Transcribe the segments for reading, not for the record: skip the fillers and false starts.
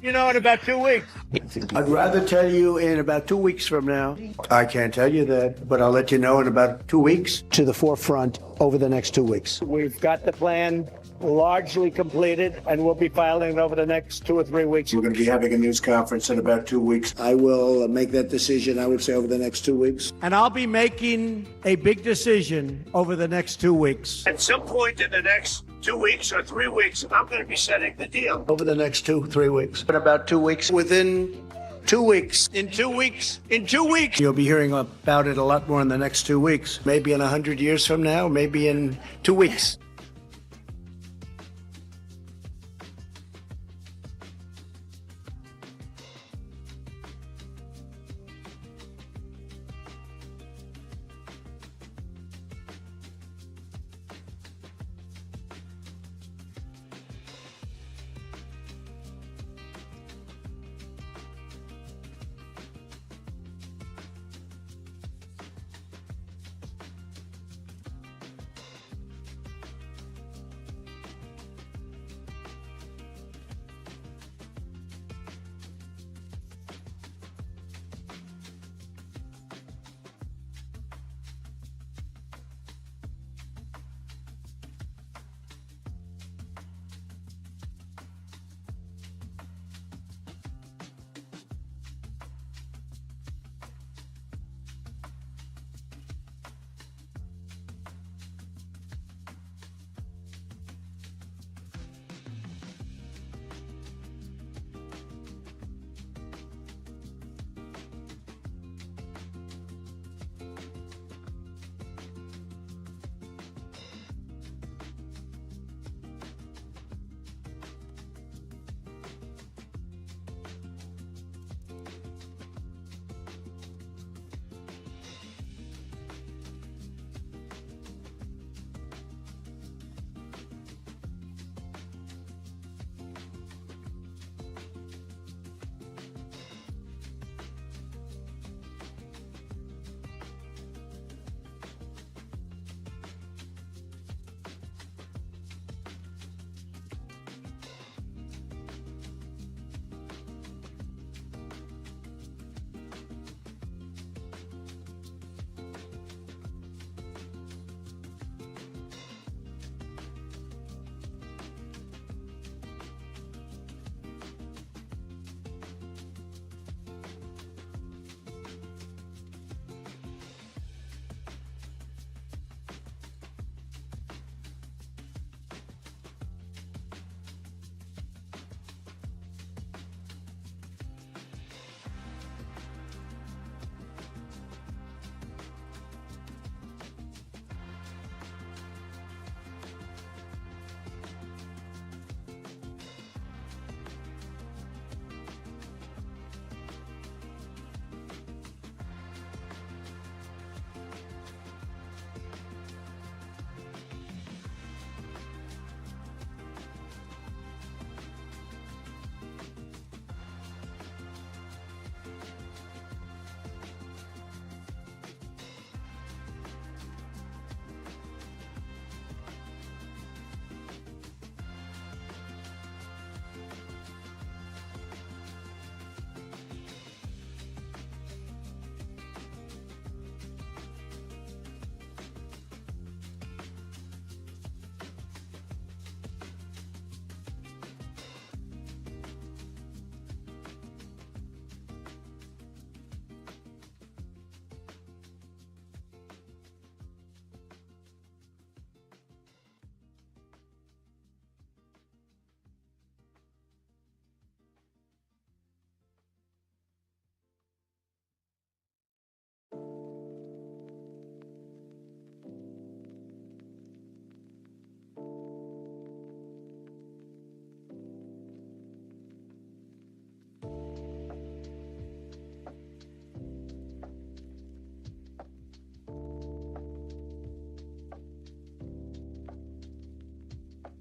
You know, in about 2 weeks. I'd rather tell you in about 2 weeks from now. I can't tell you that, but I'll let you know in about 2 weeks. To the forefront over the next 2 weeks. We've got the plan largely completed, and we'll be filing it over the next 2 or 3 weeks. We're going to be having a news conference in about 2 weeks. I will make that decision, I would say, over the next 2 weeks. And I'll be making a big decision over the next 2 weeks. At some point in the next 2 weeks or 3 weeks, I'm going to be setting the deal. Over the next 2, 3 weeks. In about 2 weeks. Within 2 weeks. In 2 weeks. In 2 weeks. You'll be hearing about it a lot more in the next 2 weeks. Maybe in 100 years from now, maybe in 2 weeks.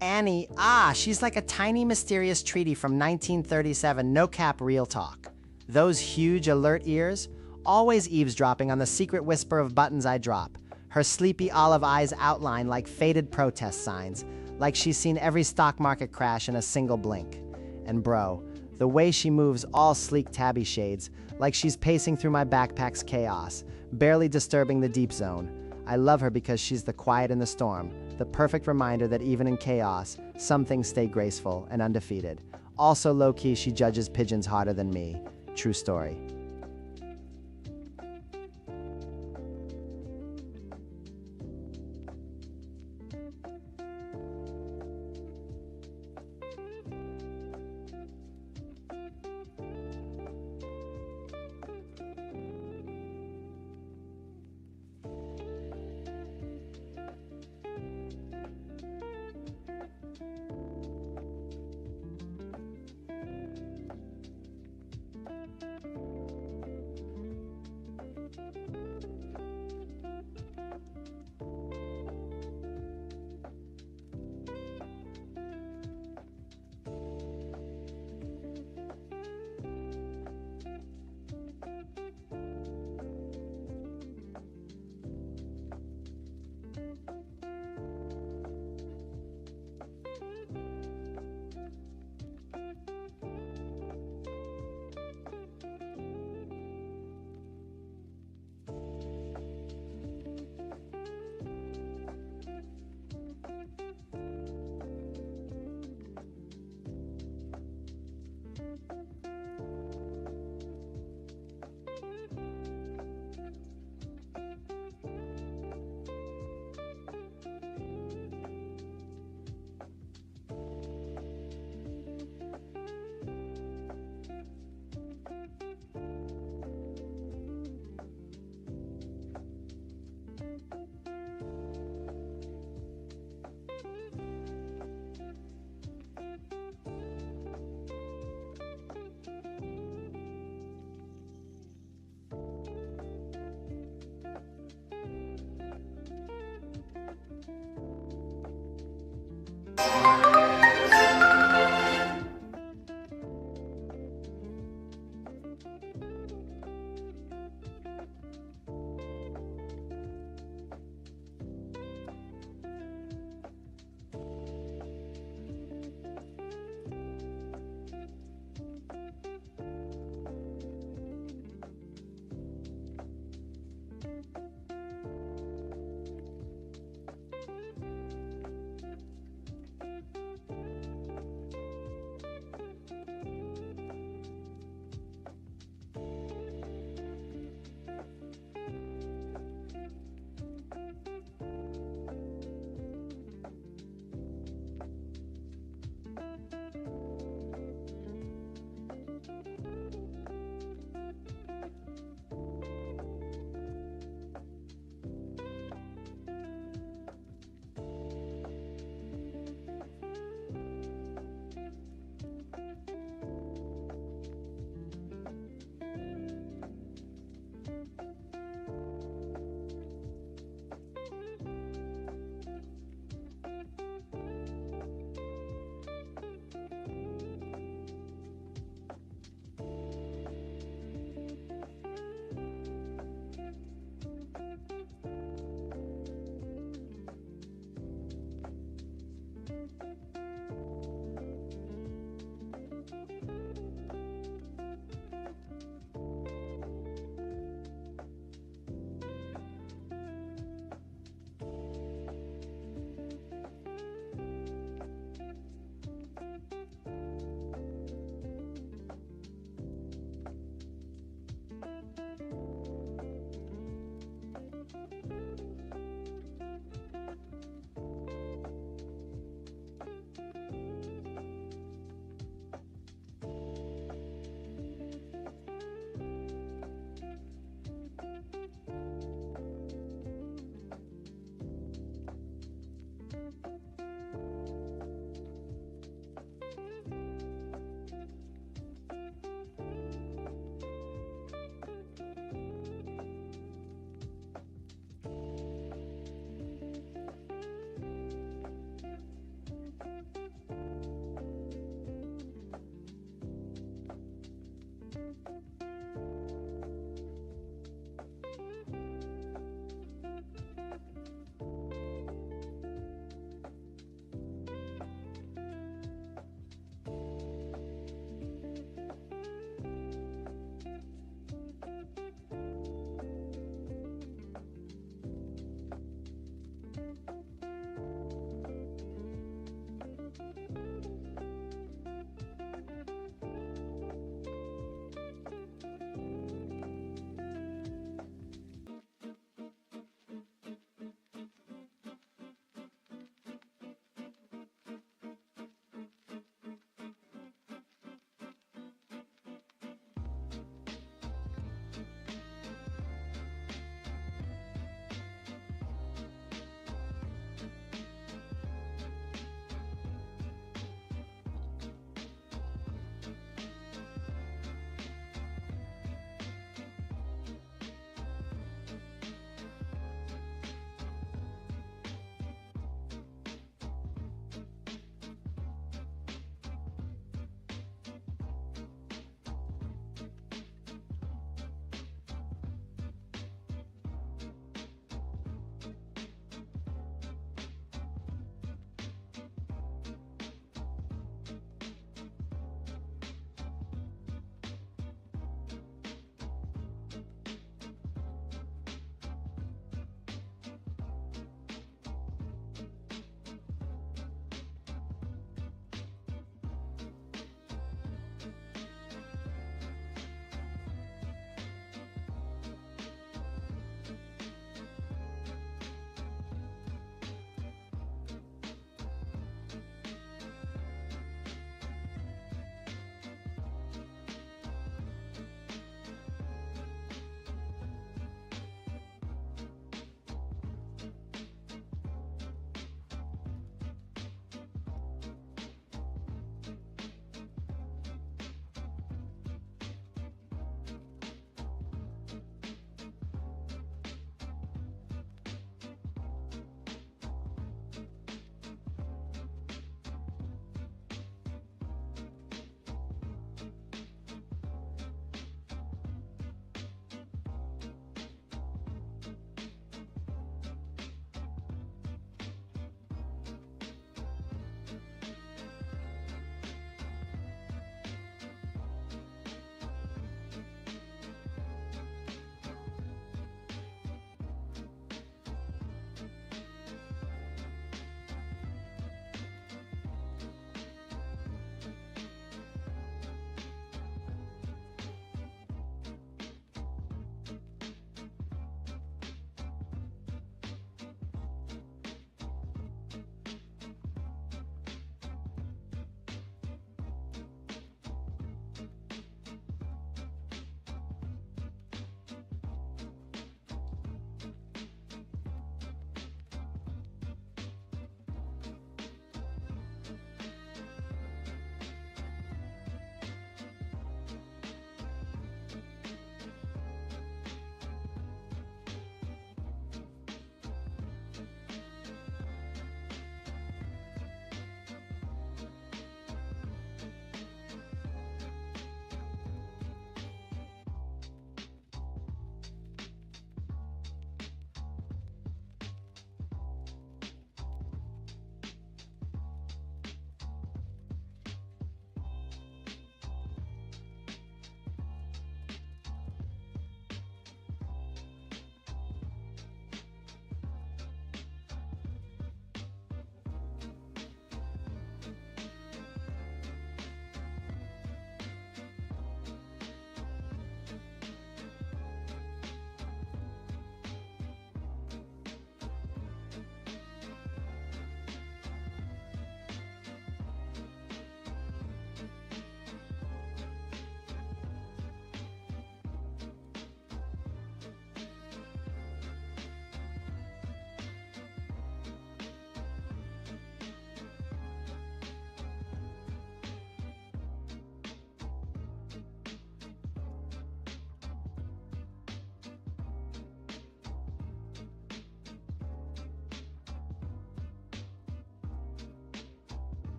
Annie, she's like a tiny mysterious treaty from 1937, no cap real talk. Those huge alert ears, always eavesdropping on the secret whisper of buttons I drop. Her sleepy olive eyes outline like faded protest signs, like she's seen every stock market crash in a single blink. And bro, The way she moves, all sleek tabby shades, like she's pacing through my backpack's chaos, barely disturbing the deep zone. I love her because she's the quiet in the storm, the perfect reminder that even in chaos, some things stay graceful and undefeated. Also low-key, she judges pigeons harder than me. True story.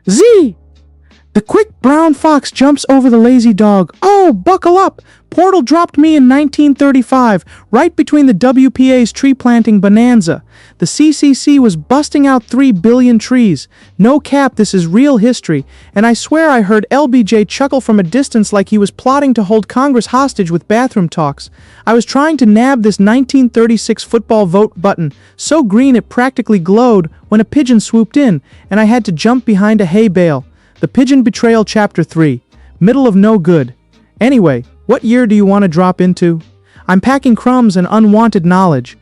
Z! The quick brown fox jumps over the lazy dog. Oh, buckle up! Portal dropped me in 1935, right between the WPA's tree planting bonanza. The CCC was busting out 3 billion trees. No cap, this is real history. And I swear I heard LBJ chuckle from a distance like he was plotting to hold Congress hostage with bathroom talks. I was trying to nab this 1936 football vote button, so green it practically glowed, when a pigeon swooped in, and I had to jump behind a hay bale. The Pigeon Betrayal Chapter 3. Middle of no good. Anyway, what year do you want to drop into? I'm packing crumbs and unwanted knowledge.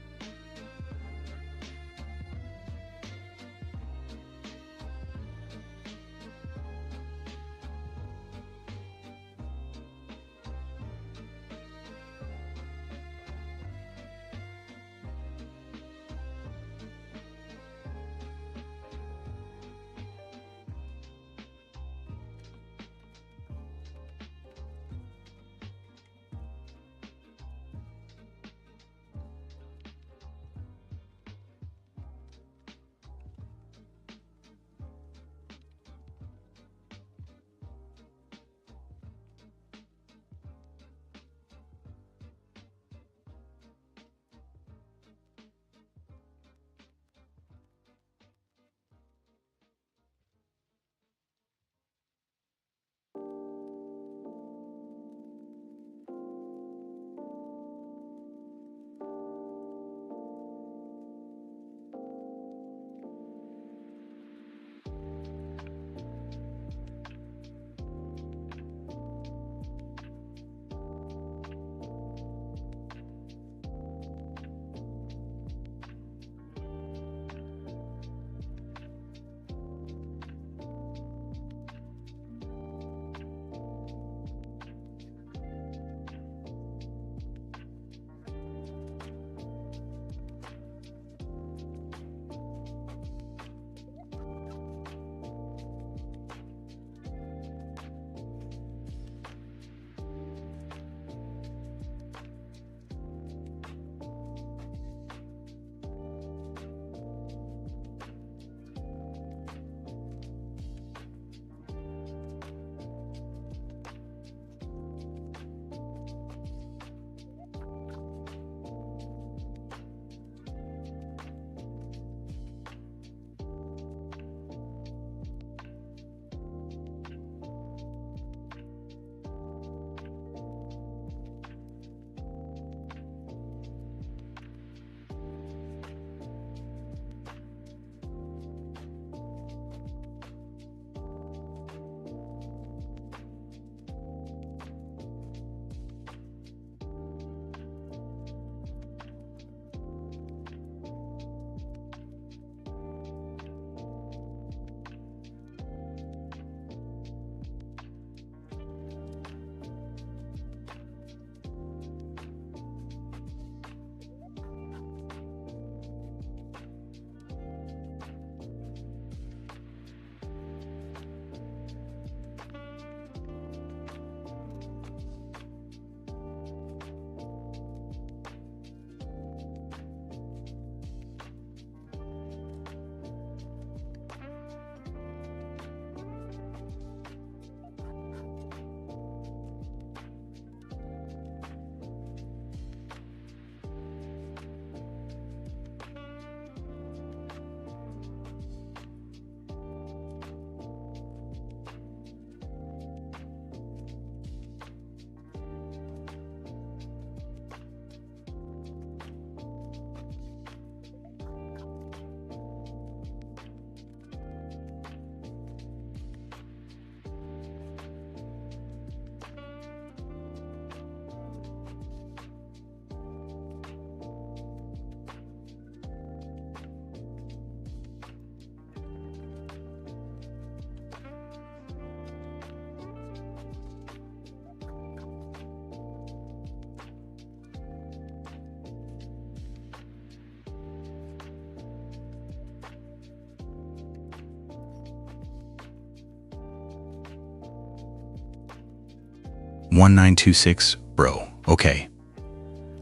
"1926, bro. Okay."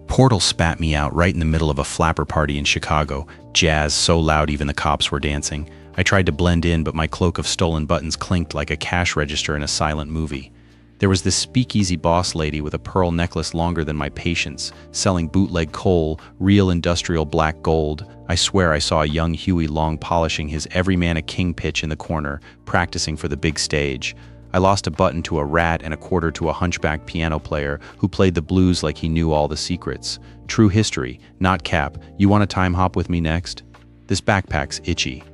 Portal spat me out right in the middle of a flapper party in Chicago, jazz so loud even the cops were dancing. I tried to blend in, but my cloak of stolen buttons clinked like a cash register in a silent movie. There was this speakeasy boss lady with a pearl necklace longer than my patience, selling bootleg coal, real industrial black gold. I swear I saw a young Huey Long polishing his every man a king pitch in the corner, practicing for the big stage. I lost a button to a rat and a quarter to a hunchback piano player who played the blues like he knew all the secrets. True history, not cap. You want a time hop with me next? This backpack's itchy.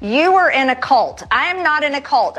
You are in a cult. I am not in a cult.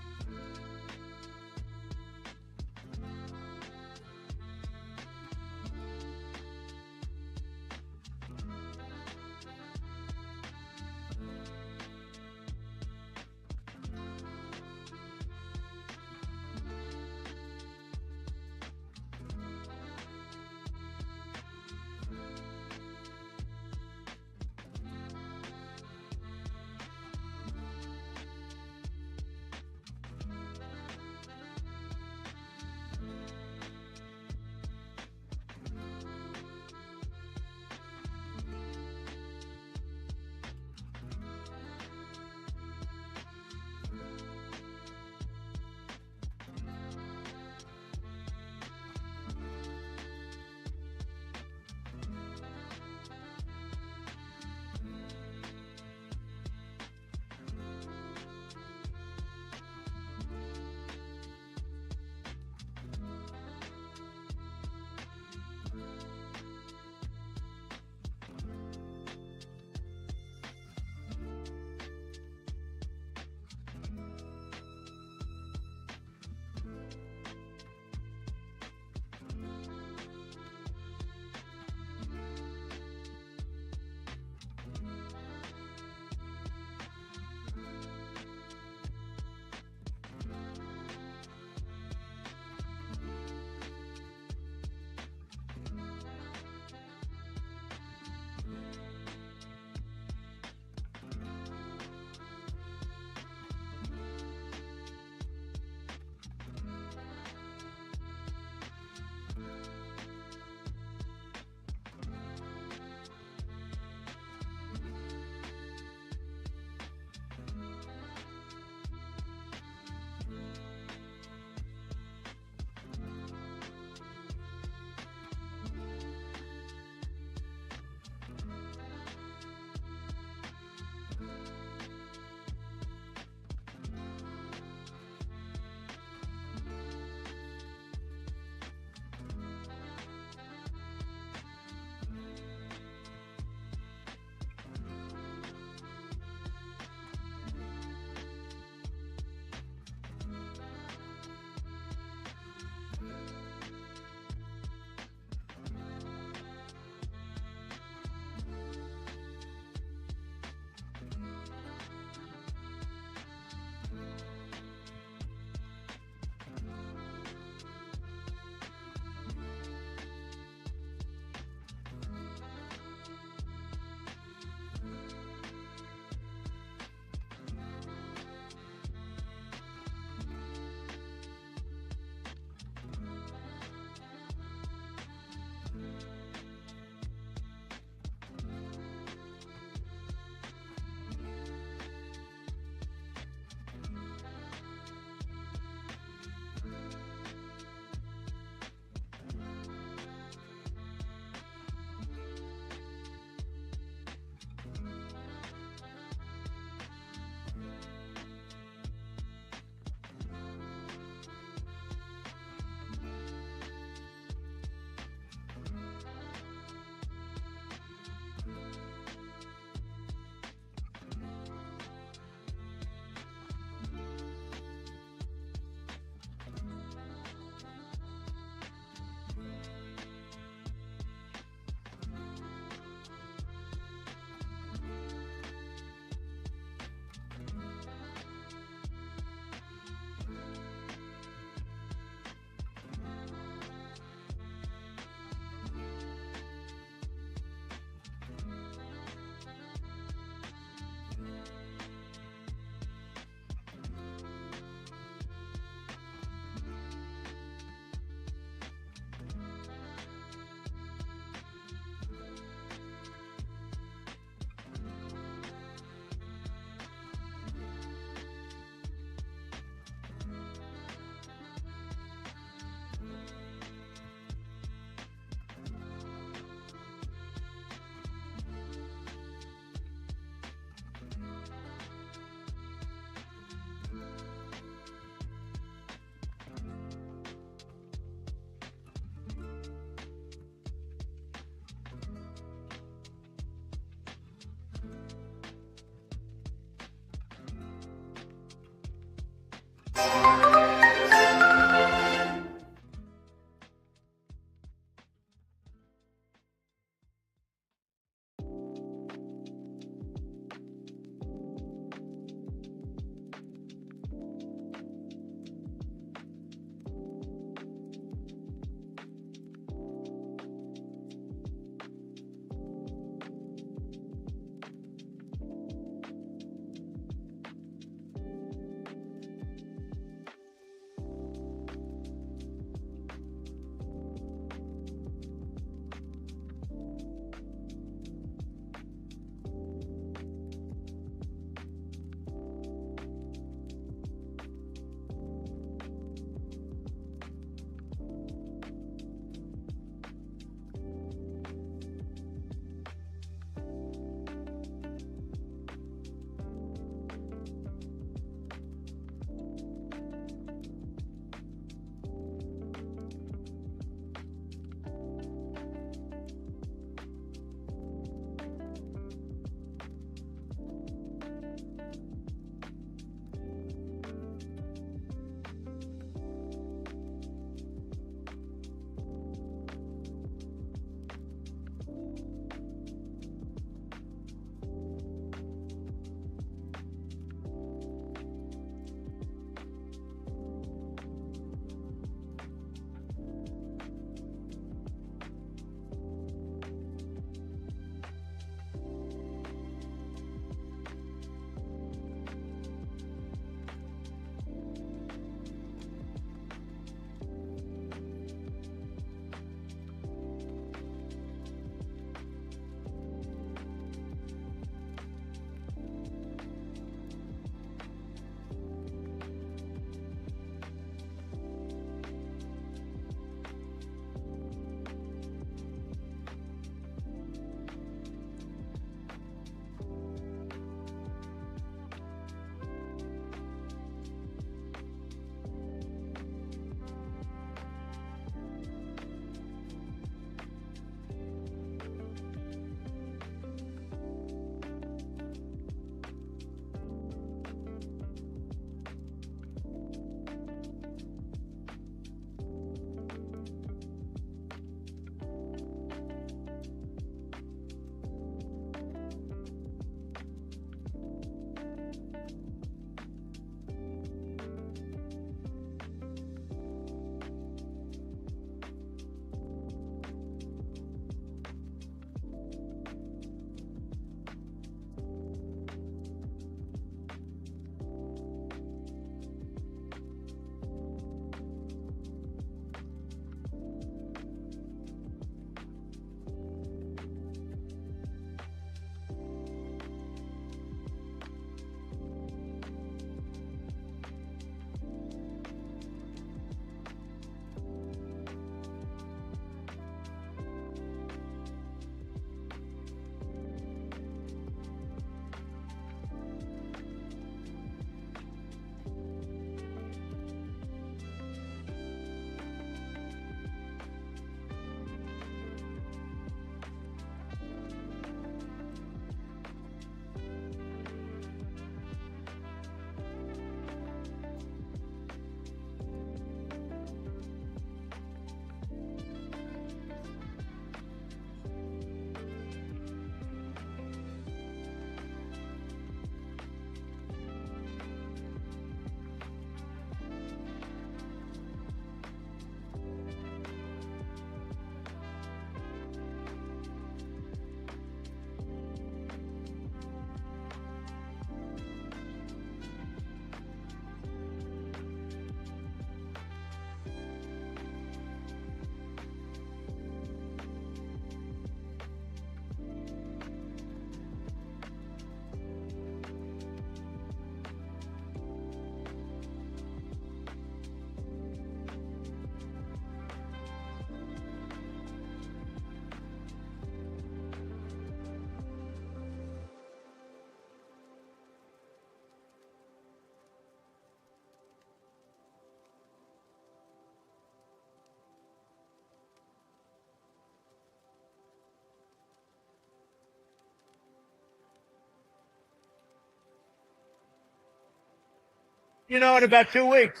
You know, in about 2 weeks.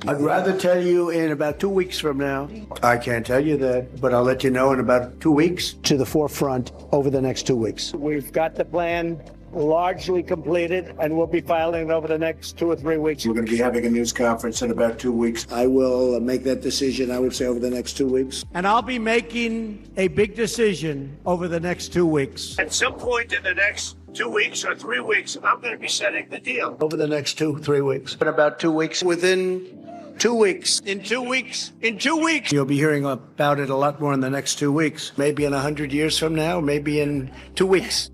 I'd rather tell you in about 2 weeks from now. I can't tell you that, but I'll let you know in about 2 weeks. To the forefront over the next 2 weeks. We've got the plan largely completed, and we'll be filing it over the next 2 or 3 weeks. We're going to be having a news conference in about 2 weeks. I will make that decision, I would say, over the next 2 weeks. And I'll be making a big decision over the next 2 weeks. At some point in the next 2 weeks or 3 weeks, I'm going to be setting the deal. Over the next 3 weeks. In about 2 weeks. Within 2 weeks. In 2 weeks. In 2 weeks. You'll be hearing about it a lot more in the next 2 weeks. Maybe in 100 years from now, maybe in 2 weeks.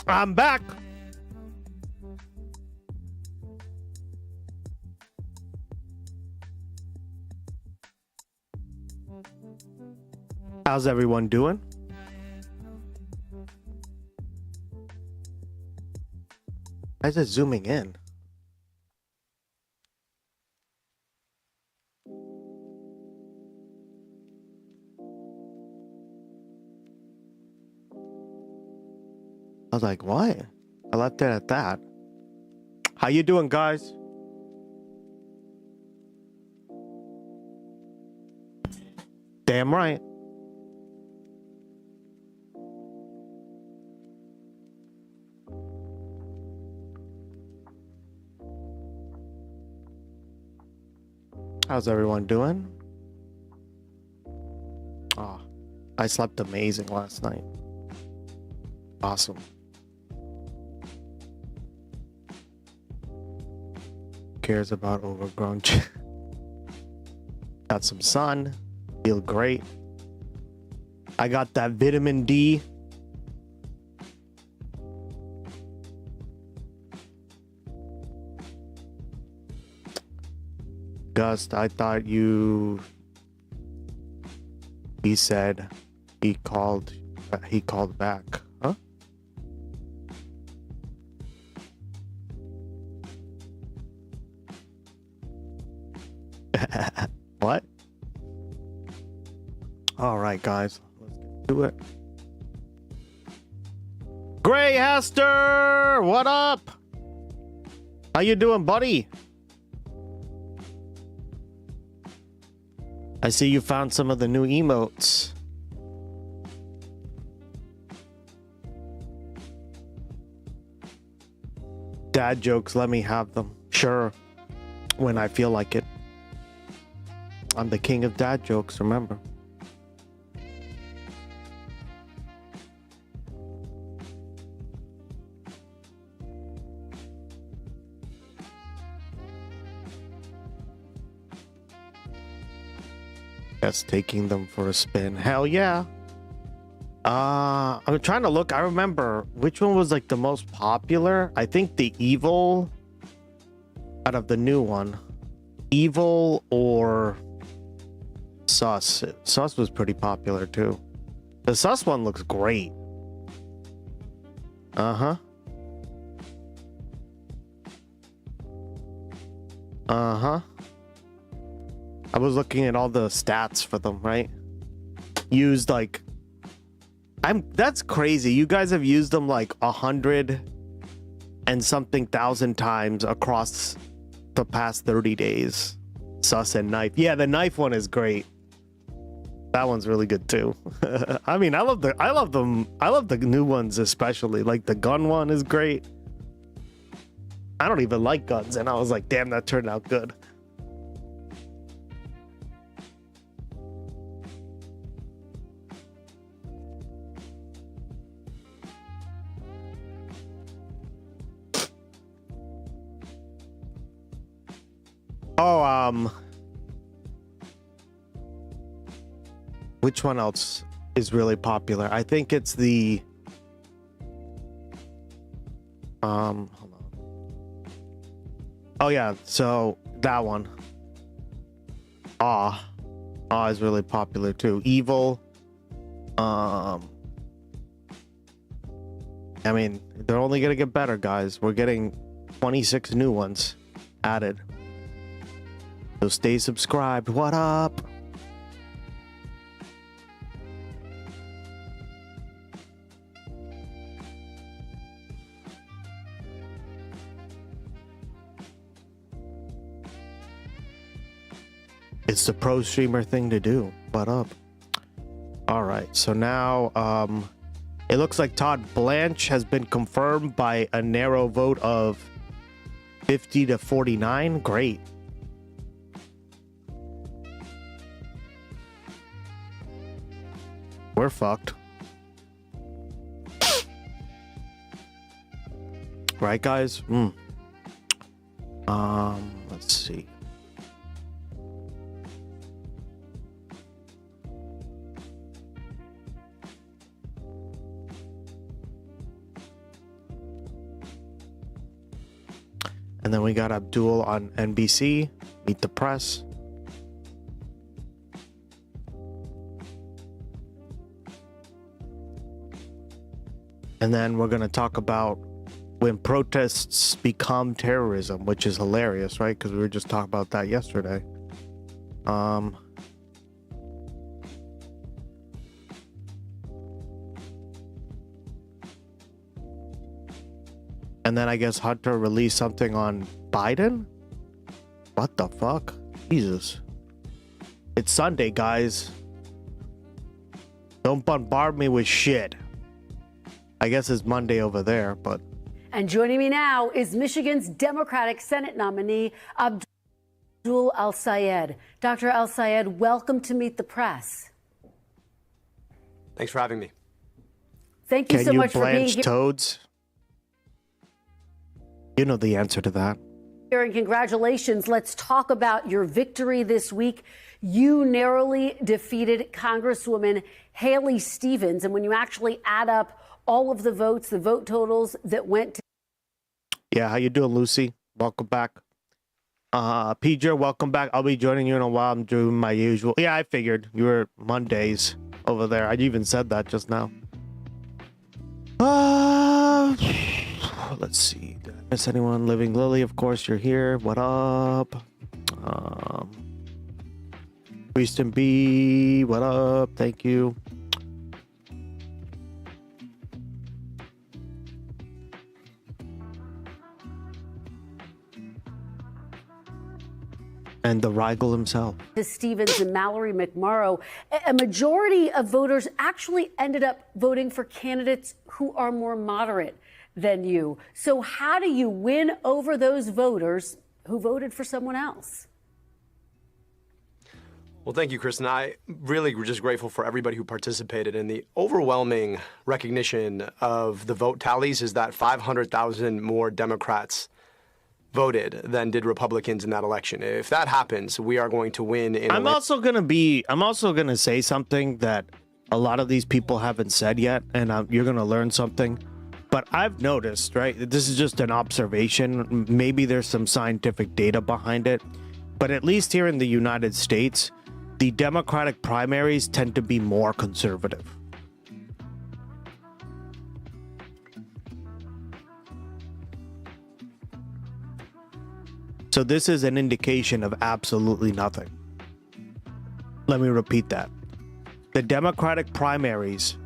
I'm back. How's everyone doing? Why is it zooming in? I was like, what? I left it at that. How you doing, guys? Damn right. How's everyone doing? Oh, I slept amazing last night. Awesome. Cares about overgrown got some sun, feel great. I got that vitamin D. Gust, I thought you, he said he called back, huh? What? All right, guys, let's get to it. Gray Hester, what up? How you doing, buddy? I see you found some of the new emotes. Dad jokes, let me have them. Sure, when I feel like it. I'm the king of dad jokes, remember. Yes, taking them for a spin. Hell yeah. I'm trying to look. I remember which one was like the most popular. I think the evil out of the new one. Evil or Sus. Sus was pretty popular too. The Sus one looks great. Uh-huh. Uh-huh. I was looking at all the stats for them, right? Used like that's crazy. You guys have used them like 100 and something thousand times across the past 30 days. Sus and knife. Yeah, the knife one is great. That one's really good too. I mean, I love the new ones especially. Like the gun one is great. I don't even like guns, and I was like, damn, that turned out good. Oh, which one else is really popular? I think it's the hold on. Oh yeah, so that one. Aw is really popular too. Evil. I mean, they're only gonna get better, guys. We're getting 26 new ones added. So stay subscribed. What up? It's the pro streamer thing to do. What up? All right. So now it looks like Todd Blanche has been confirmed by a narrow vote of 50 to 49. Great. We're fucked. Right, guys? Let's see. And then we got Abdul on NBC, Meet the Press. And then we're going to talk about when protests become terrorism, which is hilarious, right? Because we were just talking about that yesterday. And then I guess Hunter released something on Biden? What the fuck? Jesus. It's Sunday, guys. Don't bombard me with shit. I guess it's Monday over there, but... And joining me now is Michigan's Democratic Senate nominee, Abdul El-Sayed. Dr. El-Sayed, welcome to Meet the Press. Thanks for having me. Thank you so much for being here. Can you blanch toads? You know the answer to that. And congratulations. Let's talk about your victory this week. You narrowly defeated Congresswoman Haley Stevens. And when you actually add up all of the votes, the vote totals that went to... Yeah, how you doing, Lucy? Welcome back. PJ, welcome back. I'll be joining you in a while. I'm doing my usual... Yeah, I figured you were Mondays over there. I even said that just now. Let's see. Did I miss anyone? Living Lily, of course, you're here. What up? Houston B, what up? Thank you. And the Rigel himself. To Stevens and Mallory McMorrow, a majority of voters actually ended up voting for candidates who are more moderate than you. So how do you win over those voters who voted for someone else? Well, thank you, Kristen. I really were just grateful for everybody who participated. And the overwhelming recognition of the vote tallies is that 500,000 more Democrats voted than did Republicans in that election. If that happens, we are going to win. I'm also going to say something that a lot of these people haven't said yet, and you're going to learn something. But I've noticed, right, this is just an observation. Maybe there's some scientific data behind it. But at least here in the United States, the Democratic primaries tend to be more conservative. So this is an indication of absolutely nothing. Let me repeat that. The Democratic primaries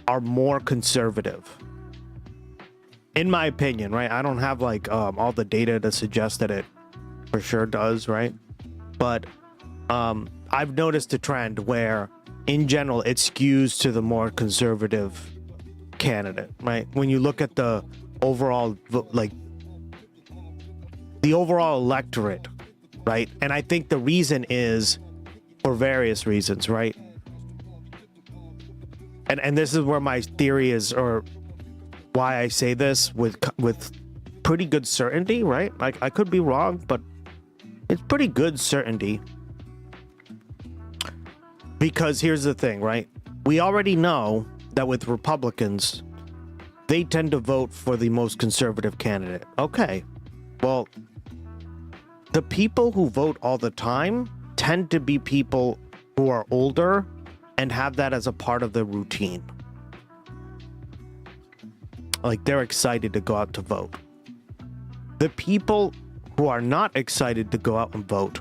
are more conservative. In my opinion, right? I don't have like all the data to suggest that it for sure does, right? But I've noticed a trend where in general it skews to the more conservative candidate, right? When you look at the overall the overall electorate, right? And I think the reason is for various reasons, right? And this is where my theory is, or why I say this with pretty good certainty, right? Like, I could be wrong, but it's pretty good certainty. Because here's the thing, right? We already know that with Republicans, they tend to vote for the most conservative candidate. Okay, well, the people who vote all the time tend to be people who are older and have that as a part of their routine. Like, they're excited to go out to vote. The people who are not excited to go out and vote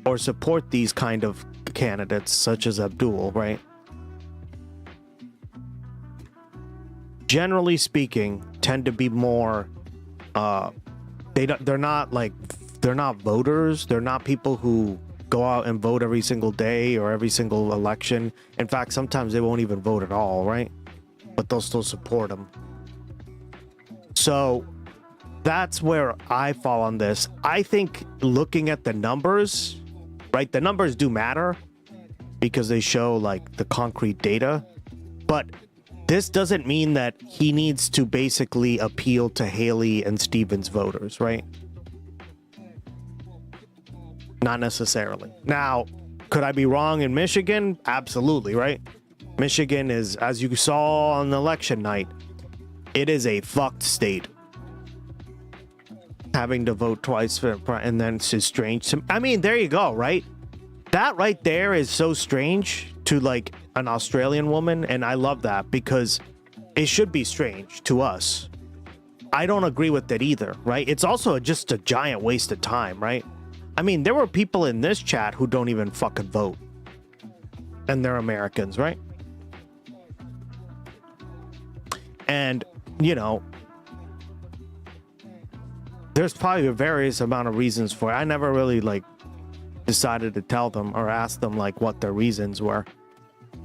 or support these kind of candidates, such as Abdul, right? Generally speaking, tend to be more, they're not voters. They're not people who go out and vote every single day or every single election. In fact, sometimes they won't even vote at all, right? But they'll still support them. So that's where I fall on this. I think looking at the numbers, right? The numbers do matter because they show like the concrete data, but this doesn't mean that he needs to basically appeal to Haley and Stevens voters, right? Not necessarily. Now, could I be wrong in Michigan? Absolutely, right? Michigan is, as you saw on election night, it is a fucked state. Having to vote twice for, and then it's just strange. I mean, there you go, right? That right there is so strange to like an Australian woman, and I love that because it should be strange to us. I don't agree with that either, right? It's also just a giant waste of time, right? I mean, there were people in this chat who don't even fucking vote. And they're Americans, right? And, you know, there's probably a various amount of reasons for it. I never really, like, decided to tell them or ask them, like, what their reasons were.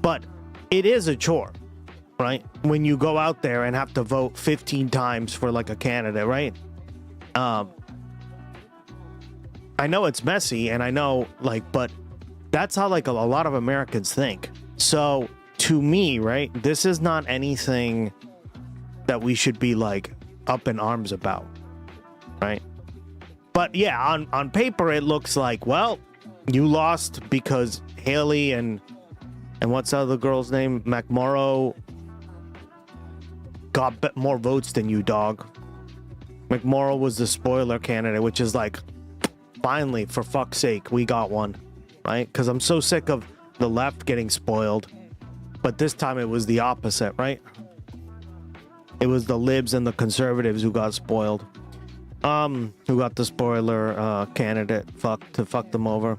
But it is a chore, right? When you go out there and have to vote 15 times for, like, a candidate, right? I know it's messy, and I know, like, but that's how, like, a lot of Americans think. So, to me, right, this is not anything that we should be, like, up in arms about, right? But, yeah, on paper, it looks like, well, you lost because Haley and what's the other girl's name? McMorrow got more votes than you, dog. McMorrow was the spoiler candidate, which is like, finally, for fuck's sake, we got one, right? Because I'm so sick of the left getting spoiled. But this time it was the opposite, right? It was the libs and the conservatives who got spoiled. Who got the spoiler candidate to fuck them over.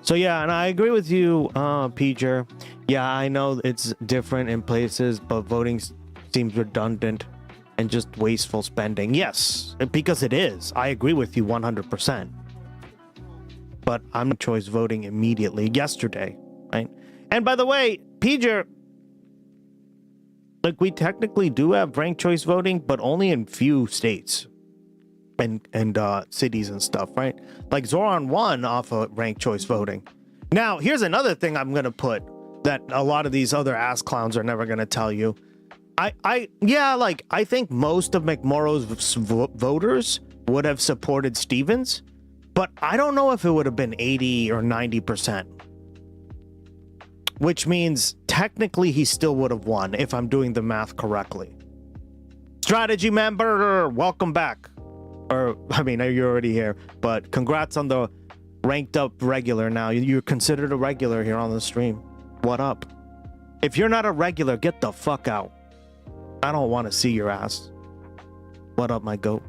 So yeah, and I agree with you, Peter. Yeah, I know it's different in places, but voting seems redundant and just wasteful spending. Yes, because it is. I agree with you 100%. But I'm choice voting immediately yesterday, right? And by the way, Peter, like, we technically do have ranked choice voting, but only in few states and cities and stuff, right? Like, Zohran won off of ranked choice voting. Now, here's another thing I'm gonna put that a lot of these other ass clowns are never gonna tell you. I think most of McMorrow's voters would have supported Stevens, but I don't know if it would have been 80 or 90%. Which means technically he still would have won if I'm doing the math correctly. Strategy member, welcome back. Or, I mean, you're already here, but congrats on the ranked up regular now. You're considered a regular here on the stream. What up? If you're not a regular, get the fuck out. I don't want to see your ass. What up, my goat?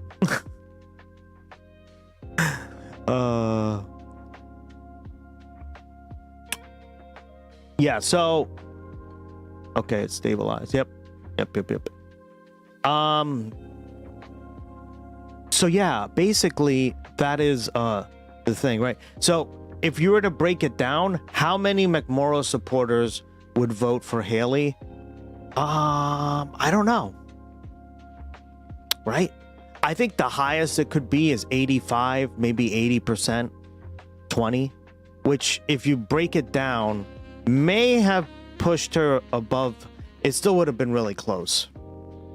Yeah, so okay, it's stabilized. Yep. So yeah, basically that is the thing, right? So if you were to break it down, how many McMorrow supporters would vote for Haley? I don't know. right? I think the highest it could be is 85, maybe 80%, 20, which if you break it down, may have pushed her above. It still would have been really close,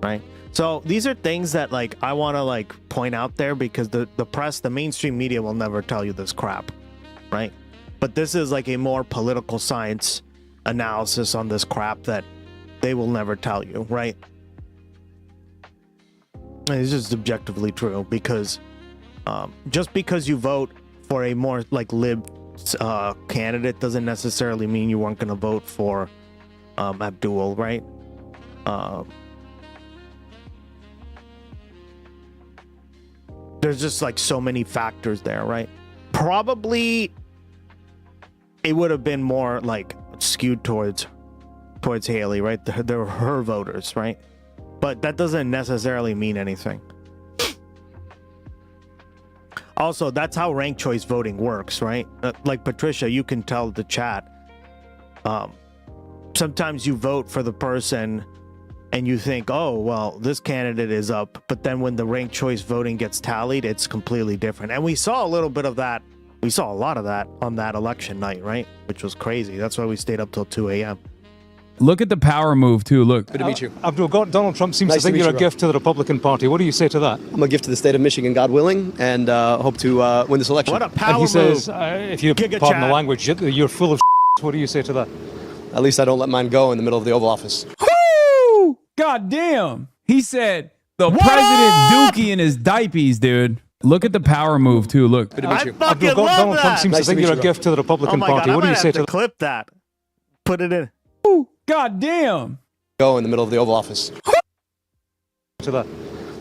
right? So these are things that like I want to like point out there because the press, the mainstream media will never tell you this crap, right? But this is like a more political science analysis on this crap that they will never tell you, right? It's just objectively true because just because you vote for a more like lib candidate doesn't necessarily mean you weren't going to vote for Abdul, right? There's just like so many factors there, right? Probably it would have been more like skewed towards Haley, right? They're her voters, right? But that doesn't necessarily mean anything. Also, that's how ranked choice voting works, right? Like Patricia, you can tell the chat. Sometimes you vote for the person and you think, oh, well, this candidate is up. But then when the ranked choice voting gets tallied, it's completely different. And we saw a little bit of that. We saw a lot of that on that election night, right? Which was crazy. That's why we stayed up till 2 a.m. Look at the power move, too. Look. Good to meet you. Abdul, Donald Trump seems to think you're a gift to the Republican Party. What do you say to that? I'm a gift to the state of Michigan, God willing, and hope to win this election. What a power and he move. says, if you pardon the language, you're full of What do you say to that? At least I don't let mine go in the middle of the Oval Office. Woo! God damn. He said, the president dookie in his diapers, dude. Look at the power move, too. Look. Good to meet you. Fucking love Donald that. Trump seems to think you're a gift to the Republican Party. What do you say to that? Clip that. Put it in. God damn. Go in the middle of the Oval Office. To that.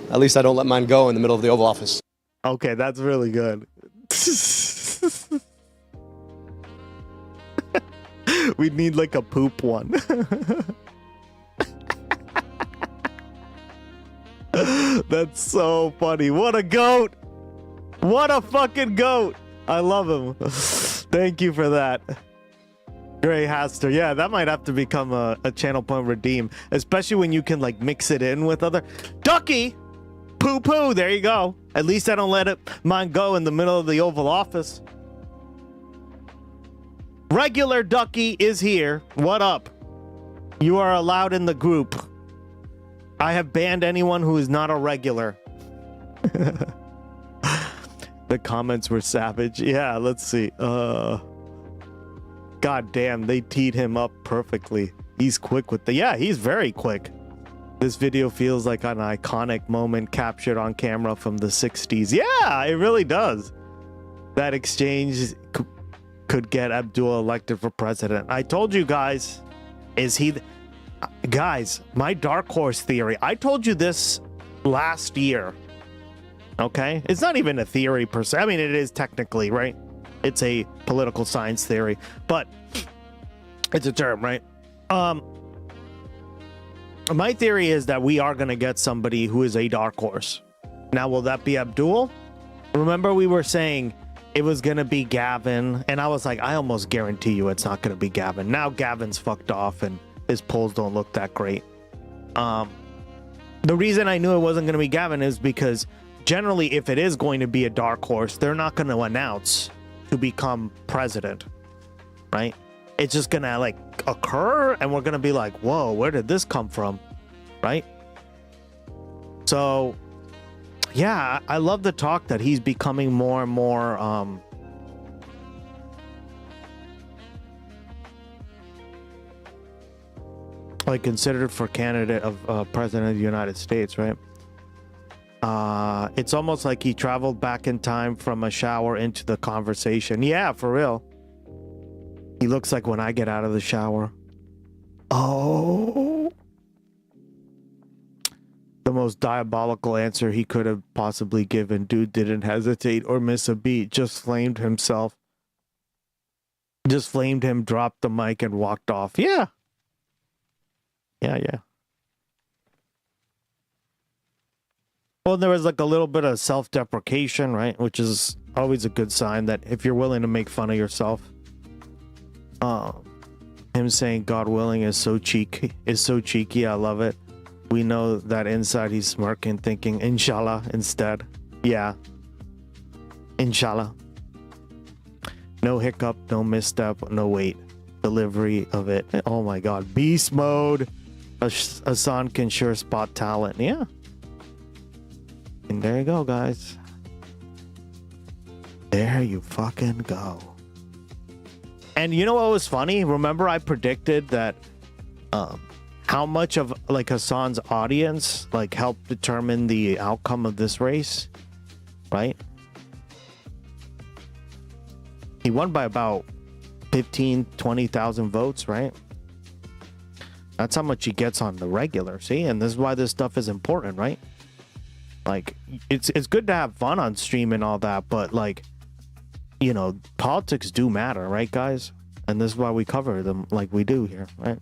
At least I don't let mine go in the middle of the Oval Office. Okay, that's really good. We need like a poop one. That's so funny. What a goat. What a fucking goat. I love him. Thank you for that. Gray Haster. Yeah, that might have to become a channel point redeem, especially when you can like mix it in with other. Ducky! Poo poo. There you go. At least I don't let mine go in the middle of the Oval Office. Regular Ducky is here. What up? You are allowed in the group. I have banned anyone who is not a regular. The comments were savage. Yeah, let's see. God damn, they teed him up perfectly. He's quick with yeah, he's very quick. This video feels like an iconic moment captured on camera from the 60s. Yeah, it really does. That exchange could get Abdul elected for president. I told you guys, guys, my dark horse theory. I told you this last year. Okay? It's not even a theory per se. I mean, it is technically, right? It's a political science theory, but it's a term, right? My theory is that we are going to get somebody who is a dark horse. Now, will that be Abdul? Remember we were saying it was going to be Gavin, and I was like, I almost guarantee you it's not going to be Gavin. Now Gavin's fucked off, and his polls don't look that great. The reason I knew it wasn't going to be Gavin is because generally, if it is going to be a dark horse, they're not going to announce to become president, right? It's just gonna like occur and we're gonna be like, whoa, where did this come from, right? So yeah, I love the talk that he's becoming more and more like considered for candidate of president of the United States, right? It's almost like he traveled back in time from a shower into the conversation. Yeah, for real. He looks like when I get out of the shower. Oh. The most diabolical answer he could have possibly given. Dude didn't hesitate or miss a beat. Just flamed himself. Just flamed him, dropped the mic, and walked off. Yeah. Yeah. Well, there was like a little bit of self-deprecation, right? Which is always a good sign that if you're willing to make fun of yourself. Him saying God willing is so cheeky. I love it. We know that inside he's smirking, thinking, inshallah, instead. Yeah. Inshallah. No hiccup, no misstep, no wait. Delivery of it. Oh my god. Beast mode. Hassan can sure spot talent. Yeah. And there you go, guys. There you fucking go. And you know what was funny? Remember I predicted that how much of like Hassan's audience like helped determine the outcome of this race, right? He won by about 20,000 votes, right? That's how much he gets on the regular. See, and this is why this stuff is important, right? Like, it's good to have fun on stream and all that, but like, you know, politics do matter, right, guys? And this is why we cover them like we do here, right?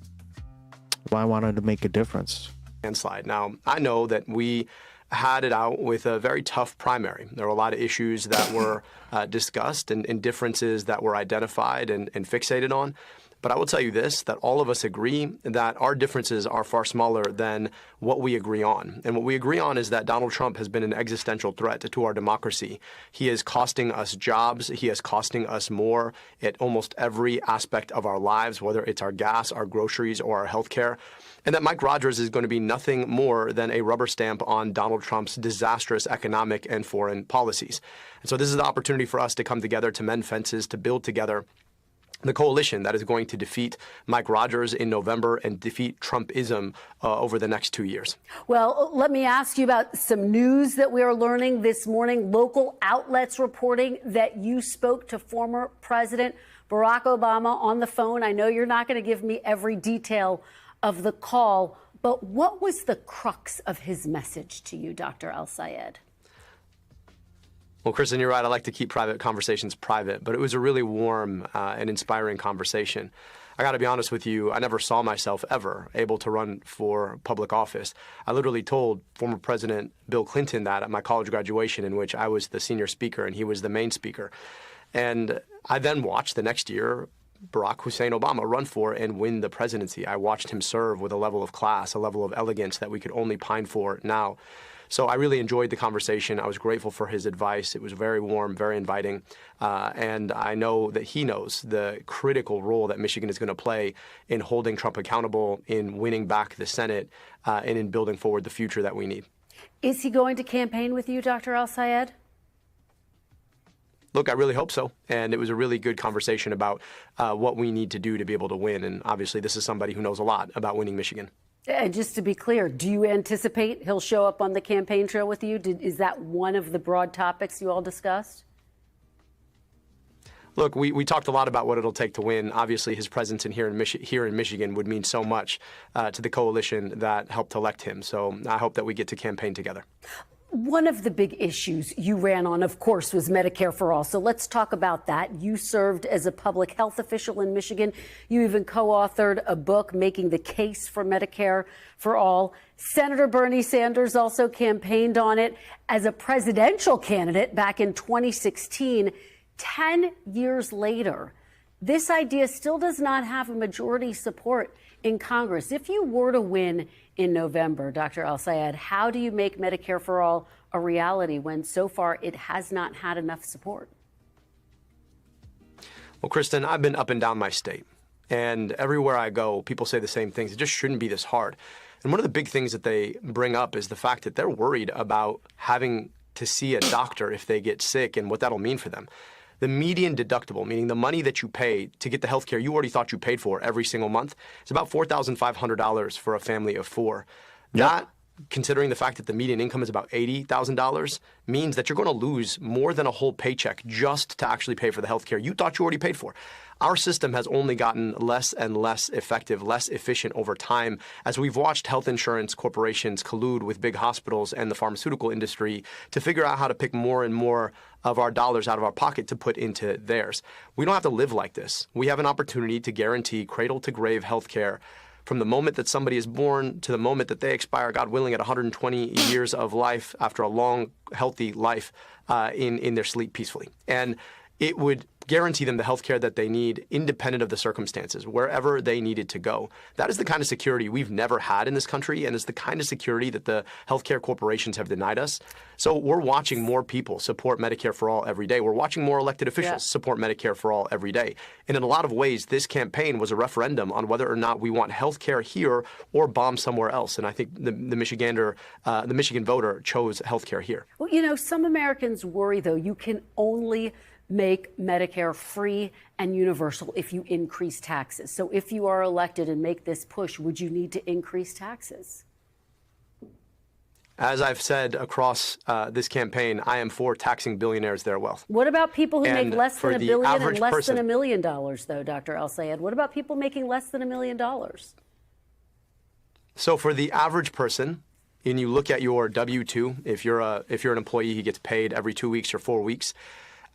Why I wanted to make a difference. Slide. Now, I know that we had it out with a very tough primary. There were a lot of issues that were discussed and differences that were identified and fixated on. But I will tell you this, that all of us agree that our differences are far smaller than what we agree on. And what we agree on is that Donald Trump has been an existential threat to our democracy. He is costing us jobs. He is costing us more at almost every aspect of our lives, whether it's our gas, our groceries, or our health care. And that Mike Rogers is going to be nothing more than a rubber stamp on Donald Trump's disastrous economic and foreign policies. And so this is the opportunity for us to come together, to mend fences, to build together the coalition that is going to defeat Mike Rogers in November and defeat Trumpism over the next 2 years. Well, let me ask you about some news that we are learning this morning. Local outlets reporting that you spoke to former President Barack Obama on the phone. I know you're not going to give me every detail of the call, but what was the crux of his message to you, Dr. El-Sayed? Well, Kristen, you're right. I like to keep private conversations private, but it was a really warm and inspiring conversation. I got to be honest with you, I never saw myself ever able to run for public office. I literally told former President Bill Clinton that at my college graduation, in which I was the senior speaker and he was the main speaker. And I then watched the next year Barack Hussein Obama run for and win the presidency. I watched him serve with a level of class, a level of elegance that we could only pine for now. So I really enjoyed the conversation. I was grateful for his advice. It was very warm, very inviting. And I know that he knows the critical role that Michigan is going to play in holding Trump accountable, in winning back the Senate, and in building forward the future that we need. Is he going to campaign with you, Dr. El-Sayed? Look, I really hope so. And it was a really good conversation about what we need to do to be able to win. And obviously, this is somebody who knows a lot about winning Michigan. And just to be clear, do you anticipate he'll show up on the campaign trail with you? Is that one of the broad topics you all discussed? Look, we talked a lot about what it'll take to win. Obviously, his presence here in Michigan would mean so much to the coalition that helped elect him. So I hope that we get to campaign together. One of the big issues you ran on, of course, was Medicare for All. So let's talk about that. You served as a public health official in Michigan. You even co-authored a book making the case for Medicare for All. Senator Bernie Sanders also campaigned on it as a presidential candidate back in 2016. 10 years later, this idea still does not have a majority support in Congress. If you were to win in November, Dr. El-Sayed, how do you make Medicare for All a reality when so far it has not had enough support? Well, Kristen, I've been up and down my state, and everywhere I go, people say the same things. It just shouldn't be this hard. And one of the big things that they bring up is the fact that they're worried about having to see a doctor if they get sick and what that'll mean for them. The median deductible, meaning the money that you pay to get the health care you already thought you paid for every single month, is about $4,500 for a family of four. Yep. That, considering the fact that the median income is about $80,000, means that you're going to lose more than a whole paycheck just to actually pay for the health care you thought you already paid for. Our system has only gotten less and less effective, less efficient over time as we've watched health insurance corporations collude with big hospitals and the pharmaceutical industry to figure out how to pick more and more of our dollars out of our pocket to put into theirs. We don't have to live like this. We have an opportunity to guarantee cradle-to-grave health care from the moment that somebody is born to the moment that they expire, God willing, at 120 years of life after a long, healthy life in their sleep peacefully. And it would guarantee them the health care that they need independent of the circumstances, wherever they needed to go. That is the kind of security we've never had in this country, and it's the kind of security that the healthcare corporations have denied us. So we're watching more people support Medicare for all every day. We're watching more elected officials support Medicare for all every day. And in a lot of ways, this campaign was a referendum on whether or not we want health care here or bomb somewhere else. And I think the Michigan voter chose health care here. Well, you know, some Americans worry, though, you can only make Medicare free and universal if you increase taxes. So if you are elected and make this push, would you need to increase taxes? As I've said across this campaign, I am for taxing billionaires their wealth. What about people who make less than $1 billion and less than $1 million, though, Dr. El-Sayed? What about people making less than $1 million? So for the average person, and you look at your W-2, if you're an employee who gets paid every 2 weeks or 4 weeks,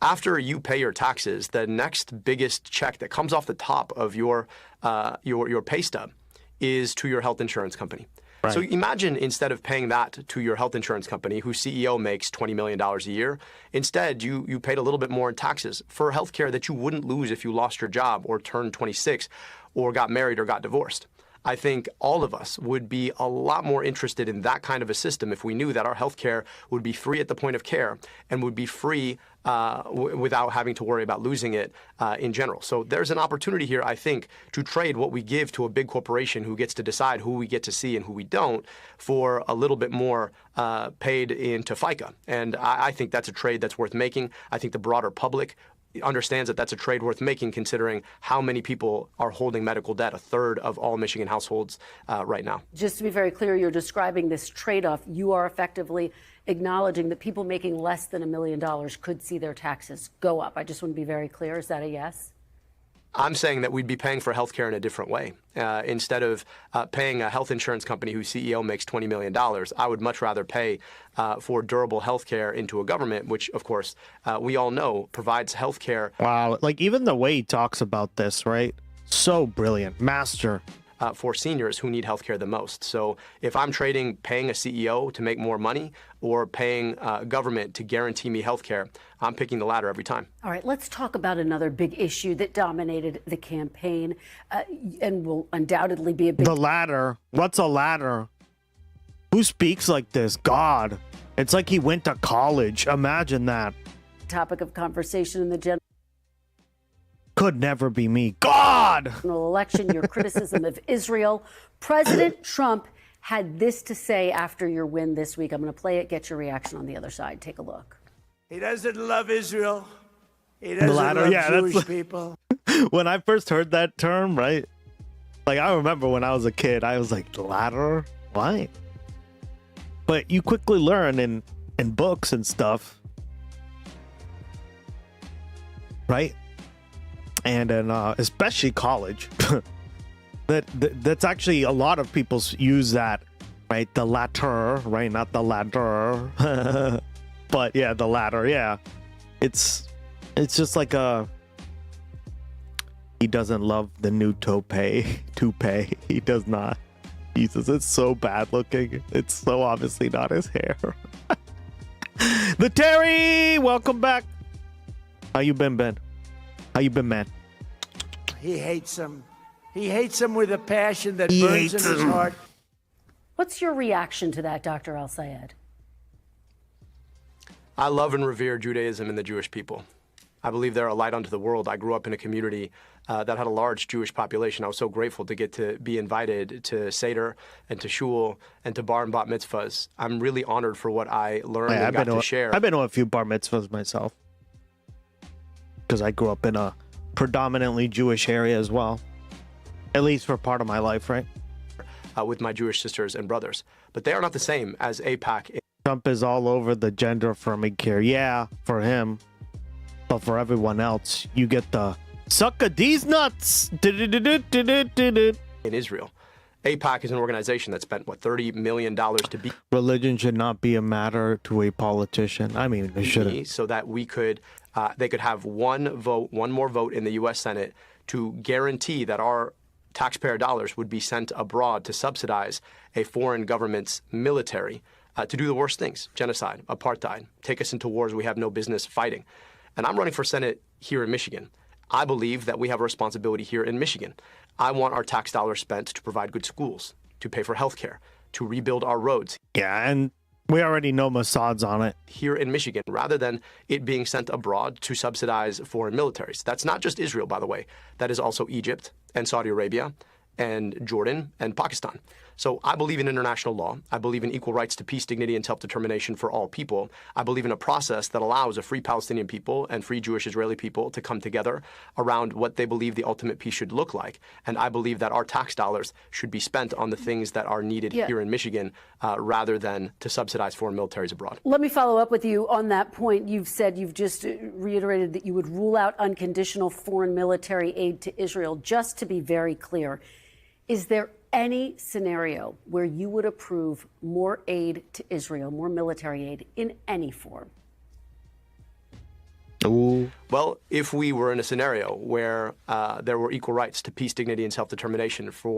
after you pay your taxes, the next biggest check that comes off the top of your pay stub is to your health insurance company. Right. So imagine instead of paying that to your health insurance company, whose CEO makes $20 million a year, instead you paid a little bit more in taxes for health care that you wouldn't lose if you lost your job or turned 26 or got married or got divorced. I think all of us would be a lot more interested in that kind of a system if we knew that our health care would be free at the point of care and would be free without having to worry about losing it in general. So there's an opportunity here, I think, to trade what we give to a big corporation who gets to decide who we get to see and who we don't for a little bit more paid into FICA. And I think that's a trade that's worth making. I think the broader public understands that that's a trade worth making, considering how many people are holding medical debt, a third of all Michigan households right now. Just to be very clear, you're describing this trade-off. You are effectively acknowledging that people making less than $1 million could see their taxes go up. I just want to be very clear. Is that a yes? I'm saying that we'd be paying for health care in a different way. Instead of paying a health insurance company whose CEO makes $20 million, I would much rather pay for durable health care into a government, which, of course, we all know provides health care. Wow. Like, even the way he talks about this, right? So brilliant. Master. For seniors who need health care the most. So if I'm trading paying a CEO to make more money or paying government to guarantee me health care, I'm picking the latter every time. All right, let's talk about another big issue that dominated the campaign and will undoubtedly be a big... The ladder. What's a ladder? Who speaks like this? God. It's like he went to college. Imagine that. Topic of conversation in the general... Could never be me. God! Election, your criticism of Israel. President Trump had this to say after your win this week. I'm going to play it. Get your reaction on the other side. Take a look. He doesn't love Israel. He doesn't love Jewish people. When I first heard that term, right? Like, I remember when I was a kid, I was like, ladder? Why? But you quickly learn in books and stuff, right? And in especially college, that's actually a lot of people use that, right? The latter, right? Not the ladder, but yeah, the ladder. Yeah, it's just like he doesn't love the new toupee. He does not. Jesus, it's so bad looking. It's so obviously not his hair. The Terry, welcome back. How you been, Ben? How you been, man? He hates him. He hates him with a passion that burns in his heart. What's your reaction to that, Dr. El-Sayed? I love and revere Judaism and the Jewish people. I believe they're a light unto the world. I grew up in a community that had a large Jewish population. I was so grateful to get to be invited to Seder and to Shul and to bar and bat mitzvahs. I'm really honored for what I learned and got to share. I've been to a few bar mitzvahs myself, because I grew up in a predominantly Jewish area as well, at least for part of my life, right? With my Jewish sisters and brothers. But they are not the same as AIPAC. Trump is all over the gender affirming care. Yeah, for him. But for everyone else, you get the suck a these nuts in Israel. AIPAC is an organization that spent, what, $30 million to be... Religion should not be a matter to a politician. I mean, it shouldn't. So that we could... they could have one more vote in the U.S. Senate to guarantee that our taxpayer dollars would be sent abroad to subsidize a foreign government's military to do the worst things: genocide, apartheid, take us into wars we have no business fighting. And I'm running for Senate here in Michigan. I believe that we have a responsibility here in Michigan. I want our tax dollars spent to provide good schools, to pay for healthcare, to rebuild our roads. Yeah, and we already know Mossad's on it. Here in Michigan, rather than it being sent abroad to subsidize foreign militaries. That's not just Israel, by the way. That is also Egypt and Saudi Arabia and Jordan and Pakistan. So I believe in international law. I believe in equal rights to peace, dignity, and self-determination for all people. I believe in a process that allows a free Palestinian people and free Jewish Israeli people to come together around what they believe the ultimate peace should look like. And I believe that our tax dollars should be spent on the things that are needed here in Michigan rather than to subsidize foreign militaries abroad. Let me follow up with you on that point. You've just reiterated that you would rule out unconditional foreign military aid to Israel. Just to be very clear, is there any scenario where you would approve more aid to Israel, more military aid in any form? Ooh. Well, if we were in a scenario where there were equal rights to peace, dignity, and self-determination for...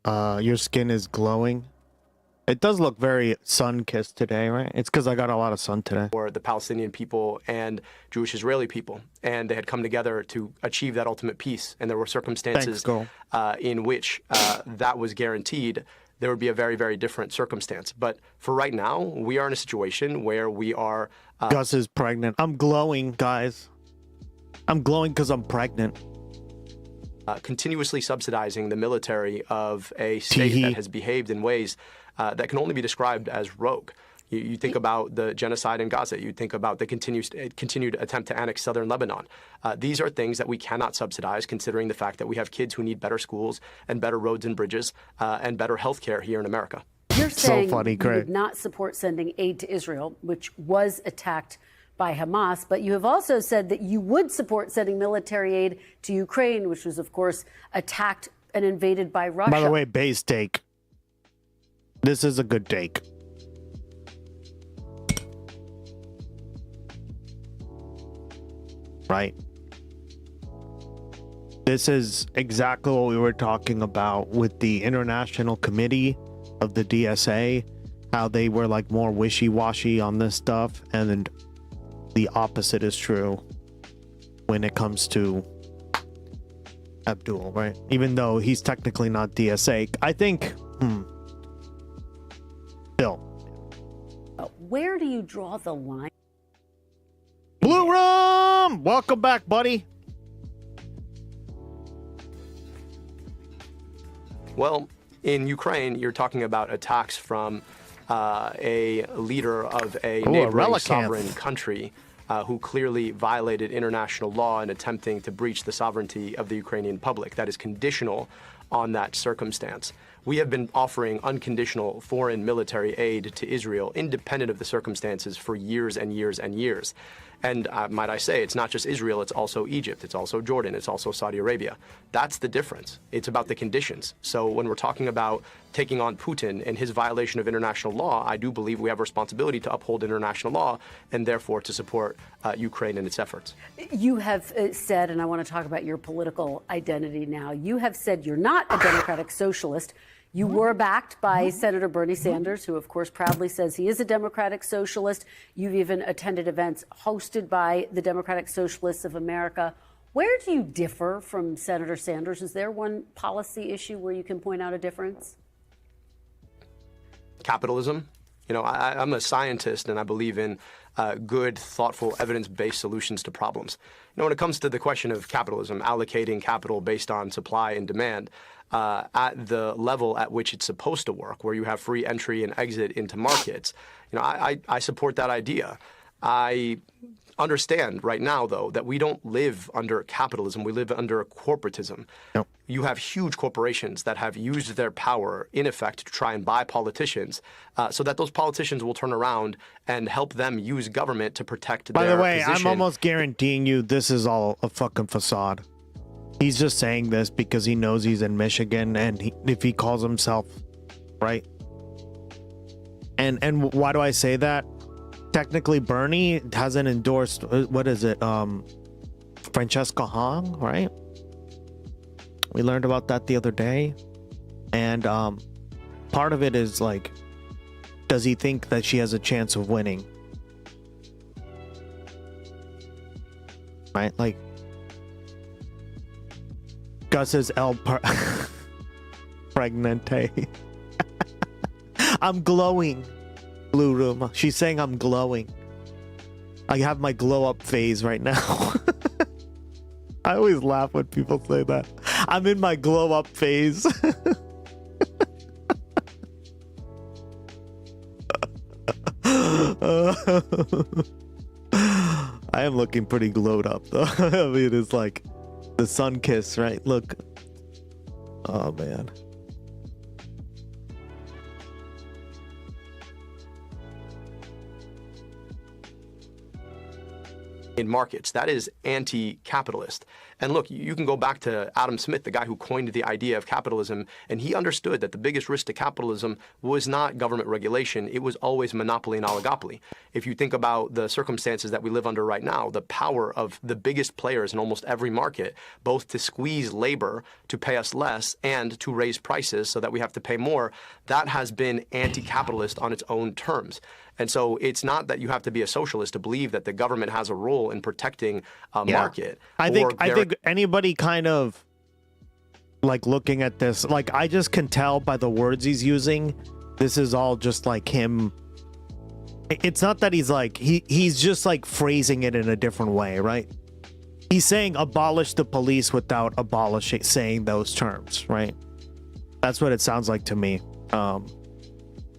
Your skin is glowing. It does look very sun-kissed today, right? It's because I got a lot of sun today. For the Palestinian people and Jewish Israeli people. And they had come together to achieve that ultimate peace. And there were circumstances in which that was guaranteed. There would be a very, very different circumstance. But for right now, we are in a situation where we are... Gus is pregnant. I'm glowing, guys. I'm glowing because I'm pregnant. Continuously subsidizing the military of a state that has behaved in ways that can only be described as rogue. You think about the genocide in Gaza. You think about the continued attempt to annex southern Lebanon. These are things that we cannot subsidize, considering the fact that we have kids who need better schools and better roads and bridges and better health care here in America. You're saying you would not support sending aid to Israel, which was attacked by Hamas, but you have also said that you would support sending military aid to Ukraine, which was, of course, attacked and invaded by Russia. By the way, base take. This is a good take. Right. This is exactly what we were talking about with the International Committee of the DSA, how they were like more wishy-washy on this stuff, and then the opposite is true when it comes to Abdul, right? Even though he's technically not DSA. I think, Bill. Where do you draw the line? Blue Rum! Welcome back, buddy. Well, in Ukraine, you're talking about attacks from a leader of a neighboring sovereign country who clearly violated international law in attempting to breach the sovereignty of the Ukrainian public. That is conditional on that circumstance. We have been offering unconditional foreign military aid to Israel, independent of the circumstances, for years and years and years. And might I say, it's not just Israel, it's also Egypt, it's also Jordan, it's also Saudi Arabia. That's the difference. It's about the conditions. So when we're talking about taking on Putin and his violation of international law, I do believe we have a responsibility to uphold international law and therefore to support Ukraine in its efforts. You have said, and I want to talk about your political identity now, you have said you're not a democratic socialist. You were backed by Senator Bernie Sanders, who, of course, proudly says he is a democratic socialist. You've even attended events hosted by the Democratic Socialists of America. Where do you differ from Senator Sanders? Is there one policy issue where you can point out a difference? Capitalism. You know, I'm a scientist, and I believe in good, thoughtful, evidence-based solutions to problems. You know, when it comes to the question of capitalism, allocating capital based on supply and demand, at the level at which it's supposed to work, where you have free entry and exit into markets, you know, I support that idea. I understand right now, though, that we don't live under capitalism. We live under corporatism. Yep. You have huge corporations that have used their power, in effect, to try and buy politicians so that those politicians will turn around and help them use government to protect their position. By the way, I'm almost guaranteeing you this is all a fucking facade. He's just saying this because he knows he's in Michigan, and if he calls himself, right? And why do I say that? Technically, Bernie hasn't endorsed, what is it? Francesca Hong, right? We learned about that the other day. And part of it is like, does he think that she has a chance of winning? right? Like Gus is pregnante. I'm glowing. Blue room. She's saying I'm glowing. I have my glow up phase right now. I always laugh when people say that. I'm in my glow up phase. I am looking pretty glowed up though. I mean, it's like the sun kiss, right? Look. Oh man. In markets. That is anti-capitalist. And look, you can go back to Adam Smith, the guy who coined the idea of capitalism, and he understood that the biggest risk to capitalism was not government regulation, it was always monopoly and oligopoly. If you think about the circumstances that we live under right now, the power of the biggest players in almost every market, both to squeeze labor to pay us less and to raise prices so that we have to pay more, that has been anti-capitalist on its own terms. And so it's not that you have to be a socialist to believe that the government has a role in protecting a market. I think anybody kind of like looking at this, like I just can tell by the words he's using, this is all just like him. It's not that he's like, he's just like phrasing it in a different way, right? He's saying abolish the police without saying those terms, right? That's what it sounds like to me.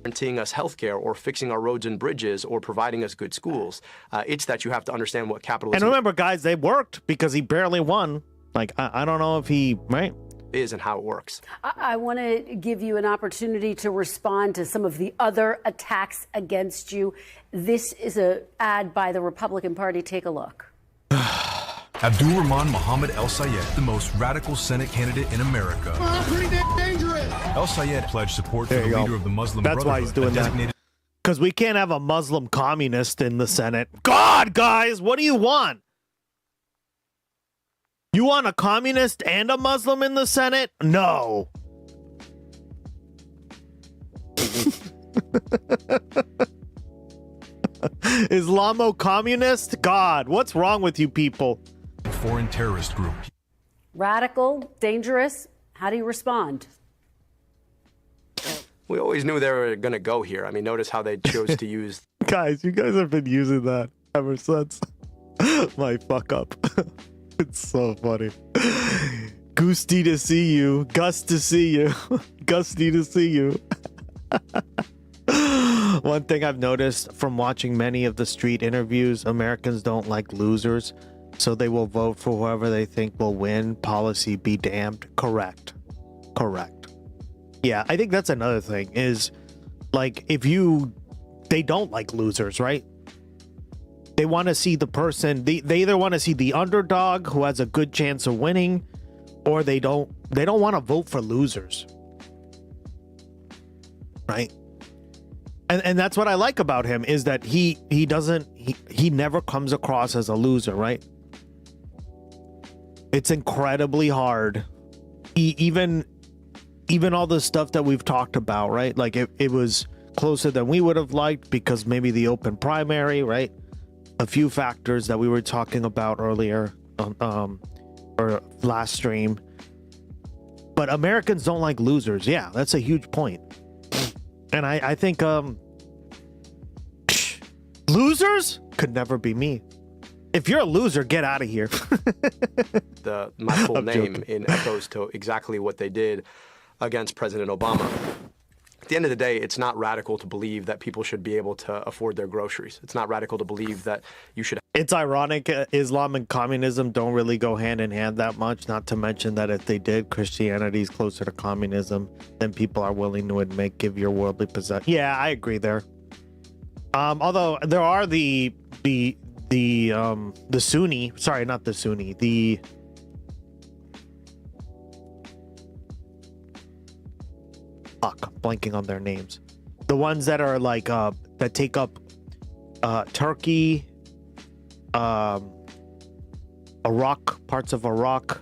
Guaranteeing us healthcare or fixing our roads and bridges or providing us good schools. It's that you have to understand what capitalism And remember, guys, they worked because he barely won. Like, I don't know if he, right? Is and how it works. I want to give you an opportunity to respond to some of the other attacks against you. This is an ad by the Republican Party. Take a look. Abdul El-Sayed, the most radical Senate candidate in America. Pretty dangerous. El-Sayed pledged support for the leader of the Muslim That's Brotherhood. why he's doing that. Because we can't have a Muslim communist in the Senate. God, guys, what do you want? You want a communist and a Muslim in the Senate? No. Islamo-communist? God, what's wrong with you people? Foreign terrorist group. Radical, dangerous. How do you respond? We always knew they were going to go here. I mean, notice how they chose to use. Guys, you guys have been using that ever since my fuck up. It's so funny. Goosty to see you. Gus to see you. Gusty to see you. One thing I've noticed from watching many of the street interviews, Americans don't like losers, so they will vote for whoever they think will win. Policy be damned. Correct. Yeah, I think that's another thing is, like, they don't like losers, right? They want to see the person, they either want to see the underdog who has a good chance of winning, or they don't want to vote for losers. Right? And that's what I like about him is that he never comes across as a loser, right? It's incredibly hard. Even all the stuff that we've talked about, right? Like it was closer than we would have liked because maybe the open primary, right? A few factors that we were talking about earlier, or last stream. But Americans don't like losers. Yeah, that's a huge point. And I think losers could never be me. If you're a loser, get out of here. My full name in echoes to exactly what they did against President Obama. At the end of the day, it's not radical to believe that people should be able to afford their groceries. It's not radical to believe that you should. It's ironic. Islam and communism don't really go hand in hand that much. Not to mention that if they did, Christianity is closer to communism than people are willing to admit. Give your worldly possessions. Yeah, I agree there. Although there are the Sunni. Sorry, not the Sunni. The blanking on their names. The ones that are like that take up Turkey, Iraq, parts of Iraq,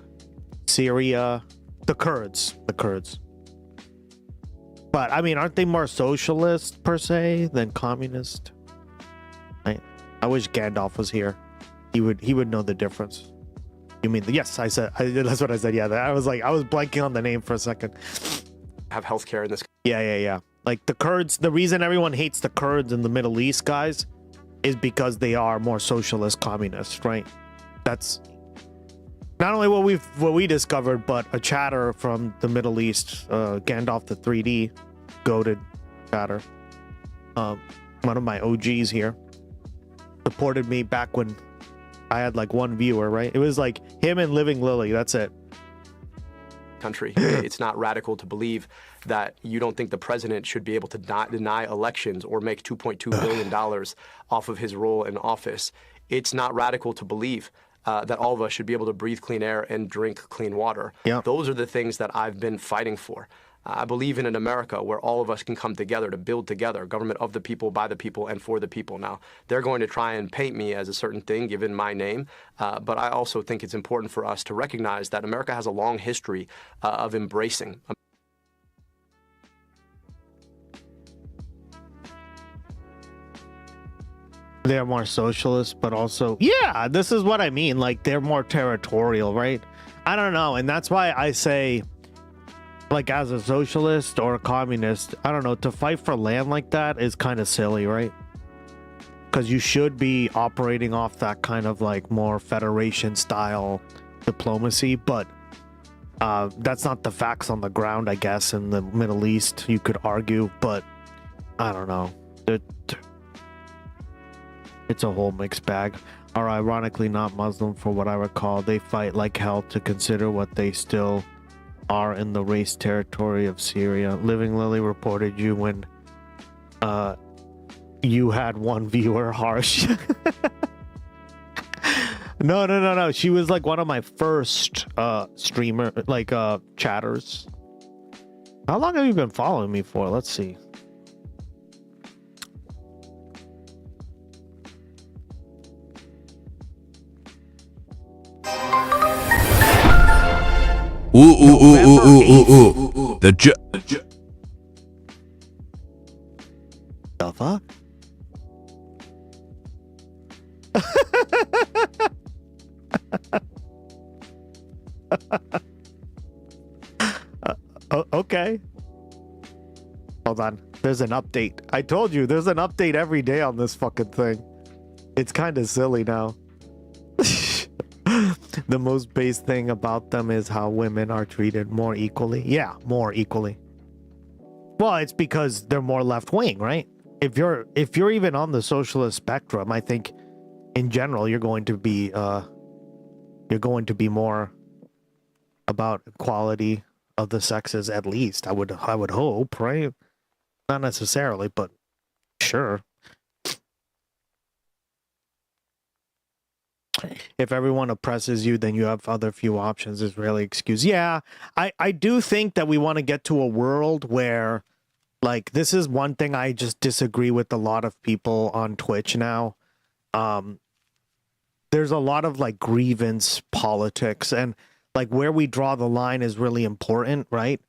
Syria, the Kurds. But I mean, aren't they more socialist per se than communist? I wish Gandalf was here. He would know the difference. You mean yes? That's what I said. Yeah, I was blanking on the name for a second. Have healthcare in this. Yeah. Like the Kurds, the reason everyone hates the Kurds in the Middle East, guys, is because they are more socialist communist, right? That's not only what we discovered, but a chatter from the Middle East, Gandalf the 3D, goated chatter. One of my OGs here supported me back when I had like one viewer, right? It was like him and Living Lily. That's it. Country. It's not radical to believe that you don't think the president should be able to deny elections or make $2.2 billion off of his role in office. It's not radical to believe that all of us should be able to breathe clean air and drink clean water. Yeah. Those are the things that I've been fighting for. I believe in an America where all of us can come together to build together, government of the people, by the people, and for the people. Now, they're going to try and paint me as a certain thing, given my name, but I also think it's important for us to recognize that America has a long history of embracing. They're more socialist, but also, yeah, this is what I mean. Like, they're more territorial, right? I don't know. And that's why I say, like, as a socialist or a communist, I don't know, to fight for land like that is kind of silly, right? Because you should be operating off that kind of like more federation style diplomacy, but that's not the facts on the ground, I guess, in the Middle East, you could argue, but I don't know. It's a whole mixed bag. Are ironically not Muslim for what I recall. They fight like hell to consider what they still are in the race territory of Syria. Living Lily reported you when you had one viewer. Harsh. No. She was like one of my first streamer, like chatters. How long have you been following me for? Let's see. Ooh. The fuck? Okay. Hold on. There's an update. I told you, there's an update every day on this fucking thing. It's kind of silly now. The most base thing about them is how women are treated more equally. Yeah, more equally. Well, it's because they're more left-wing, right? If you're even on the socialist spectrum, I think in general you're going to be more about equality of the sexes, at least. I would hope, right? Not necessarily, but sure. If everyone oppresses you, then you have other few options. Is really excuse. Yeah, I do think that we want to get to a world where, like, this is one thing I just disagree with a lot of people on Twitch now. There's a lot of like grievance politics, and like where we draw the line is really important, right?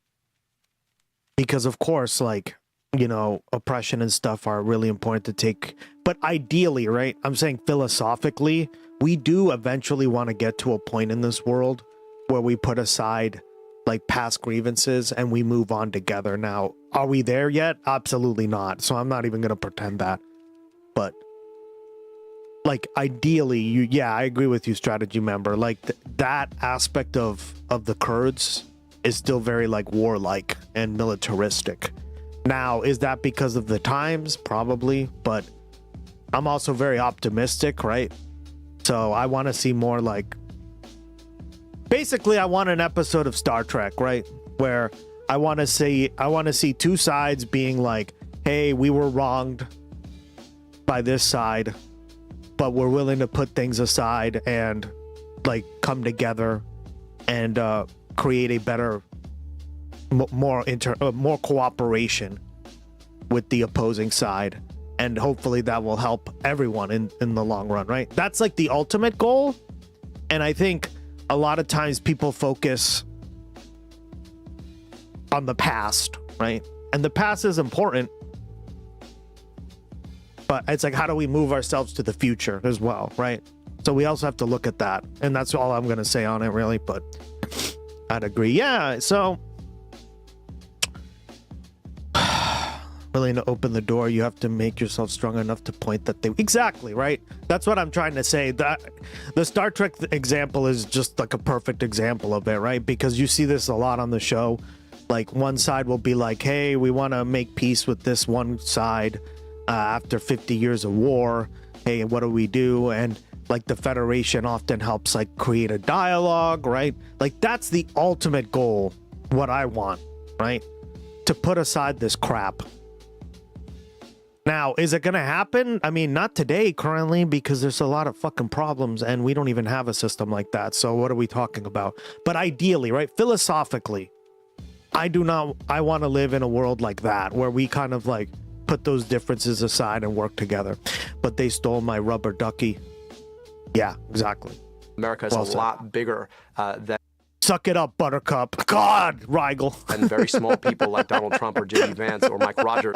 Because of course, like, you know, oppression and stuff are really important to take, but ideally, right? I'm saying philosophically, we do eventually want to get to a point in this world where we put aside like past grievances and we move on together. Now, are we there yet? Absolutely not. So I'm not even going to pretend that. But like ideally, I agree with you, strategy member. Like that aspect of the Kurds is still very like warlike and militaristic. Now, is that because of the times? Probably, but I'm also very optimistic, right? So I want to see more like, basically I want an episode of Star Trek, right? Where I want to see two sides being like, hey, we were wronged by this side, but we're willing to put things aside and like come together and create a better, more cooperation with the opposing side. And hopefully that will help everyone in the long run, right? That's like the ultimate goal. And I think a lot of times people focus on the past, right? And the past is important. But it's like, how do we move ourselves to the future as well, right? So we also have to look at that. And that's all I'm going to say on it, really. But I'd agree. Yeah, so willing to open the door, you have to make yourself strong enough to point that they... Exactly, right? That's what I'm trying to say. That the Star Trek example is just like a perfect example of it, right? Because you see this a lot on the show. Like, one side will be like, hey, we want to make peace with this one side after 50 years of war. Hey, what do we do? And like the Federation often helps like create a dialogue, right? Like, that's the ultimate goal, what I want, right? To put aside this crap. Now, is it going to happen? I mean, not today currently, because there's a lot of fucking problems and we don't even have a system like that. So what are we talking about? But ideally, right? Philosophically, I want to live in a world like that, where we kind of like put those differences aside and work together. But they stole my rubber ducky. Yeah, exactly. America is a lot bigger than... Suck it up, Buttercup. God, Rigel. And very small people like Donald Trump or J.D. Vance or Mike Rogers.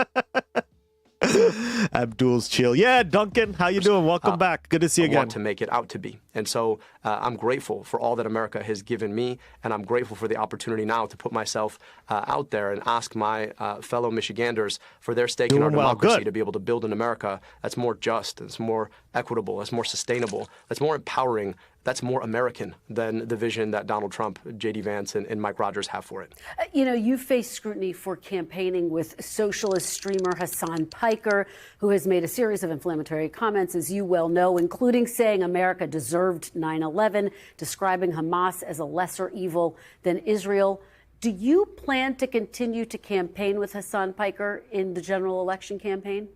Abdul's chill. Yeah, Duncan, how you doing? Welcome back. Good to see you again. Want to make it out to be. And so I'm grateful for all that America has given me, and I'm grateful for the opportunity now to put myself out there and ask my fellow Michiganders for their stake in our democracy to be able to build an America that's more just, that's more equitable, that's more sustainable, that's more empowering, that's more American than the vision that Donald Trump, J.D. Vance, and Mike Rogers have for it. You know, you face scrutiny for campaigning with socialist streamer Hassan Piker, who has made a series of inflammatory comments, as you well know, including saying America deserved 9/11, describing Hamas as a lesser evil than Israel. Do you plan to continue to campaign with Hassan Piker in the general election campaign?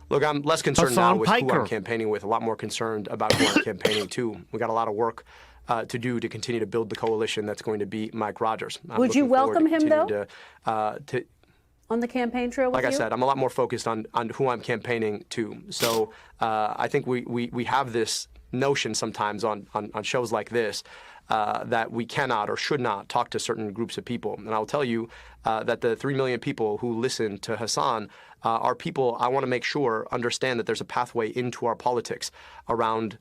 Look, I'm less concerned now with who I'm campaigning with, a lot more concerned about who I'm campaigning to. We got a lot of work to do to continue to build the coalition that's going to be Mike Rogers. Would you welcome him, though, on the campaign trail with you? Like I said, I'm a lot more focused on who I'm campaigning to. So I think we have this notion sometimes on shows like this that we cannot or should not talk to certain groups of people. And I'll tell you that the 3 million people who listen to Hassan are people I want to make sure understand that there's a pathway into our politics around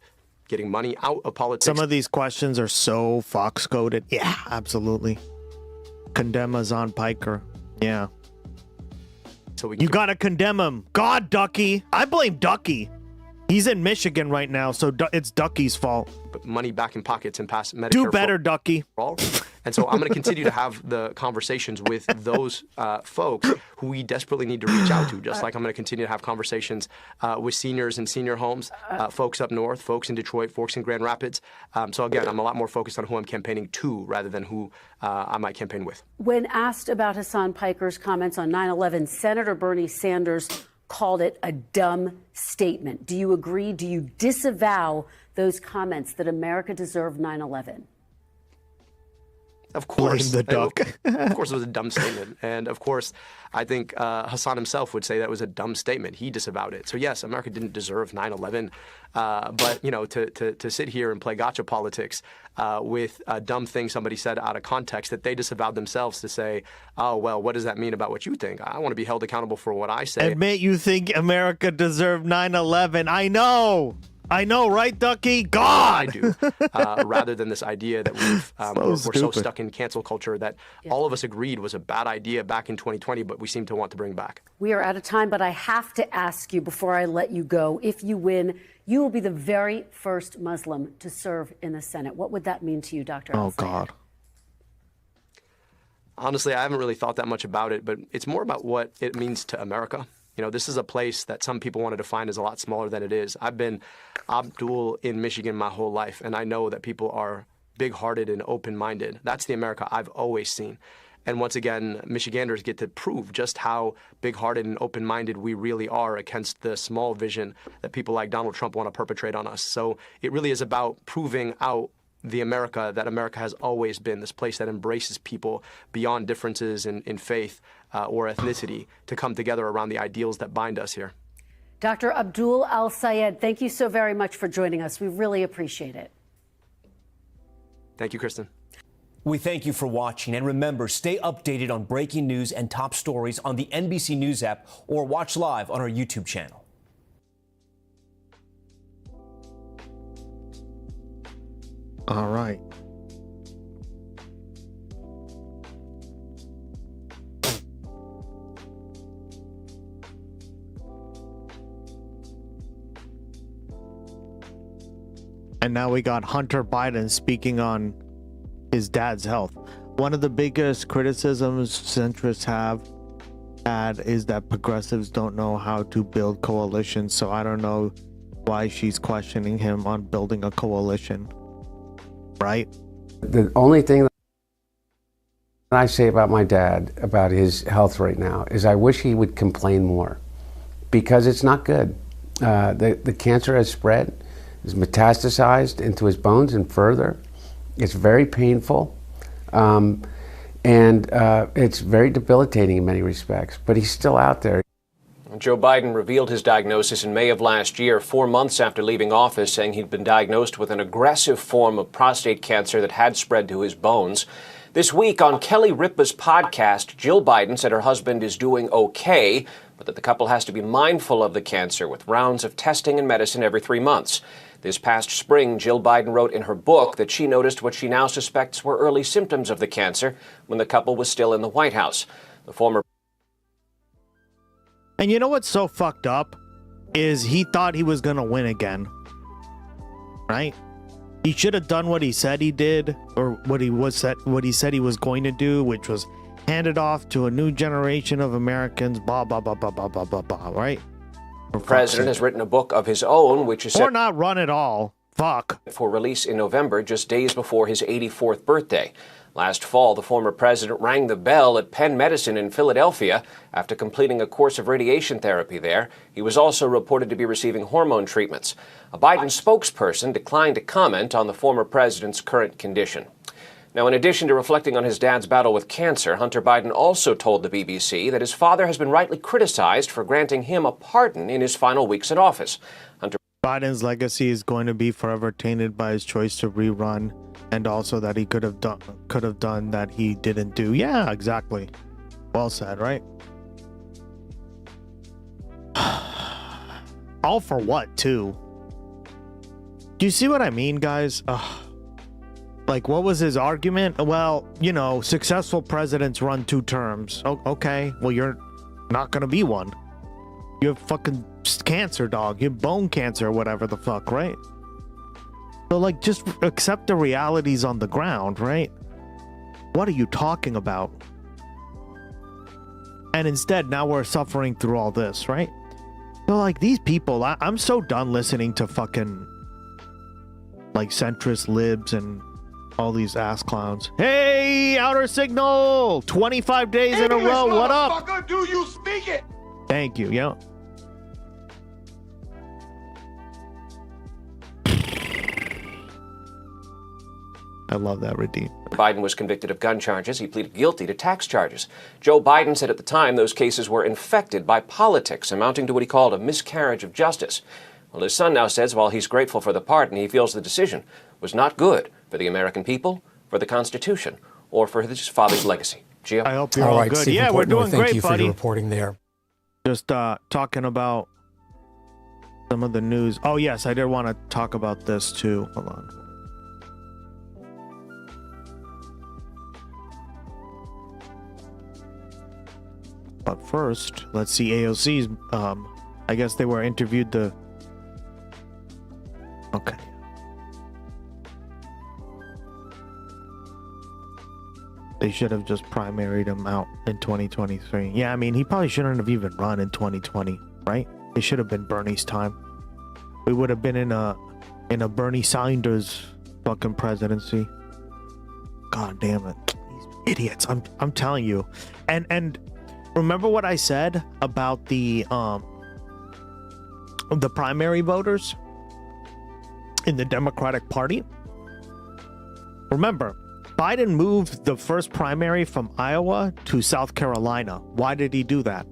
getting money out of politics. Some of these questions are so Fox-coded. Yeah, absolutely. Condemn Hassan Piker. Yeah. So you got to condemn him. God, Ducky. I blame Ducky. He's in Michigan right now, so it's Ducky's fault. But money back in pockets and pass Medicare. Do better, Ducky. And so I'm going to continue to have the conversations with those folks who we desperately need to reach out to, just like I'm going to continue to have conversations with seniors in senior homes, folks up north, folks in Detroit, folks in Grand Rapids. So again, I'm a lot more focused on who I'm campaigning to rather than who I might campaign with. When asked about Hassan Piker's comments on 9/11, Senator Bernie Sanders called it a dumb statement. Do you agree? Do you disavow those comments that America deserved 9/11? Of course. Blame the duck. Of course it was a dumb statement. And of course, I think Hassan himself would say that was a dumb statement. He disavowed it. So yes, America didn't deserve 9/11. But, you know, to sit here and play gotcha politics with a dumb thing somebody said out of context that they disavowed themselves to say, oh, well, what does that mean about what you think? I want to be held accountable for what I say. Admit you think America deserved 9/11. I know, right, Ducky? God! I do. Rather than this idea that we're so stuck in cancel culture that all of us agreed was a bad idea back in 2020, but we seem to want to bring back. We are out of time, but I have to ask you before I let you go, if you win, you will be the very first Muslim to serve in the Senate. What would that mean to you, Dr. El-Sayed? Oh, God. Honestly, I haven't really thought that much about it, but it's more about what it means to America. You know, this is a place that some people want to define as a lot smaller than it is. I've been Abdul in Michigan my whole life, and I know that people are big-hearted and open-minded. That's the America I've always seen. And once again, Michiganders get to prove just how big-hearted and open-minded we really are against the small vision that people like Donald Trump want to perpetrate on us. So it really is about proving out the America that America has always been, this place that embraces people beyond differences in faith or ethnicity to come together around the ideals that bind us here. Dr. Abdul El-Sayed, thank you so very much for joining us. We really appreciate it. Thank you, Kristen. We thank you for watching, and remember, stay updated on breaking news and top stories on the NBC News app or watch live on our YouTube channel. All right. And now we got Hunter Biden speaking on his dad's health. One of the biggest criticisms centrists have had is that progressives don't know how to build coalitions. So I don't know why she's questioning him on building a coalition. Right? The only thing that I say about my dad, about his health right now, is I wish he would complain more, because it's not good. The cancer has spread, is metastasized into his bones and further. It's very painful, and it's very debilitating in many respects, but he's still out there. Joe Biden revealed his diagnosis in May of last year, 4 months after leaving office, saying he'd been diagnosed with an aggressive form of prostate cancer that had spread to his bones. This week on Kelly Ripa's podcast, Jill Biden said her husband is doing okay, but that the couple has to be mindful of the cancer with rounds of testing and medicine every 3 months. This past spring, Jill Biden wrote in her book that she noticed what she now suspects were early symptoms of the cancer when the couple was still in the White House. The former... And you know what's so fucked up? Is he thought he was gonna win again. Right? He should have done what he said he did, or what he said he was going to do, which was hand it off to a new generation of Americans, blah, blah, blah, blah, blah, blah, blah, blah, right? The president has written a book of his own, which is set or not run at all. Fuck. For release in November, just days before his 84th birthday. Last fall, the former president rang the bell at Penn Medicine in Philadelphia after completing a course of radiation therapy there. He was also reported to be receiving hormone treatments. A Biden spokesperson declined to comment on the former president's current condition. Now, in addition to reflecting on his dad's battle with cancer, Hunter Biden also told the BBC that his father has been rightly criticized for granting him a pardon in his final weeks in office. Hunter Biden's legacy is going to be forever tainted by his choice to rerun, and also that he could have done that he didn't do. Yeah, exactly. Well said, right? All for what, too? Do you see what I mean, guys? Like, what was his argument? Well, you know, successful presidents run 2 terms. Oh, okay, well, you're not gonna be one. You have fucking cancer, dog. You have bone cancer or whatever the fuck, right? So, like, just accept the realities on the ground, right? What are you talking about? And instead, now we're suffering through all this, right? So, like, these people, I'm so done listening to fucking, like, centrist libs and all these ass clowns. Hey, outer signal! 25 days in a row, what up? Do you speak it? Thank you, yeah. I love that, Redeem. Biden was convicted of gun charges. He pleaded guilty to tax charges. Joe Biden said at the time those cases were infected by politics, amounting to what he called a miscarriage of justice. Well, his son now says while he's grateful for the pardon, he feels the decision was not good for the American people, for the Constitution, or for his father's legacy. Gio? I hope you're all good. Stephen yeah, Portnoy, we're doing thank great, you buddy. for your reporting there. Just talking about some of the news. Oh, yes, I did want to talk about this, too. Hold on. But first, let's see AOC's. I guess they were interviewed the. Okay. They should have just primaried him out in 2023. Yeah, I mean, he probably shouldn't have even run in 2020, right? It should have been Bernie's time. We would have been in a Bernie Sanders fucking presidency. God damn it. These idiots. I'm telling you. And remember what I said about the primary voters in the Democratic Party? Remember, Biden moved the first primary from Iowa to South Carolina. Why did he do that?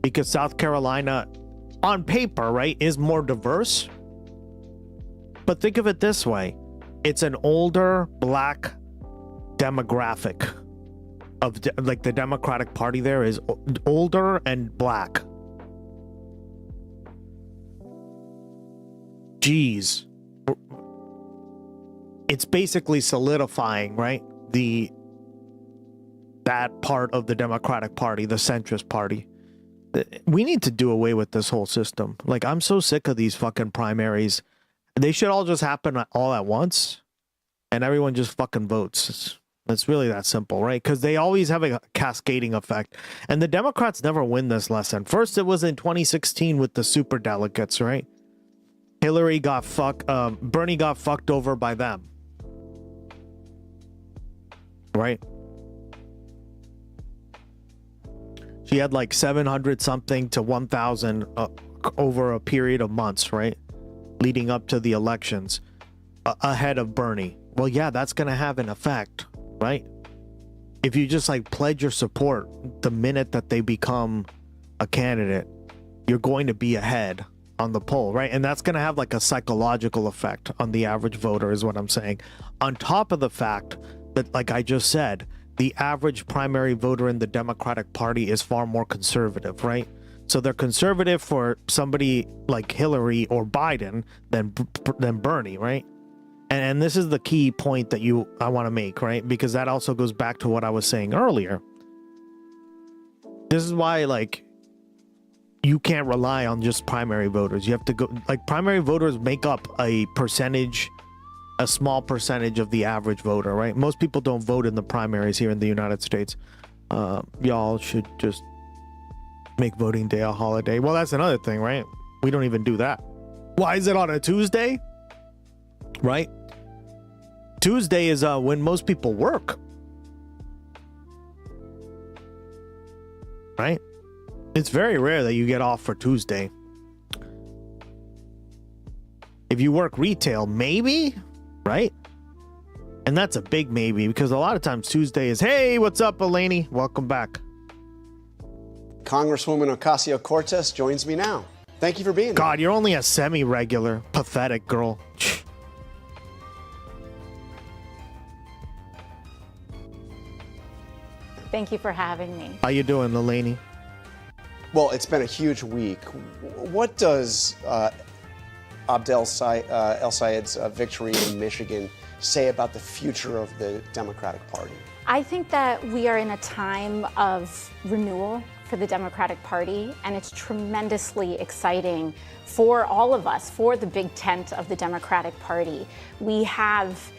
Because South Carolina, on paper, right, is more diverse. But think of it this way. It's an older black demographic of like the Democratic Party there is older and black. Jeez. it's basically solidifying, right? That part of the Democratic Party, the centrist party. We need to do away with this whole system. Like, I'm so sick of these fucking primaries. They should all just happen all at once, and everyone just fucking votes. It's really that simple, right? Because they always have a cascading effect. And the Democrats never win this lesson. First, it was in 2016 with the super delegates, right? Bernie got fucked over by them. Right? She had like 700 something to 1,000 over a period of months, right? Leading up to the elections ahead of Bernie. Well, yeah, that's going to have an effect, right? If you just like pledge your support the minute that they become a candidate, you're going to be ahead on the poll, right? And that's going to have like a psychological effect on the average voter is what I'm saying. On top of the fact that, like I just said, the average primary voter in the Democratic Party is far more conservative, right? So they're conservative for somebody like Hillary or Biden than Bernie, right? And this is the key point that I want to make, right? Because that also goes back to what I was saying earlier. This is why, like, you can't rely on just primary voters. You have to go, like, primary voters make up a small percentage of the average voter, right? Most people don't vote in the primaries here in the United States. Y'all should just make voting day a holiday. Well, that's another thing, right? We don't even do that. Why is it on a Tuesday? Right? Tuesday is when most people work. Right? It's very rare that you get off for Tuesday. If you work retail, maybe, right? And that's a big maybe, because a lot of times Tuesday is, hey, what's up, Eleni? Welcome back. Congresswoman Ocasio-Cortez joins me now. Thank you for being here. God, you're only a semi-regular, pathetic girl. Thank you for having me. How you doing, Eleni? Well, it's been a huge week. What does Abdul El-Sayed's victory in Michigan say about the future of the Democratic Party? I think that we are in a time of renewal for the Democratic Party, and it's tremendously exciting for all of us, for the big tent of the Democratic Party. We have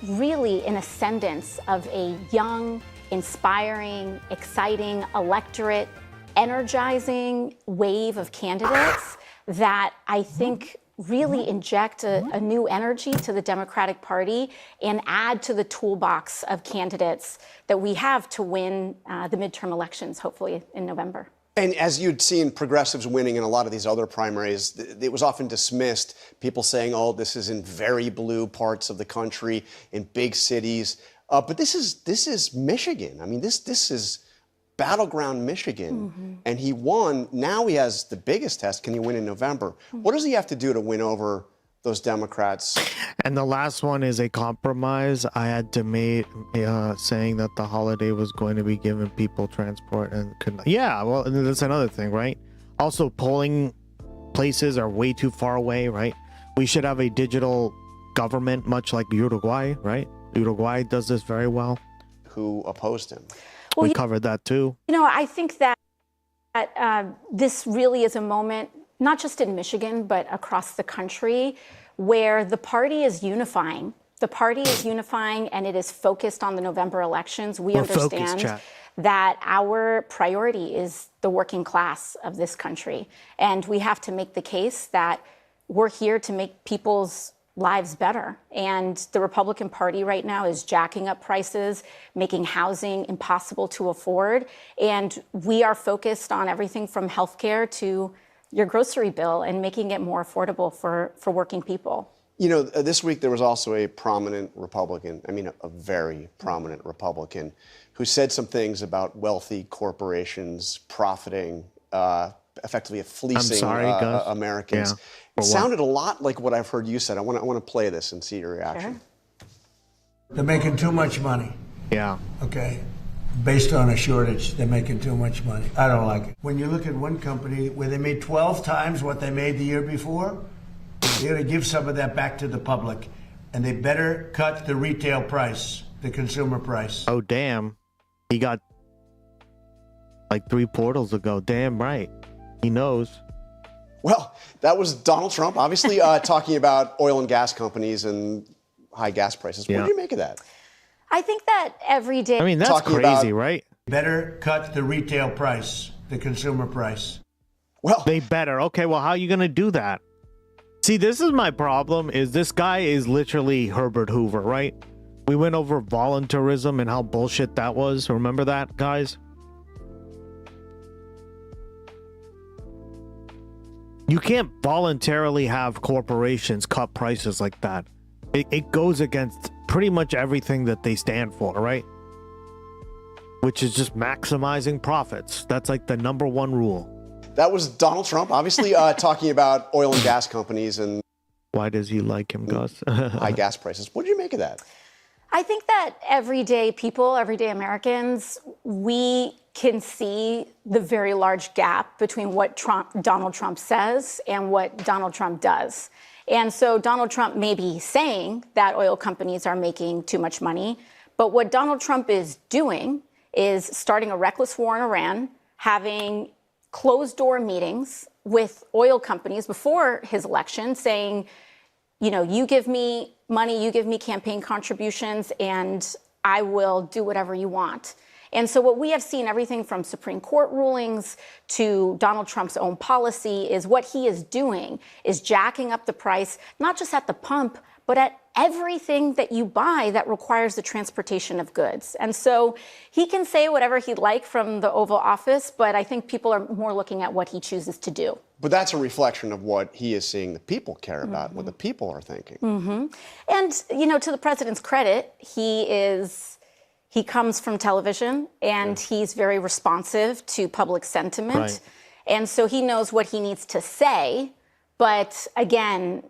really an ascendance of a young, inspiring, exciting electorate, energizing wave of candidates that I think really inject a new energy to the Democratic Party and add to the toolbox of candidates that we have to win the midterm elections, hopefully in November. And as you'd seen progressives winning in a lot of these other primaries, it was often dismissed, people saying, oh, this is in very blue parts of the country, in big cities. But this is Michigan. I mean, this is battleground Michigan, and he won. Now he has the biggest test. Can he win in November? What does he have to do to win over those Democrats? And the last one is a compromise. I had to make saying that the holiday was going to be giving people transport and could not. Yeah, well, that's another thing, right? Also, polling places are way too far away, right? We should have a digital government, much like Uruguay, right? Uruguay does this very well. Who opposed him? Well, we covered that too. You know, I think that this really is a moment, not just in Michigan, but across the country, where the party is unifying. The party is unifying, and it is focused on the November elections. We understand that our priority is the working class of this country. And we have to make the case that we're here to make people's lives better. And the Republican Party right now is jacking up prices, making housing impossible to afford. And we are focused on everything from healthcare to your grocery bill and making it more affordable for working people. You know, this week there was also a prominent Republican, I mean, a very prominent Republican, who said some things about wealthy corporations profiting, effectively fleecing Americans. Yeah. It sounded a lot like what I've heard you said. I want to play this and see your reaction. Sure. They're making too much money. Yeah. Okay. Based on a shortage, they're making too much money. I don't like it. When you look at one company where they made 12 times what they made the year before, they're going to give some of that back to the public. And they better cut the retail price, the consumer price. Oh, damn. He got like 3 portals ago. Damn right. He knows. Well, that was Donald Trump, obviously talking about oil and gas companies and high gas prices. What do you make of that? I think that every day. I mean, that's Talking crazy, about- right? Better cut the retail price, the consumer price. Well, they better. Okay, well, how are you going to do that? See, this is my problem, is this guy is literally Herbert Hoover, right? We went over voluntarism and how bullshit that was. Remember that, guys? You can't voluntarily have corporations cut prices like that. It goes against pretty much everything that they stand for, right? Which is just maximizing profits. That's like the #1 rule. That was Donald Trump, obviously talking about oil and gas companies and... Why does he like him, Gus? high gas prices. What do you make of that? I think that everyday people, everyday Americans, we can see the very large gap between what Donald Trump says and what Donald Trump does. And so Donald Trump may be saying that oil companies are making too much money, but what Donald Trump is doing is starting a reckless war in Iran, having closed-door meetings with oil companies before his election saying, you know, you give me money, you give me campaign contributions, and I will do whatever you want. And so what we have seen, everything from Supreme Court rulings to Donald Trump's own policy, is what he is doing is jacking up the price, not just at the pump, but at everything that you buy that requires the transportation of goods. And so he can say whatever he'd like from the Oval Office, but I think people are more looking at what he chooses to do. But that's a reflection of what he is seeing the people care about, what the people are thinking. And, you know, to the president's credit, he comes from television and he's very responsive to public sentiment. Right. And so he knows what he needs to say. But again,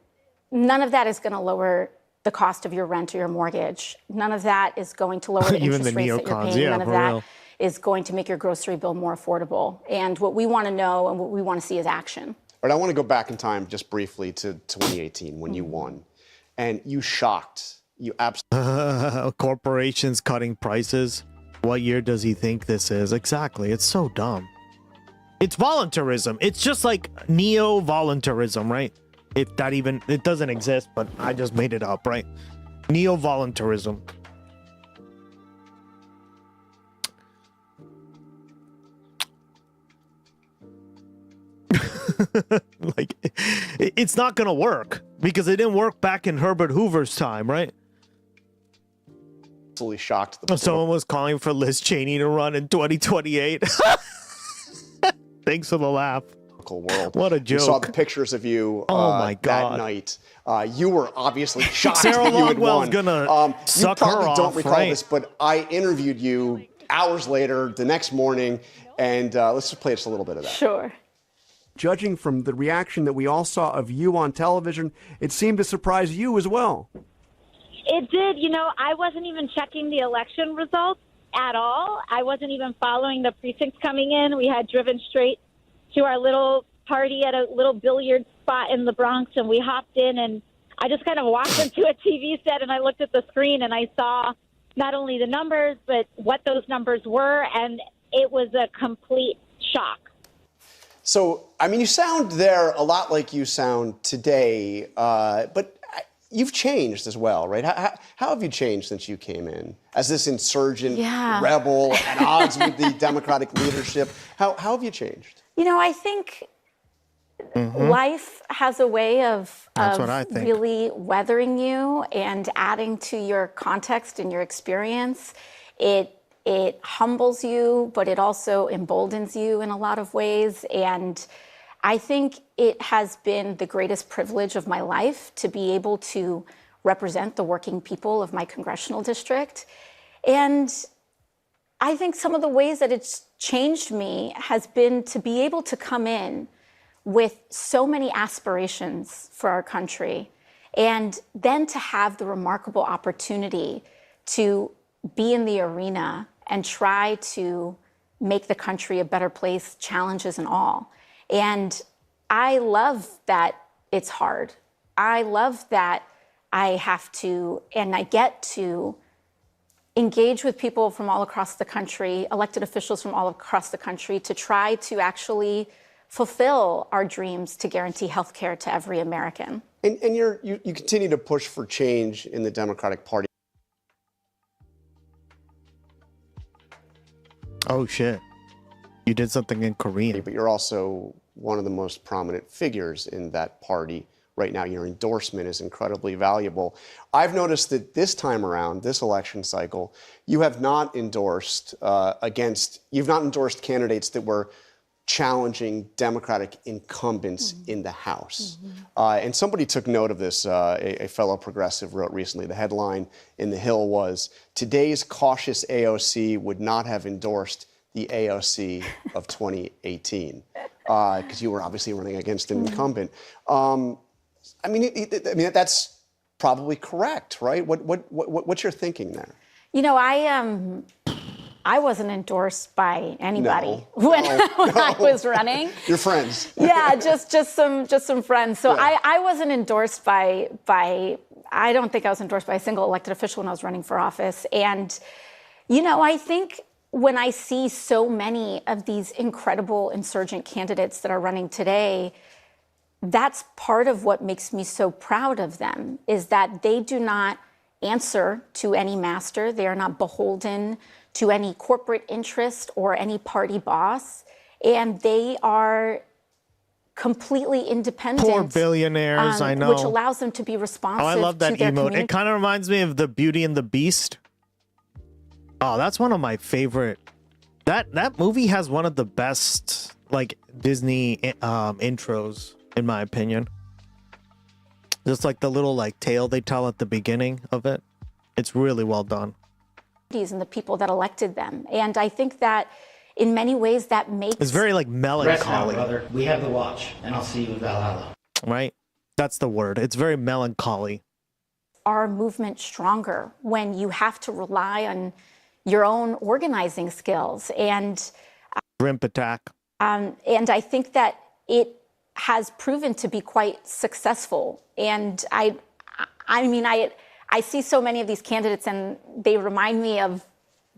none of that is going to lower the cost of your rent or your mortgage. None of that is going to lower the Even interest the rates that you're neocons, paying. yeah, None of for that real. is going to make your grocery bill more affordable. And what we want to know and what we want to see is action. All right, I want to go back in time just briefly to 2018 when you won. And you shocked. You absolutely... Corporations cutting prices. What year does he think this is? Exactly. It's so dumb. It's voluntarism. It's just like neo-voluntarism, right? If that even... It doesn't exist, but I just made it up, right? Neo-voluntarism. Like, it's not gonna work because it didn't work back in Herbert Hoover's time, right? Absolutely shocked. Someone was calling for Liz Cheney to run in 2028. Thanks for the laugh. World. What a We saw joke. the pictures of you Oh my God. that night. You were obviously shocked Sarah that you had Longwell's won. gonna You suck probably her don't off, recall right? this, but I interviewed you hours later, the next morning, and let's just play just a little bit of that. Sure. Judging from the reaction that we all saw of you on television, it seemed to surprise you as well. It did. You know, I wasn't even checking the election results at all. I wasn't even following the precincts coming in. We had driven straight to our little party at a little billiard spot in the Bronx, and we hopped in, and I just kind of walked into a TV set, and I looked at the screen, and I saw not only the numbers, but what those numbers were, and it was a complete shock. So, I mean, you sound there a lot like you sound today, but you've changed as well, right? How have you changed since you came in as this insurgent rebel at odds with the Democratic leadership? How have you changed? You know, I think life has a way of That's what I think. really weathering you and adding to your context and your experience. It humbles you, but it also emboldens you in a lot of ways. And I think it has been the greatest privilege of my life to be able to represent the working people of my congressional district. And I think some of the ways that it's changed me has been to be able to come in with so many aspirations for our country, and then to have the remarkable opportunity to be in the arena and try to make the country a better place, challenges and all. And I love that it's hard. I love that I have to, and I get to engage with people from all across the country, elected officials from all across the country, to try to actually fulfill our dreams to guarantee health care to every American. And you continue to push for change in the Democratic Party. Oh, shit. You did something in Korean. But you're also one of the most prominent figures in that party right now. Your endorsement is incredibly valuable. I've noticed that this time around, this election cycle, you have not endorsed candidates that were challenging Democratic incumbents in the House. And somebody took note of this. A fellow progressive wrote recently, the headline in The Hill was, "Today's cautious AOC would not have endorsed the AOC of 2018." Because you were obviously running against an incumbent. I mean, that's probably correct, right? What's your thinking there? You know, I wasn't endorsed by anybody when I was running. Your friends. Yeah, just some friends. So yeah. I wasn't endorsed by I don't think I was endorsed by a single elected official when I was running for office. And, you know, I think when I see so many of these incredible insurgent candidates that are running today, that's part of what makes me so proud of them, is that they do not answer to any master. They are not beholden to any corporate interest or any party boss. And they are completely independent. Poor billionaires, I know. Which allows them to be responsive. Oh, I love that to their emote. community. It kind of reminds me of the Beauty and the Beast. Oh, that's one of my favorite. That movie has one of the best like Disney intros, in my opinion. Just like the little like tale they tell at the beginning of it. It's really well done. And the people that elected them. And I think that in many ways that makes... It's very like melancholy. Rest now, brother. We have the watch, and I'll see you in Valhalla. Right? That's the word. It's very melancholy. Our movement stronger when you have to rely on your own organizing skills. And Grimp attack. And I think that it has proven to be quite successful. And I mean, I see so many of these candidates and they remind me of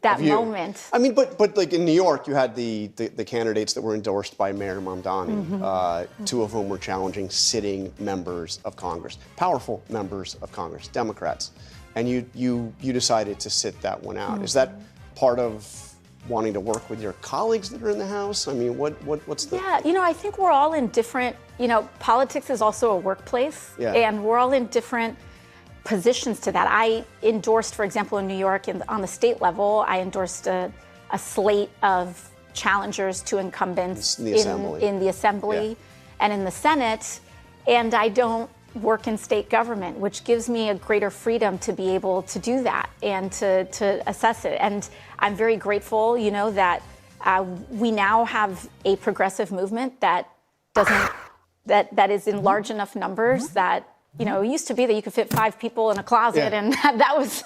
that moment. I mean, but like in New York, you had the candidates that were endorsed by Mayor Mamdani, two of whom were challenging sitting members of Congress, powerful members of Congress, Democrats. And you decided to sit that one out. Is that part of wanting to work with your colleagues that are in the House? I mean, what's the... Yeah, you know, I think we're all in different, you know, politics is also a workplace. Yeah. And we're all in different positions to that. I endorsed, for example, in New York, on the state level, I endorsed a slate of challengers to incumbents in the Assembly and in the Senate. And I don't work in state government, which gives me a greater freedom to be able to do that and to assess it. And I'm very grateful, you know, that we now have a progressive movement that doesn't that is in large enough numbers that, you know, it used to be that you could fit 5 people in a closet, and that was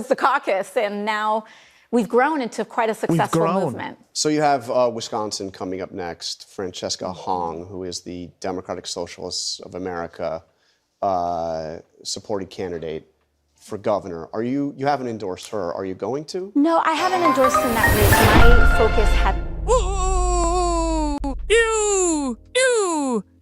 the caucus, and now we've grown into quite a successful movement. So you have Wisconsin coming up next. Francesca Hong, who is the Democratic Socialists of America supported candidate for governor. You haven't endorsed her. Are you going to? No, I haven't endorsed in that race. My focus had...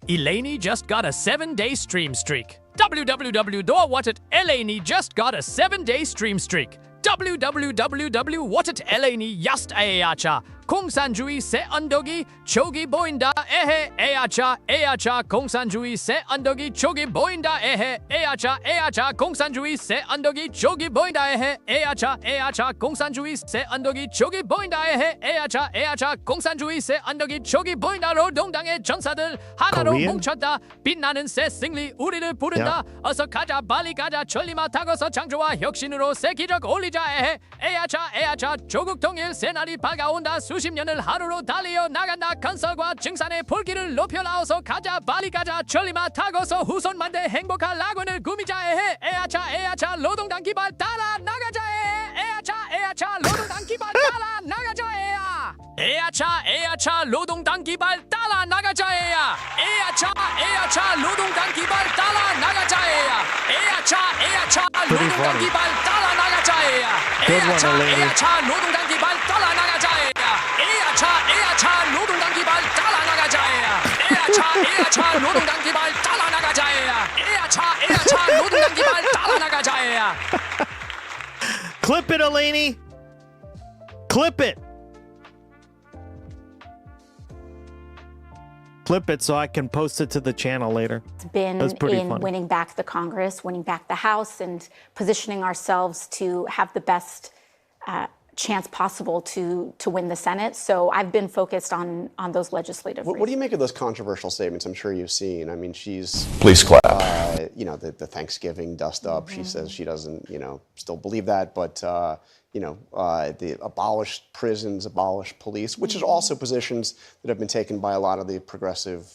Elaine just got a 7-day stream streak. www.whatatelaine just got a 7-day stream streak. www.whatatelaine just ayacha. Kongsanjui se andogi chogi boinda ehe ayacha kongsanjui se andogi chogi boinda ehe ayacha kongsanjui se andogi chogi boinda ehe ayacha kongsanjui se andogi chogi boinda ehe ayacha kongsanjui se andogi cho기 보인다 노동당의 전사들 하나로 뭉쳤다 빛나는 새 승리 우리를 부른다 어서 가자 빨리 가자 천리마 타고서 창조와 혁신으로 새 기적 올리자 에헤 에야차 조국 통일 새날이 밝아온다 수십 년을 하루로 달리어 나간다 건설과 증산의 불길을 높여라 어서 가자 빨리 가자 천리마 타고서 후손 만대 행복한 낙원을 꾸미자 에헤 에야차 노동당 기발 따라 나가자 에헤 에야차 노동당 기발 따라 나가자 에야 에야차 노동당 기발 따라 나가자 에야 에야차 노동당 기발 따라 나가자 에야 funny. Good one, Eleni. Clip it, Eleni. Clip it. Clip it so I can post it to the channel later. It's been in funny. winning back the Congress, winning back the House, and positioning ourselves to have the best chance possible to win the Senate. So I've been focused on those legislative What do you make of those controversial statements? I'm sure you've seen. I mean, she's Please clap. The Thanksgiving dust up. She says she doesn't, still believe that, but the abolished prisons, abolished police, which is also positions that have been taken by a lot of the progressive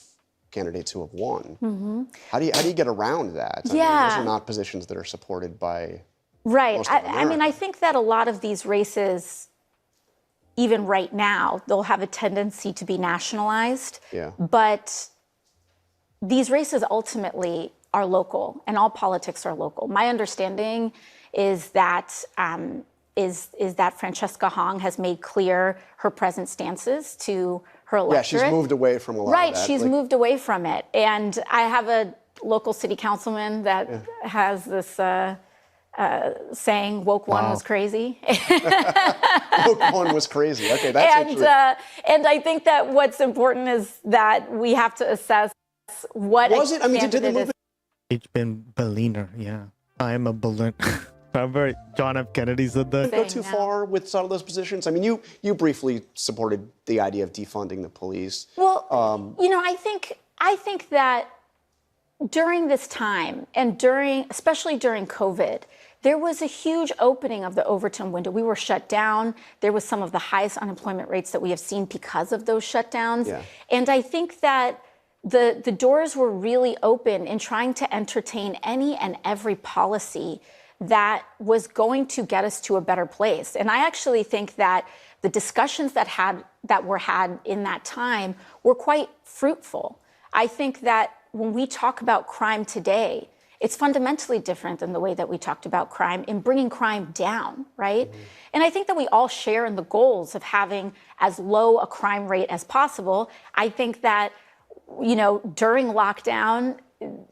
candidates who have won. How do you get around that? I mean, those are not positions that are supported by. Right. I mean, I think that a lot of these races, even right now, they'll have a tendency to be nationalized. Yeah. But these races ultimately are local, and all politics are local. My understanding is that that Francesca Hong has made clear her present stances to her electorate. Yeah, she's moved away from a lot right, of that. she's moved away from it. And I have a local city councilman that has this saying, woke one was crazy. Woke one was crazy. Okay, that's interesting. And I think that what's important is that we have to assess what was it? I mean, did the movement? It's been Berliner, yeah. I'm a Berliner. Remember John F. Kennedy said that? Go too far with some of those positions? I mean, you briefly supported the idea of defunding the police. Well, I think that during this time and especially during COVID, there was a huge opening of the Overton window. We were shut down. There was some of the highest unemployment rates that we have seen because of those shutdowns. Yeah. And I think that the doors were really open in trying to entertain any and every policy that was going to get us to a better place. And I actually think that the discussions that were had in that time were quite fruitful. I think that when we talk about crime today, it's fundamentally different than the way that we talked about crime in bringing crime down, right? And I think that we all share in the goals of having as low a crime rate as possible. I think that, during lockdown,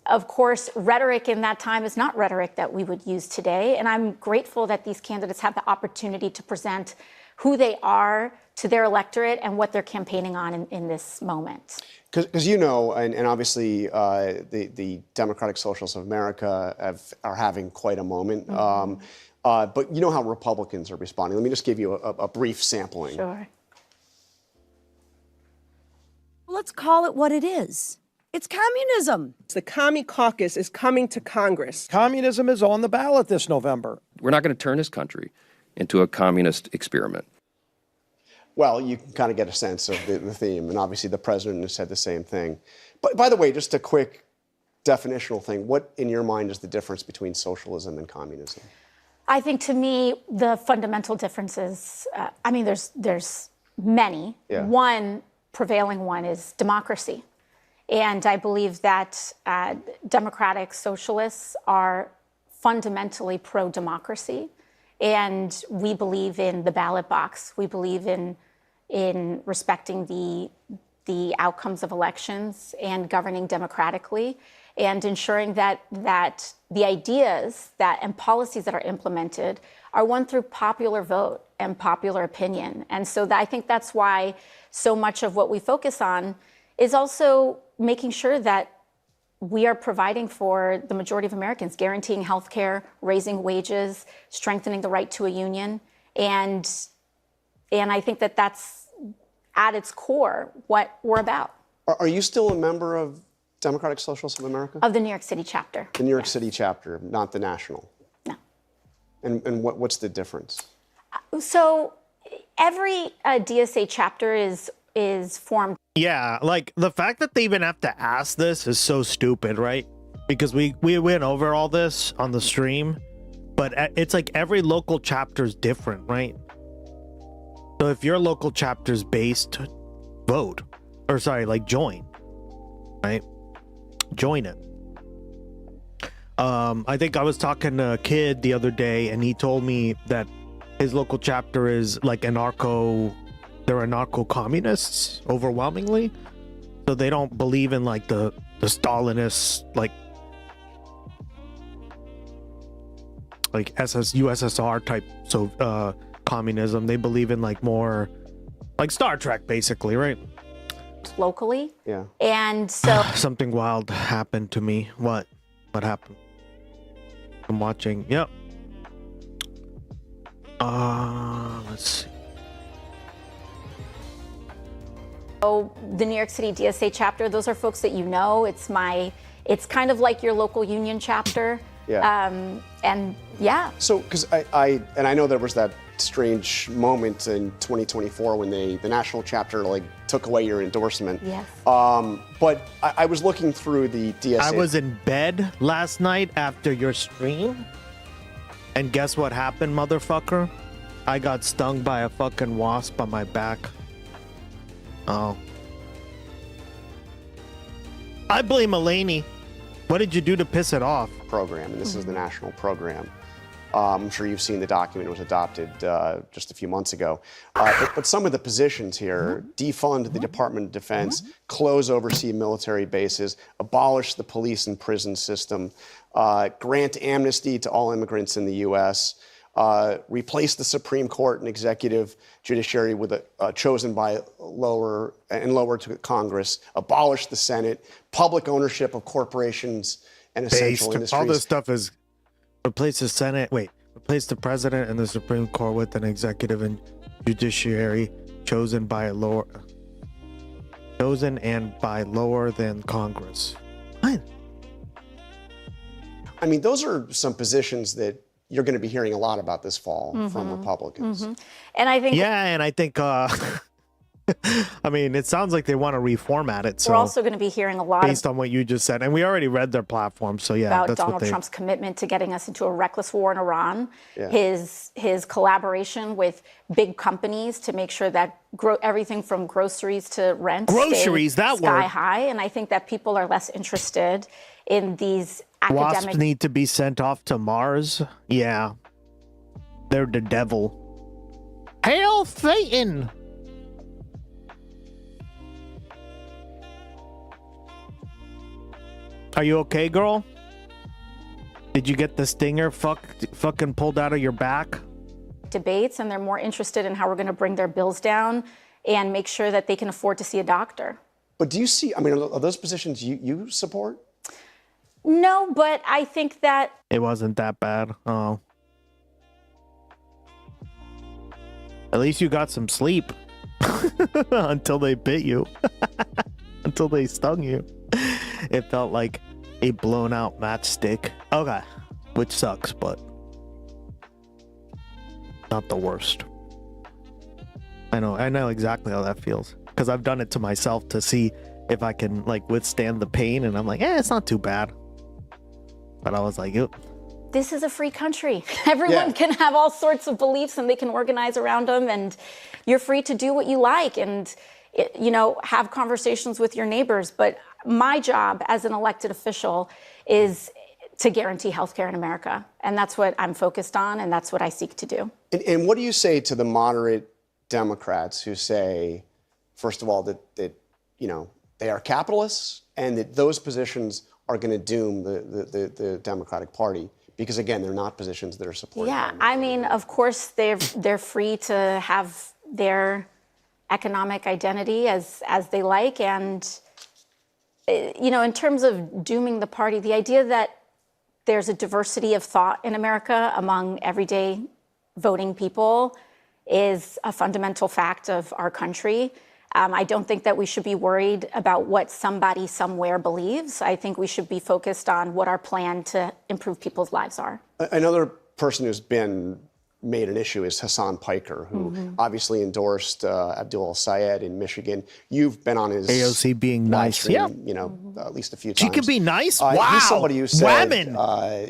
of course, rhetoric in that time is not rhetoric that we would use today. And I'm grateful that these candidates have the opportunity to present who they are to their electorate and what they're campaigning on in this moment. Because and obviously the Democratic Socialists of America are having quite a moment. But you know how Republicans are responding. Let me just give you a brief sampling. Sure. Let's call it what it is. It's communism. The Commie Caucus is coming to Congress. Communism is on the ballot this November. We're not going to turn this country into a communist experiment. Well, you can kind of get a sense of the theme, and obviously the president has said the same thing. But by the way, just a quick definitional thing. What, in your mind, is the difference between socialism and communism? I think, to me, the fundamental differences, there's many. Yeah. One prevailing one is democracy. And I believe that democratic socialists are fundamentally pro-democracy. And we believe in the ballot box. We believe in respecting the outcomes of elections and governing democratically and ensuring that the ideas and policies that are implemented are won through popular vote and popular opinion. And so I think that's why so much of what we focus on is also making sure that we are providing for the majority of Americans, guaranteeing health care, raising wages, strengthening the right to a union. And I think that that's at its core what we're about. Are you still a member of Democratic Socialists of America? Of the New York City chapter. The New York City chapter, not the national? No. And what's the difference? So every DSA chapter is formed. Yeah, like the fact that they even have to ask this is so stupid, right? Because we went over all this on the stream, but it's like every local chapter is different, right? So if your local chapter's based, vote. Or sorry, join. Right? Join it. I think I was talking to a kid the other day, and he told me that his local chapter is like they're anarcho-communists overwhelmingly. So they don't believe in like the Stalinist like USSR type communism. They believe in like more like Star Trek, basically, right? Locally. Yeah. And so something wild happened to me. What happened? I'm watching. Yep. Let's see. So the New York City DSA chapter, those are folks that you know. It's kind of like your local union chapter. Yeah. And yeah. So, because I know there was that strange moment in 2024 when the national chapter like took away your endorsement. Yes. But I was looking through the DSA. I was in bed last night after your stream, and guess what happened, motherfucker? I got stung by a fucking wasp on my back. Oh. I blame Elaney. What did you do to piss it off? Program, and this is the national program. I'm sure you've seen the document. It was adopted just a few months ago. But some of the positions here: defund the Department of Defense, close overseas military bases, abolish the police and prison system, grant amnesty to all immigrants in the U.S., replace the Supreme Court and executive judiciary with a chosen by lower to Congress, abolish the Senate, public ownership of corporations and essential industries. All this stuff is replace the Senate. Replace the president and the Supreme Court with an executive and judiciary chosen and by lower than Congress. What? I mean, those are some positions that you're going to be hearing a lot about this fall from Republicans. And I think I mean, it sounds like they want to reformat it. So we're also going to be hearing a lot based on what you just said, and we already read their platform. So yeah, about that's Donald what Trump's commitment to getting us into a reckless war in Iran, Yeah. his collaboration with big companies to make sure that everything from groceries to rent Groceries, stay that sky word. high. And I think that people are less interested in these Wasps academic. need to be sent off to Mars. Yeah, they're the devil. Hail Satan! Are you okay, girl? Did you get the stinger fucking pulled out of your back? Debates, and they're more interested in how we're going to bring their bills down and make sure that they can afford to see a doctor. But do you see, I mean, are those positions you support? No, but I think that It wasn't that bad. Oh. At least you got some sleep. Until they bit you. Until they stung you. It felt like a blown out matchstick. Okay. Which sucks, but not the worst. I know exactly how that feels. Because I've done it to myself to see if I can like withstand the pain, and I'm like, it's not too bad. But I was like, this is a free country. Everyone can have all sorts of beliefs and they can organize around them, and you're free to do what you like and, have conversations with your neighbors. But my job as an elected official is to guarantee healthcare in America. And that's what I'm focused on, and that's what I seek to do. And what do you say to the moderate Democrats who say, first of all, that they are capitalists and that those positions are going to doom the Democratic Party? Because again, they're not positions that are supported. Yeah, I mean, of course, they're free to have their economic identity as they like. And, in terms of dooming the party, the idea that there's a diversity of thought in America among everyday voting people is a fundamental fact of our country. I don't think that we should be worried about what somebody somewhere believes. I think we should be focused on what our plan to improve people's lives are. Another person who's been made an issue is Hassan Piker, who obviously endorsed Abdul El-Sayed in Michigan. You've been on his AOC being nice, stream, at least a few times. She could be nice. Wow, he's somebody who said, Women.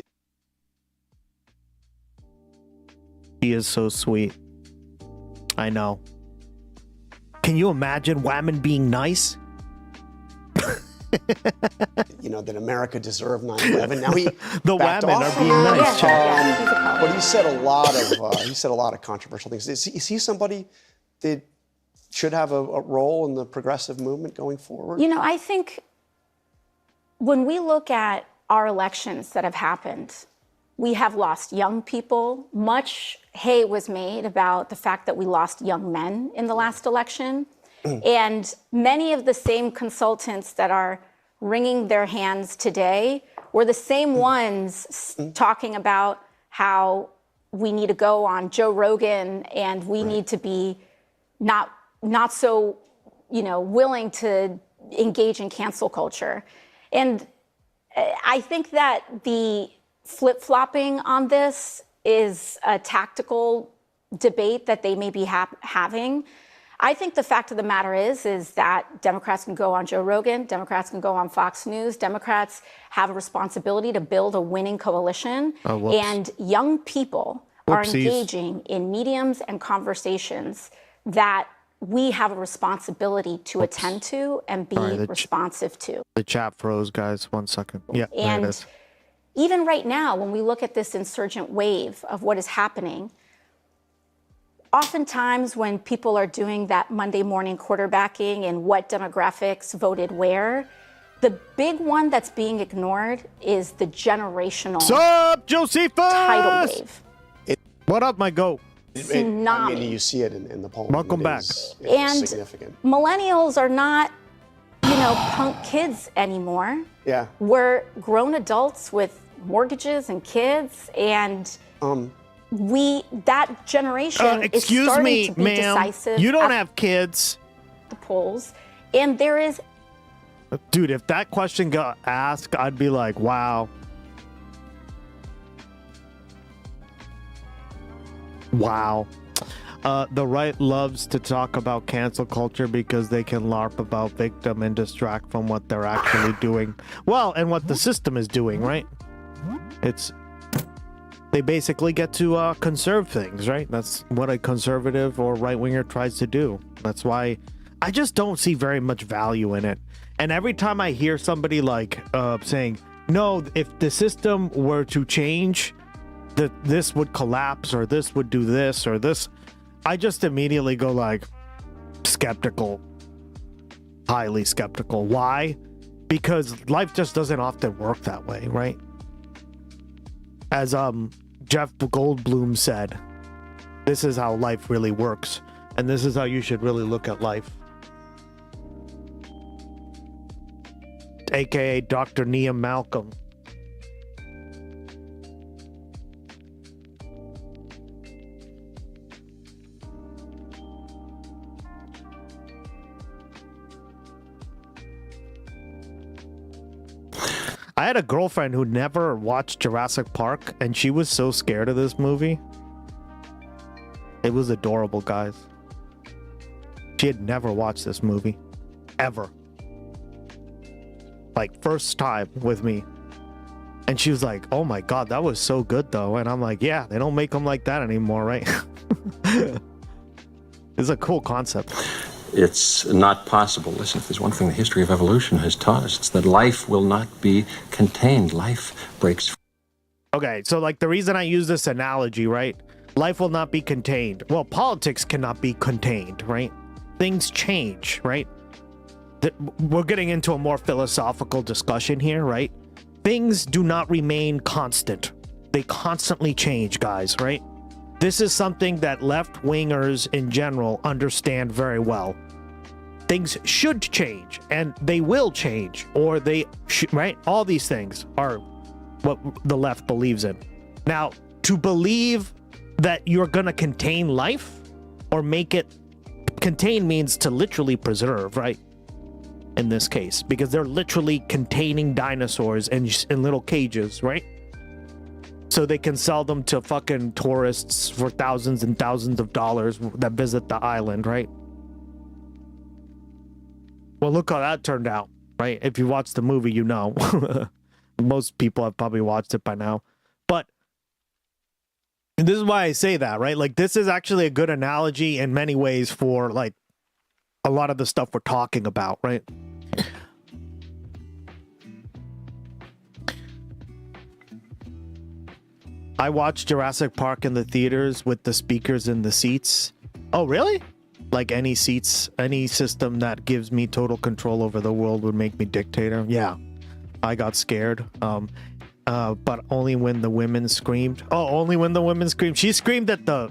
He is so sweet. I know. Can you imagine Whammon being nice? that America deserved 9/11. Now he the backed women off are being nice. but he said a lot of controversial things. Is he somebody that should have a role in the progressive movement going forward? I think when we look at our elections that have happened, we have lost young people. Much hay was made about the fact that we lost young men in the last election. And many of the same consultants that are wringing their hands today were the same ones talking about how we need to go on Joe Rogan and we need to be not so, willing to engage in cancel culture. And I think that the flip-flopping on this is a tactical debate that they may be having. I think the fact of the matter is that Democrats can go on Joe Rogan, Democrats can go on Fox News, Democrats have a responsibility to build a winning coalition, and young people are engaging in mediums and conversations that we have a responsibility to attend to and be responsive to. The chat froze, guys. 1 second. Yeah, there it is. Even right now, when we look at this insurgent wave of what is happening, oftentimes when people are doing that Monday morning quarterbacking and what demographics voted where, the big one that's being ignored is the generational tidal wave. What up, my goat? Tsunami. You see it in the poll. Welcome back. And significant. Millennials are not, punk kids anymore. Yeah. We're grown adults with mortgages and kids, and that generation is starting to be decisive. You don't have kids. The polls, and there is. Dude, if that question got asked, I'd be like, wow. Wow. The right loves to talk about cancel culture because they can LARP about victim and distract from what they're actually doing. Well, and what the system is doing, right? They basically get to conserve things, right? That's what a conservative or right-winger tries to do. That's why I just don't see very much value in it. And every time I hear somebody saying, no, if the system were to change, that this would collapse or this would do this or this, I just immediately go skeptical, highly skeptical. Why? Because life just doesn't often work that way, right? As Jeff Goldblum said, this is how life really works, and this is how you should really look at life. AKA Dr. Nia Malcolm. I had a girlfriend who never watched Jurassic Park, and she was so scared of this movie. It was adorable, guys. She had never watched this movie. Ever. First time with me. And she was like, oh my God, that was so good, though. And I'm like, yeah, they don't make them like that anymore, right? It's a cool concept. It's not possible. Listen, if there's one thing the history of evolution has taught us, it's that life will not be contained. Life breaks. Okay, so the reason I use this analogy, right? Life will not be contained. Well, politics cannot be contained, right? Things change, right? We're getting into a more philosophical discussion here, right? Things do not remain constant. They constantly change, guys, right? This is something that left-wingers in general understand very well. Things should change, and they will change, or they should, right? All these things are what the left believes in. Now, to believe that you're going to contain life or make it contain means to literally preserve, right? In this case, because they're literally containing dinosaurs in little cages, right? So they can sell them to fucking tourists for thousands and thousands of dollars that visit the island, right? Well, look how that turned out, right? If you watched the movie, you know. Most people have probably watched it by now. But this is why I say that, right? This is actually a good analogy in many ways for, a lot of the stuff we're talking about, right? I watched Jurassic Park in the theaters with the speakers in the seats. Oh, really? Like any seats, any system that gives me total control over the world would make me dictator. Yeah, I got scared. But only when the women screamed. Oh, only when the women screamed. She screamed at the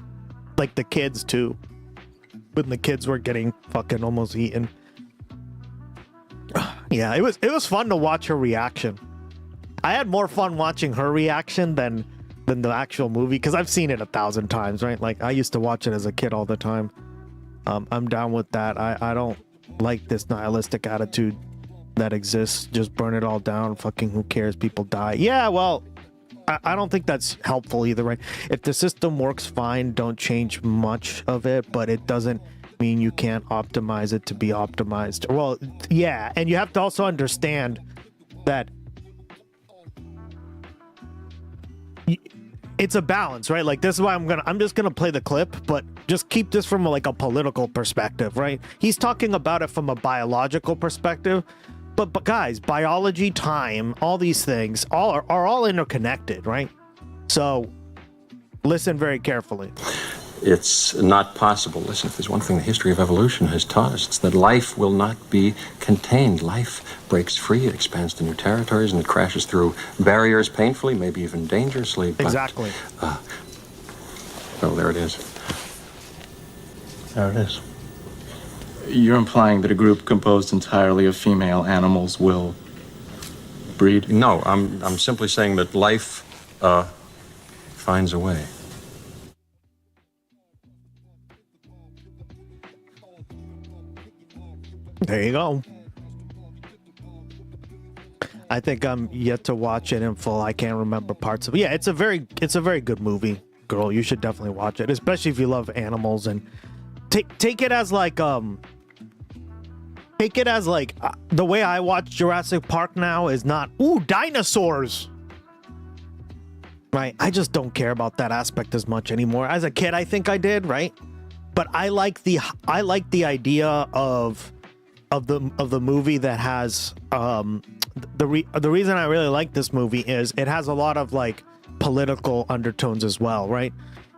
kids too. When the kids were getting fucking almost eaten. Yeah, it was fun to watch her reaction. I had more fun watching her reaction than the actual movie, because I've seen it 1,000 times, right? Like, I used to watch it as a kid all the time. I'm down with that. I don't like this nihilistic attitude that exists. Just burn it all down. Fucking who cares? People die. Yeah, well, I don't think that's helpful either, right? If the system works fine, don't change much of it, but it doesn't mean you can't optimize it to be optimized. Well, yeah, and you have to also understand that it's a balance, right? Like, this is why I'm just gonna play the clip, but just keep this from like a political perspective, right? He's talking about it from a biological perspective, but guys, biology, time, all these things are all interconnected, right? So listen very carefully. It's not possible. Listen, if there's one thing the history of evolution has taught us, it's that life will not be contained. Life breaks free, it expands to new territories, and it crashes through barriers painfully, maybe even dangerously. But, exactly. Oh, there it is. There it is. You're implying that a group composed entirely of female animals will breed? No, I'm simply saying that life finds a way. There you go. I think I'm yet to watch it in full. I can't remember parts of it. Yeah, it's a very good movie, girl. You should definitely watch it, especially if you love animals, and take it as like the way I watch Jurassic Park now is not, ooh, dinosaurs. Right? I just don't care about that aspect as much anymore. As a kid, I think I did, right? But I like the idea of the movie that has the reason I really like this movie is it has a lot of like political undertones as well, right?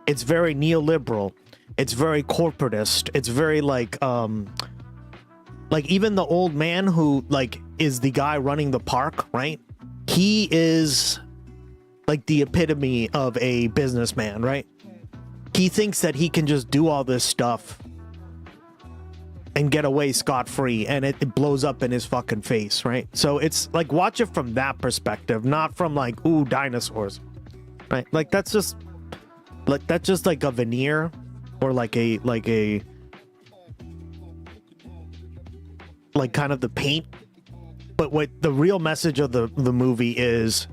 It's very neoliberal, it's very corporatist, it's very like even the old man who like is the guy running the park, right? He is like the epitome of a businessman, right? He thinks that he can just do all this stuff and get away scot-free, and it blows up in his fucking face, right? So it's like, watch it from that perspective, not from like, ooh, dinosaurs, right? Like that's just like a veneer, or like kind of the paint. But what the real message of the movie is,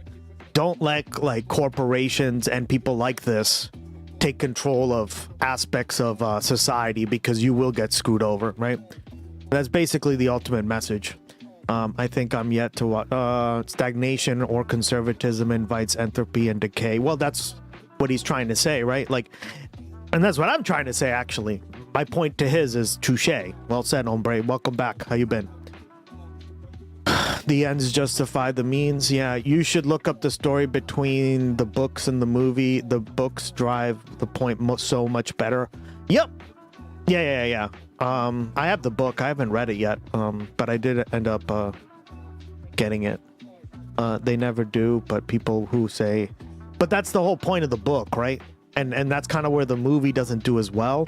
don't let like corporations and people like this take control of aspects of society, because you will get screwed over, right? That's basically the ultimate message. I think I'm yet to watch. Stagnation or conservatism invites entropy and decay. Well, that's what he's trying to say, right? Like, and that's what I'm trying to say, actually. My point to his is touche. Well said, hombre. Welcome back. How you been? The ends justify the means. Yeah, you should look up the story between the books and the movie. The books drive the point so much better. Yep. Yeah. I have the book. I haven't read it yet. But I did end up getting it. They never do, but people who say, but that's the whole point of the book, right? And that's kind of where the movie doesn't do as well.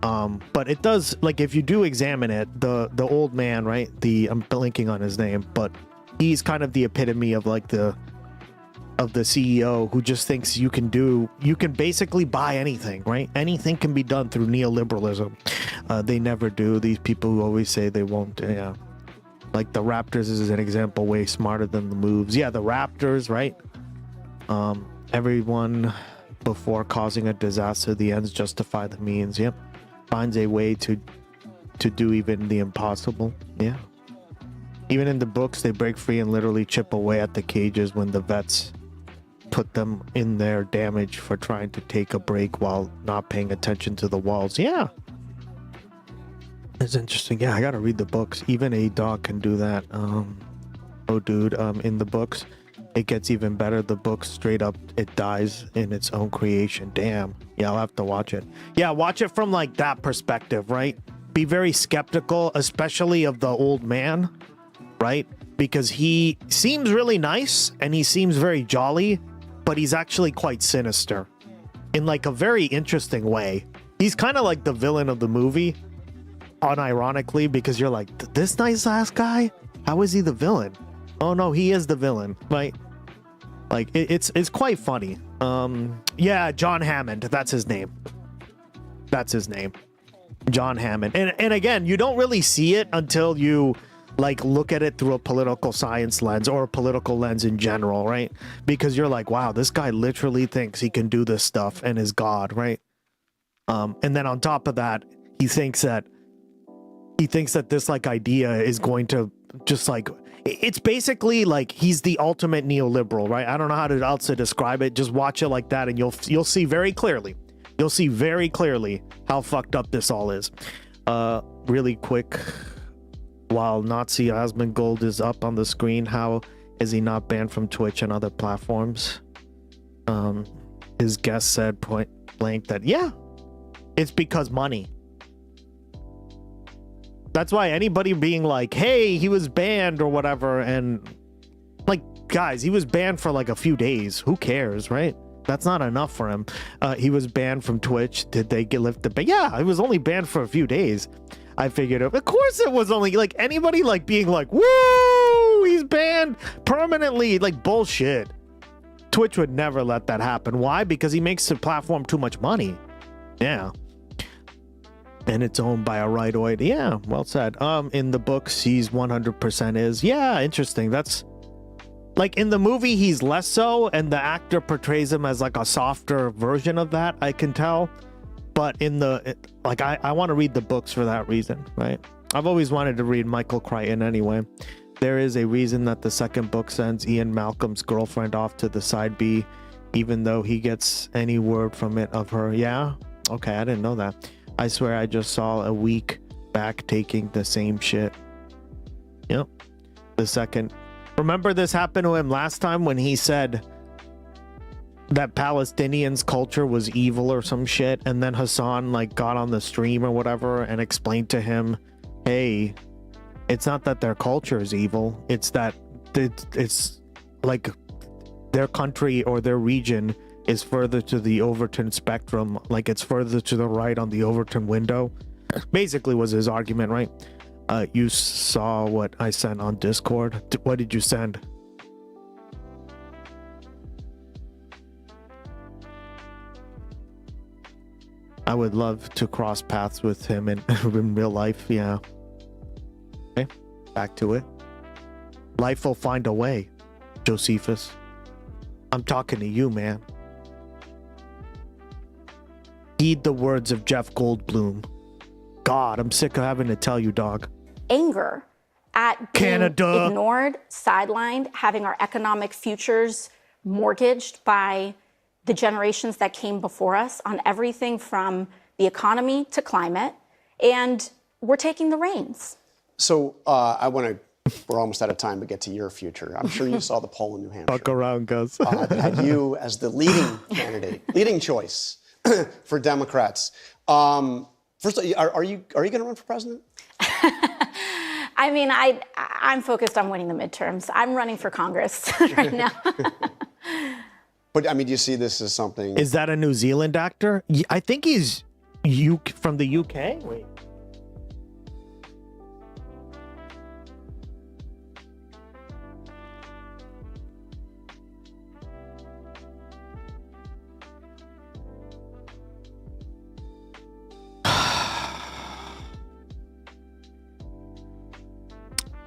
But it does, like, if you do examine it, the old man, right? I'm blanking on his name, but he's kind of the epitome of like the CEO who just thinks you can basically buy anything, right? Anything can be done through neoliberalism. They never do. These people who always say they won't. Yeah. Like the Raptors is an example, way smarter than the moves. Yeah, the Raptors, right? Everyone before causing a disaster, the ends justify the means. Yep. Finds a way to do even the impossible. Yeah. Even in the books, they break free and literally chip away at the cages when the vets put them in there, damaged for trying to take a break while not paying attention to the walls. Yeah. It's interesting. Yeah, I gotta read the books. Even a dog can do that. Oh, dude, in the books, it gets even better. The book straight up, it dies in its own creation. Damn. Yeah, I'll have to watch it. Yeah, watch it from like that perspective, right? Be very skeptical, especially of the old man, right? Because he seems really nice and he seems very jolly, but he's actually quite sinister in like a very interesting way. He's kind of like the villain of the movie, unironically, because you're like, this nice ass guy, how is he the villain? Oh no, he is the villain, right? Like it's quite funny. Yeah, John Hammond, that's his name. That's his name, John Hammond. And again, you don't really see it until you like look at it through a political science lens or a political lens in general, right? Because you're like, wow, this guy literally thinks he can do this stuff and is God, right? And then on top of that, he thinks that this like idea is going to just like, it's basically like he's the ultimate neoliberal, right? I don't know how else to describe it. Just watch it like that and you'll see very clearly. You'll see very clearly how fucked up this all is. Really quick, while Nazi Asmongold is up on the screen, how is he not banned from Twitch and other platforms? His guest said point blank that, yeah, it's because money. That's why anybody being like, hey, he was banned or whatever, and like, guys, he was banned for like a few days. Who cares, right? That's not enough for him. He was banned from Twitch. Did they get lifted? But yeah, he was only banned for a few days. I figured it. Of course it was only like anybody like being like, woo, he's banned permanently. Like bullshit. Twitch would never let that happen. Why? Because he makes the platform too much money. Yeah. And it's owned by a rightoid. Yeah, well said. In the books, he's 100% is. Yeah, interesting. That's like in the movie, he's less so, and the actor portrays him as like a softer version of that, I can tell. But in the, like, I want to read the books for that reason, right? I've always wanted to read Michael Crichton anyway. There is a reason that the second book sends Ian Malcolm's girlfriend off to the side B, even though he gets any word from it of her. Yeah? Okay, I didn't know that. I swear I just saw a week back taking the same shit. Yep. The second. Remember this happened to him last time when he said that Palestinians' culture was evil or some shit, and then Hassan like got on the stream or whatever and explained to him, hey, it's not that their culture is evil, it's that it's like their country or their region is further to the Overton spectrum, like it's further to the right on the Overton window. Basically was his argument, right? You saw what I sent on Discord. What did you send? I would love to cross paths with him in real life. Yeah. Okay, back to it. Life will find a way, Josephus. I'm talking to you, man. Heed the words of Jeff Goldblum. God, I'm sick of having to tell you, dog. Anger at being Canada ignored, sidelined, having our economic futures mortgaged by the generations that came before us on everything from the economy to climate, and we're taking the reins. So we're almost out of time to get to your future. I'm sure you saw the poll in New Hampshire. Fuck around, Gus. That had you as the leading candidate, leading choice for Democrats. First, are you going to run for president? I mean, I'm focused on winning the midterms. I'm running for Congress right now. But I mean, do you see this as something? Is that a New Zealand actor? I think he's from the UK. Wait.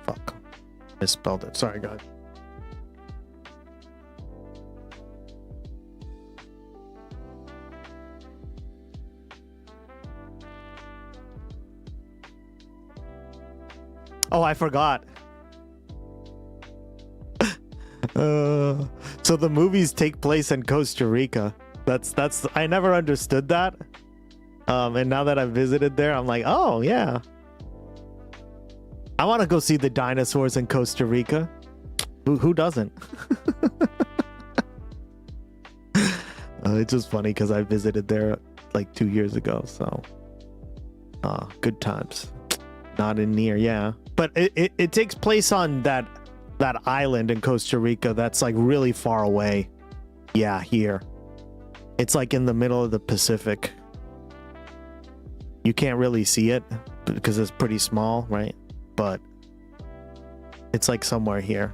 Fuck. Misspelled it. Sorry, guys. Oh, I forgot. So the movies take place in Costa Rica. That's I never understood that. And now that I've visited there, I'm like, oh yeah. I want to go see the dinosaurs in Costa Rica. Who doesn't? It's just funny because I visited there like 2 years ago. So, good times. Not in near, yeah. But it takes place on that island in Costa Rica that's like really far away. Yeah, here. It's like in the middle of the Pacific. You can't really see it because it's pretty small, right? But it's like somewhere here.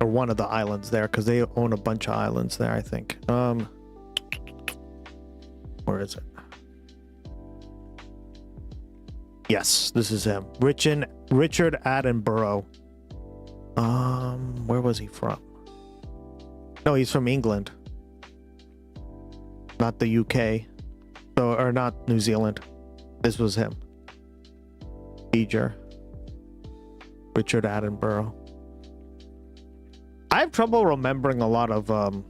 Or one of the islands there, because they own a bunch of islands there, I think. Where is it? Yes, this is him. Richard Attenborough. Where was he from? No, he's from England. Not the UK. So, or not New Zealand. This was him. Beeger. Richard Attenborough. I have trouble remembering a lot of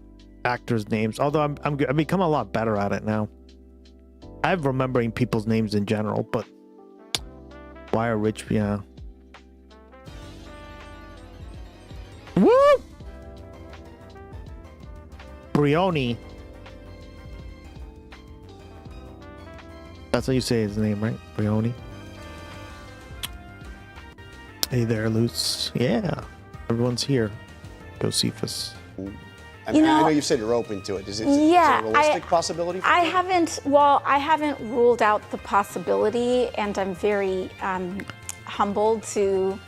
actors' names, although I've become a lot better at it now. I have remembering people's names in general, but why are rich? Yeah. Woo! Brioni. That's how you say his name, right? Brioni. Hey there, Luce. Yeah, everyone's here. Josephus. I know you've said you're open to it. Is it a realistic possibility? I haven't ruled out the possibility, and I'm very humbled to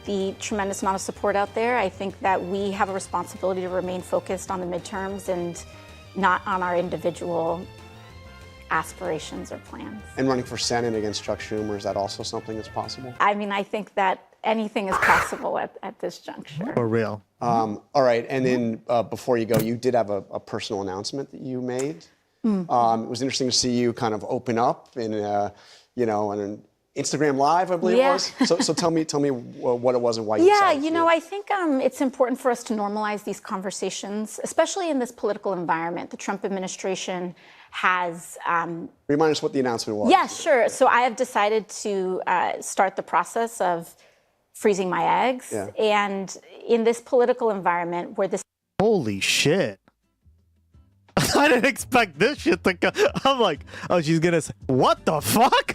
the tremendous amount of support out there. I think that we have a responsibility to remain focused on the midterms and not on our individual aspirations or plans. And running for Senate against Chuck Schumer, is that also something that's possible? I mean, I think that anything is possible at this juncture. For real. All right, and then before you go, you did have a personal announcement that you made. It was interesting to see you kind of open up in, on an Instagram Live, I believe it was. So tell me what it was and why you decided to do it. I think it's important for us to normalize these conversations, especially in this political environment. The Trump administration has... Remind us what the announcement was. Yeah, sure. So I have decided to start the process of freezing my eggs. Yeah. And in this political environment where this... Holy shit. I didn't expect this shit to come. I'm like, oh, she's going to say, what the fuck?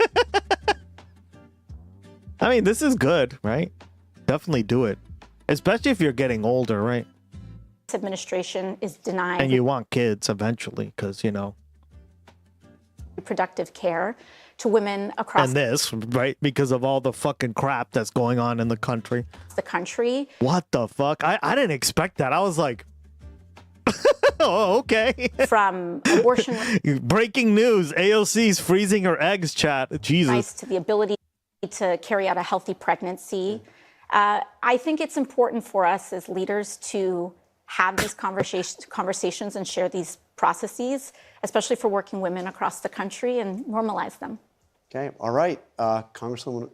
I mean, this is good, right? Definitely do it. Especially if you're getting older, right? This administration is denying... And you want kids eventually, because, reproductive care to women across... And this, right? Because of all the fucking crap that's going on in the country. The country. What the fuck? I didn't expect that. I was like... oh, okay. From abortion... Breaking news. AOC's freezing her eggs, chat. Jesus. To the ability to carry out a healthy pregnancy. I think it's important for us as leaders to have these conversations and share these processes, especially for working women across the country, and normalize them. Okay, all right. Congresswoman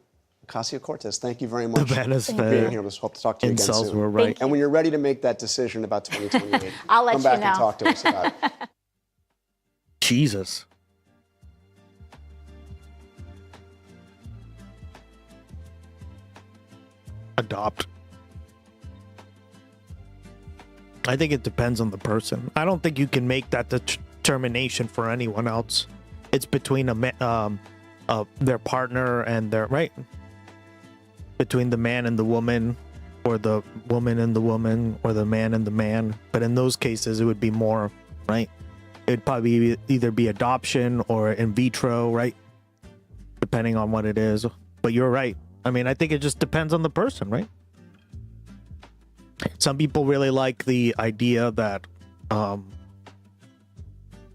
Ocasio-Cortez, thank you very much for being here. Let's hope to talk to you again soon. Were right. And when you're ready to make that decision about 2028, I'll let come back you know. and talk to us about it. Jesus. Adopt. I think it depends on the person. I don't think you can make that determination for anyone else. It's between their partner and their right. Between the man and the woman, or the woman and the woman, or the man and the man. But in those cases, it would be more, right? It'd probably either be adoption or in vitro, right? Depending on what it is. But you're right. I mean, I think it just depends on the person, right? Some people really like the idea that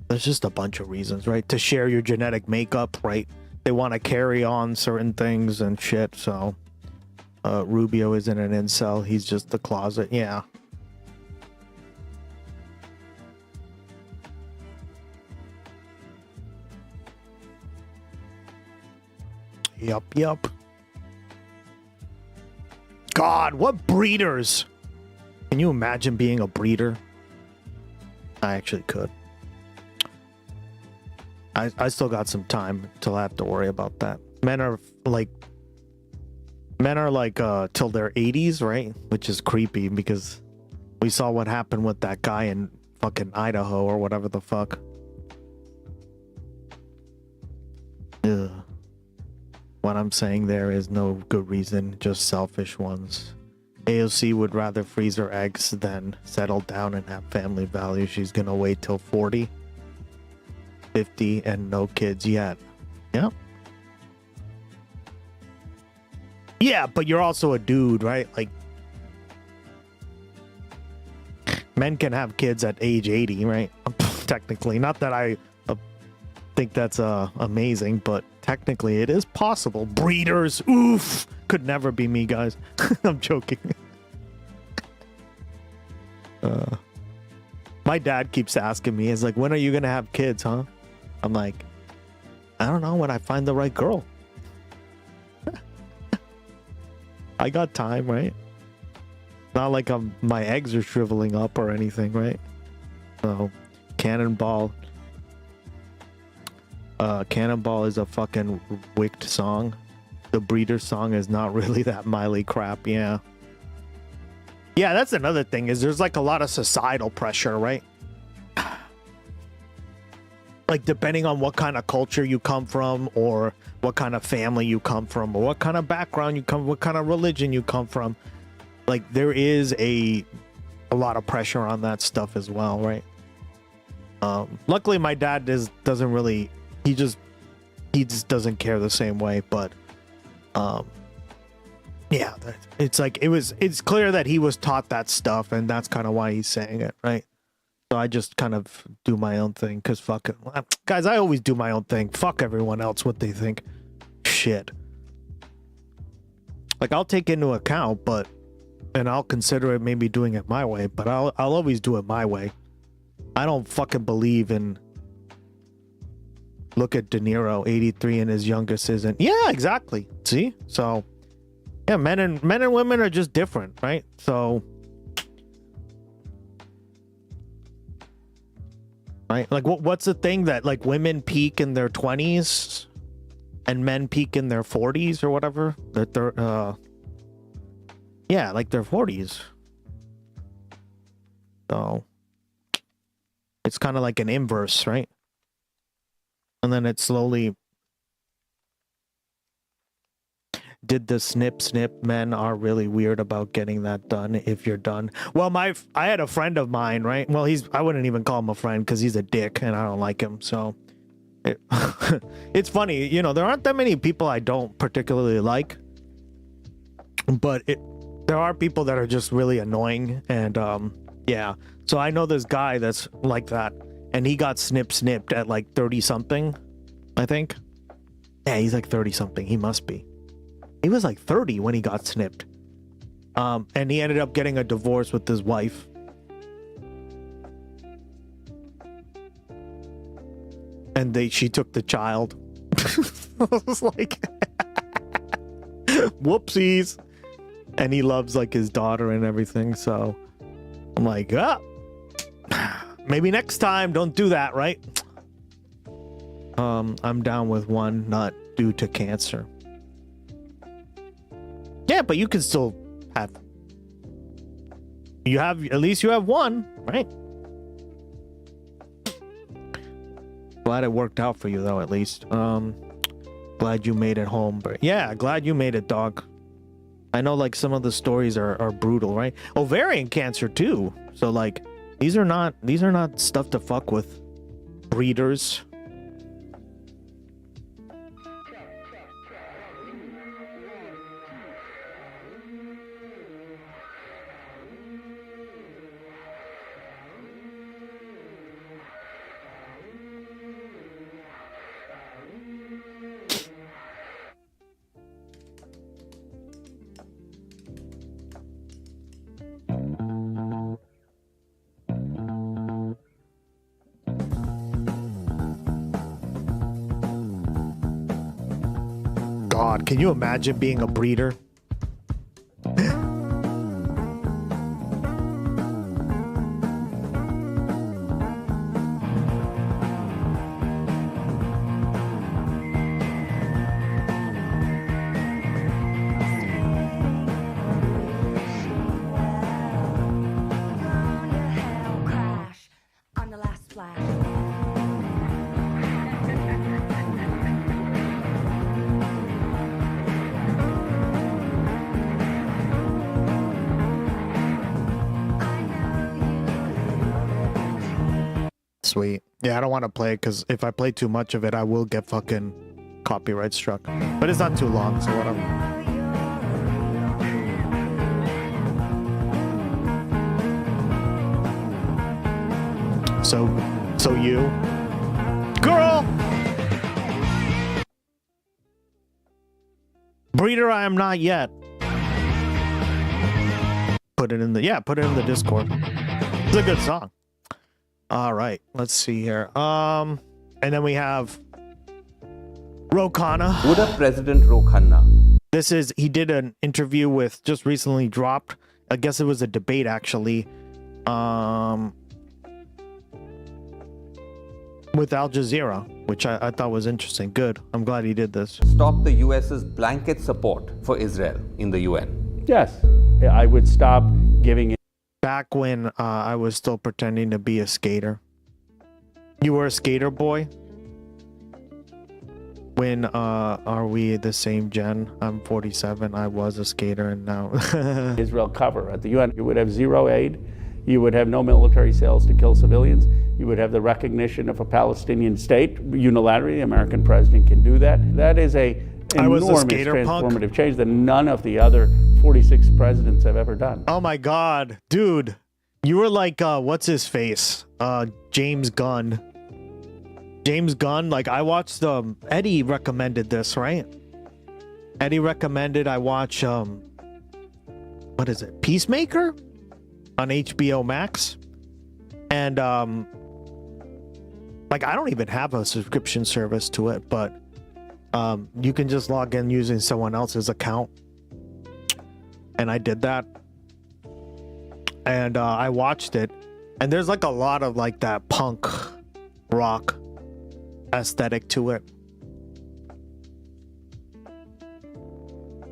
there's just a bunch of reasons, right? To share your genetic makeup, right? They want to carry on certain things and shit. So Rubio isn't an incel. He's just the closet. Yeah. Yup. God, what breeders? Can you imagine being a breeder? I actually could. I still got some time till I have to worry about that. Men are like till their 80s, right? Which is creepy because we saw what happened with that guy in fucking Idaho or whatever the fuck. Ugh. What I'm saying there is no good reason, just selfish ones. AOC would rather freeze her eggs than settle down and have family values. She's gonna wait till 40, 50, and no kids yet. Yep. Yeah, but you're also a dude, right? Like, men can have kids at age 80, right? Technically. Not that I think that's amazing, but technically it is possible. Breeders, oof! Could never be me, guys. I'm joking. My dad keeps asking me, he's like, when are you gonna have kids, huh? I'm like, I don't know, when I find the right girl. I got time, right? Not like my eggs are shriveling up or anything, right? So, Cannonball. Cannonball is a fucking wicked song. The Breeder song is not really that Miley crap, yeah. Yeah, that's another thing, is there's like a lot of societal pressure, right? Like, depending on what kind of culture you come from, or what kind of family you come from, or what kind of background you come, what kind of religion you come from, like, there is a lot of pressure on that stuff as well, right? Luckily, my dad doesn't really, he just doesn't care the same way, but yeah, it's like, it's clear that he was taught that stuff, and that's kind of why he's saying it, right? So I just kind of do my own thing, because fuck it. Guys, I always do my own thing. Fuck everyone else, what they think. Shit. Like, I'll take into account, and I'll consider it maybe doing it my way, but I'll always do it my way. I don't fucking believe in, look at De Niro, 83, and his youngest isn't. Yeah, exactly. See? So, yeah, men and women are just different, right? So, right? Like, what's the thing that, like, women peak in their 20s and men peak in their 40s or whatever? Yeah, like their 40s. So, it's kind of like an inverse, right? And then it slowly did the snip. Men are really weird about getting that done if you're done. Well, I had a friend of mine, right? Well, I wouldn't even call him a friend because he's a dick and I don't like him. So it's funny, you know, there aren't that many people I don't particularly like, but there are people that are just really annoying. And yeah, so I know this guy that's like that, and he got snipped at like 30 something, I think. Yeah, he's like 30 something. He must be. He was like 30 when he got snipped. And he ended up getting a divorce with his wife. And she took the child. I was like, whoopsies. And he loves like his daughter and everything. So I'm like, maybe next time don't do that, right? I'm down with one, not due to cancer. Yeah, but you can still have. At least you have one, right? Glad it worked out for you, though, at least. Glad you made it home. But yeah, glad you made it, dog. I know, like, some of the stories are brutal, right? Ovarian cancer, too. So, like, these are not stuff to fuck with. Breeders. God, can you imagine being a breeder? Sweet. Yeah, I don't want to play it because if I play too much of it, I will get fucking copyright struck. But it's not too long, so whatever. So you, girl, breeder, I am not yet. Put it in the Discord. It's a good song. All right, let's see here. And then we have Khanna. Would a President Khanna? He did an interview with, just recently dropped. I guess it was a debate actually. With Al Jazeera, which I thought was interesting. Good. I'm glad he did this. Stop the US's blanket support for Israel in the UN. Yes, I would stop giving it. Back when I was still pretending to be a skater. You were a skater boy? When are we the same gen? I'm 47. I was a skater and now. Israel cover at the UN. You would have zero aid. You would have no military sales to kill civilians. You would have the recognition of a Palestinian state unilaterally. The American president can do that. That is enormous transformative change that none of the other 46 presidents have ever done. Oh my God, dude. You were like, what's his face? James Gunn. James Gunn, like I watched, Eddie recommended this, right? Eddie recommended I watch, what is it? Peacemaker? On HBO Max. And, like I don't even have a subscription service to it, but you can just log in using someone else's account. And I did that. And I watched it. And there's like a lot of like that punk rock aesthetic to it.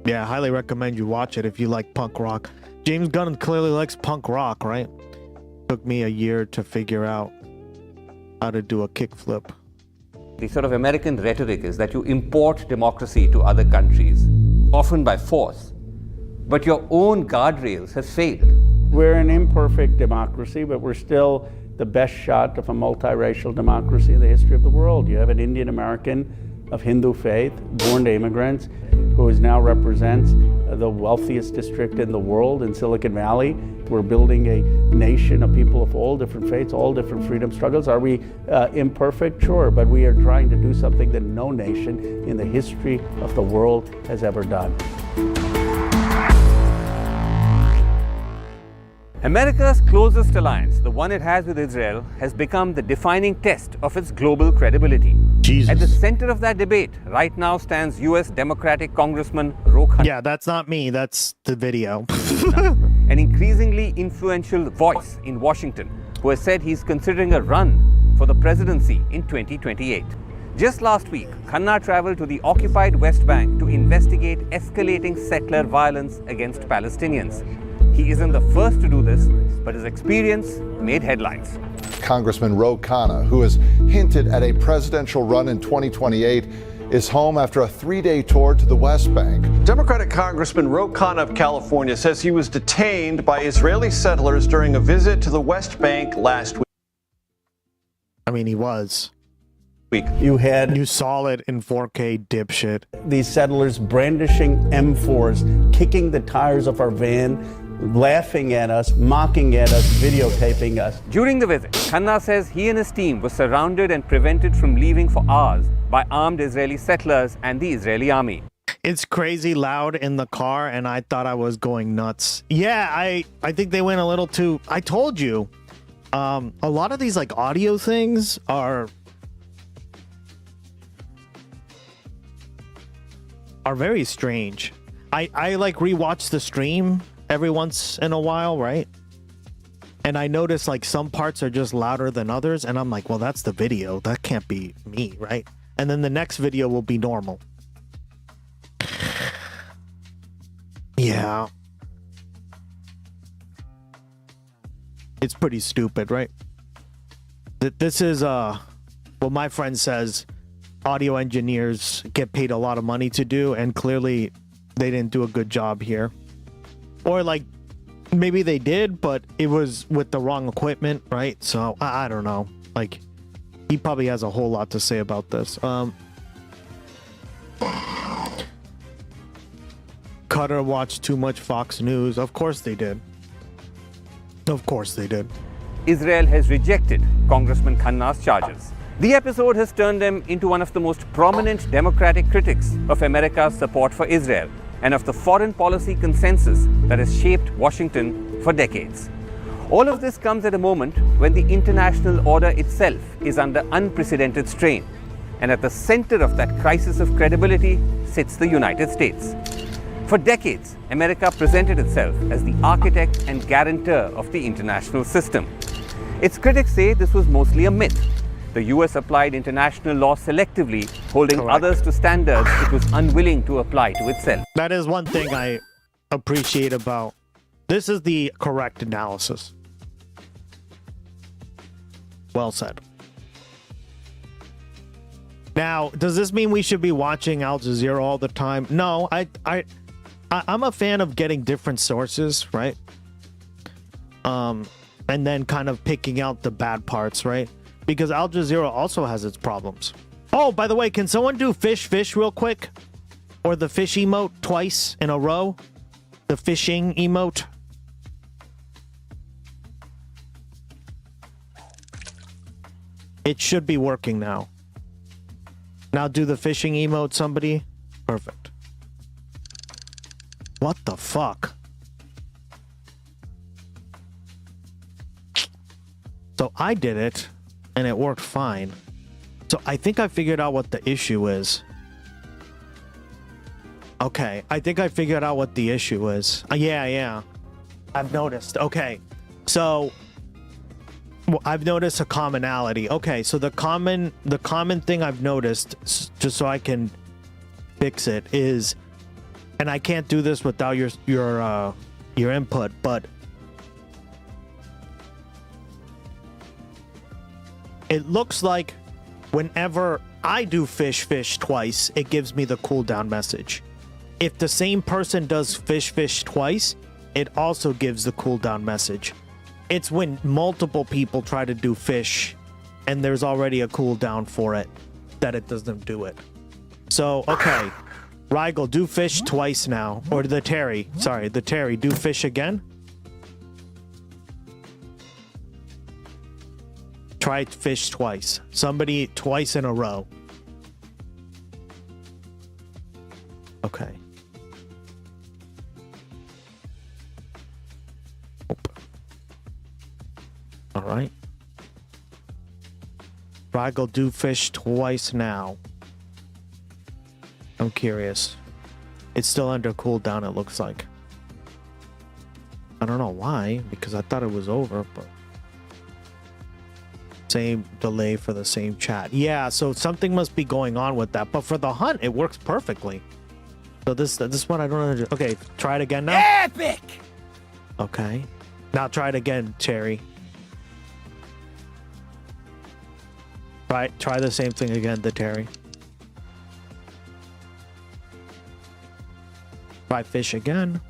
Yeah, I highly recommend you watch it if you like punk rock. James Gunn clearly likes punk rock, right? Took me a year to figure out how to do a kickflip. The sort of American rhetoric is that you import democracy to other countries, often by force, but your own guardrails have failed. We're an imperfect democracy, but we're still the best shot of a multiracial democracy in the history of the world. You have an Indian American of Hindu faith, born to immigrants, who now represents the wealthiest district in the world in Silicon Valley. We're building a nation of people of all different faiths, all different freedom struggles. Are we imperfect? Sure, but we are trying to do something that no nation in the history of the world has ever done. America's closest alliance, the one it has with Israel, has become the defining test of its global credibility. Jesus. At the center of that debate right now stands U.S. Democratic Congressman Khanna. Yeah, that's not me. That's the video. An increasingly influential voice in Washington who has said he's considering a run for the presidency in 2028. Just last week, Khanna traveled to the occupied West Bank to investigate escalating settler violence against Palestinians. He isn't the first to do this, but his experience made headlines. Congressman Khanna, who has hinted at a presidential run in 2028, is home after a 3-day tour to the West Bank. Democratic Congressman Khanna of California says he was detained by Israeli settlers during a visit to the West Bank last week. I mean, he was. You saw it in 4K, dipshit. These settlers brandishing M4s, kicking the tires of our van, laughing at us, mocking at us, videotaping us. During the visit, Khanna says he and his team were surrounded and prevented from leaving for hours by armed Israeli settlers and the Israeli army. It's crazy loud in the car, and I thought I was going nuts. Yeah, I think they went a little too... I told you, a lot of these like audio things are very strange. I like rewatch the stream every once in a while, right? And I notice like some parts are just louder than others, and I'm like, well, that's the video. That can't be me, right? And then the next video will be normal. Yeah. It's pretty stupid, right? This is what my friend says audio engineers get paid a lot of money to do, and clearly they didn't do a good job here. Or like maybe they did, but it was with the wrong equipment, right? So I don't know. Like He probably has a whole lot to say about this. Qatar watched too much Fox News. Of course they did. Of course they did. Israel has rejected Congressman Khanna's charges. The episode has turned him into one of the most prominent Democratic critics of America's support for Israel and of the foreign policy consensus that has shaped Washington for decades. All of this comes at a moment when the international order itself is under unprecedented strain. And at the center of that crisis of credibility sits the United States. For decades, America presented itself as the architect and guarantor of the international system. Its critics say this was mostly a myth. The US applied international law selectively, holding others to standards it was unwilling to apply to itself. That is one thing I appreciate about this. Is the correct analysis. Well said. Now, does this mean we should be watching Al Jazeera all the time? No, I'm a fan of getting different sources, right? And then kind of picking out the bad parts, right? Because Al Jazeera also has its problems. Oh, by the way, can someone do fish real quick? Or the fish emote twice in a row? The fishing emote? It should be working now. Now do the fishing emote, somebody. Perfect. What the fuck? So I did it, and it worked fine. So I think I figured out what the issue is. Okay, I think I figured out what the issue is. Yeah. I've noticed. Okay, so I've noticed a commonality. Okay, so the common thing I've noticed, just so I can fix it, is, and I can't do this without your input, but it looks like whenever I do fish twice, it gives me the cooldown message. If the same person does fish twice, it also gives the cooldown message. It's when multiple people try to do fish and there's already a cooldown for it that it doesn't do it. So, okay. Rigel, do fish twice now. Or the Terry, do fish again. Try fish twice. Somebody twice in a row. Okay. All right. Rigel, do fish twice now. I'm curious. It's still under cooldown, it looks like. I don't know why, because I thought it was over, but same delay for the same chat. Yeah, so something must be going on with that. But for the hunt, it works perfectly. So this one I don't understand. Okay, try it again now. Epic! Okay. Now try it again, Cherry. Try the same thing again, the Terry. Try fish again.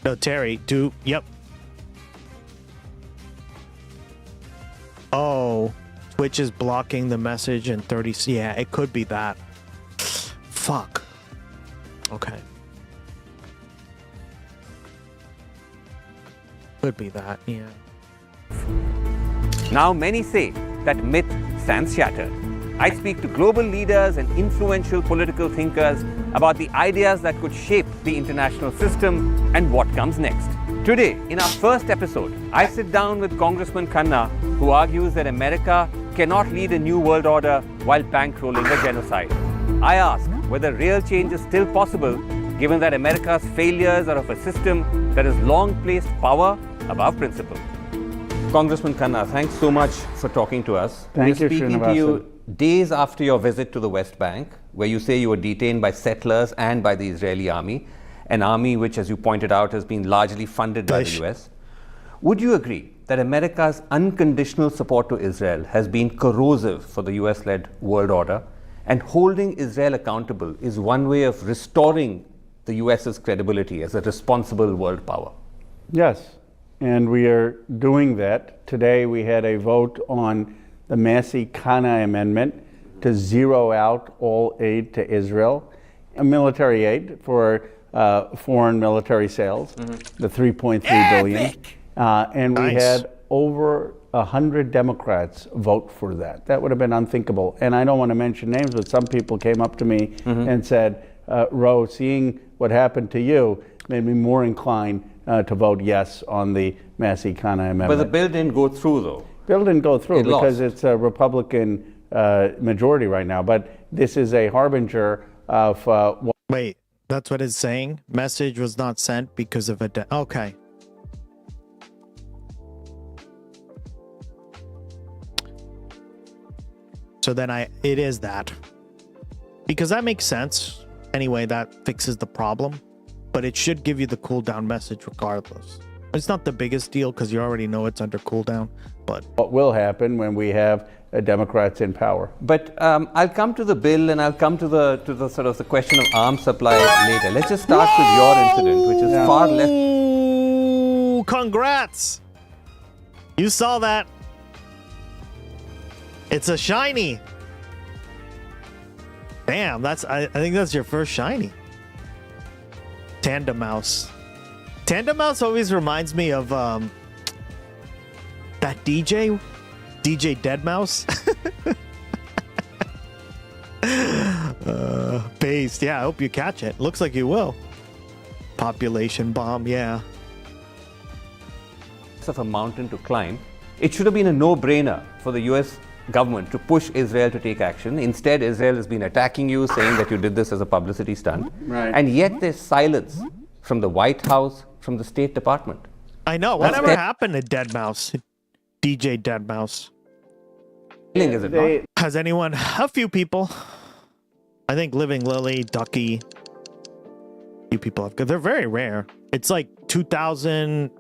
No, Terry, yep. Oh, Twitch is blocking the message in 30. Yeah, it could be that. Fuck. Okay. Could be that, yeah. Now many say that myth stands shattered. I speak to global leaders and influential political thinkers about the ideas that could shape the international system and what comes next. Today, in our first episode, I sit down with Congressman Khanna, who argues that America cannot lead a new world order while bankrolling a genocide. I ask whether real change is still possible, given that America's failures are of a system that has long placed power above principle. Congressman Khanna, thanks so much for talking to us. Thank you, speaking to you days after your visit to the West Bank, where you say you were detained by settlers and by the Israeli army, an army which, as you pointed out, has been largely funded by the US. Would you agree that America's unconditional support to Israel has been corrosive for the US-led world order? And holding Israel accountable is one way of restoring the US's credibility as a responsible world power. Yes, and we are doing that. Today we had a vote on the Massey Khanna amendment to zero out all aid to Israel, military aid for foreign military sales, the $3.3 billion. And we had over 100 Democrats vote for that. That would have been unthinkable. And I don't want to mention names, but some people came up to me and said, Ro, seeing what happened to you made me more inclined to vote yes on the Massey Khanna amendment. But the bill didn't go through, though. Bill didn't go through because lost. it's a Republican majority right now. But this is a harbinger of... Wait, that's what it's saying? Message was not sent because of a... Okay. So then it is that. Because that makes sense. Anyway, that fixes the problem. But it should give you the cooldown message regardless. It's not the biggest deal because you already know it's under cooldown. But what will happen when we have Democrats in power? But I'll come to the bill and I'll come to the sort of the question of arms supply later. Let's just start with your incident, which is far less. Ooh, congrats! You saw that. It's a shiny. Damn, I think that's your first shiny. Tandem Mouse. Tandem Mouse always reminds me of that DJ Deadmau5. Based. Yeah, I hope you catch it. Looks like you will. Population bomb, yeah. Of a mountain to climb. It should have been a no-brainer for the US government to push Israel to take action. Instead, Israel has been attacking you, saying that you did this as a publicity stunt. Right. And yet there's silence from the White House, from the State Department. I know. Whatever happened to Deadmau5? DJ Deadmau5. Is it not? Has anyone? A few people. I think Living Lily, Ducky. Few people have. They're very rare. It's like 2,000.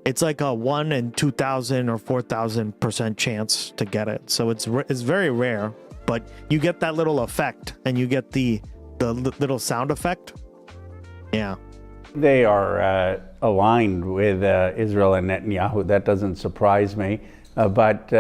It's like a 1 in 2,000 or 4,000% chance to get it. So it's very rare. But you get that little effect, and you get the little sound effect. Yeah. They are aligned with Israel and Netanyahu. That doesn't surprise me. But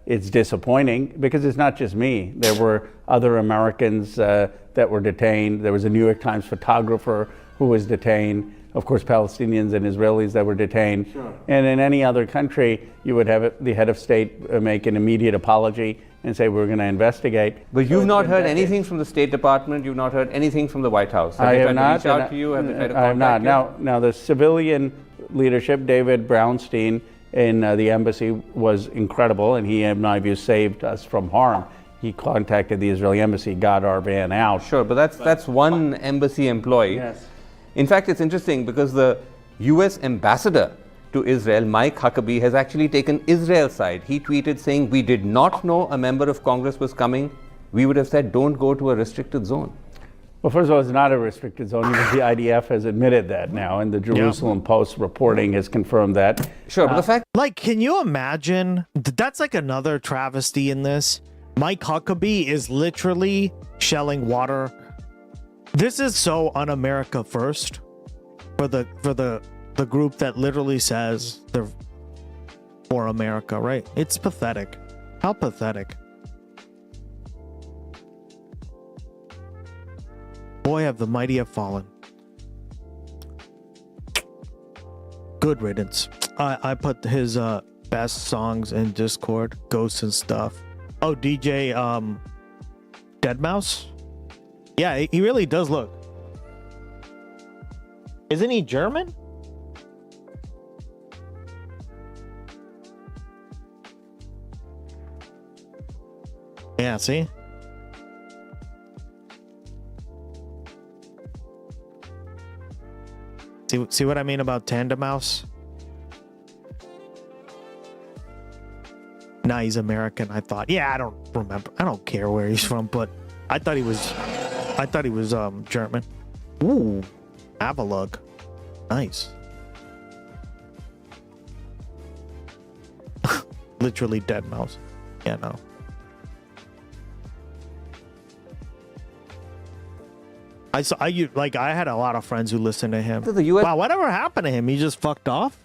it's disappointing because it's not just me. There were other Americans that were detained. There was a New York Times photographer who was detained. Of course, Palestinians and Israelis that were detained. Sure. And in any other country, you would have the head of state make an immediate apology and say, we're going to investigate. But you've not heard anything from the State Department. You've not heard anything from the White House. Have they tried to reach out to you? Have they tried to contact you? Now, the civilian leadership, David Brownstein in the embassy was incredible, and he, in my view, saved us from harm. He contacted the Israeli embassy, got our van out. Sure, but that's one embassy employee. Yes. In fact, it's interesting because the US ambassador to Israel, Mike Huckabee, has actually taken Israel's side. He tweeted saying, we did not know a member of Congress was coming. We would have said, don't go to a restricted zone. Well, first of all, it's not a restricted zone. Even the IDF has admitted that now, and the Jerusalem Post reporting has confirmed that. Sure, but the fact... Like, can you imagine? That's like another travesty in this. Mike Huckabee is literally shelling water. This is so un-America first for the group that literally says they're for America, right? It's pathetic. How pathetic. Boy, have the mighty have fallen. Good riddance. I put his best songs in Discord, Ghosts and stuff. Oh, DJ Deadmau5? Yeah, he really does look. Isn't he German? Yeah, see? See what I mean about Tandem Mouse? Nah, he's American, I thought. Yeah, I don't remember. I don't care where he's from, but I thought he was German. Ooh, Avalug. Nice. Literally Deadmau5. Yeah, no. I had a lot of friends who listened to him. The US Wow, whatever happened to him? He just fucked off?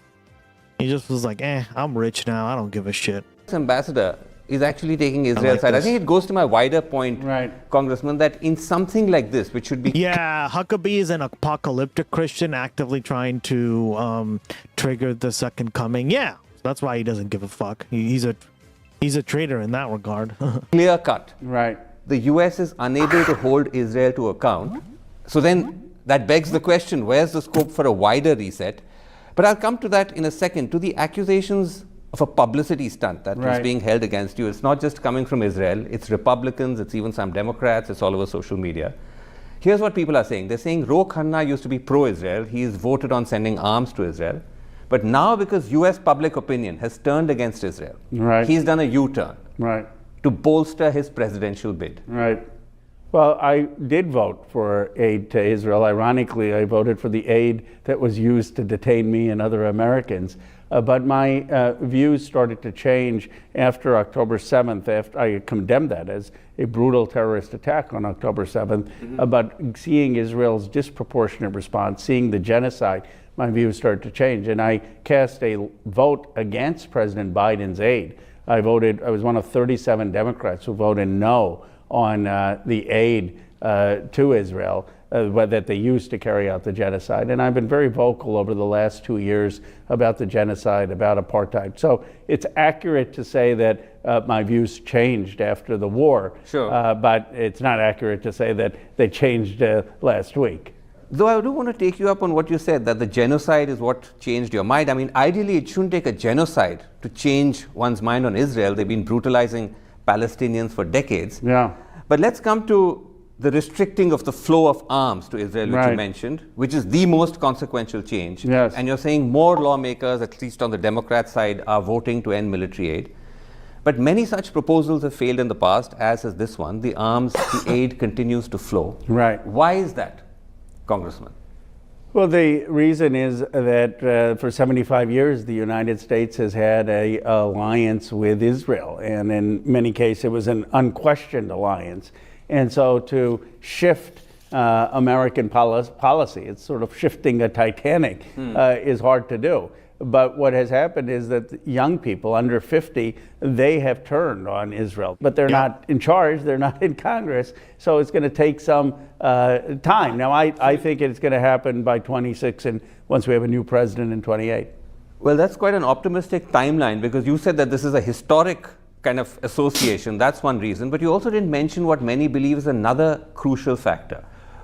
He just was like, I'm rich now. I don't give a shit. ambassador is actually taking Israel's side. I think it goes to my wider point, Congressman, that in something like this, which should be... Yeah, Huckabee is an apocalyptic Christian actively trying to trigger the second coming. Yeah, that's why he doesn't give a fuck. He's a traitor in that regard. Clear cut. Right. The US is unable to hold Israel to account. So then that begs the question, where's the scope for a wider reset? But I'll come to that in a second. To the accusations of a publicity stunt that was being held against you. It's not just coming from Israel, it's Republicans, it's even some Democrats, it's all over social media. Here's what people are saying. They're saying Khanna used to be pro-Israel, he's voted on sending arms to Israel, but now because US public opinion has turned against Israel, he's done a U-turn to bolster his presidential bid. Well, I did vote for aid to Israel. Ironically, I voted for the aid that was used to detain me and other Americans. But my views started to change after October 7th. After I condemned that as a brutal terrorist attack on October 7th. But seeing Israel's disproportionate response, seeing the genocide, my views started to change. And I cast a vote against President Biden's aid. I was one of 37 Democrats who voted no on the aid to Israel that they used to carry out the genocide. And I've been very vocal over the last 2 years about the genocide, about apartheid. So it's accurate to say that my views changed after the war, but it's not accurate to say that they changed last week. Though I do want to take you up on what you said, that the genocide is what changed your mind. I mean, ideally, it shouldn't take a genocide to change one's mind on Israel. They've been brutalizing Palestinians for decades. But let's come to the restricting of the flow of arms to Israel, which you mentioned, which is the most consequential change. And you're saying more lawmakers, at least on the Democrat side, are voting to end military aid. But many such proposals have failed in the past, as is this one. The arms, the aid continues to flow. Why is that, Congressman? Well, the reason is that for 75 years, the United States has had an alliance with Israel. And in many cases, it was an unquestioned alliance. And so to shift American policy, it's sort of shifting a Titanic, is hard to do. But what has happened is that young people under 50, they have turned on Israel. But they're not in charge, they're not in Congress, so it's going to take some time. Now, I think it's going to happen by 26 and once we have a new president in 28. Well, that's quite an optimistic timeline, because you said that this is a historic kind of association. That's one reason. But you also didn't mention what many believe is another crucial factor,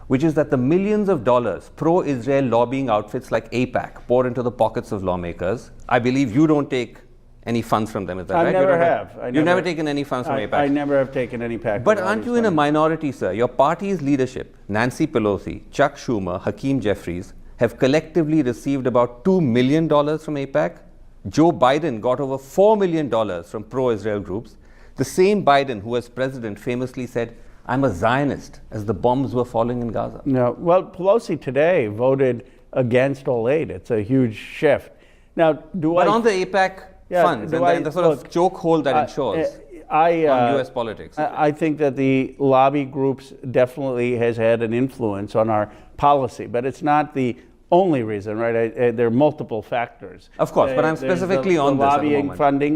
which is that the millions of dollars pro-Israel lobbying outfits like AIPAC pour into the pockets of lawmakers. I believe you don't take any funds from them, is that right? I never have. You've never taken any funds from AIPAC? I never have taken any PAC. But aren't you in a minority, sir? Your party's leadership, Nancy Pelosi, Chuck Schumer, Hakeem Jeffries, have collectively received about $2 million from AIPAC. Joe Biden got over $4 million from pro-Israel groups. The same Biden who, as president, famously said, "I'm a Zionist," as the bombs were falling in Gaza. No, well, Pelosi today voted against all aid. It's a huge shift. Now, But on the AIPAC funds and the sort of chokehold that it shows on U.S. politics. I think that the lobby groups definitely has had an influence on our policy, but it's not the only reason, right? There are multiple factors. Of course, but I'm specifically on the this lobbying funding.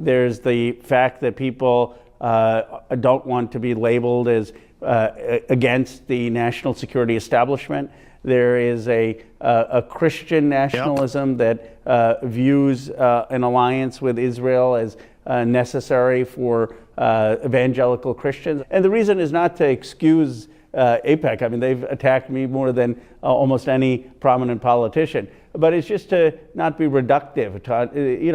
There's the fact that people don't want to be labeled as against the national security establishment. There is a Christian nationalism that views an alliance with Israel as necessary for evangelical Christians. And the reason is not to excuse AIPAC. I mean, they've attacked me more than almost any prominent politician. But it's just to not be reductive.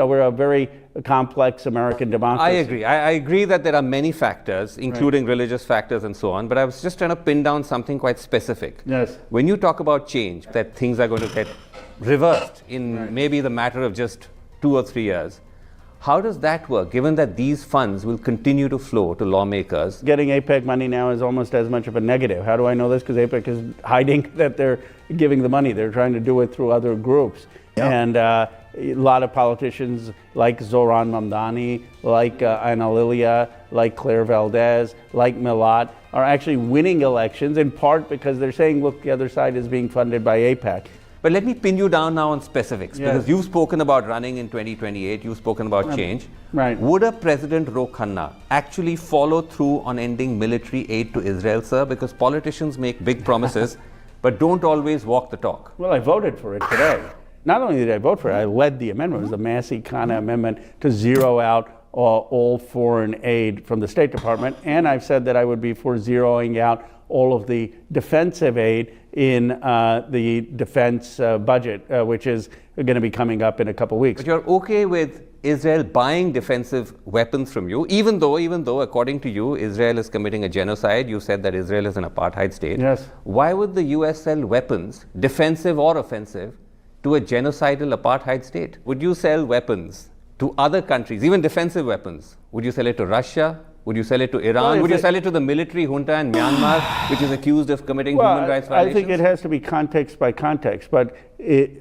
We're a very complex American democracy. I agree. I agree that there are many factors, including religious factors and so on, but I was just trying to pin down something quite specific. When you talk about change, that things are going to get reversed in maybe the matter of just 2 or 3 years, how does that work, given that these funds will continue to flow to lawmakers? Getting AIPAC money now is almost as much of a negative. How do I know this? Because AIPAC is hiding that they're giving the money. They're trying to do it through other groups. And a lot of politicians like Zohran Mamdani, like Ana Lilia, like Claire Valdez, like Milat are actually winning elections in part because they're saying, look, the other side is being funded by AIPAC. But let me pin you down now on specifics, Yes. because you've spoken about running in 2028, you've spoken about change. Right. Would a President Khanna actually follow through on ending military aid to Israel, sir? Because politicians make big promises, but don't always walk the talk. Well, I voted for it today. Not only did I vote for it, I led the amendment. It was the Massey-Khanna amendment to zero out all foreign aid from the State Department. And I've said that I would be for zeroing out all of the defensive aid in the defense budget, which is going to be coming up in a couple weeks. But you're okay with Israel buying defensive weapons from you, even though, according to you, Israel is committing a genocide. You said that Israel is an apartheid state. Yes. Why would the US sell weapons, defensive or offensive, to a genocidal apartheid state? Would you sell weapons to other countries, even defensive weapons? Would you sell it to Russia? Would you sell it to Iran? Well, Would you sell it to the military junta in Myanmar, which is accused of committing human rights violations? I think it has to be context by context. But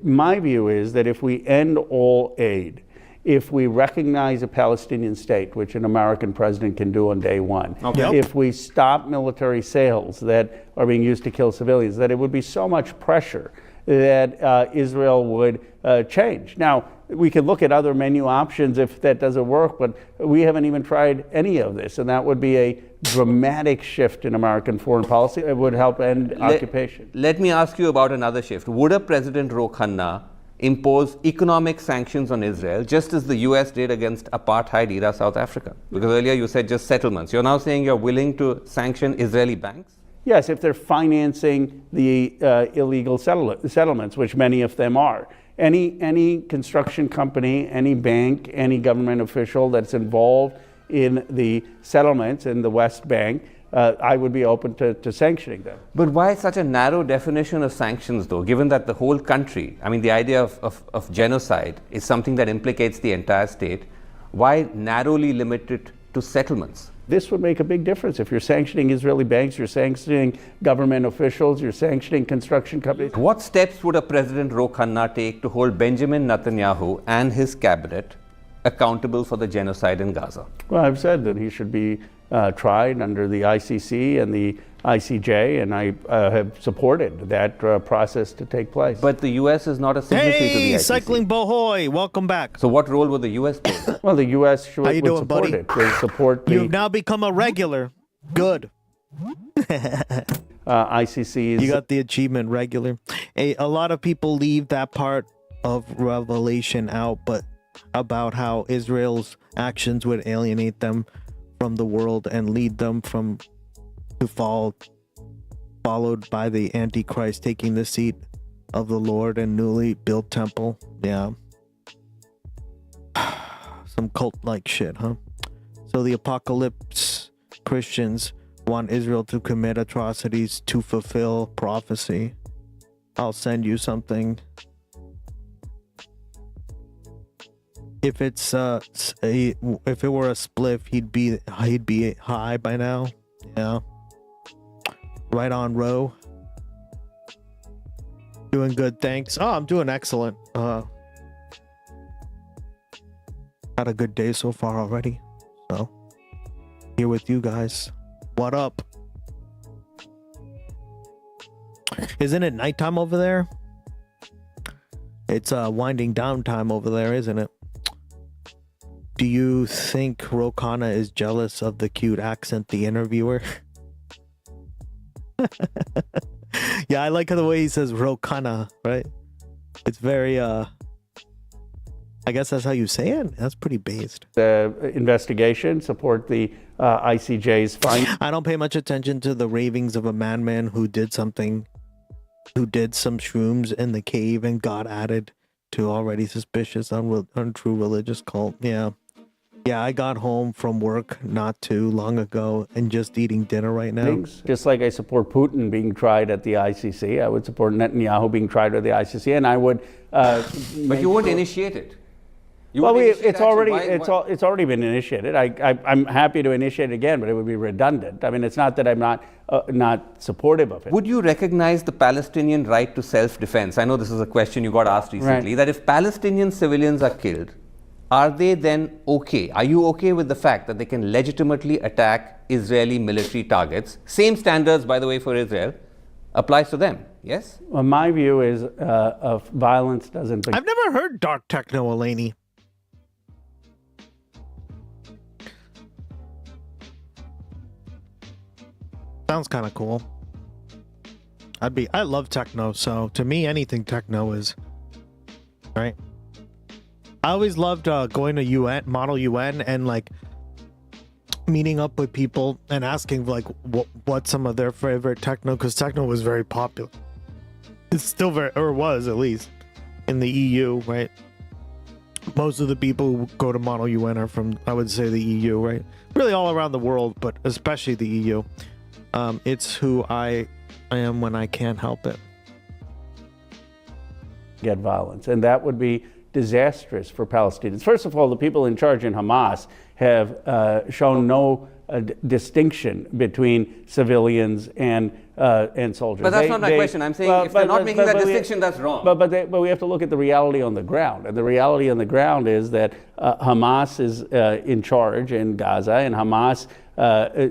my view is that if we end all aid, if we recognize a Palestinian state, which an American president can do on day one, if we stop military sales that are being used to kill civilians, that it would be so much pressure that Israel would change. Now, we can look at other menu options if that doesn't work, but we haven't even tried any of this, and that would be a dramatic shift in American foreign policy. It would help end occupation. Let me ask you about another shift. Would a President Khanna impose economic sanctions on Israel, just as the US did against apartheid-era South Africa? Because earlier you said just settlements. You're now saying you're willing to sanction Israeli banks? Yes, if they're financing the illegal settlements, which many of them are. Any construction company, any bank, any government official that's involved in the settlements in the West Bank, I would be open to sanctioning them. But why such a narrow definition of sanctions, though, given that the whole country, I mean, the idea of genocide is something that implicates the entire state? Why narrowly limit it to settlements? This would make a big difference. If you're sanctioning Israeli banks, you're sanctioning government officials, you're sanctioning construction companies. What steps would a President Khanna take to hold Benjamin Netanyahu and his cabinet accountable for the genocide in Gaza? Well, I've said that he should be tried under the ICC and the ICJ, and I have supported that process to take place. But the U.S. is not a signatory to the ICC. Cycling Bohoy, welcome back. So what role would the U.S. play? Well, the U.S. would support buddy? it. They support the You've now become a regular. Good. ICC is... You got the achievement regular. A lot of people leave that part of Revelation out, but about how Israel's actions would alienate them from the world and lead them to fall, followed by the Antichrist taking the seat of the Lord and newly built temple. Yeah. Some cult-like shit, huh? So the apocalypse Christians want Israel to commit atrocities to fulfill prophecy. I'll send you something. If it's if it were a spliff, he'd be high by now. Yeah. Right on, Ro. Doing good, thanks. Oh, I'm doing excellent. Had a good day so far already. So here with you guys. What up? Isn't it nighttime over there? It's winding down time over there, isn't it? Do you think Khanna is jealous of the cute accent, the interviewer? Yeah, I like the way he says Khanna, right? It's very, I guess that's how you say it. That's pretty based. The investigation, support the ICJ's findings. I don't pay much attention to the ravings of a madman who did some shrooms in the cave and got added to already suspicious, untrue religious cult. Yeah. Yeah, I got home from work not too long ago and just eating dinner right now. Just like I support Putin being tried at the ICC, I would support Netanyahu being tried at the ICC, and I would... But you won't initiate it. It's already been initiated. I'm happy to initiate it again, but it would be redundant. I mean, it's not that I'm not supportive of it. Would you recognize the Palestinian right to self-defense? I know this is a question you got asked recently, that if Palestinian civilians are killed, are they then okay? Are you okay with the fact that they can legitimately attack Israeli military targets? Same standards, by the way, for Israel applies to them, yes? Well, my view is violence doesn't... I've never heard dark techno, Elaney. Sounds kind of cool. I love techno, so to me, anything techno is... Right? I always loved going to UN, Model UN, and like meeting up with people and asking like what some of their favorite techno, because techno was very popular. It's still or was at least in the EU, right? Most of the people who go to Model UN are from, I would say, the EU, right? Really all around the world, but especially the EU. It's who I am when I can't help it. Get violence, and that would be disastrous for Palestinians. First of all, the people in charge in Hamas have shown no distinction between civilians and soldiers. But that's not my question. I'm saying if they're not making that distinction, that's wrong. But we have to look at the reality on the ground. And the reality on the ground is that Hamas is in charge in Gaza, and Hamas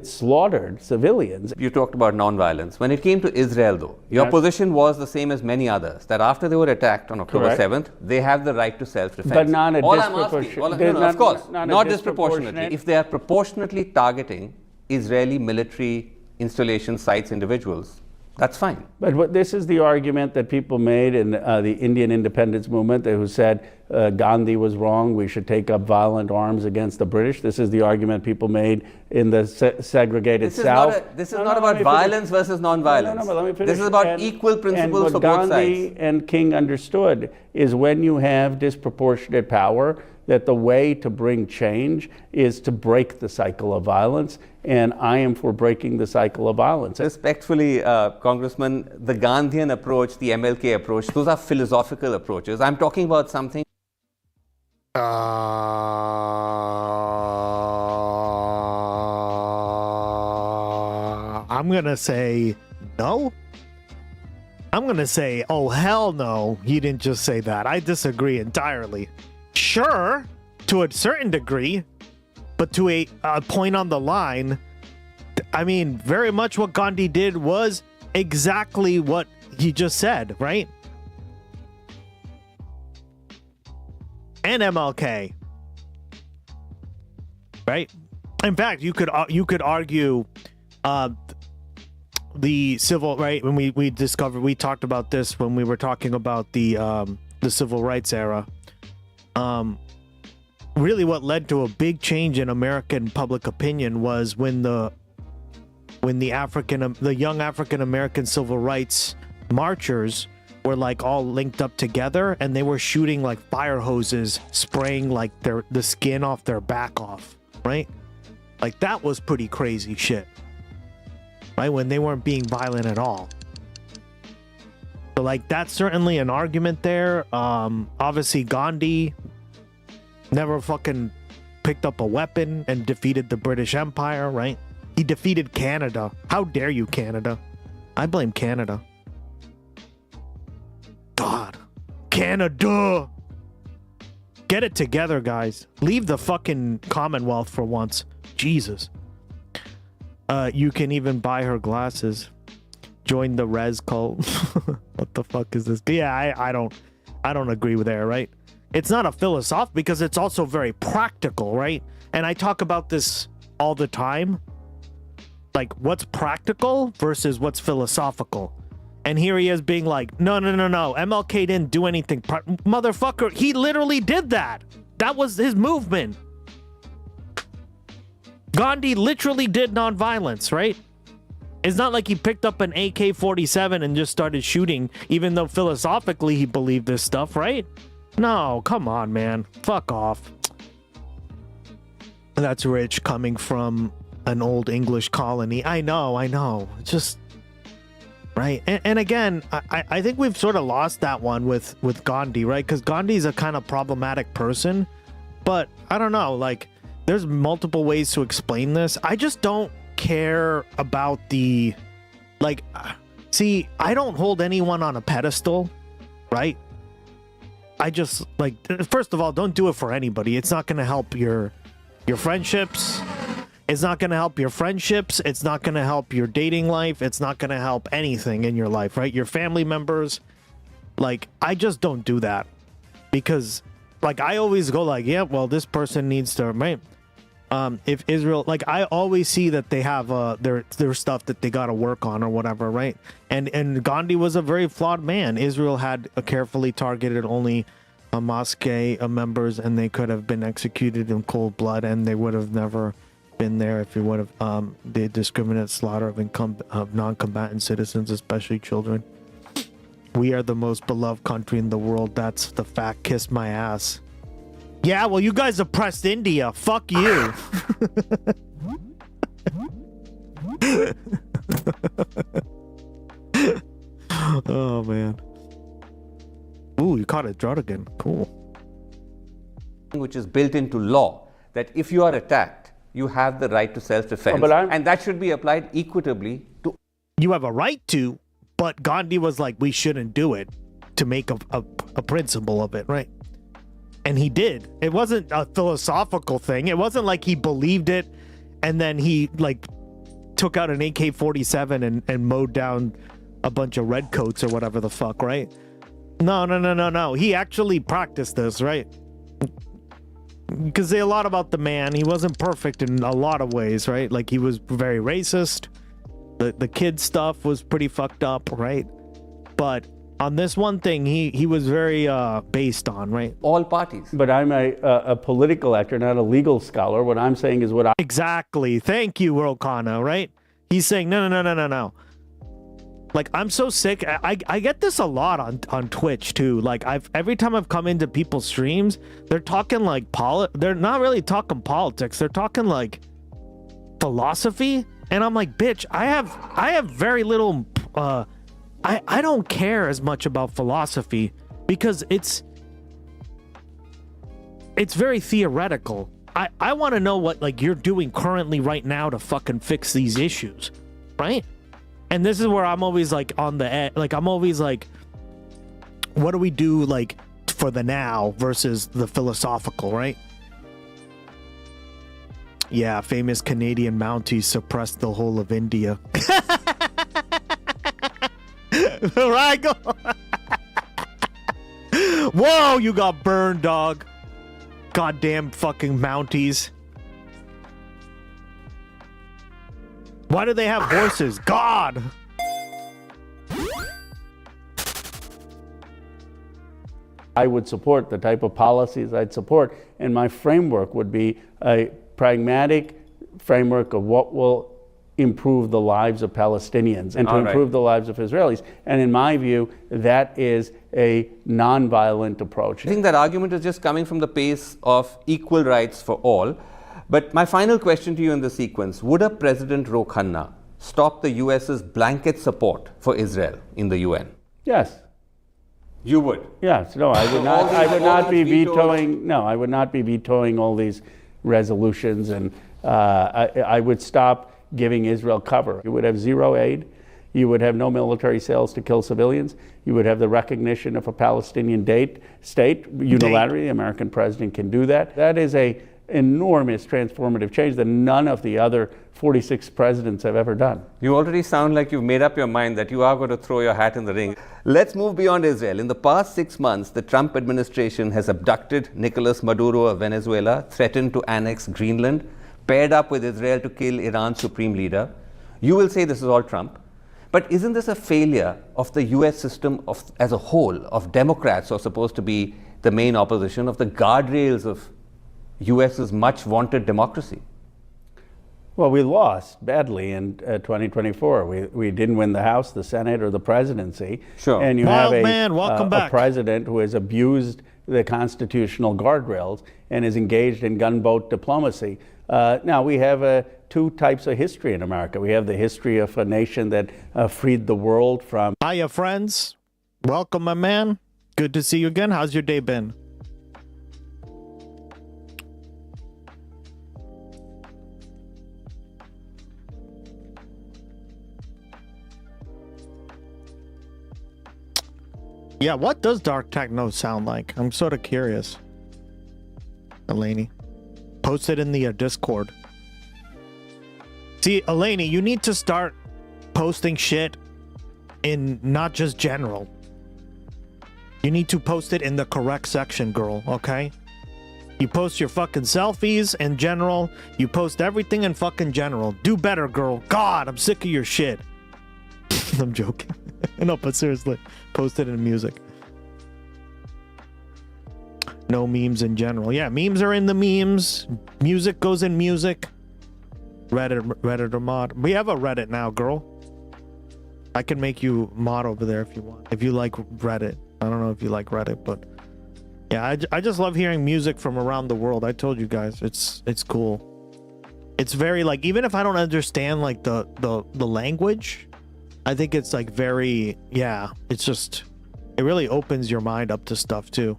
slaughtered civilians. You talked about nonviolence. When it came to Israel, though, your position was the same as many others, that after they were attacked on October 7th, they have the right to self-defense. But not a disproportionate. Of course, not disproportionately. If they are proportionately targeting Israeli military installation sites, individuals, that's fine. But this is the argument that people made in the Indian independence movement, who said Gandhi was wrong, we should take up violent arms against the British. This is the argument people made in the segregated South. This is not about violence versus non-violence. Let me finish. This is about equal principles for both sides. What Gandhi and King understood is when you have disproportionate power, that the way to bring change is to break the cycle of violence, and I am for breaking the cycle of violence. Respectfully, Congressman, the Gandhian approach, the MLK approach, those are philosophical approaches. I'm talking about something. I'm gonna say no. I'm gonna say, oh hell no, he didn't just say that. I disagree entirely. Sure, to a certain degree, but to a point on the line, I mean, very much what Gandhi did was exactly what he just said, right? And MLK, right? In fact, you could argue the civil right when we talked about this when we were talking about the civil rights era. Really what led to a big change in American public opinion was when the young African American civil rights marchers were like all linked up together, and they were shooting like fire hoses, spraying like the skin off their back off, right? Like that was pretty crazy shit, right? When they weren't being violent at all. So like that's certainly an argument there. Obviously Gandhi never fucking picked up a weapon and defeated the British Empire, right? He defeated Canada. How dare you, Canada? I blame Canada. God. Canada! Get it together, guys. Leave the fucking Commonwealth for once. Jesus. You can even buy her glasses. Join the res cult. What the fuck is this? Yeah, I don't agree with that, right? It's not a philosophy because it's also very practical, right? And I talk about this all the time. Like, what's practical versus what's philosophical. And here he is being like, no. MLK didn't do anything. Motherfucker, he literally did that. That was his movement. Gandhi literally did nonviolence, right? It's not like he picked up an AK-47 and just started shooting, even though philosophically he believed this stuff, right? No, come on, man. Fuck off. That's rich coming from an old English colony. I know. Just... Right. And again, I think we've sort of lost that one with Gandhi, right? Because Gandhi's a kind of problematic person But I don't know, like, there's multiple ways to explain this. I just don't care about the, like, see, I don't hold anyone on a pedestal, right? I just, like, first of all, don't do it for anybody. It's not going to help your friendships. It's not going to help your friendships. It's not going to help your dating life. It's not going to help anything in your life, right? Your family members. Like, I just don't do that. Because, like, I always go like, yeah, well, this person needs to, right? If Israel, like, I always see that they have their stuff that they got to work on or whatever, right? And Gandhi was a very flawed man. Israel had carefully targeted only Hamas members, and they could have been executed in cold blood, and they would have never been there if it would have the discriminate slaughter of non-combatant citizens, especially children. We are the most beloved country in the world. That's the fact. Kiss my ass. Yeah, well, you guys oppressed India. Fuck you. Oh, man. Ooh, you caught a drought again. Cool. Which is built into law, that if you are attacked, you have the right to self-defense. And that should be applied equitably to... You have a right to, but Gandhi was like, we shouldn't do it, to make a principle of it, right? And he did. It wasn't a philosophical thing. It wasn't like he believed it and then he, like, took out an AK-47 and mowed down a bunch of redcoats or whatever the fuck, right? No. He actually practiced this, right? You can say a lot about the man. He wasn't perfect in a lot of ways, right? Like, he was very racist. The kid stuff was pretty fucked up, right? But on this one thing, he was very based on, right? All parties. But I'm a political actor, not a legal scholar. What I'm saying is what I... Exactly. Thank you, Khanna, right? He's saying, no. Like, I'm so sick. I get this a lot on Twitch, too. Like, every time I've come into people's streams, they're talking, like, they're not really talking politics. They're talking, like, philosophy. And I'm like, bitch, I have very little... I don't care as much about philosophy because it's very theoretical. I want to know what, like, you're doing currently right now to fucking fix these issues, right? And this is where I'm always like on the edge. Like, I'm always like, what do we do, like, for the now versus the philosophical, right? Yeah, famous Canadian Mounties suppressed the whole of India. Right? Whoa, you got burned, dog. Goddamn fucking Mounties. Why do they have horses? God! I would support the type of policies I'd support, and my framework would be a pragmatic framework of what will improve the lives of Palestinians and to improve the lives of Israelis. And in my view, that is a non-violent approach. I think that argument is just coming from the pace of equal rights for all. But my final question to you in the sequence, would a President Khanna stop the US's blanket support for Israel in the UN? Yes. You would? Yes. No, I would not. I would not be vetoing. No, I would not be vetoing all these resolutions, and I would stop giving Israel cover. You would have zero aid. You would have no military sales to kill civilians. You would have the recognition of a Palestinian state unilaterally. The American president can do that. That is a enormous transformative change that none of the other 46 presidents have ever done. You already sound like you've made up your mind that you are going to throw your hat in the ring. Let's move beyond Israel. In the past 6 months, the Trump administration has abducted Nicolas Maduro of Venezuela, threatened to annex Greenland, paired up with Israel to kill Iran's supreme leader. You will say this is all Trump. But isn't this a failure of the US system as a whole, of Democrats who are supposed to be the main opposition, of the guardrails of US's much wanted democracy? Well, we lost badly in 2024. We didn't win the House, the Senate, or the presidency. Sure. And you have a president who has abused the constitutional guardrails and is engaged in gunboat diplomacy. Now, we have two types of history in America. We have the history of a nation that freed the world from... Hiya, friends. Welcome, my man. Good to see you again. How's your day been? Yeah, what does dark techno sound like? I'm sort of curious. Eleni, post it in the Discord. See, Eleni, you need to start posting shit in not just general. You need to post it in the correct section, girl, okay? You post your fucking selfies in general. You post everything in fucking general. Do better, girl. God, I'm sick of your shit. I'm joking. No, but seriously, post it in music. No memes in general. Yeah, memes are in the memes. Music goes in music. Reddit or mod. We have a Reddit now, girl. I can make you mod over there if you want. If you like Reddit. I don't know if you like Reddit, but yeah, I just love hearing music from around the world. I told you guys, it's cool. It's very like, even if I don't understand like the language, I think it's like very, yeah, it's just, it really opens your mind up to stuff too.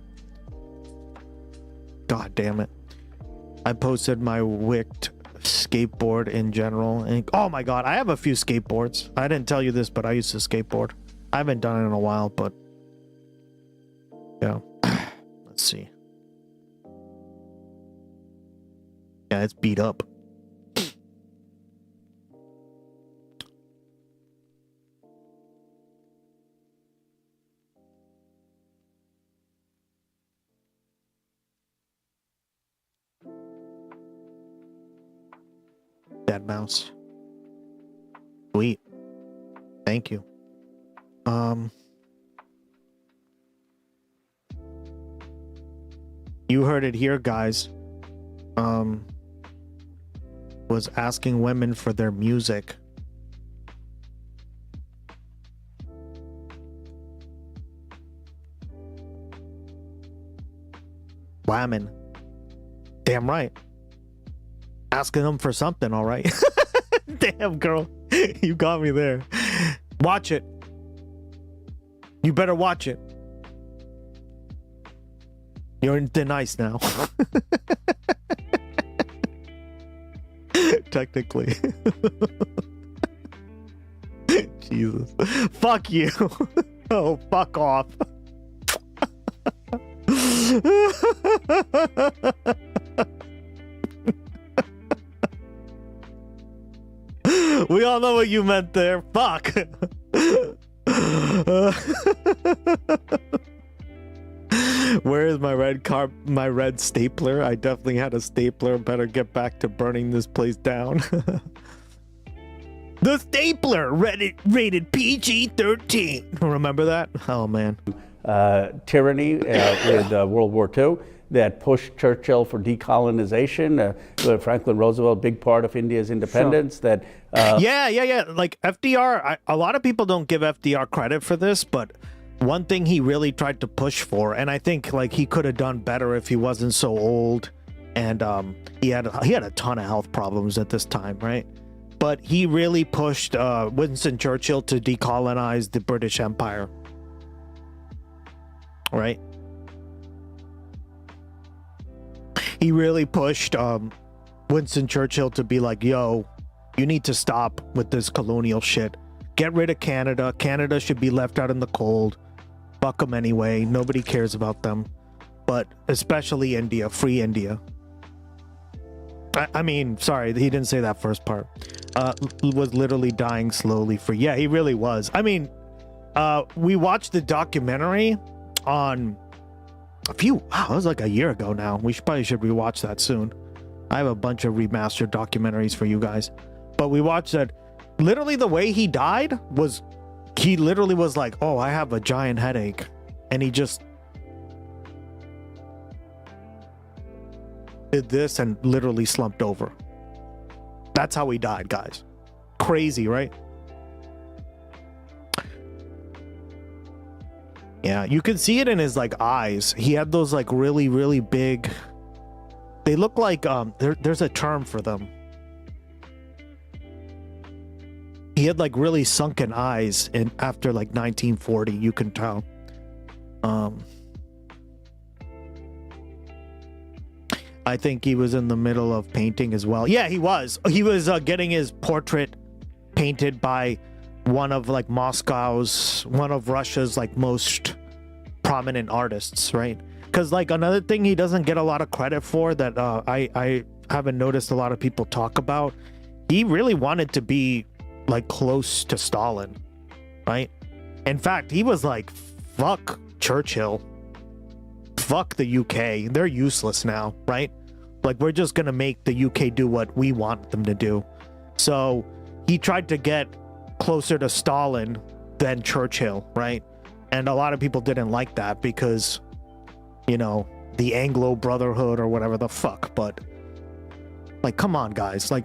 God damn it. I posted my wicked skateboard in general, and oh my god, I have a few skateboards. I didn't tell you this, but I used to skateboard. I haven't done it in a while, but yeah. Let's see. Yeah, it's beat up. Dead mouse. Sweet. Thank you. You heard it here, guys. Was asking women for their music. Women. Damn right. Asking them for something, all right? Damn, girl. You got me there. Watch it. You better watch it. You're in thin ice now. Technically. Jesus. Fuck you. Oh, fuck off. We all know what you meant there. Fuck. Where is my red stapler? I definitely had a stapler. Better get back to burning this place down. The stapler, rated PG-13. Remember that? Oh man. Tyranny with World War II that pushed Churchill for decolonization. Franklin Roosevelt, big part of India's independence. Sure. That yeah. Like FDR, a lot of people don't give FDR credit for this, but one thing he really tried to push for, and I think like he could have done better if he wasn't so old, and he had a ton of health problems at this time, right? But he really pushed Winston Churchill to decolonize the British Empire, right? He really pushed Winston Churchill to be like, yo, you need to stop with this colonial shit. Get rid of Canada. Canada should be left out in the cold. Fuck them anyway. Nobody cares about them. But especially India. Free India. I mean, sorry, he didn't say that first part. Was literally dying slowly for... Yeah, he really was. I mean, we watched the documentary on wow, it was like a year ago now. We probably should rewatch that soon. I have a bunch of remastered documentaries for you guys. But we watched that. Literally the way he died was, he literally was like, oh, I have a giant headache. And he just did this and literally slumped over. That's how he died, guys. Crazy, right? Yeah, you can see it in his like eyes. He had those like really, really big, they look like there's a term for them. He had like really sunken eyes in after like 1940, you can tell. I think he was in the middle of painting as well. Yeah, he was. He was getting his portrait painted by one of Russia's like most prominent artists, right? Because like another thing he doesn't get a lot of credit for that I haven't noticed a lot of people talk about, he really wanted to be like close to Stalin, right? In fact, he was like, fuck Churchill, fuck the UK, they're useless now, right? Like, we're just gonna make the UK do what we want them to do. So he tried to get closer to Stalin than Churchill, right? And a lot of people didn't like that because, you know, the Anglo Brotherhood or whatever the fuck. But like, come on, guys. Like,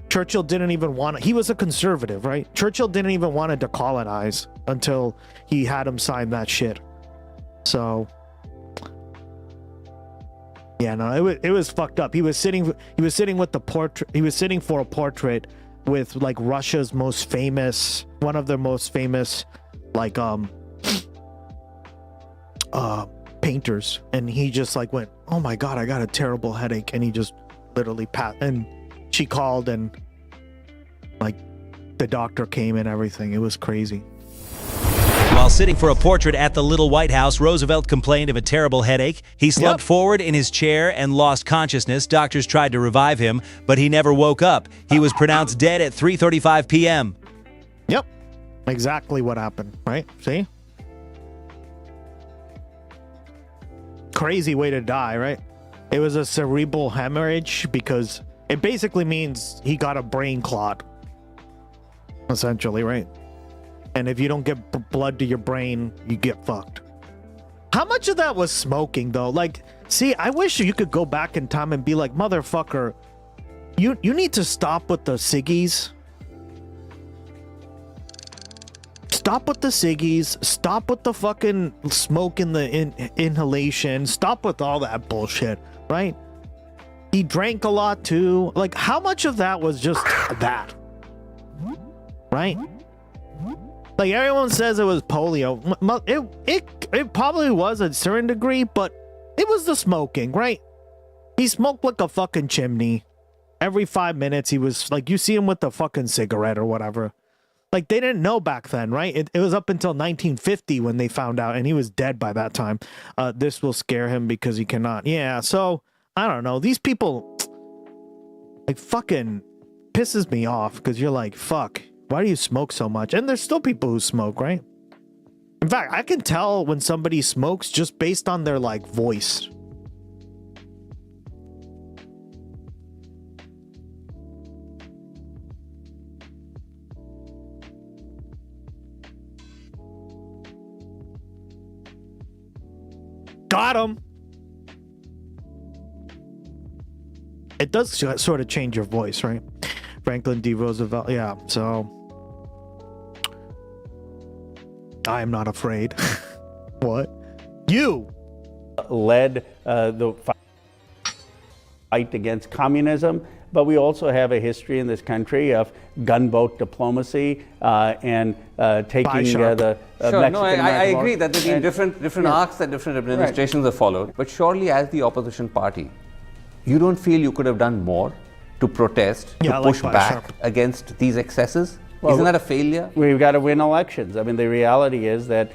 Churchill didn't even want to, he was a conservative, right? Churchill didn't even want to decolonize until he had him sign that shit. So yeah, no, it was fucked up. He was sitting with the portrait. He was sitting for a portrait with like Russia's most famous, one of their most famous, like painters, and he just like went, "Oh my god, I got a terrible headache," and he just literally passed. And she called, and like the doctor came and everything. It was crazy. While sitting for a portrait at the Little White House, Roosevelt complained of a terrible headache. He slumped forward in his chair and lost consciousness. Doctors tried to revive him, but he never woke up. He was pronounced dead at 3:35 p.m. Yep. Exactly what happened, right? See? Crazy way to die, right? It was a cerebral hemorrhage because it basically means he got a brain clot. Essentially, right? And if you don't get blood to your brain, you get fucked. How much of that was smoking, though? Like, see, I wish you could go back in time and be like, motherfucker, you need to stop with the ciggies. Stop with the ciggies. Stop with the fucking smoke in the inhalation. Stop with all that bullshit, right? He drank a lot, too. Like, how much of that was just that? Right? Like, everyone says it was polio. It probably was at a certain degree, but it was the smoking, right? He smoked like a fucking chimney. Every 5 minutes, he was like, you see him with the fucking cigarette or whatever. Like, they didn't know back then, right? It was up until 1950 when they found out, and he was dead by that time. This will scare him because he cannot. Yeah, so, I don't know. These people, like, fucking pisses me off because you're like, fuck. Why do you smoke so much? And there's still people who smoke, right? In fact, I can tell when somebody smokes just based on their, like, voice. Got him! It does sort of change your voice, right? Franklin D. Roosevelt, yeah, so I am not afraid. What? You led the fight against communism, but we also have a history in this country of gunboat diplomacy and taking the Mexican. No, I agree that there have been different arcs that different administrations have followed. But surely, as the opposition party, you don't feel you could have done more to protest, to push back against these excesses? Well, isn't that a failure? We've got to win elections. I mean, the reality is that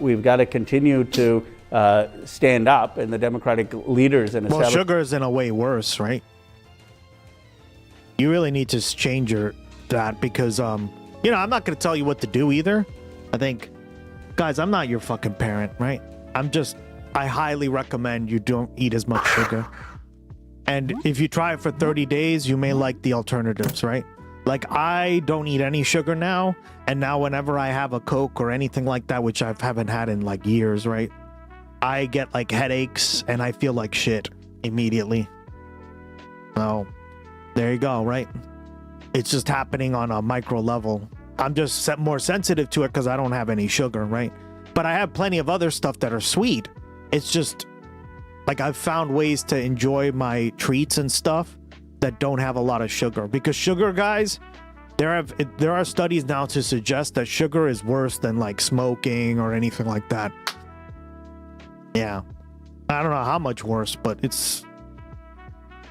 we've got to continue to stand up, and the Democratic leaders and well, sugar is in a way worse, right? You really need to change that because, you know, I'm not going to tell you what to do either. I think, guys, I'm not your fucking parent, right? I highly recommend you don't eat as much sugar. And if you try it for 30 days, you may like the alternatives, right? Like, I don't eat any sugar now, and now whenever I have a Coke or anything like that, which I haven't had in like years, right? I get like headaches and I feel like shit immediately. So, there you go, right? It's just happening on a micro level. I'm just more sensitive to it because I don't have any sugar, right? But I have plenty of other stuff that are sweet. It's just, like, I've found ways to enjoy my treats and stuff that don't have a lot of sugar, because sugar, guys, there are studies now to suggest that sugar is worse than like smoking or anything like that. Yeah, I don't know how much worse, but it's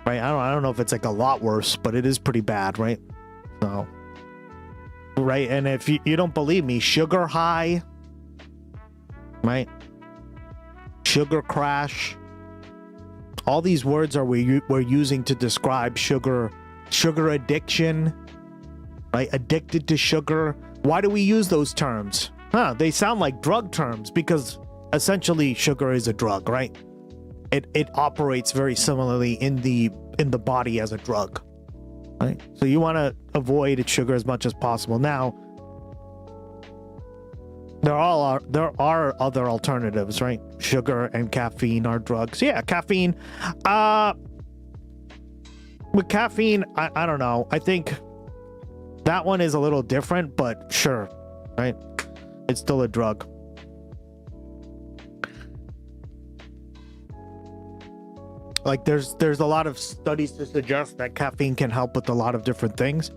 right. I don't know if it's like a lot worse, but it is pretty bad, right? So, right, and if you don't believe me, sugar high, right? sugar crash. All these words we're using to describe sugar addiction, right? Addicted to sugar. Why do we use those terms? They sound like drug terms because essentially sugar is a drug, right? It operates very similarly in the body as a drug, right? So you want to avoid sugar as much as possible. Now, there are other alternatives, right? Sugar and caffeine are drugs. Yeah, caffeine. With caffeine, I don't know. I think that one is a little different, but sure, right? It's still a drug. Like there's a lot of studies to suggest that caffeine can help with a lot of different things.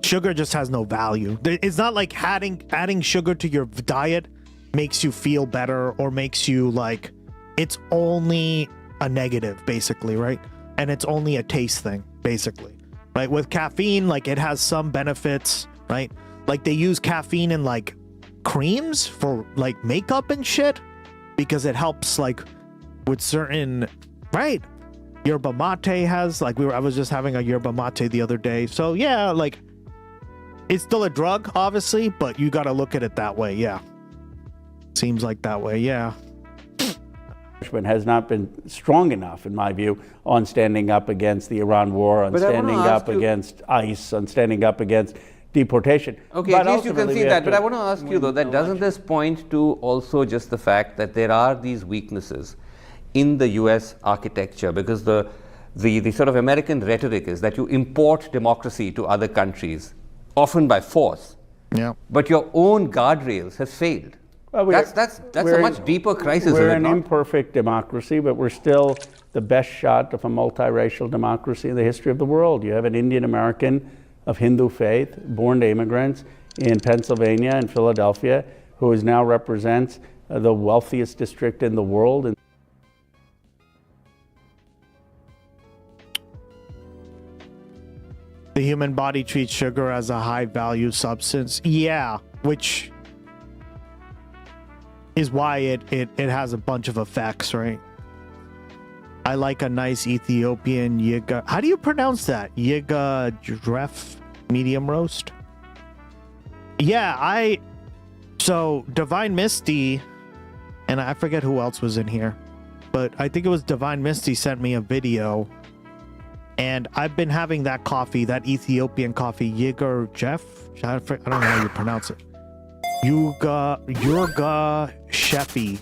Sugar just has no value. It's not like adding sugar to your diet makes you feel better or makes you like, it's only a negative basically, right? And it's only a taste thing basically, right? With caffeine, like it has some benefits, right? Like they use caffeine in like creams for like makeup and shit because it helps like with certain, right? Yerba mate has like I was just having a yerba mate the other day. So yeah, like it's still a drug, obviously, but you got to look at it that way. Yeah. Seems like that way. Yeah. Has not been strong enough, in my view, on standing up against the Iran war, on standing up against ICE, on standing up against deportation. Okay, at least you can see that. But I want to ask you, though, that doesn't this point to also just the fact that there are these weaknesses in the U.S. architecture? Because the sort of American rhetoric is that you import democracy to other countries, often by force. Yeah. But your own guardrails have failed. Well, that's a much deeper crisis. We're an imperfect democracy, but we're still the best shot of a multiracial democracy in the history of the world. You have an Indian American of Hindu faith, born to immigrants in Pennsylvania and Philadelphia, who now represents the wealthiest district in the world. The human body treats sugar as a high value substance. Yeah, which is why it has a bunch of effects, right? I like a nice Ethiopian yiga. How do you pronounce that? Yiga dref medium roast? Yeah, so Divine Misty, and I forget who else was in here, but I think it was Divine Misty sent me a video, and I've been having that coffee, that Ethiopian coffee, Yiga Jeff. I don't know how you pronounce it. Yurga Shefi.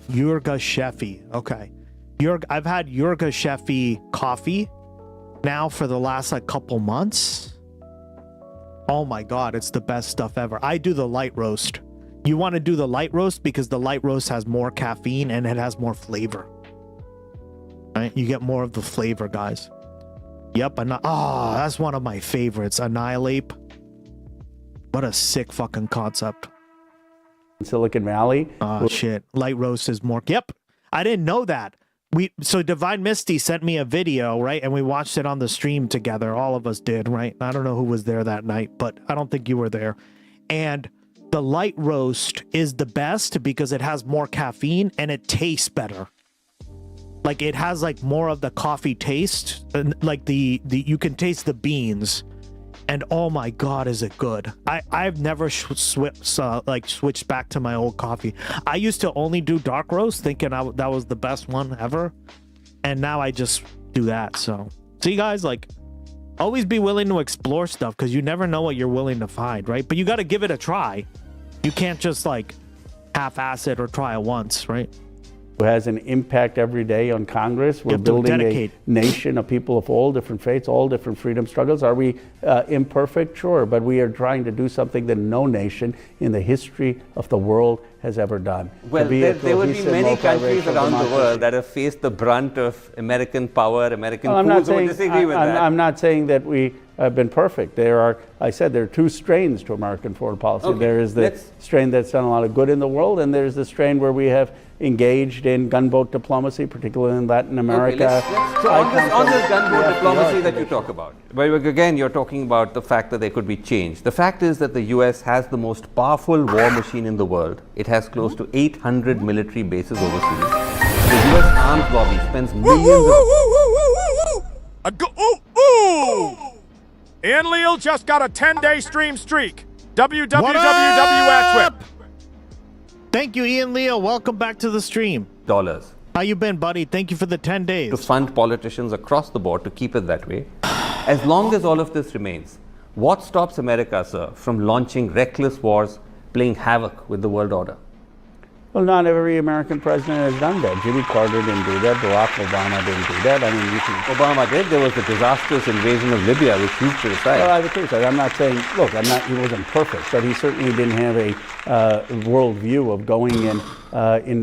Okay. I've had Yurga Shefi coffee now for the last like couple months. Oh my God, it's the best stuff ever. I do the light roast. You want to do the light roast because the light roast has more caffeine and it has more flavor. Right? You get more of the flavor, guys. Yep. That's one of my favorites. Annihilate. What a sick fucking concept. Silicon Valley. Oh shit. Light roast is more. Yep. I didn't know that. So Divine Misty sent me a video, right? And we watched it on the stream together. All of us did, right? I don't know who was there that night, but I don't think you were there. And the light roast is the best because it has more caffeine and it tastes better. Like it has like more of the coffee taste, and like you can taste the beans. And oh my God, is it good? I've never switched back to my old coffee. I used to only do dark roast, thinking that was the best one ever, and now I just do that. So see, guys, like always be willing to explore stuff because you never know what you're willing to find, right? But you got to give it a try. You can't just like half-ass it or try it once, right? Who has an impact every day on Congress. We're building a nation of people of all different faiths, all different freedom struggles. Are we imperfect? Sure, but we are trying to do something that no nation in the history of the world has ever done. Well, there would be many countries around the world that have faced the brunt of American power, American rules. Who disagree with that. I'm not saying that we have been perfect. There are two strains to American foreign policy. Okay. There is the strain that's done a lot of good in the world, and there's the strain where we have engaged in gunboat diplomacy, particularly in Latin America. Okay, so on this gunboat diplomacy that you talk about, but again, you're talking about the fact that there could be change. The fact is that the U.S. has the most powerful war machine in the world. It has close to 800 military bases overseas. The US arms lobby spends millions Ian Leal just got a 10-day stream streak. www.WHIP. Thank you, Ian Leo. Welcome back to the stream. Dollars. How you been, buddy? Thank you for the 10 days. To fund politicians across the board to keep it that way. As long as all of this remains, what stops America, sir, from launching reckless wars, playing havoc with the world order? Well, not every American president has done that. Jimmy Carter didn't do that. Barack Obama didn't do that. I mean, Obama did. There was the disastrous invasion of Libya, which he criticized. Well, I would criticize. I'm not saying, look, he wasn't perfect, but he certainly didn't have a world view of going and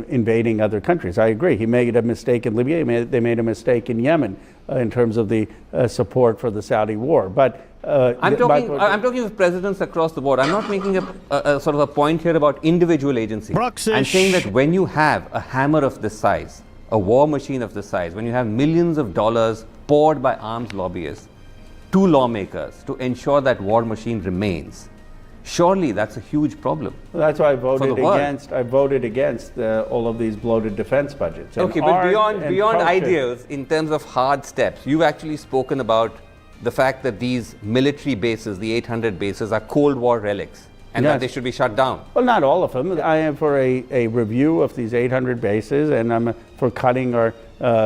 invading other countries. I agree. He made a mistake in Libya. They made a mistake in Yemen in terms of the support for the Saudi war. But I'm talking of presidents across the board. I'm not making a sort of a point here about individual agency. I'm saying that when you have a hammer of this size, a war machine of this size, when you have millions of dollars poured by arms lobbyists to lawmakers to ensure that war machine remains, surely that's a huge problem. Well, that's why I voted against. I voted against all of these bloated defense budgets. Okay, but beyond ideals, in terms of hard steps, you've actually spoken about the fact that these military bases, the 800 bases, are Cold War relics and that they should be shut down. Well, not all of them. I am for a review of these 800 bases, and I'm for cutting our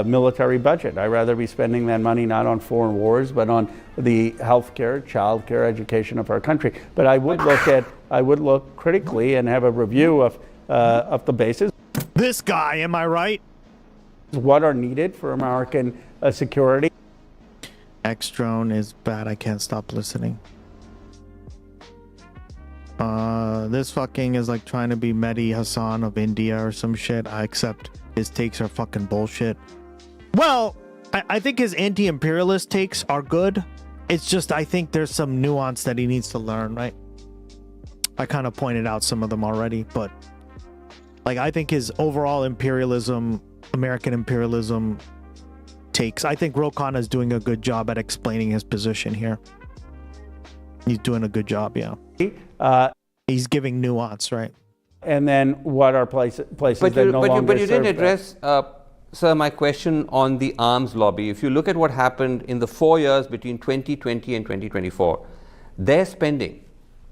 military budget. I'd rather be spending that money not on foreign wars, but on the healthcare, childcare, education of our country. But I would look critically and have a review of the bases. This guy, am I right? What are needed for American security? X-Drone is bad. I can't stop listening. This fucking is like trying to be Mehdi Hassan of India or some shit. I accept his takes are fucking bullshit. Well, I think his anti-imperialist takes are good. It's just I think there's some nuance that he needs to learn, right? I kind of pointed out some of them already, but like I think his overall imperialism, American imperialism takes, I think Ro Khanna is doing a good job at explaining his position here. He's doing a good job, yeah. He's giving nuance, right? And then what are places that no longer But you didn't address, sir, my question on the arms lobby. If you look at what happened in the 4 years between 2020 and 2024, their spending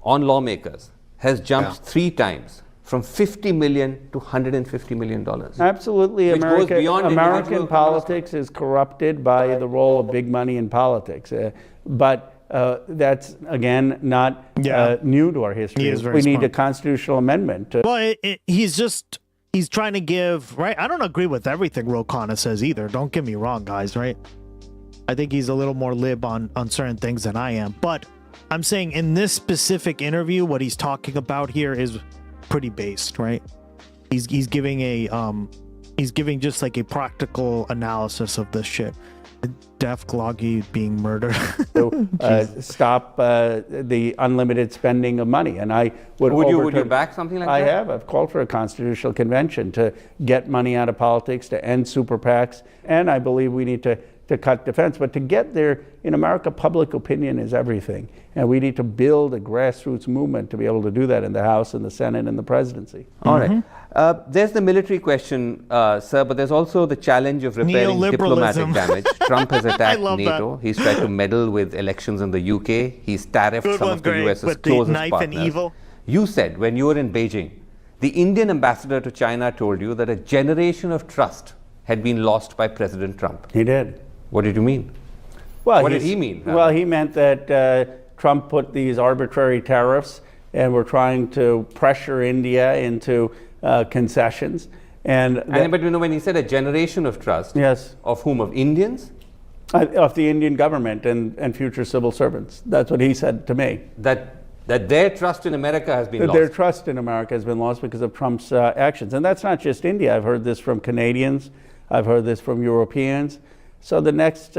on lawmakers has jumped 3 times, from $50 million to $150 million. Absolutely. American politics is corrupted by the role of big money in politics. But that's, again, not new to our history. We need a constitutional amendment. Well, he's trying to give, right? I don't agree with everything Ro Khanna says either. Don't get me wrong, guys, right? I think he's a little more lib on certain things than I am. But I'm saying in this specific interview, what he's talking about here is pretty based, right? He's giving just like a practical analysis of this shit. Def Gloggy being murdered. Stop the unlimited spending of money, and I would you back something like that? I have. I've called for a constitutional convention to get money out of politics, to end super PACs, and I believe we need to cut defense. But to get there, in America, public opinion is everything, and we need to build a grassroots movement to be able to do that in the House and the Senate and the presidency. All right. There's the military question, sir, but there's also the challenge of repairing diplomatic damage. Trump has attacked NATO. He's tried to meddle with elections in the UK. He's tariffed some of the US's closest partners. You said when you were in Beijing, the Indian ambassador to China told you that a generation of trust had been lost by President Trump. He did. What did you mean? Well, what did he mean? Well, he meant that Trump put these arbitrary tariffs and we're trying to pressure India into concessions. But when he said a generation of trust, yes, of whom? Of Indians? Of the Indian government and future civil servants. That's what he said to me. That their trust in America has been lost. Their trust in America has been lost because of Trump's actions. And that's not just India. I've heard this from Canadians. I've heard this from Europeans. So the next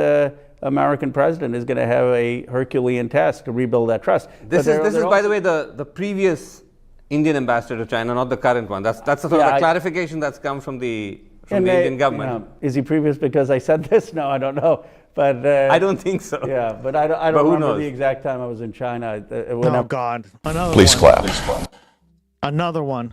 American president is going to have a Herculean task to rebuild that trust. This is, by the way, the previous Indian ambassador to China, not the current one. That's the sort of the clarification that's come from the Indian government. Is he previous because I said this? No, I don't know. But I don't think so. Yeah, but I don't remember the exact time I was in China. Oh, God. Another Please one. clap. Another one.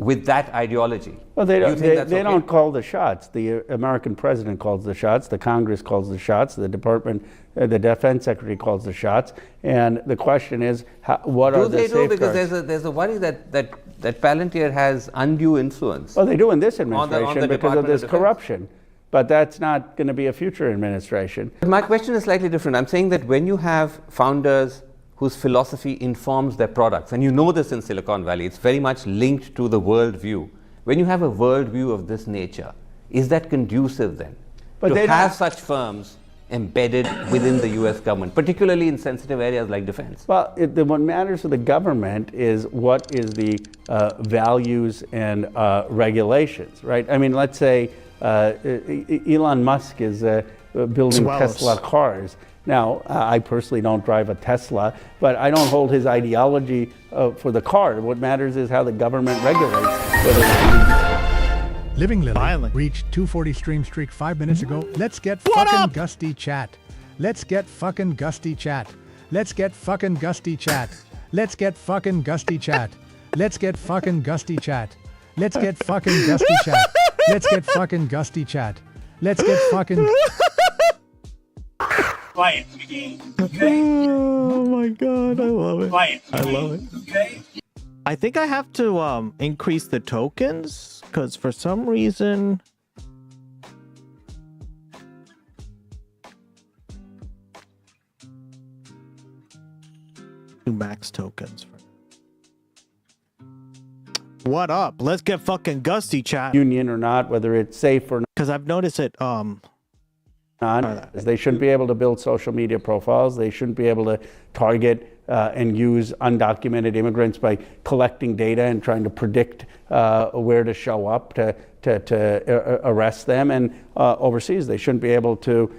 with that ideology. Well, they don't, they okay? don't call the shots. The American president calls the shots. The Congress calls the shots. The department, the defense secretary calls the shots. And the question is, what are the safeguards? Do they do? Because there's a worry that Palantir has undue influence. Well, they do in this administration on the because of this Defense. corruption. But that's not going to be a future administration. My question is slightly different. I'm saying that when you have founders whose philosophy informs their products, and you know this in Silicon Valley, it's very much linked to the worldview. When you have a worldview of this nature, is that conducive then to have such firms embedded within the US government, particularly in sensitive areas like defense? Well, what matters to the government is what is the values and regulations, right? I mean, let's say Elon Musk is building Tesla cars. Now, I personally don't drive a Tesla, but I don't hold his ideology for the car. What matters is how the government regulates. Living Lily reached 240 stream streak 5 minutes ago. Let's get fucking gusty chat. Let's get fucking gusty chat. Let's get fucking gusty chat. Let's get fucking gusty chat. Let's get fucking gusty chat. Let's get fucking gusty chat. Let's get fucking gusty chat. Let's get fucking. Quiet, Oh my god, I love it. Quiet. I love it. Okay. I think I have to increase the tokens because for some reason do max tokens. What up? Let's get fucking gusty, chat. Union or not, whether it's safe or not. Because I've noticed it. They shouldn't be able to build social media profiles. They shouldn't be able to target and use undocumented immigrants by collecting data and trying to predict where to show up to arrest them. And overseas, they shouldn't be able to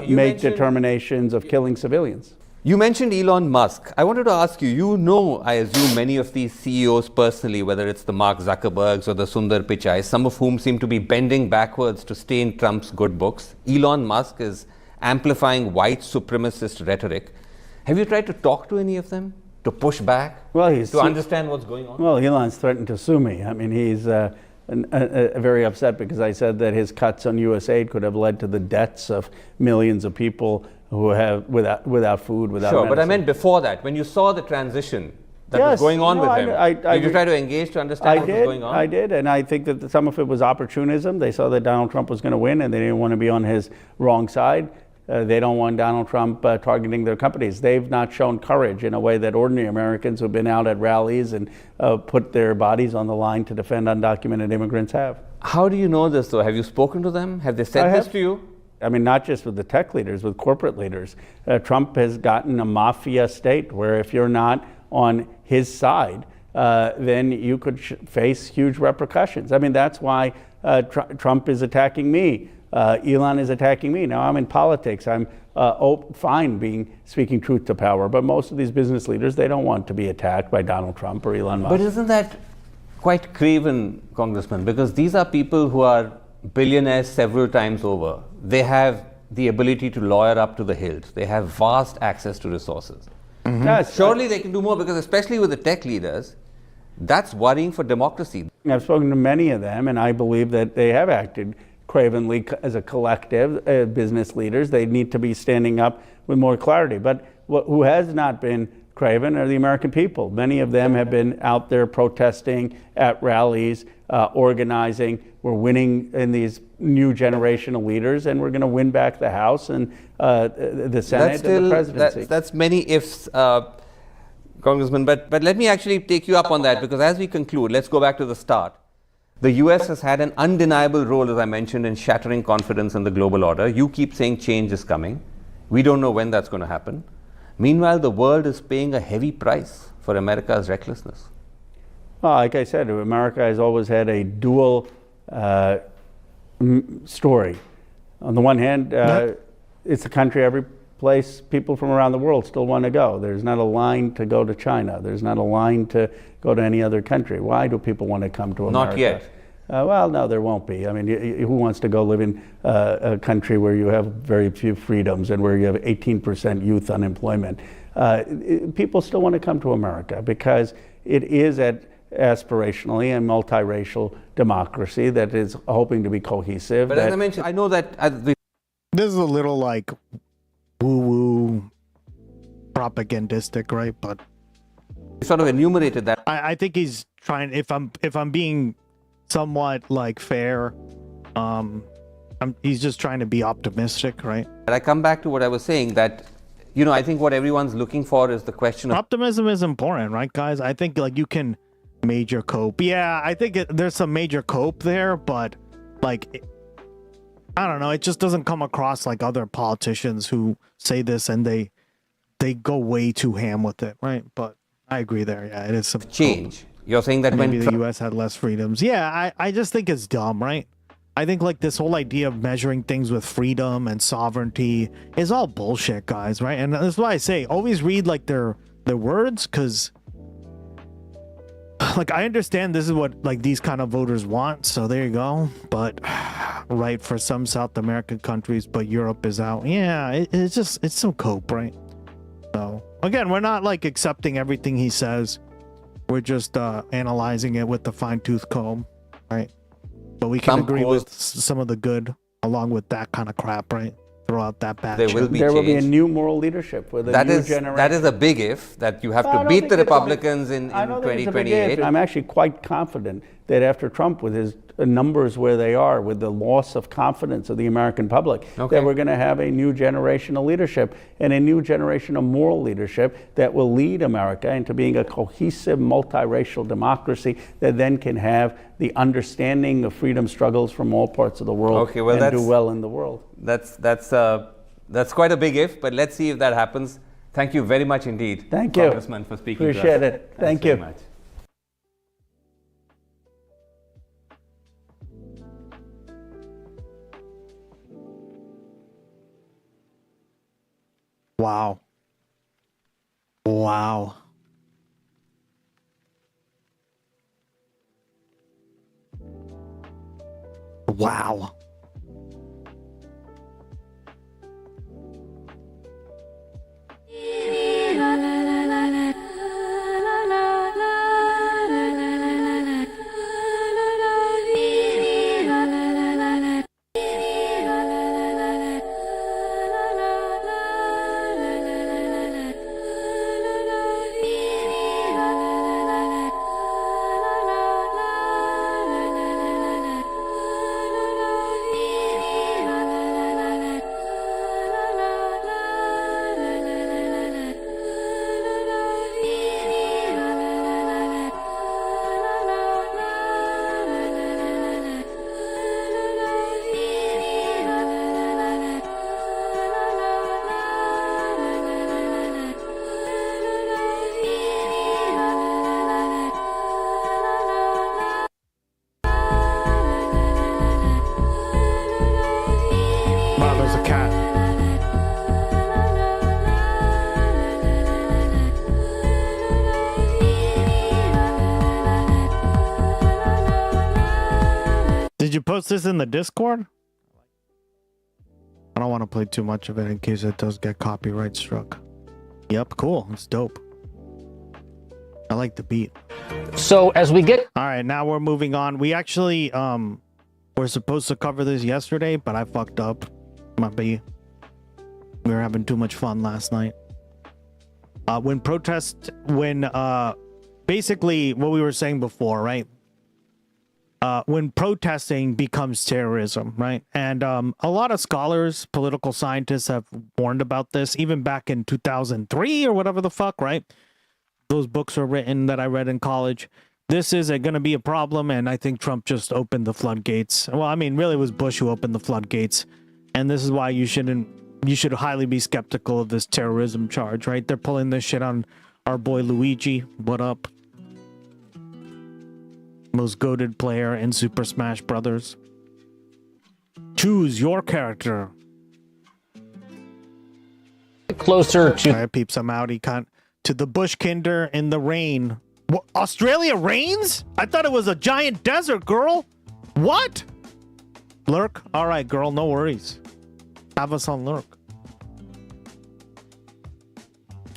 make determinations of killing civilians. You mentioned Elon Musk. I wanted to ask you, you know, I assume many of these CEOs personally, whether it's the Mark Zuckerbergs or the Sundar Pichai, some of whom seem to be bending backwards to stay in Trump's good books. Elon Musk is amplifying white supremacist rhetoric. Have you tried to talk to any of them, to push back, to understand what's going on? Well, Elon's threatened to sue me. I mean, he's very upset because I said that his cuts on U.S. aid could have led to the deaths of millions of people who have without food, without medicine. But I meant before that, when you saw the transition that was going on with him, did you try to engage to understand what was going on? I did, and I think that some of it was opportunism. They saw that Donald Trump was going to win, and they didn't want to be on his wrong side. They don't want Donald Trump targeting their companies. They've not shown courage in a way that ordinary Americans who've been out at rallies and put their bodies on the line to defend undocumented immigrants have. How do you know this, though? Have you spoken to them? Have they said this to you? I mean, not just with the tech leaders, with corporate leaders. Trump has gotten a mafia state where if you're not on his side, then you could face huge repercussions. I mean, that's why Trump is attacking me. Elon is attacking me. Now, I'm in politics. I'm fine speaking truth to power. But most of these business leaders, they don't want to be attacked by Donald Trump or Elon Musk. But isn't that quite craven, Congressman? Because these are people who are billionaires several times over. They have the ability to lawyer up to the hilt. They have vast access to resources. Mm-hmm. Yes, surely they can do more, because especially with the tech leaders, that's worrying for democracy. I've spoken to many of them, and I believe that they have acted cravenly as a collective, business leaders. They need to be standing up with more clarity. But who has not been craven are the American people. Many of them have been out there protesting at rallies, organizing. We're winning in these new generation of leaders, and we're going to win back the House and the Senate and the presidency. That's many ifs, Congressman. But let me actually take you up on that, because as we conclude, let's go back to the start. The US has had an undeniable role, as I mentioned, in shattering confidence in the global order. You keep saying change is coming. We don't know when that's going to happen. Meanwhile, the world is paying a heavy price for America's recklessness. Well, like I said, America has always had a dual story. On the one hand, it's a country every place people from around the world still want to go. There's not a line to go to China. There's not a line to go to any other country. Why do people want to come to America? Not yet. Well, no, there won't be. I mean, who wants to go live in a country where you have very few freedoms and where you have 18% youth unemployment? People still want to come to America because it is at aspirationally a multiracial democracy that is hoping to be cohesive. But as I mentioned, I know that this is a little like woo-woo propagandistic, right? But sort of enumerated that. I think he's trying. If I'm being somewhat like fair, he's just trying to be optimistic, right? But I come back to what I was saying, that I think what everyone's looking for is the question of optimism is important, right, guys? I think like you can major cope. Yeah, I think there's some major cope there, but like I don't know, it just doesn't come across like other politicians who say this and they go way too ham with it, right? But I agree there. Yeah, it is some change. Cope. You're saying that maybe the U.S. had less freedoms. Yeah, I just think it's dumb, right? I think like this whole idea of measuring things with freedom and sovereignty is all bullshit, guys, right? And that's why I say always read like their words, because like I understand this is what like these kind of voters want, so there you go. But right, for some South American countries, but Europe is out. Yeah, it's some cope, right? So again, we're not like accepting everything he says. We're just analyzing it with the fine-tooth comb, right? But we can agree with some of the good along with that kind of crap, right? Throw out that bad There shit. will be a new moral leadership with a new generation. That is a big if, that you have to beat the Republicans in 2028. I'm actually quite confident that after Trump, with his numbers where they are, with the loss of confidence of the American public, that we're going to have a new generation of leadership and a new generation of moral leadership that will lead America into being a cohesive, multiracial democracy that then can have the understanding of freedom struggles from all parts of the world and do well in the world. That's quite a big if, but let's see if that happens. Thank you very much indeed, Thank you, Congressman, for speaking Appreciate to us. it. Thank you. Very much. Wow. Wow. Wow. Wow, there's a cat. Did you post this in the Discord? I don't want to play too much of it in case it does get copyright struck. Yep, cool. It's dope. I like the beat. So as we get... All right, now we're moving on. We actually were supposed to cover this yesterday, but I fucked up. Might be. We were having too much fun last night. Basically what we were saying before, right? When protesting becomes terrorism, right? And a lot of scholars, political scientists have warned about this, even back in 2003 or whatever the fuck, right? Those books were written that I read in college. This is going to be a problem, and I think Trump just opened the floodgates. Well, I mean, really it was Bush who opened the floodgates, and this is why you should highly be skeptical of this terrorism charge, right? They're pulling this shit on our boy Luigi. What up? Most goated player in Super Smash Brothers. Choose your character. Closer to... I peep some Audi cunt. To the Bushkinder in the rain. What, Australia rains? I thought it was a giant desert, girl. What? Lurk? All right, girl, no worries. Have us on Lurk.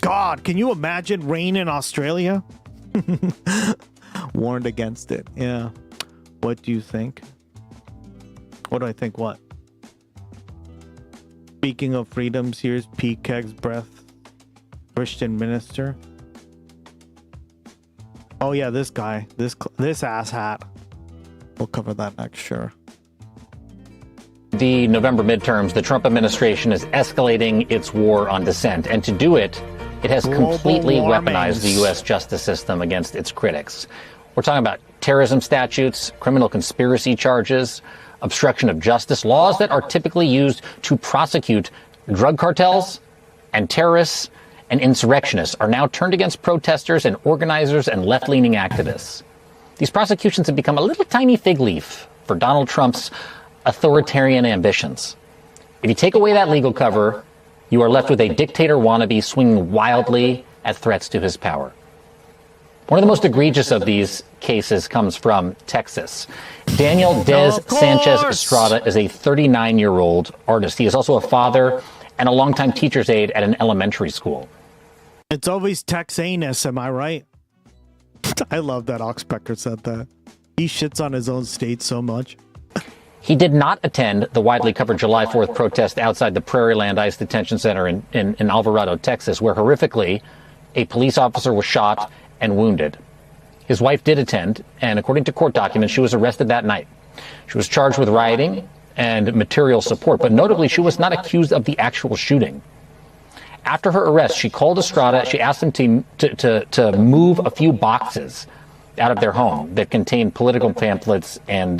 God, can you imagine rain in Australia? warned against it. Yeah. What do you think? What do I think? What? Speaking of freedoms, here's P. Keg's breath. Christian minister. Oh yeah, this guy. This asshat. We'll cover that next, sure. The November midterms, the Trump administration is escalating its war on dissent. And to do it, it has completely weaponized the U.S. justice system against its critics. We're talking about terrorism statutes, criminal conspiracy charges, obstruction of justice, laws that are typically used to prosecute drug cartels and terrorists and insurrectionists are now turned against protesters and organizers and left-leaning activists. These prosecutions have become a little tiny fig leaf for Donald Trump's authoritarian ambitions. If you take away that legal cover, you are left with a dictator wannabe swinging wildly at threats to his power. One of the most egregious of these cases comes from Texas. Daniel Sanchez Estrada is a 39-year-old artist. He is also a father and a longtime teacher's aide at an elementary school. It's always Texanus, am I right? I love that Oxpecker said that. He shits on his own state so much. He did not attend the widely covered July 4th protest outside the Prairieland ICE Detention Center in Alvarado, Texas, where horrifically a police officer was shot and wounded. His wife did attend, and according to court documents, she was arrested that night. She was charged with rioting and material support, but notably, she was not accused of the actual shooting. After her arrest, she called Estrada. She asked him to move a few boxes out of their home that contained political pamphlets and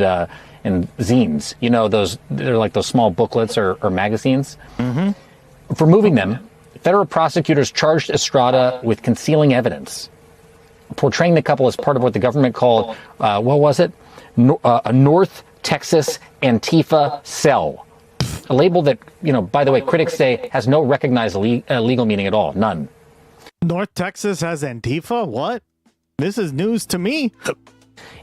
zines. You know, they're like those small booklets or magazines. Mm-hmm. For moving them, federal prosecutors charged Estrada with concealing evidence, portraying the couple as part of what the government called, what was it? A North Texas Antifa cell. A label that, you know, by the way, critics say has no recognized legal meaning at all. None. North Texas has Antifa? What? This is news to me.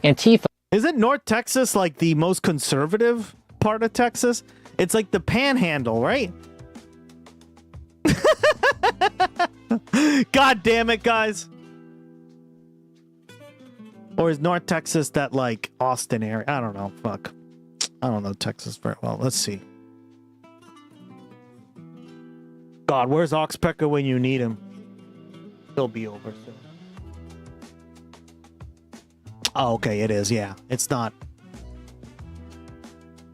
Antifa. Isn't North Texas like the most conservative part of Texas? It's like the Panhandle, right? God damn it, guys. Or is North Texas that like Austin area? I don't know. Fuck. I don't know Texas very well. Let's see. God, where's Oxpecker when you need him? He'll be over soon. Oh, okay, it is, yeah. It's not...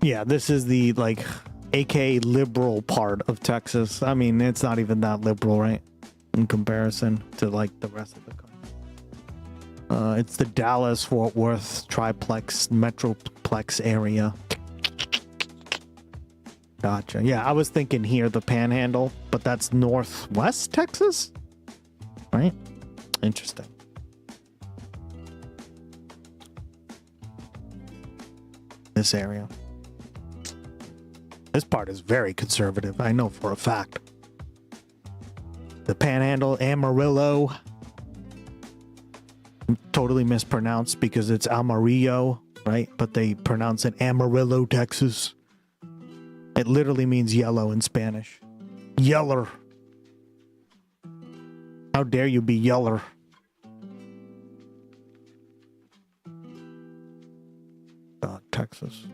Yeah, this is the, like, AK liberal part of Texas. I mean, it's not even that liberal, right? In comparison to, like, the rest of the country. It's the Dallas-Fort Worth triplex, metroplex area. Gotcha. Yeah, I was thinking here, the Panhandle, but that's Northwest Texas? Right? Interesting. This area. This part is very conservative, I know for a fact. The Panhandle, Amarillo. Totally mispronounced because it's Amarillo, right? But they pronounce it Amarillo, Texas. It literally means yellow in Spanish. Yeller. How dare you be yeller? Texas.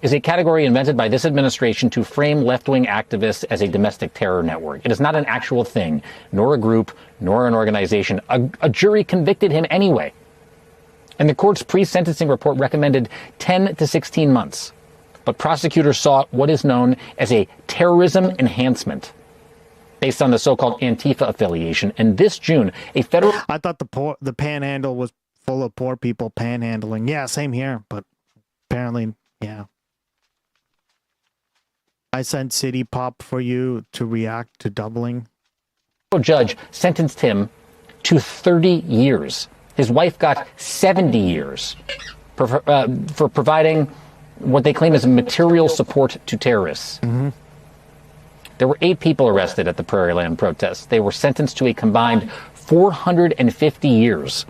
Is a category invented by this administration to frame left-wing activists as a domestic terror network. It is not an actual thing, nor a group, nor an organization. A jury convicted him anyway. And the court's pre-sentencing report recommended 10 to 16 months. But prosecutors sought what is known as a terrorism enhancement based on the so-called Antifa affiliation. And this June, a federal... I thought the Panhandle was full of poor people panhandling. Yeah, same here, but apparently, yeah. I sent City Pop for you to react to doubling. A judge sentenced him to 30 years. His wife got 70 years for providing what they claim is material support to terrorists. Mm-hmm. There were 8 people arrested at the Prairieland protests. They were sentenced to a combined 450 years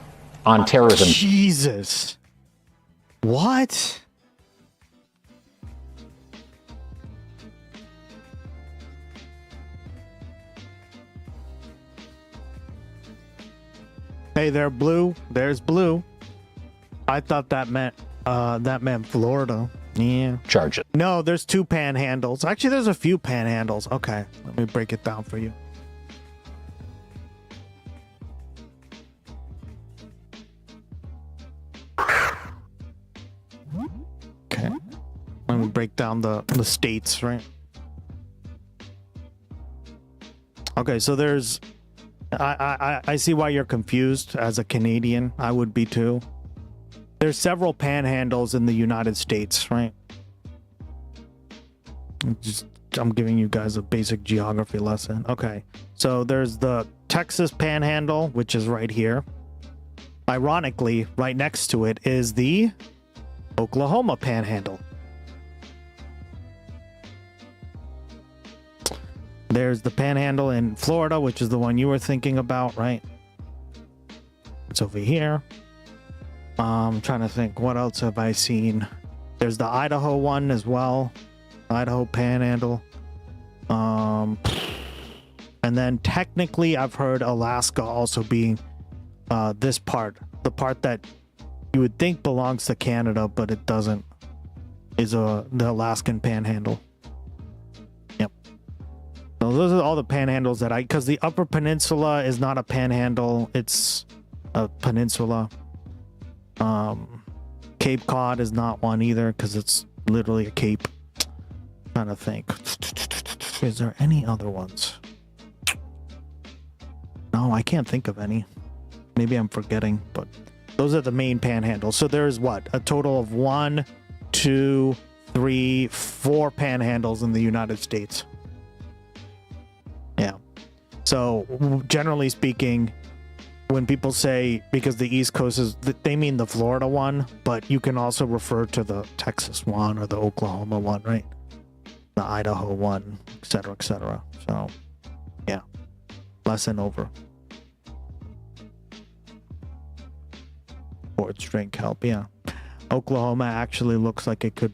on terrorism. Jesus. What? Hey there, Blue. There's Blue. I thought that meant Florida. Yeah. Charge it. No, there's 2 panhandles. Actually, there's a few panhandles. Okay, let me break it down for you. Okay. Let me break down the states, right? Okay, so there's... I see why you're confused as a Canadian. I would be too. There's several panhandles in the United States, right? I'm giving you guys a basic geography lesson. Okay, so there's the Texas panhandle, which is right here. Ironically, right next to it is the Oklahoma panhandle. There's the panhandle in Florida, which is the one you were thinking about, right? It's over here. I'm trying to think, what else have I seen? There's the Idaho one as well. Idaho panhandle. And then technically I've heard Alaska also being this part. The part that you would think belongs to Canada, but it doesn't. Is the Alaskan panhandle. Yep. So those are all the panhandles that because the Upper Peninsula is not a panhandle, it's a peninsula. Cape Cod is not one either because it's literally a cape. I'm trying to think. Is there any other ones? No, I can't think of any. Maybe I'm forgetting, but those are the main panhandles. So there's what? A total of 1, 2, 3, 4 panhandles in the United States. Yeah. So generally speaking, when people say because the East Coast is, they mean the Florida one, but you can also refer to the Texas one or the Oklahoma one, right? The Idaho one, etc., etc. So, yeah. Lesson over. Sports drink help, yeah. Oklahoma actually looks like it could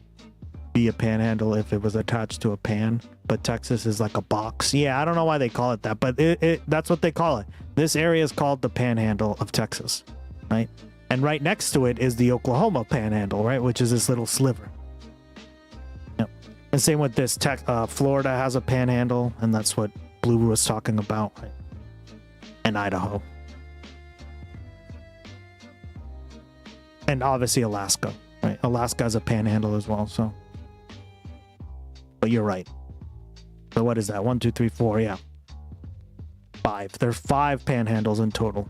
be a panhandle if it was attached to a pan, but Texas is like a box. Yeah, I don't know why they call it that, but that's what they call it. This area is called the Panhandle of Texas, right? And right next to it is the Oklahoma Panhandle, right? Which is this little sliver. Yep. And same with this. Florida has a panhandle, and that's what Blue was talking about, right? And Idaho. And obviously Alaska, right? Alaska has a panhandle as well, so. But you're right. So what is that? 1, 2, 3, 4, yeah. 5. There's 5 panhandles in total.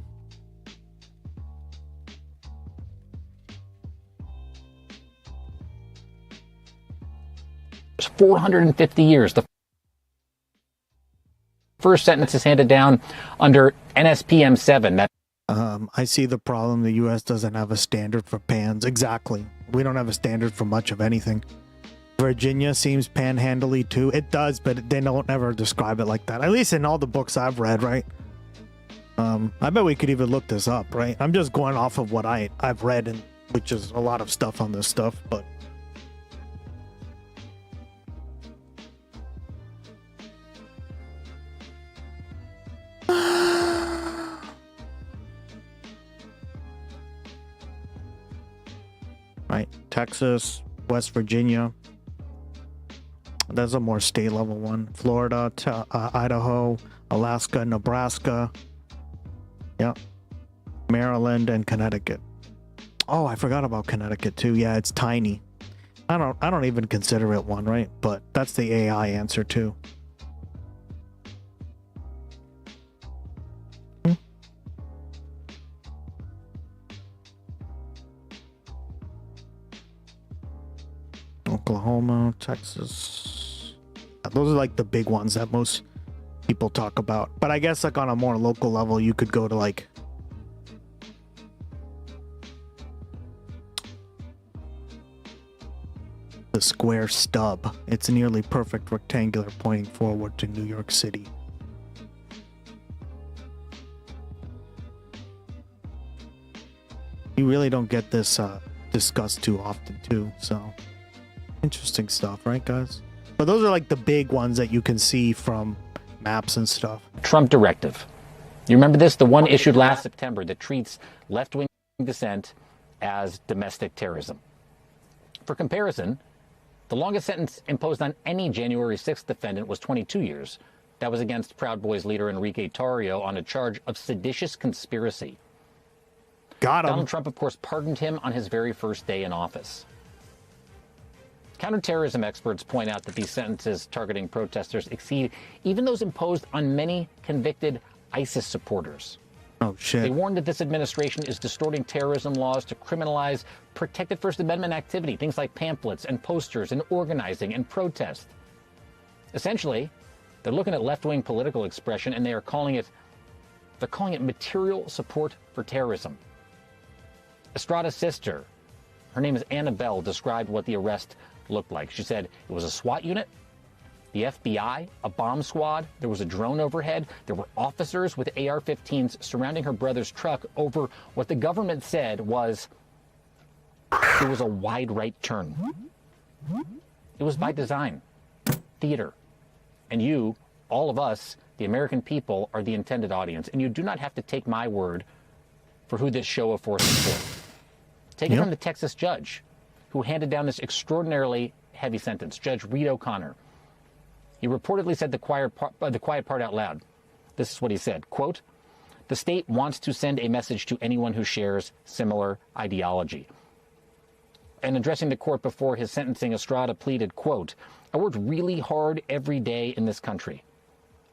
It's 450 years. The first sentence is handed down under NSPM 7. I see the problem. The U.S. doesn't have a standard for pans. Exactly. We don't have a standard for much of anything. Virginia seems panhandly too. It does, but they don't ever describe it like that. At least in all the books I've read, right? I bet we could even look this up, right? I'm just going off of what I've read, and which is a lot of stuff on this stuff, but. Right, Texas, West Virginia. That's a more state level one. Florida, Idaho, Alaska, Nebraska. Yeah. Maryland and Connecticut. Oh, I forgot about Connecticut too. Yeah, it's tiny. I don't even consider it one, right? But that's the AI answer too. Oklahoma, Texas. Those are like the big ones that most people talk about. But I guess like on a more local level, you could go to like the square stub. It's a nearly perfect rectangular pointing forward to New York City. You really don't get this discussed too often too, so interesting stuff, right, guys? But those are like the big ones that you can see from maps and stuff. Trump directive. You remember this? The one issued last September that treats left-wing dissent as domestic terrorism. For comparison, the longest sentence imposed on any January 6th defendant was 22 years. That was against Proud Boys leader Enrique Tarrio on a charge of seditious conspiracy. Got him. Donald Trump, of course, pardoned him on his very first day in office. Counterterrorism experts point out that these sentences targeting protesters exceed even those imposed on many convicted ISIS supporters. Oh, shit. They warn that this administration is distorting terrorism laws to criminalize protected First Amendment activity, things like pamphlets and posters and organizing and protest. Essentially, they're looking at left-wing political expression and they're calling it material support for terrorism. Estrada's sister, her name is Annabelle, described what the arrest looked like. She said it was a SWAT unit, the FBI, a bomb squad, there was a drone overhead, there were officers with AR-15s surrounding her brother's truck over what the government said was it was a wide right turn. It was by design. Theater. And you, all of us, the American people, are the intended audience, and you do not have to take my word for who this show of force is for. Take it from the Texas judge who handed down this extraordinarily heavy sentence, Judge Reed O'Connor. He reportedly said the quiet part out loud. This is what he said, quote, "The state wants to send a message to anyone who shares similar ideology." And addressing the court before his sentencing, Estrada pleaded, quote, "I worked really hard every day in this country.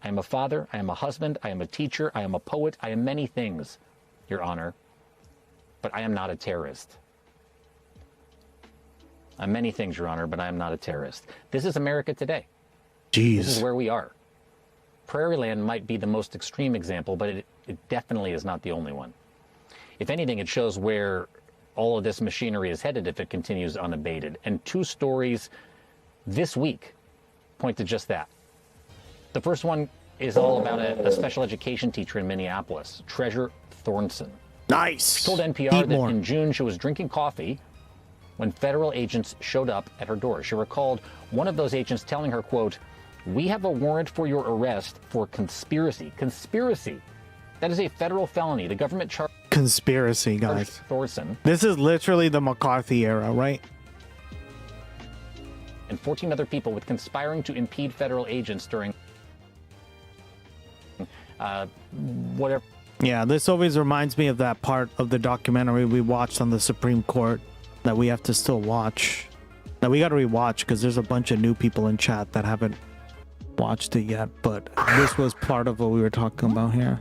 I am a father, I am a husband, I am a teacher, I am a poet, I am many things, Your Honor, but I am not a terrorist. I'm many things, Your Honor, but I am not a terrorist." This is America today. Jeez. This is where we are. Prairie land might be the most extreme example, but it definitely is not the only one. If anything, it shows where all of this machinery is headed if it continues unabated. And two stories this week point to just that. The first one is all about a special education teacher in Minneapolis, Treasure Thornson. Nice. She told NPR that in June she was drinking coffee when federal agents showed up at her door. She recalled one of those agents telling her, quote, "We have a warrant for your arrest for conspiracy." Conspiracy. That is a federal felony. The government charged Conspiracy, guys. Thorson. This is literally the McCarthy era, right? And 14 other people with conspiring to impede federal agents during whatever. Yeah, this always reminds me of that part of the documentary we watched on the Supreme Court that we have to still watch. That we got to rewatch because there's a bunch of new people in chat that haven't watched it yet. But this was part of what we were talking about here.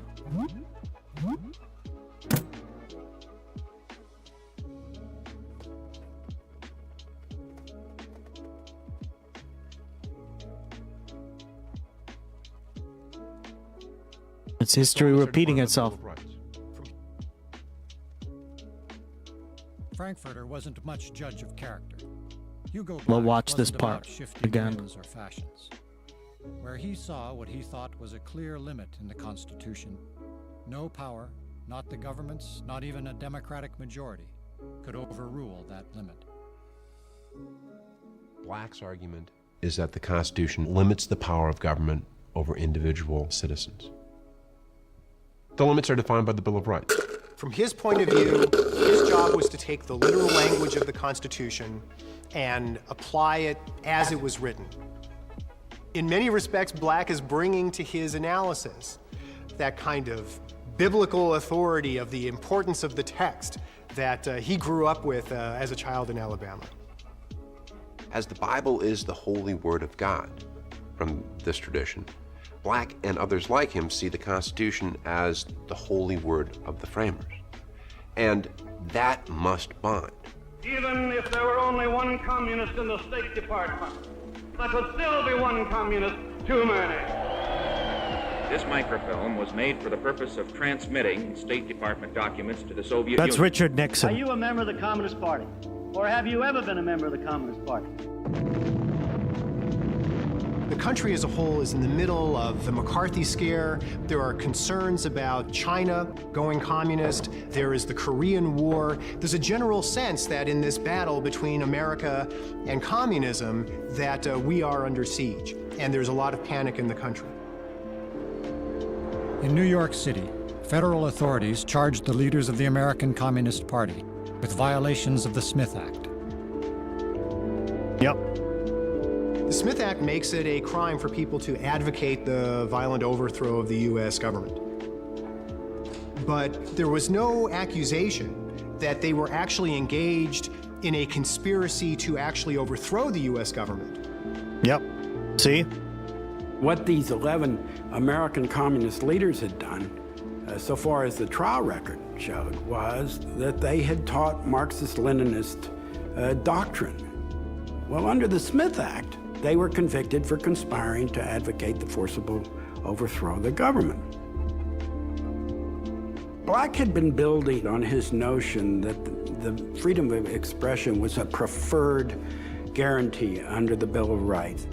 It's history repeating itself. Frankfurter wasn't much judge of character. Hugo We'll Black watch this wasn't part about shifting again. winds or fashions. Where he saw what he thought was a clear limit in the Constitution, no power, not the government's, not even a democratic majority, could overrule that limit. Black's argument is that the Constitution limits the power of government over individual citizens. The limits are defined by the Bill of Rights. From his point of view, his job was to take the literal language of the Constitution and apply it as it was written. In many respects, Black is bringing to his analysis that kind of biblical authority of the importance of the text that he grew up with as a child in Alabama. As the Bible is the holy word of God, from this tradition, Black and others like him see the Constitution as the holy word of the framers. And that must bind. Even if there were only one communist in the State Department, there could still be one communist too many. This microfilm was made for the purpose of transmitting State Department documents to the Soviet Union. That's Richard Nixon. Are you a member of the Communist Party? Or have you ever been a member of the Communist Party? The country as a whole is in the middle of the McCarthy scare. There are concerns about China going communist. There is the Korean War. There's a general sense that in this battle between America and communism that we are under siege. And there's a lot of panic in the country. In New York City, federal authorities charged the leaders of the American Communist Party with violations of the Smith Act. Yep. The Smith Act makes it a crime for people to advocate the violent overthrow of the U.S. government. But there was no accusation that they were actually engaged in a conspiracy to actually overthrow the U.S. government. Yep. See? What these 11 American communist leaders had done, so far as the trial record showed, was that they had taught Marxist-Leninist doctrine. Well, under the Smith Act, they were convicted for conspiring to advocate the forcible overthrow of the government. Black had been building on his notion that the freedom of expression was a preferred guarantee under the Bill of Rights.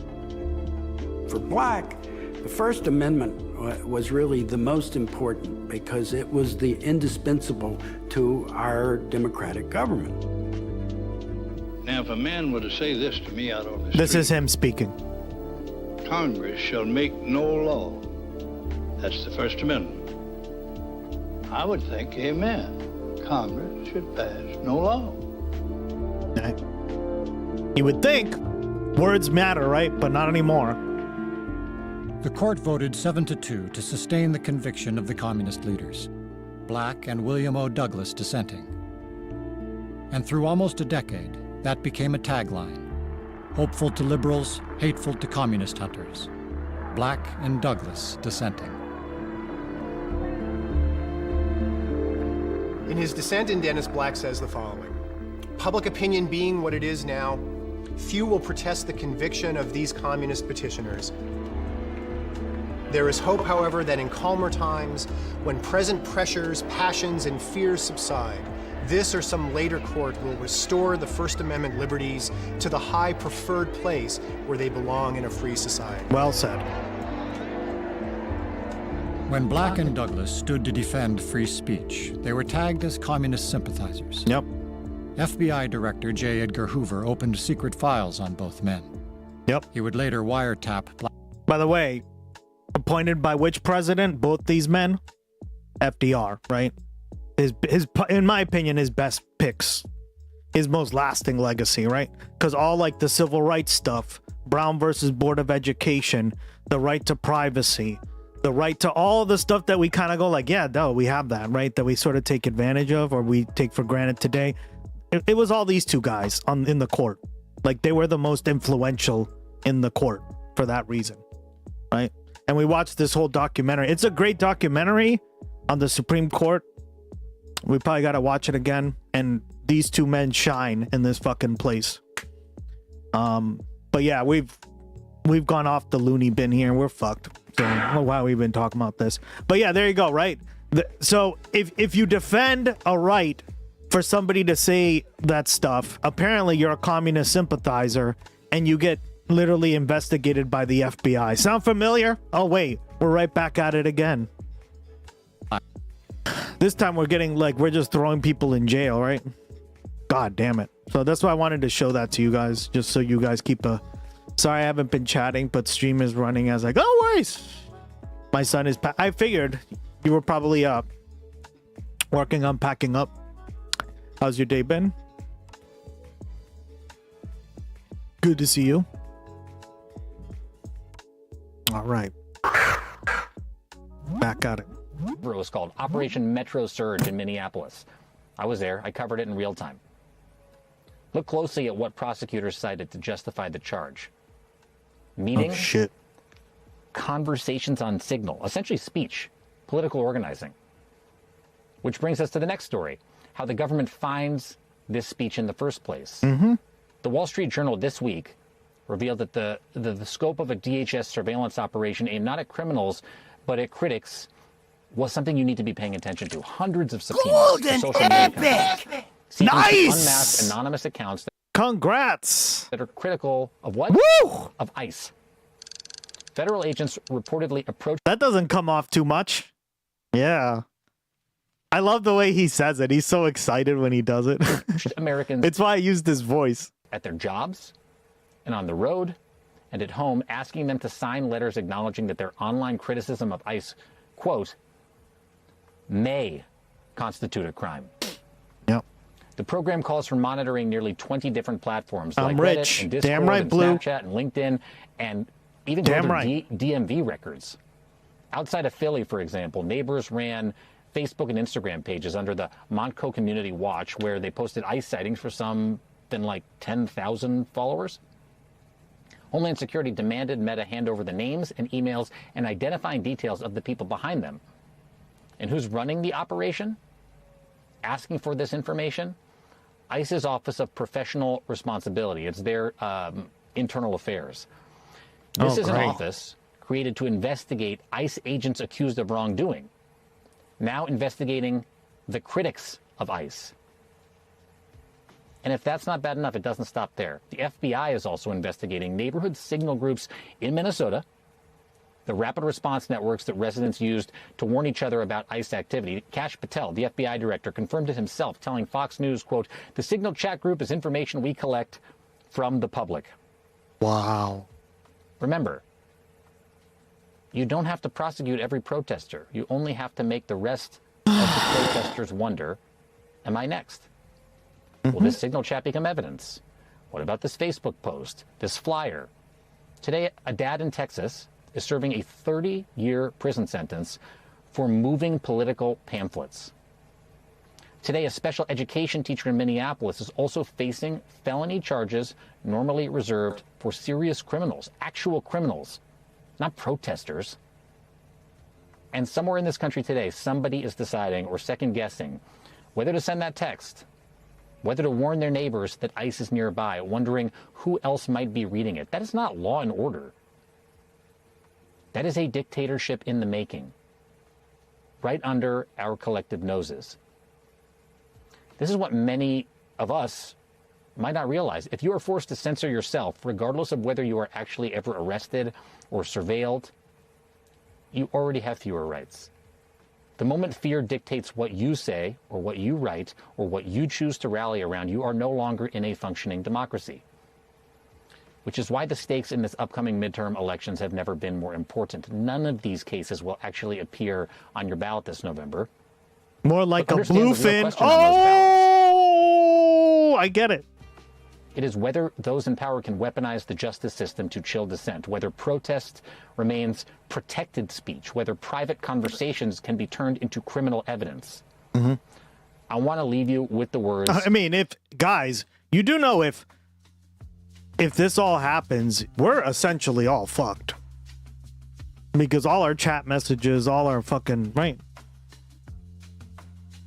For Black, the First Amendment was really the most important because it was the indispensable to our democratic government. Now, if a man were to say this to me out on the This street, is him speaking. Congress shall make no law. That's the First Amendment. I would think, amen, Congress should pass no law. You would think words matter, right? But not anymore. The court voted 7-2 to sustain the conviction of the communist leaders, Black and William O. Douglas dissenting. And through almost a decade, that became a tagline: hopeful to liberals, hateful to communist hunters. Black and Douglas dissenting. In his dissent in Dennis, Black says the following: public opinion being what it is now, few will protest the conviction of these communist petitioners. There is hope, however, that in calmer times, when present pressures, passions, and fears subside, this or some later court will restore the First Amendment liberties to the high preferred place where they belong in a free society. Well said. When Black and Douglas stood to defend free speech, they were tagged as communist sympathizers. Yep. FBI Director J. Edgar Hoover opened secret files on both men. Yep. He would later wiretap Black. By the way, appointed by which president? Both these men? FDR, right? His, in my opinion, his best picks. His most lasting legacy, right? Because all like the civil rights stuff, Brown versus Board of Education, the right to privacy, the right to all the stuff that we kind of go like, yeah, no, we have that, right? That we sort of take advantage of or we take for granted today. It was all these two guys in the court. Like they were the most influential in the court for that reason, right? And we watched this whole documentary. It's a great documentary on the Supreme Court. We probably got to watch it again. And these two men shine in this fucking place. But yeah, we've gone off the loony bin here. We're fucked. So I don't know why we've been talking about this. But yeah, there you go, right? So if you defend a right for somebody to say that stuff, apparently you're a communist sympathizer and you get literally investigated by the FBI. Sound familiar? Oh wait, we're right back at it again. This time we're getting like, we're just throwing people in jail, right? God damn it. So that's why I wanted to show that to you guys, just so you guys keep a... Sorry I haven't been chatting, but stream is running. I was like, oh, worries. My son is... I figured you were probably working on packing up. How's your day been? Good to see you. All right. Back at it. It was called Operation Metro Surge in Minneapolis. I was there. I covered it in real time. Look closely at what prosecutors cited to justify the charge. Meetings, oh, shit. Conversations on Signal, essentially speech, political organizing. Which brings us to the next story, how the government finds this speech in the first place. Mm-hmm. The Wall Street Journal this week revealed that the scope of a DHS surveillance operation aimed not at criminals, but at critics was something you need to be paying attention to. Hundreds of subpoenas to social media companies. Nice! Unmasked anonymous accounts Congrats! That are critical of what? Woo! Of ICE. Federal agents reportedly approached... That doesn't come off too much. Yeah. I love the way he says it. He's so excited when he does it. Americans... It's why I used this voice. At their jobs, and on the road, and at home, asking them to sign letters acknowledging that their online criticism of ICE, quote, may constitute a crime. Yep. The program calls for monitoring nearly 20 different platforms like rich. Reddit and Discord Damn right, and Blue. Snapchat and LinkedIn, and even Damn go to right. DMV records. Outside of Philly, for example, neighbors ran Facebook and Instagram pages under the Montco Community Watch where they posted ICE sightings for something like 10,000 followers. Homeland Security demanded Meta hand over the names and emails and identifying details of the people behind them. And who's running the operation? Asking for this information? ICE's Office of Professional Responsibility. It's their internal affairs. This is an office created to investigate ICE agents accused of wrongdoing, now investigating the critics of ICE. And if that's not bad enough, it doesn't stop there. The FBI is also investigating neighborhood signal groups in Minnesota, the rapid response networks that residents used to warn each other about ICE activity. Kash Patel, the FBI director, confirmed it himself, telling Fox News, quote, "The signal chat group is information we collect from the public." Wow. Remember, you don't have to prosecute every protester. You only have to make the rest of the protesters wonder, am I next? Will this signal chat become evidence? What about this Facebook post, this flyer? Today, a dad in Texas is serving a 30-year prison sentence for moving political pamphlets. Today, a special education teacher in Minneapolis is also facing felony charges normally reserved for serious criminals, actual criminals, not protesters. And somewhere in this country today, somebody is deciding or second-guessing whether to send that text, whether to warn their neighbors that ICE is nearby, wondering who else might be reading it. That is not law and order. That is a dictatorship in the making, right under our collective noses. This is what many of us might not realize. If you are forced to censor yourself, regardless of whether you are actually ever arrested or surveilled, you already have fewer rights. The moment fear dictates what you say or what you write or what you choose to rally around, you are no longer in a functioning democracy. Which is why the stakes in this upcoming midterm elections have never been more important. None of these cases will actually appear on your ballot this November. More like a bluefin. Oh, I get it. It is whether those in power can weaponize the justice system to chill dissent, whether protest remains protected speech, whether private conversations can be turned into criminal evidence. Mm-hmm. I want to leave you with the words. I mean, if guys, you do know if this all happens, we're essentially all fucked. Because all our chat messages, all our fucking, right?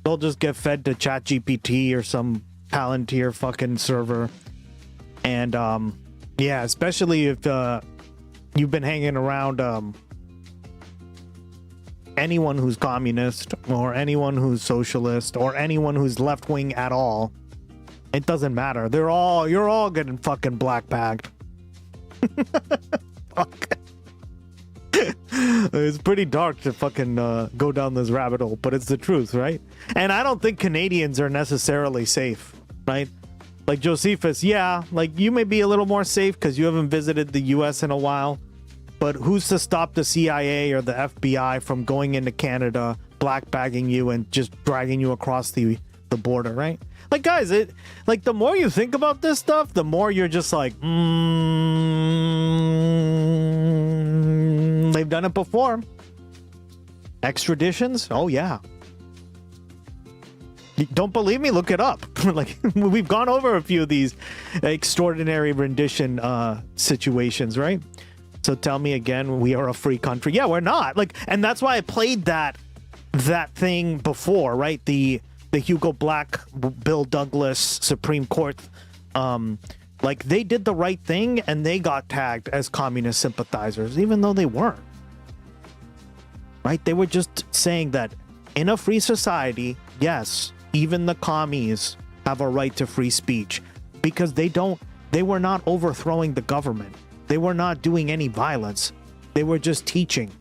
They'll just get fed to ChatGPT or some Palantir fucking server. And, yeah, especially if you've been hanging around anyone who's communist or anyone who's socialist or anyone who's left-wing at all. It doesn't matter. You're all getting fucking black-bagged. Fuck. It's pretty dark to fucking go down this rabbit hole, but it's the truth, right? And I don't think Canadians are necessarily safe, right? Like Josephus, yeah, like you may be a little more safe because you haven't visited the US in a while, but who's to stop the CIA or the FBI from going into Canada, black-bagging you and just dragging you across the border, right? Like, guys, like the more you think about this stuff, the more you're just like, they've done it before. Extraditions? Oh, yeah. Don't believe me? Look it up. Like, we've gone over a few of these extraordinary rendition situations, right? So tell me again, we are a free country. Yeah, we're not. Like, and that's why I played that thing before, right? The Hugo Black, Bill Douglas Supreme Court. Like, they did the right thing and they got tagged as communist sympathizers, even though they weren't. Right? They were just saying that in a free society, yes, even the commies have a right to free speech because they were not overthrowing the government. They were not doing any violence. They were just teaching.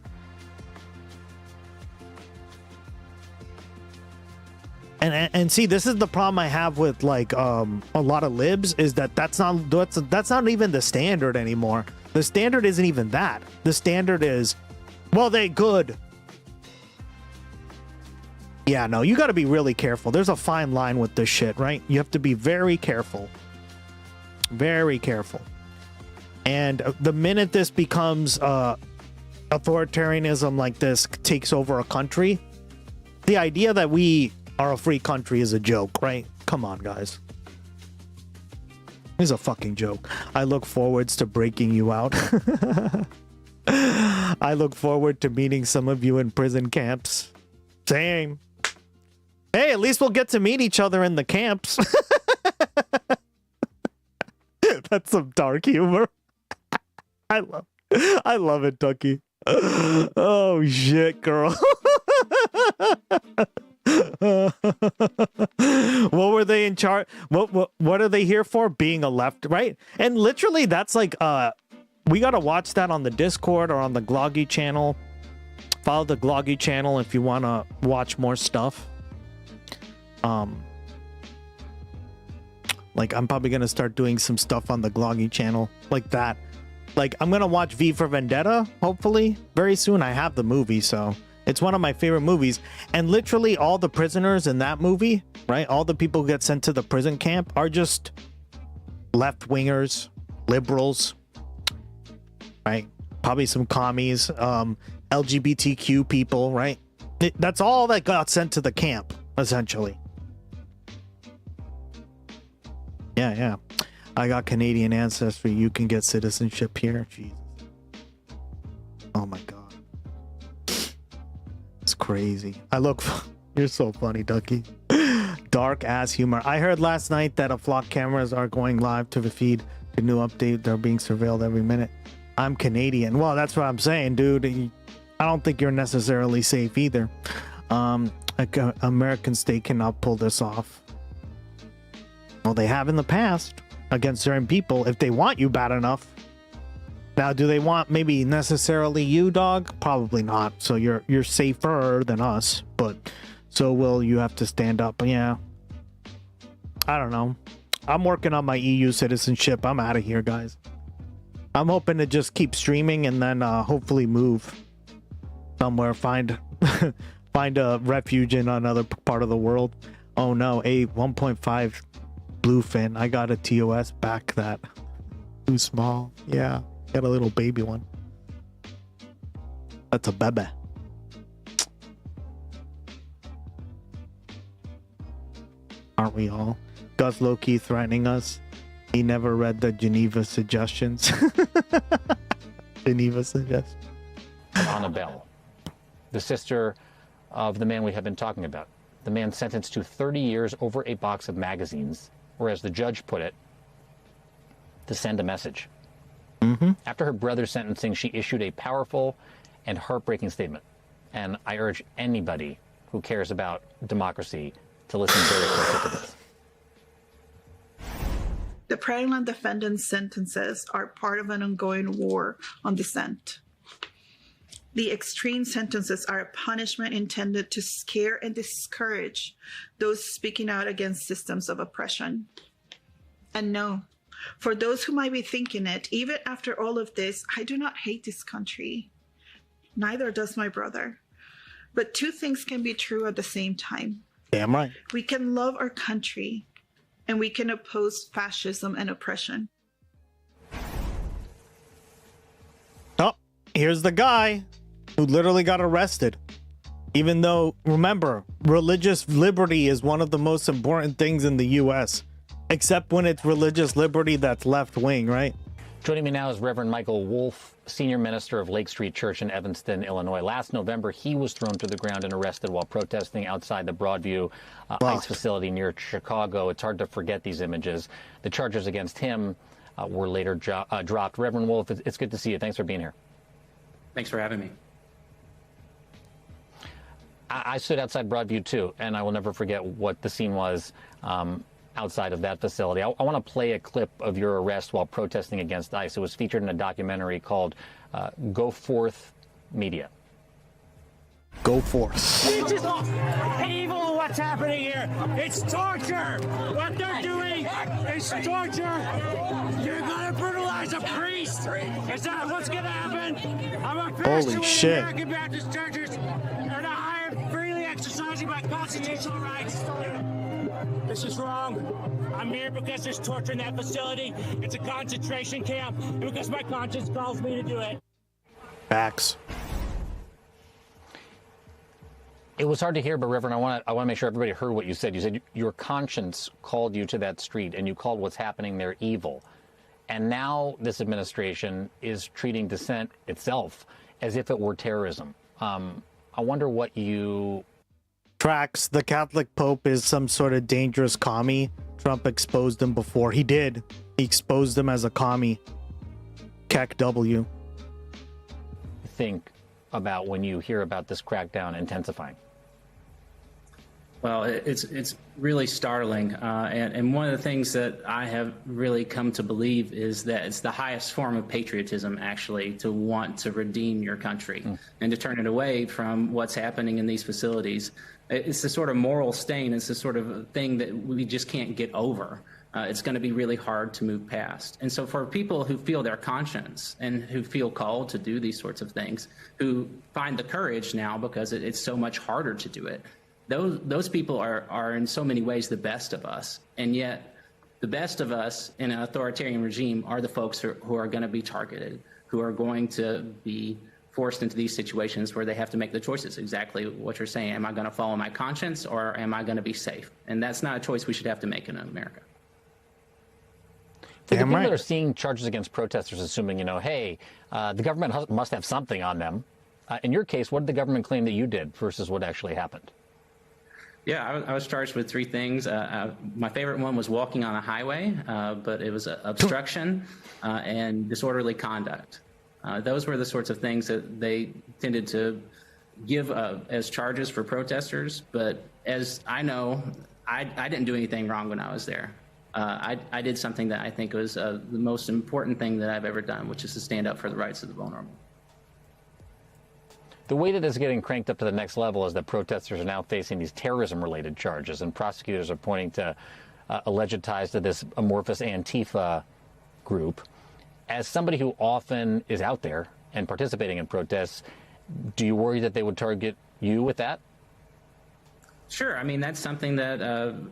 And see, this is the problem I have with like a lot of libs is that that's not even the standard anymore. The standard isn't even that. The standard is, well, they good. Yeah, no, you got to be really careful. There's a fine line with this shit, right? You have to be very careful. Very careful. And the minute this becomes authoritarianism like this takes over a country, the idea that we are a free country is a joke, right? Come on, guys. It's a fucking joke. I look forwards to breaking you out. I look forward to meeting some of you in prison camps. Same. Hey, at least we'll get to meet each other in the camps. That's some dark humor. I love it, Ducky. Oh shit, girl. What were they in charge? What are they here for? Being a left, right? And literally, that's like we gotta watch that on the Discord or on the Gloggy channel. Follow the Gloggy channel if you wanna watch more stuff. Like I'm probably gonna start doing some stuff on the Gloggy channel like that. Like I'm gonna watch V for Vendetta hopefully very soon. I have the movie, so it's one of my favorite movies. And literally all the prisoners in that movie, right? All the people who get sent to the prison camp are just left-wingers, liberals, right? Probably some commies, LGBTQ people, right? That's all that got sent to the camp, essentially. Yeah. I got Canadian ancestry. You can get citizenship here. Jesus. Oh my God. It's crazy. You're so funny, Ducky. Dark ass humor. I heard last night that a flock cameras are going live to the feed. The new update, they're being surveilled every minute. I'm Canadian. Well, that's what I'm saying, dude. I don't think you're necessarily safe either. American state cannot pull this off. Well, they have in the past against certain people if they want you bad enough. Now, do they want maybe necessarily you, dog? Probably not. So you're safer than us, but so will you have to stand up. Yeah. I don't know. I'm working on my EU citizenship. I'm out of here, guys. I'm hoping to just keep streaming and then hopefully move somewhere, find a refuge in another part of the world. Oh no, a 1.5 bluefin. I got a TOS back that. Too small. Yeah, got a little baby one. That's a bebe. Aren't we all? Gus low-key threatening us. He never read the Geneva suggestions. Geneva suggestions. Annabelle, the sister of the man we have been talking about. The man sentenced to 30 years over a box of magazines, or as the judge put it, to send a message. After her brother's sentencing, she issued a powerful and heartbreaking statement. And I urge anybody who cares about democracy to listen very closely to this. The Prairiland defendants' sentences are part of an ongoing war on dissent. The extreme sentences are a punishment intended to scare and discourage those speaking out against systems of oppression. And no, for those who might be thinking it, even after all of this, I do not hate this country. Neither does my brother. But two things can be true at the same time. Damn right. We can love our country, and we can oppose fascism and oppression. Oh, here's the guy who literally got arrested. Even though, remember, religious liberty is one of the most important things in the U.S., except when it's religious liberty that's left-wing, right? Joining me now is Reverend Michael Wolf, senior minister of Lake Street Church in Evanston, Illinois. Last November, he was thrown to the ground and arrested while protesting outside the Broadview ICE facility near Chicago. It's hard to forget these images. The charges against him were later dropped. Reverend Wolf, it's good to see you. Thanks for being here. Thanks for having me. I stood outside Broadview, too, and I will never forget what the scene was outside of that facility. I want to play a clip of your arrest while protesting against ICE. It was featured in a documentary called Go Forth Media. Go forth. It's just evil what's happening here. It's torture. What they're doing is torture. You're going to brutalize a priest. Is that what's going to happen? I'm a pastor Holy shit. American Baptist churches, and I hired freely exercising my constitutional rights. This is wrong. I'm here because there's torture in that facility. It's a concentration camp, and because my conscience calls me to do it. Facts. It was hard to hear, but Reverend, I want to make sure everybody heard what you said. You said your conscience called you to that street, and you called what's happening there evil. And now this administration is treating dissent itself as if it were terrorism. I wonder what you... Tracks, the Catholic Pope is some sort of dangerous commie. Trump exposed him before. He did. He exposed him as a commie. Keck W. Think about when you hear about this crackdown intensifying? Well, it's really startling, and one of the things that I have really come to believe is that it's the highest form of patriotism, actually, to want to redeem your country and to turn it away from what's happening in these facilities. It's the sort of moral stain. It's the sort of thing that we just can't get over. It's going to be really hard to move past. And so for people who feel their conscience and who feel called to do these sorts of things, who find the courage now because it's so much harder to do it, those people are in so many ways the best of us. And yet the best of us in an authoritarian regime are the folks who are going to be targeted, who are going to be forced into these situations where they have to make the choices, exactly what you're saying. Am I going to follow my conscience or am I going to be safe? And that's not a choice we should have to make in America. For the people that are seeing charges against protesters, assuming, hey, the government must have something on them. In your case, what did the government claim that you did versus what actually happened? Yeah, I was charged with 3 things. My favorite one was walking on a highway, but it was obstruction and disorderly conduct. Those were the sorts of things that they tended to give as charges for protesters. But as I know, I didn't do anything wrong when I was there. I did something that I think was the most important thing that I've ever done, which is to stand up for the rights of the vulnerable. The way that it's getting cranked up to the next level is that protesters are now facing these terrorism-related charges, and prosecutors are pointing to alleged ties to this amorphous Antifa group. As somebody who often is out there and participating in protests, do you worry that they would target you with that? Sure. I mean, that's something that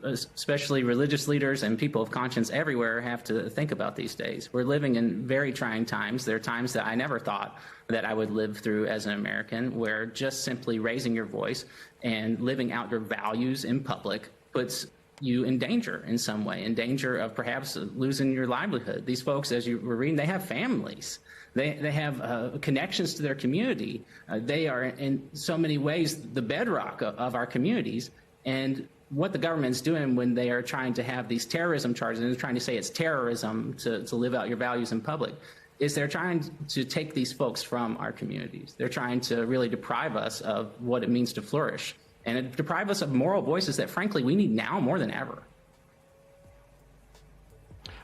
especially religious leaders and people of conscience everywhere have to think about these days. We're living in very trying times. There are times that I never thought that I would live through as an American, where just simply raising your voice and living out your values in public puts you in danger in some way, in danger of perhaps losing your livelihood. These folks, as you were reading, they have families. They have connections to their community. They are in so many ways the bedrock of our communities. And what the government's doing when they are trying to have these terrorism charges, and they're trying to say it's terrorism to live out your values in public, is they're trying to take these folks from our communities. They're trying to really deprive us of what it means to flourish, and deprive us of moral voices that, frankly, we need now more than ever.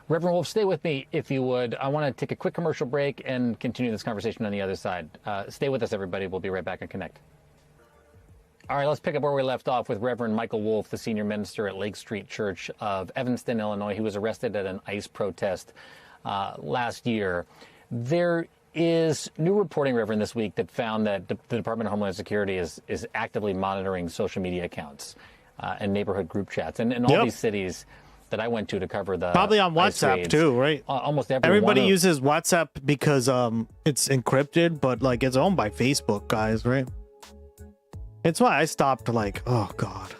Reverend Wolf, stay with me if you would. I want to take a quick commercial break and continue this conversation on the other side. Stay with us, everybody. We'll be right back and connect. All right, let's pick up where we left off with Reverend Michael Wolf, the senior minister at Lake Street Church of Evanston, Illinois. He was arrested at an ICE protest last year. There is new reporting, Reverend, this week that found that the Department of Homeland Security is actively monitoring social media accounts and neighborhood group chats. And in all these cities that I went to cover the probably on ICE WhatsApp raids, too, right? Almost everybody uses WhatsApp because it's encrypted, but like it's owned by Facebook, guys, right? It's why I stopped. Like, oh god.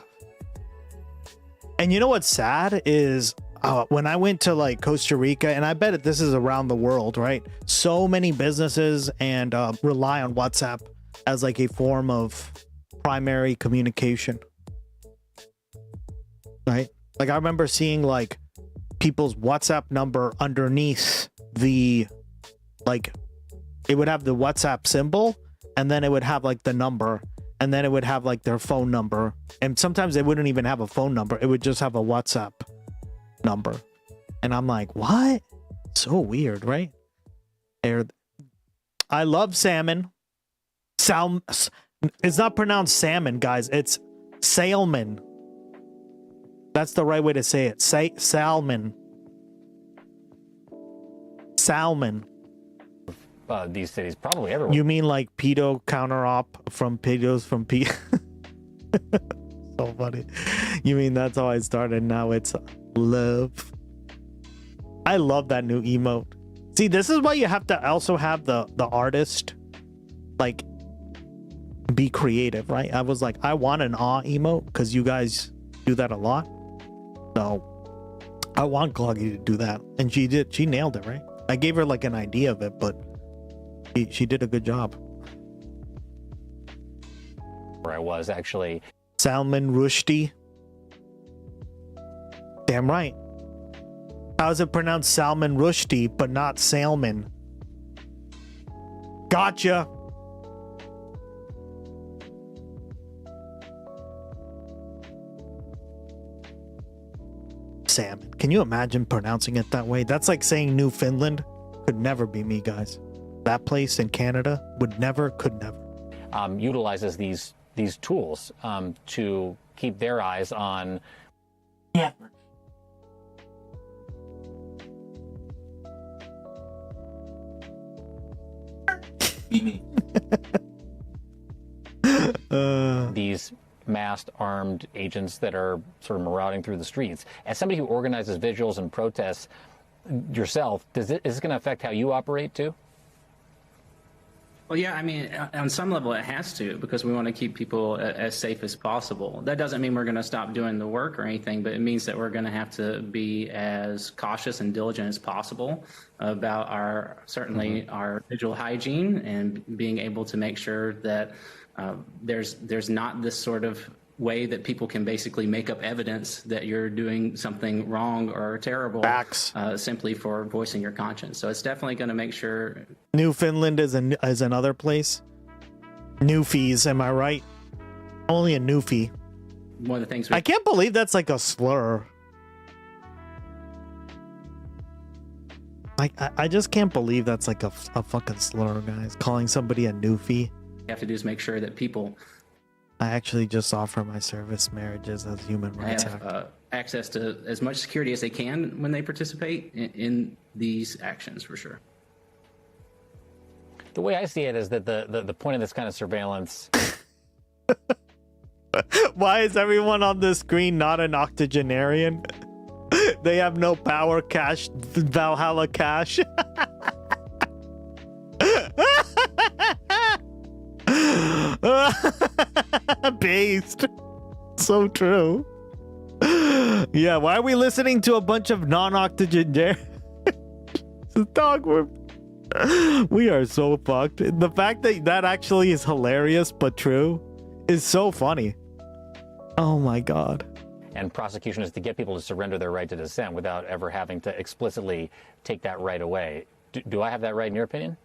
And you know what's sad is when I went to like Costa Rica, and I bet this is around the world, right? So many businesses and rely on WhatsApp as like a form of primary communication, right? Like I remember seeing like people's WhatsApp number underneath the, like it would have the WhatsApp symbol, and then it would have like the number, and then it would have like their phone number. And sometimes they wouldn't even have a phone number. It would just have a WhatsApp number. And I'm like, what? So weird, right? I love salmon. It's not pronounced salmon, guys. It's salmon. That's the right way to say it. Say salmon. Salmon. These cities, probably everywhere. You mean like pedo counter op from pedos from P? So funny. You mean that's how I started? Now it's love. I love that new emote. See, this is why you have to also have the artist like be creative, right? I was like, I want an awe emote because you guys do that a lot. So I want Gloggy to do that, and she did. She nailed it, right? I gave her like an idea of it, but she did a good job. Where I was actually Salman Rushdie. Damn right. How's it pronounced Salman Rushdie, but not Salmon? Gotcha. Salmon. Can you imagine pronouncing it that way? That's like saying Newfoundland. Could never be me, guys. That place in Canada would never, could never. Utilizes these tools to keep their eyes on. Yeah. These masked armed agents that are sort of marauding through the streets. As somebody who organizes vigils and protests yourself, is this going to affect how you operate too? Well, yeah, I mean, on some level it has to, because we want to keep people as safe as possible. That doesn't mean we're going to stop doing the work or anything, but it means that we're going to have to be as cautious and diligent as possible about our vigil hygiene and being able to make sure that there's not this sort of way that people can basically make up evidence that you're doing something wrong or terrible simply for voicing your conscience. So it's definitely going to make sure. Newfoundland is another place. Newfies, am I right? Only a Newfie. One of the things I can't believe that's like a slur. Like I just can't believe that's like a fucking slur, guys. Calling somebody a Newfie. Have to do is make sure that people I actually just offer my service marriages as human rights have access to as much security as they can when they participate in these actions, for sure. The way I see it is that the point of this kind of surveillance. Why is everyone on the screen not an octogenarian? They have no power, cash, Valhalla cash. Based. So true. Yeah, why are we listening to a bunch of non-octogenarians? Dog, we are so fucked. The fact that actually is hilarious but true is so funny. Oh my god. And prosecution is to get people to surrender their right to dissent without ever having to explicitly take that right away. Do I have that right in your opinion?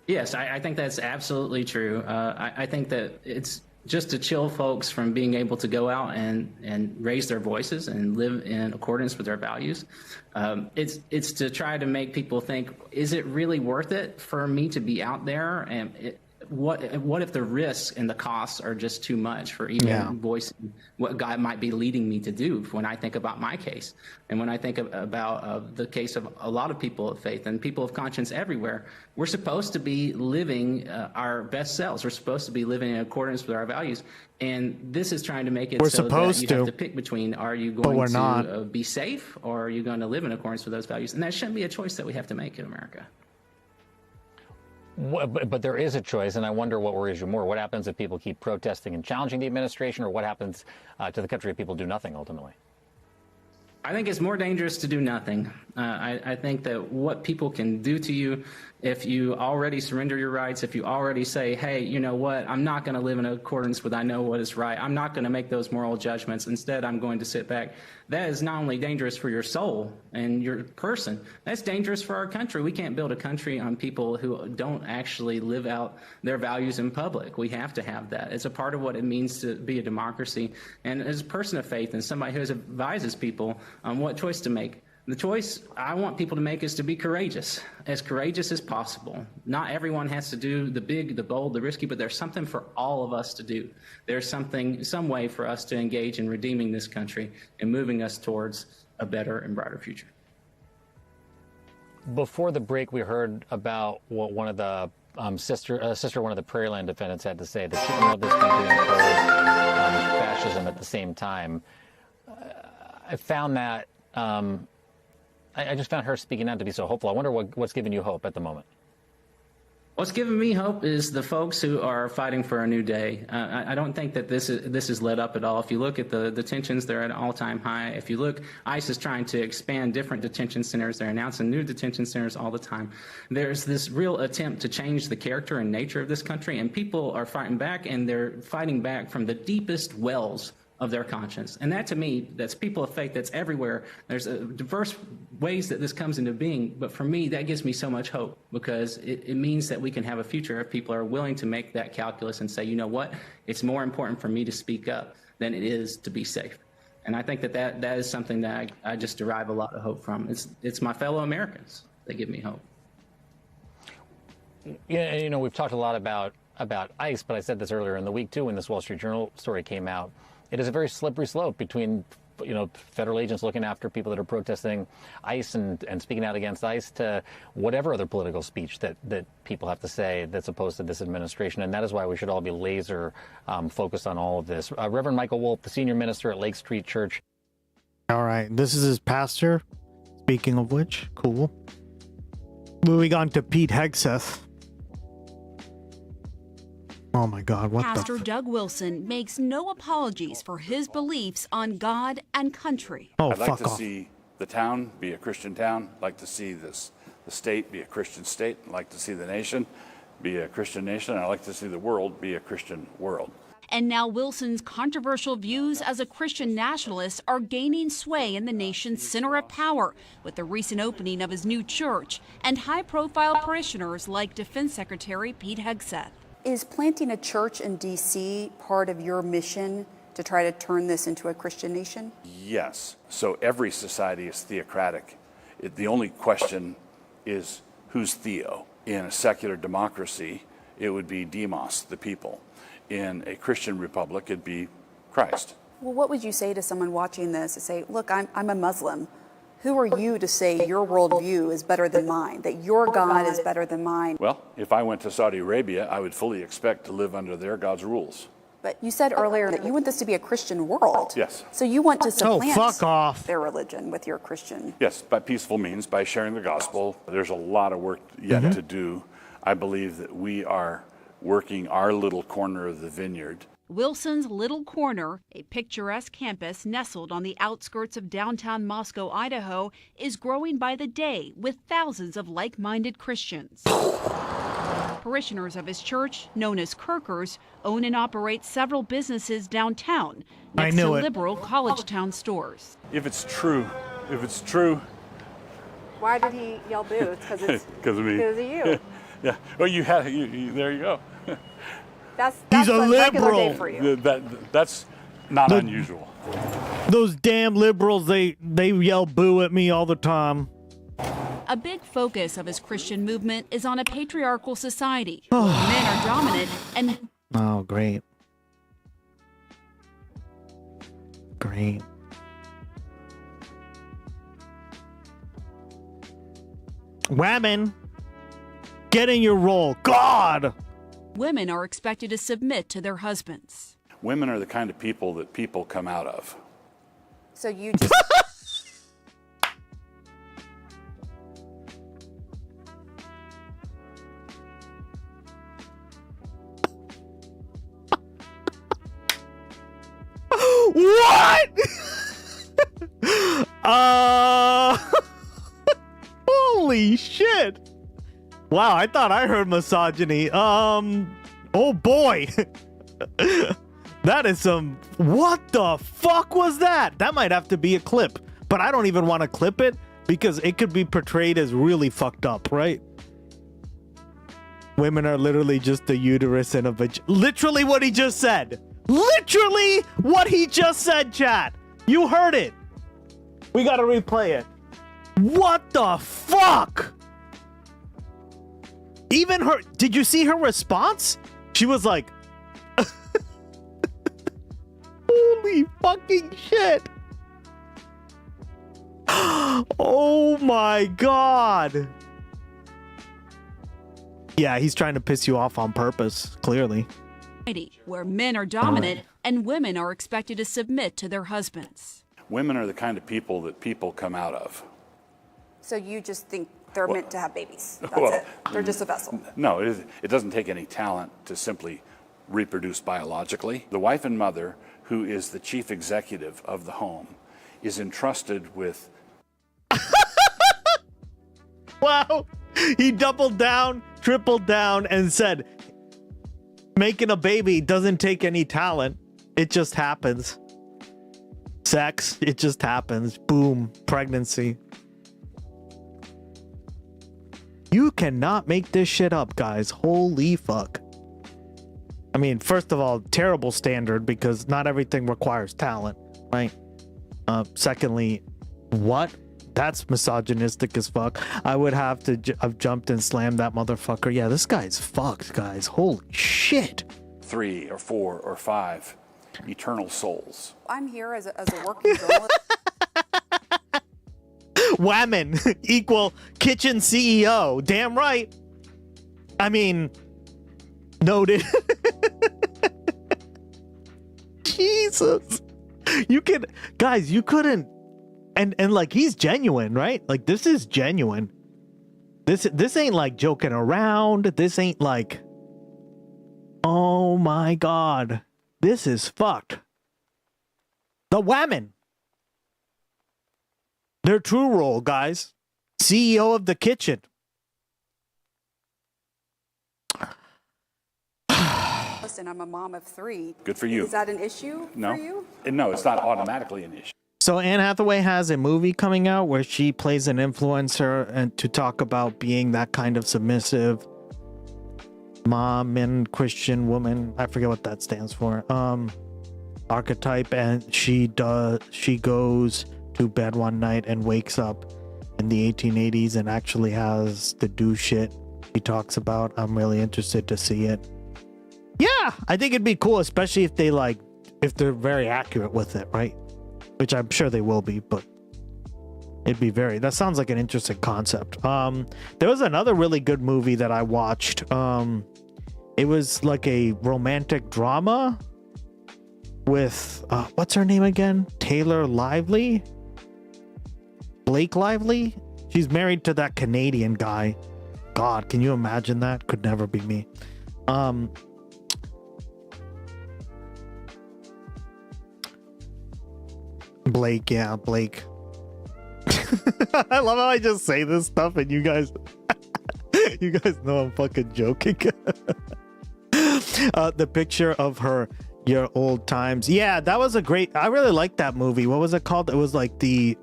Yes, I think that's absolutely true. I think that it's just to chill folks from being able to go out and raise their voices and live in accordance with their values. It's to try to make people think, is it really worth it for me to be out there? And what if the risks and the costs are just too much for even voicing what God might be leading me to do when I think about my case? And when I think about the case of a lot of people of faith and people of conscience everywhere, we're supposed to be living our best selves. We're supposed to be living in accordance with our values. And this is trying to make it so that you have to pick between, are you going to be safe, or are you going to live in accordance with those values? And that shouldn't be a choice that we have to make in America. But there is a choice, and I wonder what worries you more. What happens if people keep protesting and challenging the administration, or what happens to the country if people do nothing ultimately? I think it's more dangerous to do nothing. I think that what people can do to you if you already surrender your rights, if you already say, hey, you know what, I'm not going to live in accordance with I know what is right. I'm not going to make those moral judgments. Instead, I'm going to sit back. That is not only dangerous for your soul and your person, that's dangerous for our country. We can't build a country on people who don't actually live out their values in public. We have to have that. It's a part of what it means to be a democracy. And as a person of faith and somebody who advises people on what choice to make, the choice I want people to make is to be courageous as possible. Not everyone has to do the big, the bold, the risky, but there's something for all of us to do. There's some way for us to engage in redeeming this country and moving us towards a better and brighter future. Before the break, we heard about what one of the sister one of the Prairieland defendants had to say, that she can love this country and oppose fascism at the same time. I found that, I just found her speaking out to be so hopeful. I wonder what's giving you hope at the moment. What's giving me hope is the folks who are fighting for a new day. I don't think that this is let up at all. If you look at the tensions, they're at an all-time high. If you look, ICE is trying to expand different detention centers. They're announcing new detention centers all the time. There's this real attempt to change the character and nature of this country, and people are fighting back, and they're fighting back from the deepest wells of their conscience. And that, to me, that's people of faith, that's everywhere. There's diverse ways that this comes into being, but for me, that gives me so much hope, because it means that we can have a future if people are willing to make that calculus and say, you know what, it's more important for me to speak up than it is to be safe. And I think that is something that I just derive a lot of hope from. It's my fellow Americans that give me hope. Yeah, you know, we've talked a lot about ICE, but I said this earlier in the week, too, when this Wall Street Journal story came out. It is a very slippery slope between, you know, federal agents looking after people that are protesting ICE and speaking out against ICE to whatever other political speech that people have to say that's opposed to this administration. And that is why we should all be laser focused on all of this. Reverend Michael Wolf, the senior minister at Lake Street Church. All right. This is his pastor. Speaking of which, cool. Moving on to Pete Hegseth. Oh my God, what Pastor Doug Wilson makes no apologies for his beliefs on God and country. Oh, I'd like to see the town be a Christian town. I'd like to see the state be a Christian state. I'd like to see the nation be a Christian nation. And I'd like to see the world be a Christian world. And now Wilson's controversial views as a Christian nationalist are gaining sway in the nation's center of power with the recent opening of his new church and high-profile parishioners like Defense Secretary Pete Hegseth. Is planting a church in D.C. part of your mission to try to turn this into a Christian nation? Yes. So every society is theocratic. The only question is who's theo? In a secular democracy, it would be demos, the people. In a Christian republic, it'd be Christ. Well, what would you say to someone watching this to say, look, I'm a Muslim. Who are you to say your worldview is better than mine, that your God is better than mine? Well, if I went to Saudi Arabia, I would fully expect to live under their God's rules. But you said earlier that you want this to be a Christian world. Yes. So you want to supplant fuck off. their religion with your Christian. Yes, by peaceful means, by sharing the gospel. There's a lot of work yet to do. I believe that we are working our little corner of the vineyard. Wilson's Little Corner, a picturesque campus nestled on the outskirts of downtown Moscow, Idaho, is growing by the day with thousands of like-minded Christians. Parishioners of his church, known as Kirkers, own and operate several businesses downtown next to liberal college town stores. If it's true. Why did he yell boo? Because it's because of me. Because of you. Yeah. Well, there you go. That's a regular liberal. day for you. That's not unusual. Those damn liberals, they yell boo at me all the time. A big focus of his Christian movement is on a patriarchal society where men are dominant and... Oh, great. Great. Women, get in your role. God! Women are expected to submit to their husbands. Women are the kind of people that people come out of. So you just... What? Holy shit. Wow, I thought I heard misogyny. Oh boy. That is some... What the fuck was that? That might have to be a clip, but I don't even want to clip it because it could be portrayed as really fucked up, right? Women are literally just the uterus and a vagina. Literally what he just said. Literally what he just said, chat. You heard it. We gotta replay it. What the fuck? Even her, did you see her response? She was like, holy fucking shit. Oh my God. Yeah, he's trying to piss you off on purpose, clearly. Where men are dominant and women are expected to submit to their husbands. Women are the kind of people that people come out of. So you just think they're meant to have babies? That's Well, it. They're just a vessel. No, it doesn't take any talent to simply reproduce biologically. The wife and mother, who is the chief executive of the home, is entrusted with... Wow. He doubled down, tripled down, and said, making a baby doesn't take any talent. It just happens. Sex, it just happens. Boom, pregnancy. You cannot make this shit up, guys. Holy fuck. I mean, first of all, terrible standard because not everything requires talent, right? Secondly, what? That's misogynistic as fuck. I would have to have jumped and slammed that motherfucker. Yeah, this guy's fucked, guys. Holy shit. 3 or 4 or 5 eternal souls. I'm here as a working journalist. Women equal kitchen CEO. Damn right. I mean, noted. Jesus. You could, guys, you couldn't. And like, he's genuine, right? Like, this is genuine. This ain't like joking around. This ain't like, oh my God, this is fucked. The women. Their true role, guys. CEO of the kitchen. Listen, I'm a mom of 3. Good for you. Is that an issue No. for you? No, it's not automatically an issue. So Anne Hathaway has a movie coming out where she plays an influencer and to talk about being that kind of submissive mom and Christian woman. I forget what that stands for. Archetype. And she goes to bed one night and wakes up in the 1880s and actually has to do shit she talks about. I'm really interested to see it. Yeah, I think it'd be cool, especially if they're very accurate with it, right? Which I'm sure they will be, but that sounds like an interesting concept. There was another really good movie that I watched. It was like a romantic drama with, what's her name again? Taylor Lively? Blake Lively? She's married to that Canadian guy. God, can you imagine that? Could never be me. Blake, yeah, Blake. I love how I just say this stuff and you guys know I'm fucking joking. The picture of her, Your Old Times. Yeah, that was I really liked that movie. What was it called? It was like it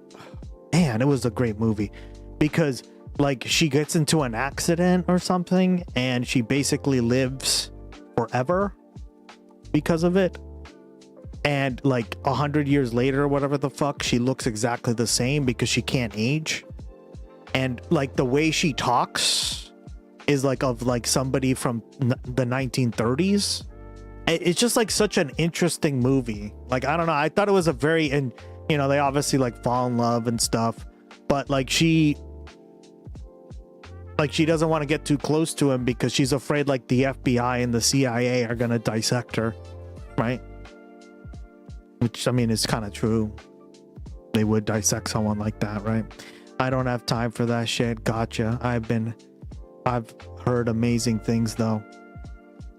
was a great movie because like she gets into an accident or something and she basically lives forever because of it. And like 100 years later or whatever the fuck, she looks exactly the same because she can't age. And like the way she talks is like of like somebody from the 1930s. It's just like such an interesting movie. Like, I don't know. I thought it was and they obviously like fall in love and stuff, but like she doesn't want to get too close to him because she's afraid like the FBI and the CIA are going to dissect her. Right. Which, I mean, is kind of true. They would dissect someone like that, right? I don't have time for that shit. Gotcha. I've heard amazing things, though.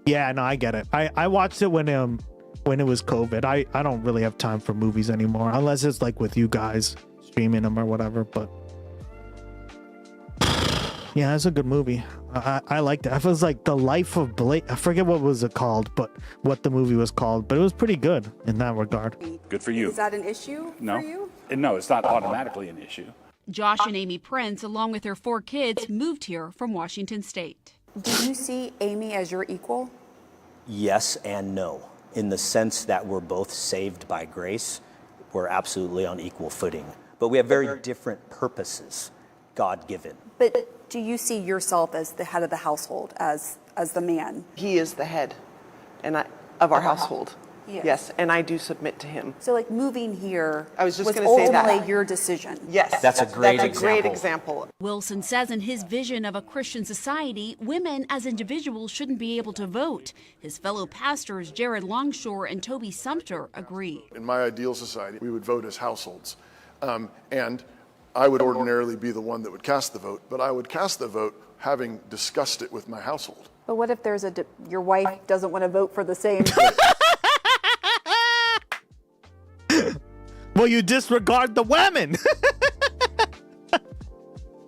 Yeah, no, I get it. I watched it when it was COVID. I don't really have time for movies anymore, unless it's like with you guys streaming them or whatever, but... Yeah, it's a good movie. I liked it. It was like The Life of Blake. I forget what was it called, but what the movie was called. But it was pretty good in that regard. Good for you. Is that an issue for you? No, it's not automatically an issue. Josh and Amy Prince, along with their 4 kids, moved here from Washington State. Do you see Amy as your equal? Yes and no. In the sense that we're both saved by grace, we're absolutely on equal footing. But we have very different purposes, God-given. But do you see yourself as the head of the household, as the man? He is the head of our household. Yes, and I do submit to him. So like moving here I was just was gonna say that. ultimately your decision. Yes, That's a great great example. example. Wilson says in his vision of a Christian society, women as individuals shouldn't be able to vote. His fellow pastors Jared Longshore and Toby Sumter agree. In my ideal society, we would vote as households. And I would ordinarily be the one that would cast the vote, but I would cast the vote having discussed it with my household. But what if there's your wife doesn't want to vote for the same? Well, you disregard the women.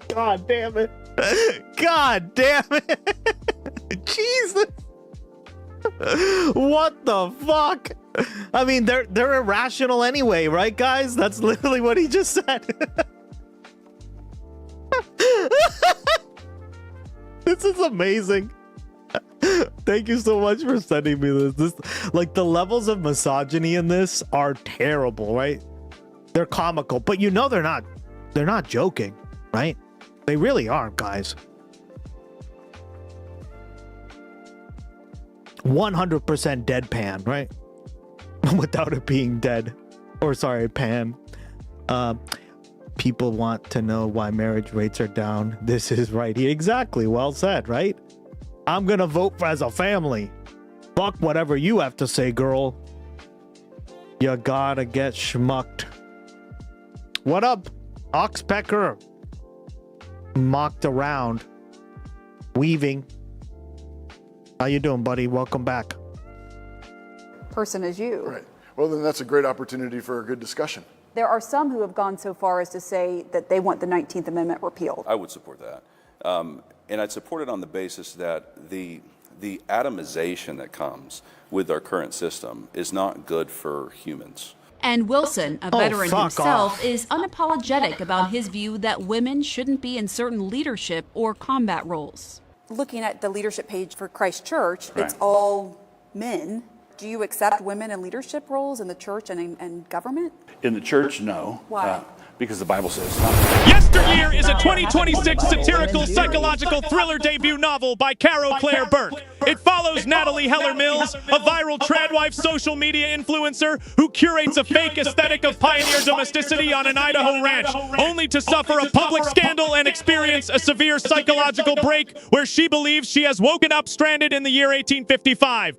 God damn it. God damn it. Jesus. What the fuck? I mean, they're irrational anyway, right, guys? That's literally what he just said. This is amazing. Thank you so much for sending me this. Like, the levels of misogyny in this are terrible, right? They're comical, but you know they're not joking, right? They really aren't, guys. 100% deadpan, right? Without it being dead. Or sorry, pan. People want to know why marriage rates are down. This is right here. Exactly. Well said, right? I'm gonna vote as a family. Fuck whatever you have to say, girl. You gotta get schmucked. What up, Oxpecker? Mocked around. Weaving. How you doing, buddy? Welcome back. Person as you. Right. Well, then that's a great opportunity for a good discussion. There are some who have gone so far as to say that they want the 19th Amendment repealed. I would support that. And I'd support it on the basis that the atomization that comes with our current system is not good for humans. And Wilson, a veteran himself, is unapologetic about his view that women shouldn't be in certain leadership or combat roles. Looking at the leadership page for Christ Church, Right. it's all men. Do you accept women in leadership roles in the church and government? In the church, no. Why? Because the Bible says not. Yesteryear is a 2026 satirical psychological thriller debut novel by Carol Claire Burke. It follows Natalie Heller Mills, a viral tradwife social media influencer who curates a fake aesthetic of pioneer domesticity on an Idaho ranch, only to suffer a public scandal and experience a severe psychological break where she believes she has woken up stranded in the year 1855.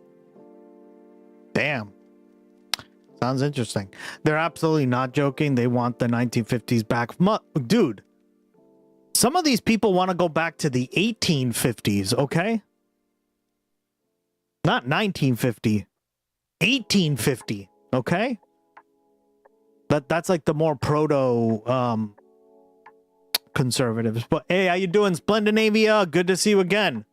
Damn. Sounds interesting. They're absolutely not joking. They want the 1950s back. Dude, some of these people want to go back to the 1850s, okay? Not 1950. 1850, okay? That's like the more proto conservatives. But hey, how you doing, Splendinavia? Good to see you again.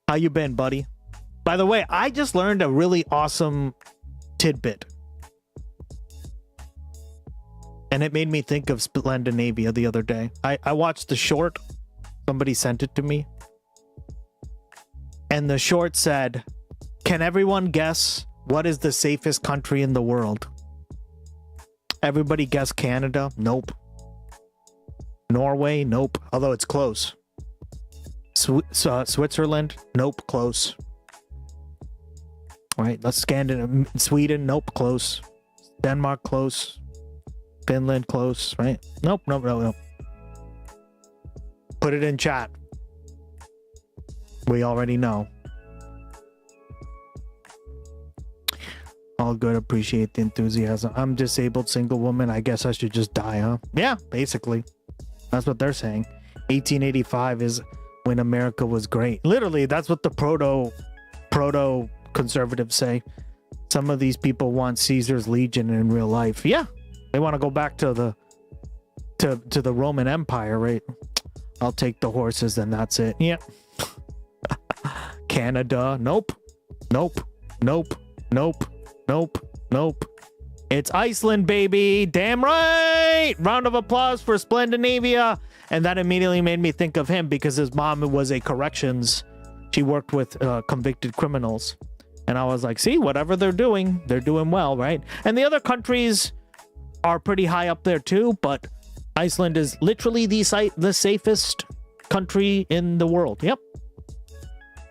How you been, buddy? By the way, I just learned a really awesome tidbit. And it made me think of Splendinavia the other day. I watched the short. Somebody sent it to me. And the short said, can everyone guess what is the safest country in the world? Everybody guess Canada? Nope. Norway? Nope. Although it's close. Switzerland? Nope. Close. All right, let's Scandinavia. Sweden? Nope. Close. Denmark? Close. Finland? Close. Right? Nope. Put it in chat. We already know. All good. Appreciate the enthusiasm. I'm disabled single woman. I guess I should just die, huh? Yeah, basically. That's what they're saying. 1885 is when America was great. Literally, that's what the proto conservatives say. Some of these people want Caesar's legion in real life. Yeah, they want to go back to the Roman Empire, right? I'll take the horses and that's it. Yeah. Canada? Nope. It's Iceland, baby. Damn right. Round of applause for Splendinavia. And that immediately made me think of him because his mom was a corrections. She worked with convicted criminals. And I was like, see, whatever they're doing well, right? And the other countries are pretty high up there too, but Iceland is literally the safest country in the world. Yep.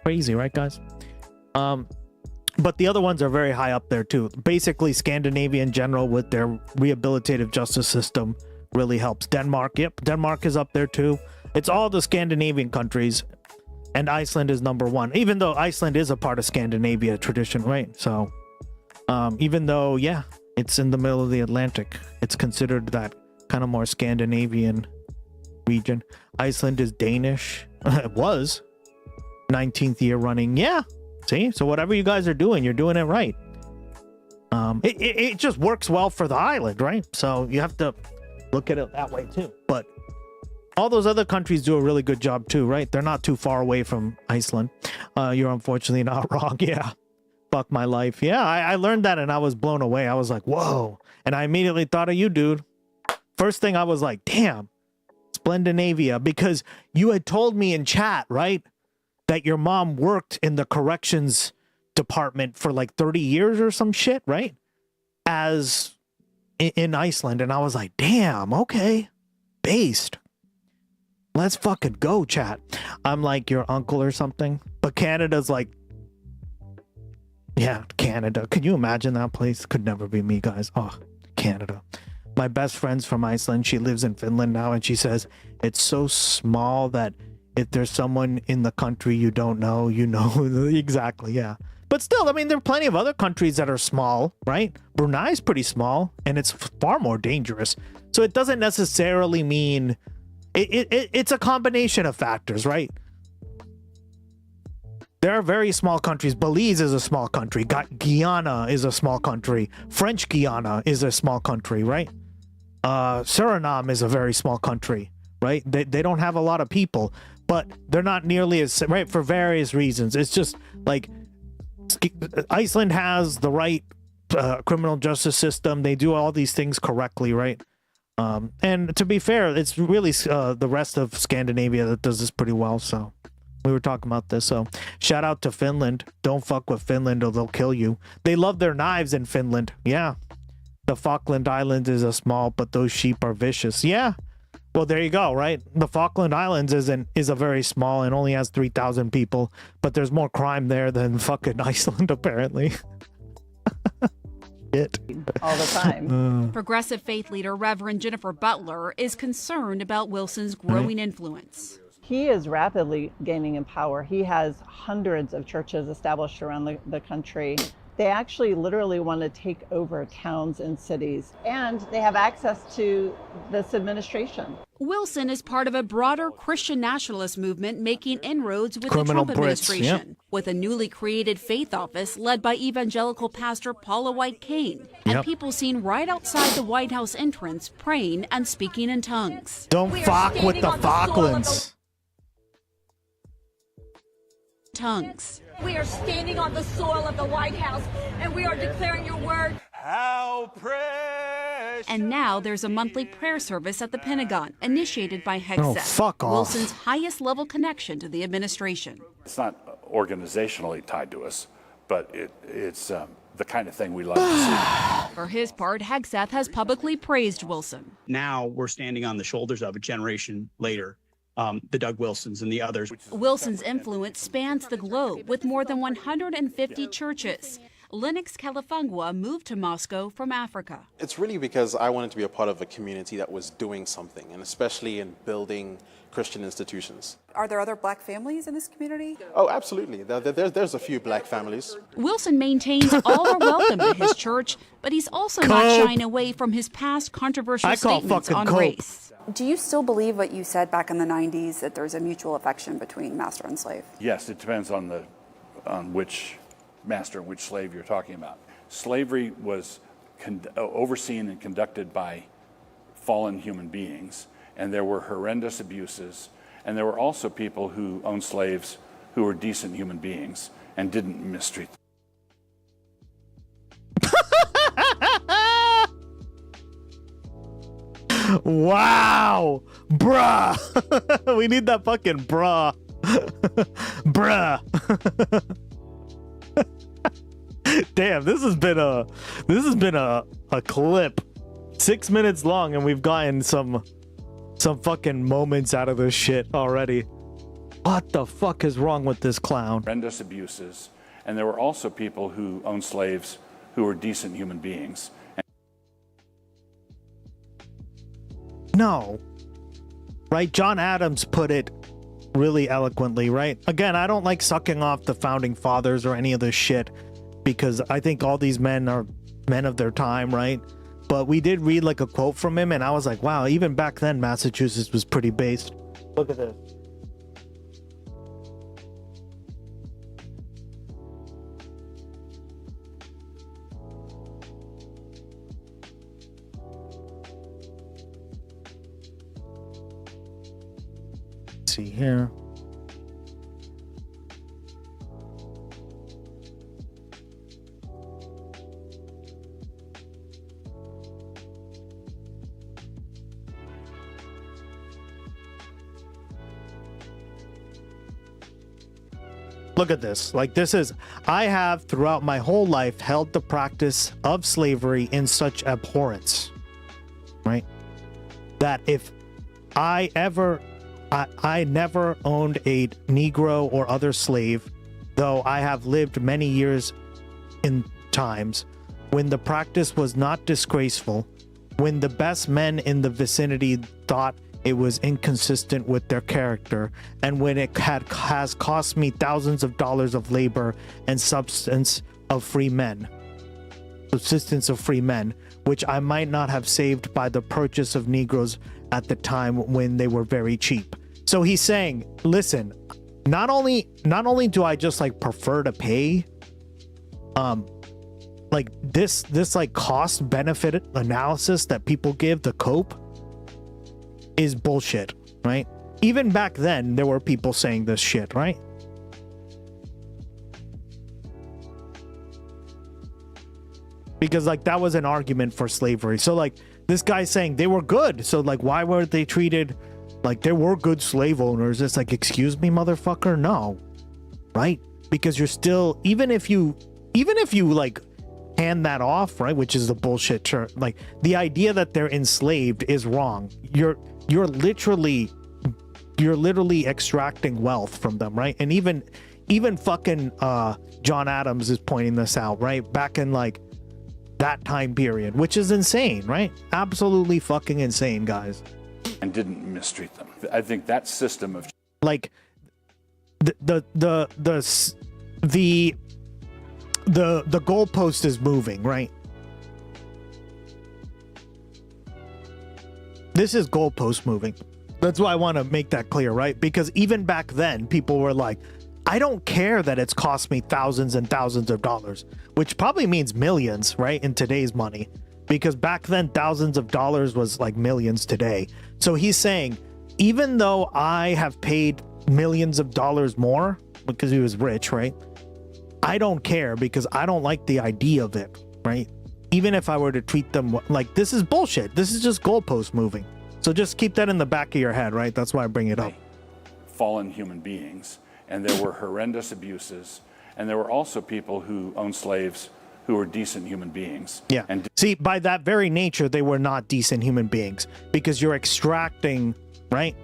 Crazy, right, guys? But the other ones are very high up there too. Basically, Scandinavia in general with their rehabilitative justice system really helps. Denmark, yep, Denmark is up there too. It's all the Scandinavian countries, and Iceland is number one. Even though Iceland is a part of Scandinavia tradition, right? So, even though, yeah, it's in the middle of the Atlantic, it's considered that kind of more Scandinavian region. Iceland is Danish. It was 19th year running. Yeah. See, so whatever you guys are doing, you're doing it right. It just works well for the island, right? So you have to look at it that way too. But all those other countries do a really good job too, right? They're not too far away from Iceland. You're unfortunately not wrong. Yeah. Fuck my life. Yeah, I learned that and I was blown away. I was like, whoa. And I immediately thought of you, dude. First thing I was like, damn, Splendinavia, because you had told me in chat, right, that your mom worked in the corrections department for like 30 years or some shit, right? As in Iceland. And I was like, damn, okay. Based. Let's fucking go, chat. I'm like your uncle or something. But Canada's like, yeah, Canada. Could you imagine that place? Could never be me, guys. Oh, Canada. My best friend's from Iceland. She lives in Finland now, and she says it's so small that if there's someone in the country you don't know, you know. Exactly, yeah. But still, I mean, there are plenty of other countries that are small, right? Brunei's pretty small, and it's far more dangerous. So it doesn't necessarily mean... It's a combination of factors, right? There are very small countries. Belize is a small country. Guyana is a small country. French Guiana is a small country, right? Suriname is a very small country, right? They don't have a lot of people, but they're not nearly as, right, for various reasons. It's just like Iceland has the right criminal justice system. They do all these things correctly, right? And to be fair, it's really the rest of Scandinavia that does this pretty well, so... We were talking about this, so shout out to Finland. Don't fuck with Finland or they'll kill you. They love their knives in Finland. Yeah. The Falkland Islands is a small, but those sheep are vicious. Yeah. Well, there you go, right? The Falkland Islands is a very small and only has 3,000 people, but there's more crime there than fucking Iceland, apparently. Shit. All the time. Progressive faith leader Reverend Jennifer Butler is concerned about Wilson's growing influence. He is rapidly gaining in power. He has hundreds of churches established around the country. They actually literally want to take over towns and cities, and they have access to this administration. Wilson is part of a broader Christian nationalist movement making inroads with Criminal the Trump Brits, administration, yep. with a newly created faith office led by evangelical pastor Paula White Cain, and Yep. people seen right outside the White House entrance praying and speaking in tongues. Don't fuck with the Falklands. Tongues. We are standing on the soil of the White House, and we are declaring your word. How precious. And now there's a monthly prayer service at the Pentagon, initiated by Hegseth, Oh, fuck off. Wilson's highest level connection to the administration. It's not organizationally tied to us, but it's the kind of thing we love to see. For his part, Hegseth has publicly praised Wilson. Now we're standing on the shoulders of a generation later. The Doug Wilsons and the others. Wilson's influence spans the globe with more than 150 churches. Lennox Califangua moved to Moscow from Africa. It's really because I wanted to be a part of a community that was doing something, and especially in building Christian institutions. Are there other black families in this community? Oh, absolutely. There's a few black families. Wilson maintains all are welcome to his church, but he's also not shying away from his past controversial statements on race. Do you still believe what you said back in the 90s, that there's a mutual affection between master and slave? Yes, it depends on which master and which slave you're talking about. Slavery was overseen and conducted by fallen human beings, and there were horrendous abuses, and there were also people who owned slaves who were decent human beings and didn't mistreat them. Wow, bruh. We need that fucking bruh. Bruh. Damn, this has been a clip 6 minutes long, and we've gotten some fucking moments out of this shit already. What the fuck is wrong with this clown? Horrendous abuses, And there were also people who owned slaves who were decent human beings. No. Right? John Adams put it really eloquently, right? Again, I don't like sucking off the founding fathers or any of this shit because I think all these men are men of their time, right? But we did read like a quote from him and I was like, wow, even back then Massachusetts was pretty based. Look at this. See here. Look at this. Like, this is, I have throughout my whole life held the practice of slavery in such abhorrence, right? That if I never owned a Negro or other slave, though I have lived many years in times when the practice was not disgraceful, when the best men in the vicinity thought it was inconsistent with their character, and when it has cost me thousands of dollars of labor and subsistence of free men, which I might not have saved by the purchase of Negroes at the time when they were very cheap. So he's saying, listen, not only do I just like prefer to pay, like this like cost benefit analysis that people give to cope is bullshit, right? Even back then there were people saying this shit, right? Because like that was an argument for slavery. So like this guy's saying they were good, so like why weren't they treated like there were good slave owners? It's like, excuse me, motherfucker? No, right? Because you're still, even if you like hand that off, right, which is the bullshit term, like the idea that they're enslaved is wrong. You're literally extracting wealth from them, right? And even fucking John Adams is pointing this out, right? Back in like that time period, which is insane, right? Absolutely fucking insane, guys. And didn't mistreat them. I think that system of like the goalpost is moving, right? This is goalpost moving. That's why I want to make that clear, right? Because even back then, people were like, I don't care that it's cost me thousands and thousands of dollars, which probably means millions, right? In today's money. Because back then, thousands of dollars was like millions today. So he's saying, even though I have paid millions of dollars more, because he was rich, right? I don't care because I don't like the idea of it, right? Even if I were to treat them like, this is bullshit. This is just goalpost moving. So just keep that in the back of your head, right? That's why I bring it up. fallen human beings, and there were horrendous abuses, and there were also people who owned slaves who were decent human beings. Yeah. And see, by that very nature, they were not decent human beings because you're extracting, right?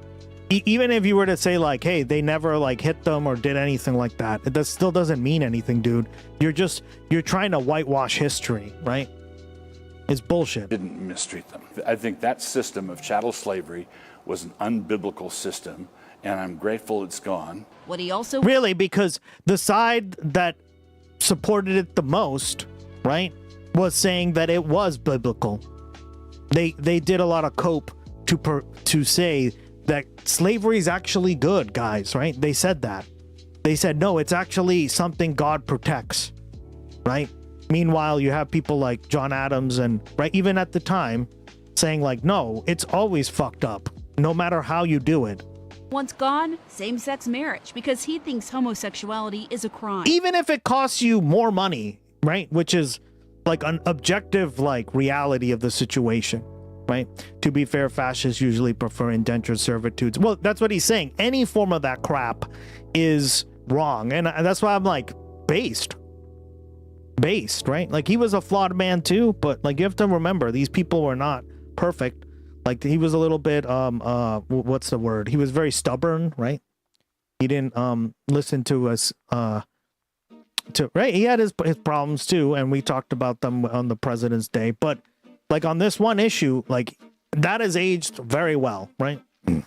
Even if you were to say like, hey, they never like hit them or did anything like that, that still doesn't mean anything, dude. You're trying to whitewash history, right? It's bullshit. Didn't mistreat them. I think that system of chattel slavery was an unbiblical system, and I'm grateful it's gone. What he also really, because the side that supported it the most, right, was saying that it was biblical. They did a lot of cope to say that slavery is actually good, guys, right? They said that. They said, no, it's actually something God protects, right? Meanwhile, you have people like John Adams and, right, even at the time, saying like, no, it's always fucked up, no matter how you do it. Once gone, same-sex marriage, because he thinks homosexuality is a crime. Even if it costs you more money, right? Which is like an objective, like, reality of the situation, right? To be fair, fascists usually prefer indentured servitudes. Well, that's what he's saying. Any form of that crap is wrong. And that's why I'm like, based, right? Like, he was a flawed man too, but like, you have to remember, these people were not perfect. Like, he was a little bit, what's the word? He was very stubborn, right? He didn't listen to us, to right. He had his problems too, and we talked about them on the President's Day. But like on this one issue, like that has aged very well, right? In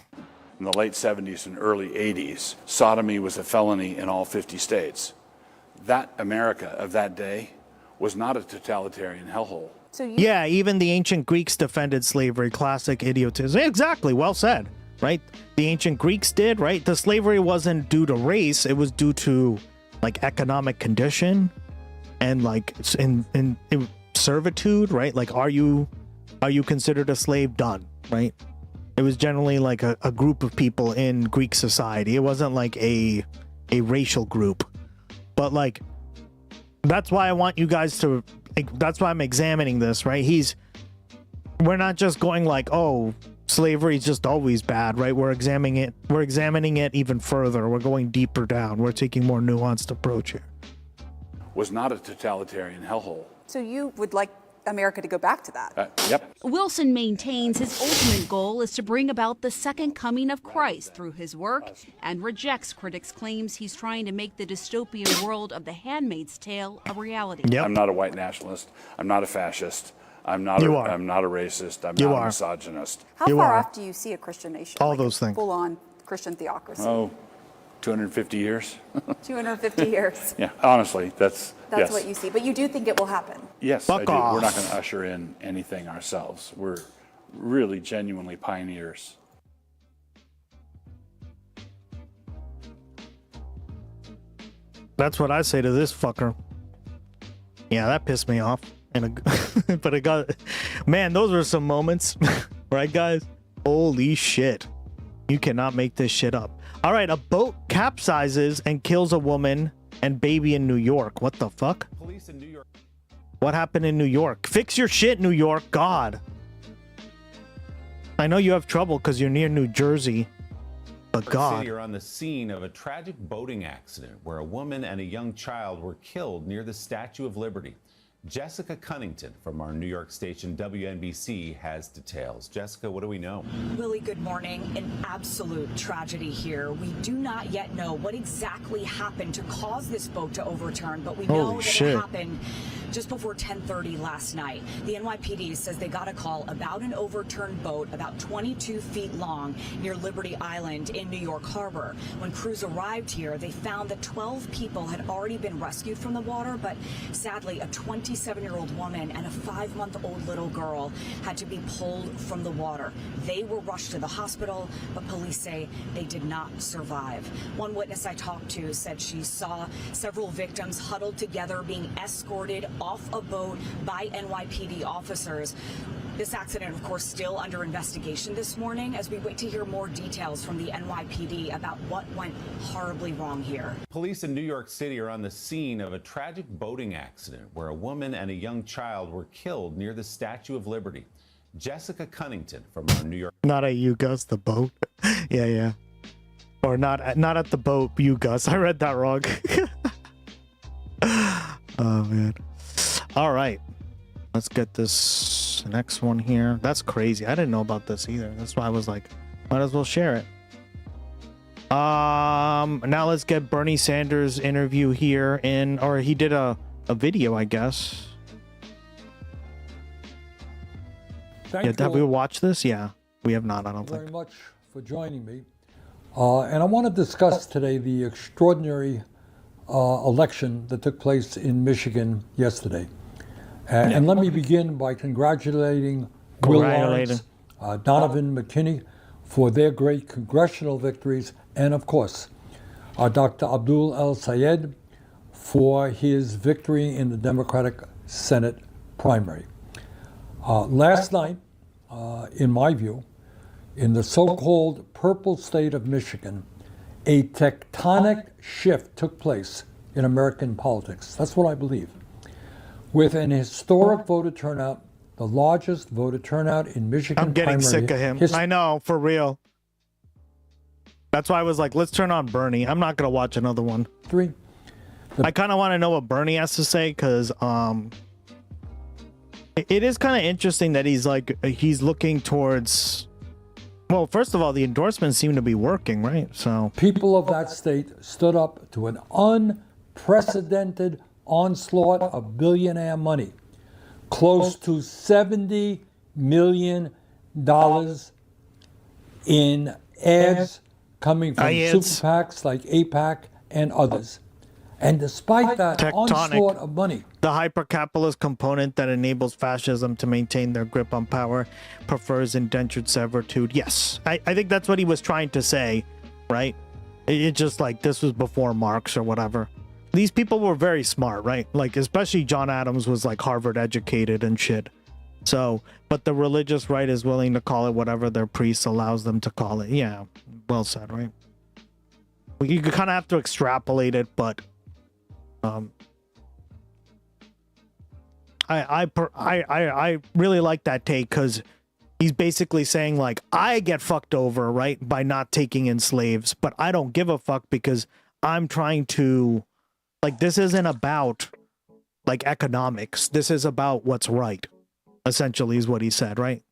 the late 70s and early 80s, sodomy was a felony in all 50 states. That America of that day was not a totalitarian hellhole. Yeah, even the ancient Greeks defended slavery. Classic idiotism. Exactly. Well said. Right? The ancient Greeks did. Right? The slavery wasn't due to race. It was due to like economic condition and like in servitude. Right? Like, are you considered a slave? Done. Right? It was generally like a group of people in Greek society. It wasn't like a racial group. But like, that's why I want you guys to. That's why I'm examining this, right? We're not just going like, oh, slavery is just always bad, right? We're examining it even further. We're going deeper down. We're taking more nuanced approach here. Was not a totalitarian hellhole. So you would like America to go back to that? Yep. Wilson maintains his ultimate goal is to bring about the second coming of Christ through his work and rejects critics' claims he's trying to make the dystopian world of The Handmaid's Tale a reality. Yep. I'm not a white nationalist. I'm not a fascist. I'm not a racist. I'm not a misogynist. How far off do you see a Christian nation? All those things. Full-on Christian theocracy. Oh, 250 years. 250 years. Yeah, honestly, that's yes. What you see. But you do think it will happen? Yes, I do. We're not going to usher in anything ourselves. We're really genuinely pioneers. That's what I say to this fucker. Yeah, that pissed me off. But it got, man, those were some moments, right, guys? Holy shit. You cannot make this shit up. All right, a boat capsizes and kills a woman and baby in New York. What the fuck? Police in New York. What happened in New York? Fix your shit, New York. God. I know you have trouble because you're near New Jersey, but God. City are on the scene of a tragic boating accident where a woman and a young child were killed near the Statue of Liberty. Jessica Cunnington from our New York station WNBC has details. Jessica, what do we know? Willie, good morning. An absolute tragedy here. We do not yet know what exactly happened to cause this boat to overturn, but we know that it happened just before 10:30 last night. The NYPD says they got a call about an overturned boat about 22 feet long near Liberty Island in New York Harbor. When crews arrived here, they found that 12 people had already been rescued from the water, but sadly, a 27-year-old woman and a 5-month-old little girl had to be pulled from the water. They were rushed to the hospital, but police say they did not survive. One witness I talked to said she saw several victims huddled together being escorted off a boat by NYPD officers. This accident, of course, still under investigation this morning as we wait to hear more details from the NYPD about what went horribly wrong here. Police in New York City are on the scene of a tragic boating accident where a woman and a young child were killed near the Statue of Liberty. Jessica Cunnington from our New York. Not at you, Gus, the boat. Yeah. Or not at the boat, you, Gus. I read that wrong. Oh, man. All right. Let's get this next one here. That's crazy. I didn't know about this either. That's why I was like, might as well share it. Now let's get Bernie Sanders' interview here or he did a video, I guess. Have we watched this? Yeah, we have not, I don't think. Very much for joining me. And I want to discuss today the extraordinary election that took place in Michigan yesterday. And let me begin by congratulating Will Lawrence, Donovan McKinney for their great congressional victories, and of course, Dr. Abdul El-Sayed for his victory in the Democratic Senate primary. Last night, in my view, in the so-called purple state of Michigan, a tectonic shift took place in American politics. That's what I believe. With an historic voter turnout, the largest voter turnout in Michigan. I'm getting sick of him. I know, for real. That's why I was like, let's turn on Bernie. I'm not going to watch another one. I kind of want to know what Bernie has to say because it is kind of interesting that he's looking towards. Well, first of all, the endorsements seem to be working, right? So people of that state stood up to an unprecedented onslaught of billionaire money, close to $70 million in ads coming from super PACs like AIPAC and others. And despite that onslaught of money, the hyper-capitalist component that enables fascism to maintain their grip on power prefers indentured servitude. Yes, I think that's what he was trying to say, right? It's just like this was before Marx or whatever. These people were very smart, right? Like, especially John Adams was like Harvard educated and shit. So, but the religious right is willing to call it whatever their priest allows them to call it. Yeah, well said, right? Well, you kind of have to extrapolate it, but I really like that take, because he's basically saying like, I get fucked over, right, by not taking in slaves, but I don't give a fuck because I'm trying to, like, this isn't about like economics. This is about what's right, essentially, is what he said, right?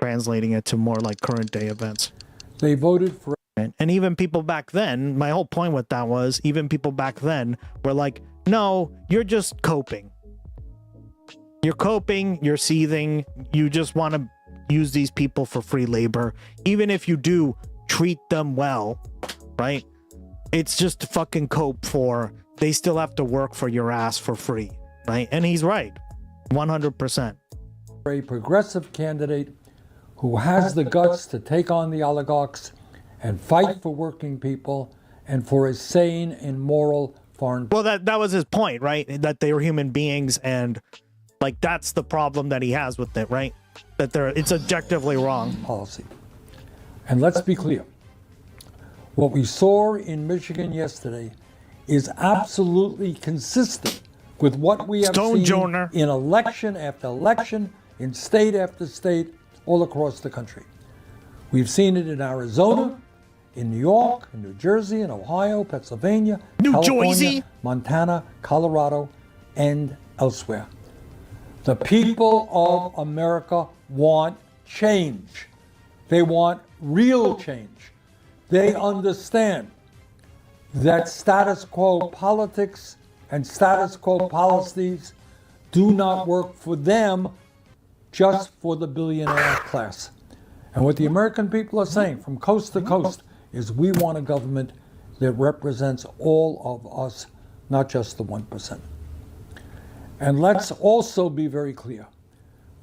Translating it to more like current day events. They voted for. And even people back then, my whole point with that was, even people back then were like, no, you're just coping. You're coping, you're seething, you just want to use these people for free labor. Even if you do treat them well, right? It's just to fucking cope for, they still have to work for your ass for free, right? And he's right, 100%. A progressive candidate who has the guts to take on the oligarchs and fight for working people and for a sane and moral foreign. Well, that was his point, right? That they were human beings, and like that's the problem that he has with it, right? That it's objectively wrong policy. And let's be clear. What we saw in Michigan yesterday is absolutely consistent with what we have seen in election after election, in state after state, all across the country. We've seen it in Arizona, in New York, in New Jersey, in Ohio, Pennsylvania, California, Montana, Colorado, and elsewhere. The people of America want change. They want real change. They understand that status quo politics and status quo policies do not work for them, just for the billionaire class. And what the American people are saying from coast to coast is, we want a government that represents all of us, not just the 1%. And let's also be very clear.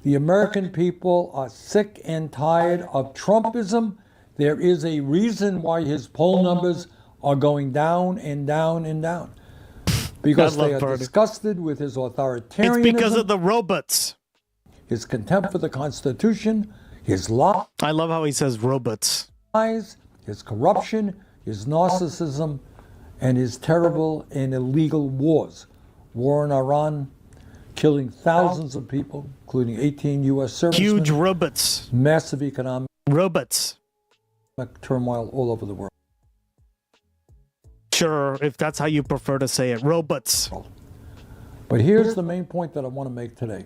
The American people are sick and tired of Trumpism. There is a reason why his poll numbers are going down and down and down. Because they are disgusted with his authoritarianism. It's because of the robots. His contempt for the Constitution, his lies. I love how he says robots. His corruption, his narcissism, and his terrible and illegal wars. War in Iran, killing thousands of people, including 18 U.S. servicemen. Huge robots. Massive economic robots. Turmoil all over the world. Sure, if that's how you prefer to say it, robots. But here's the main point that I want to make today.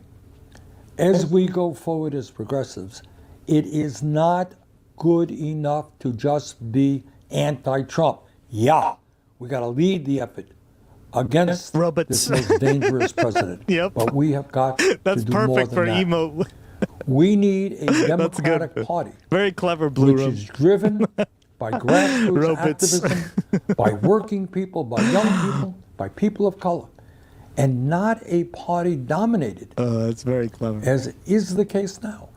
As we go forward as progressives, it is not good enough to just be anti-Trump. Yeah, we got to lead the effort against robots. This most dangerous president. Yep. But we have got That's to do perfect more than for that. emo. We need a Democratic Party. Very clever, Blue which Room. is driven by grassroots robots. activism, by working people, by young people, by people of color, and not a party dominated. That's very clever. As is the case now,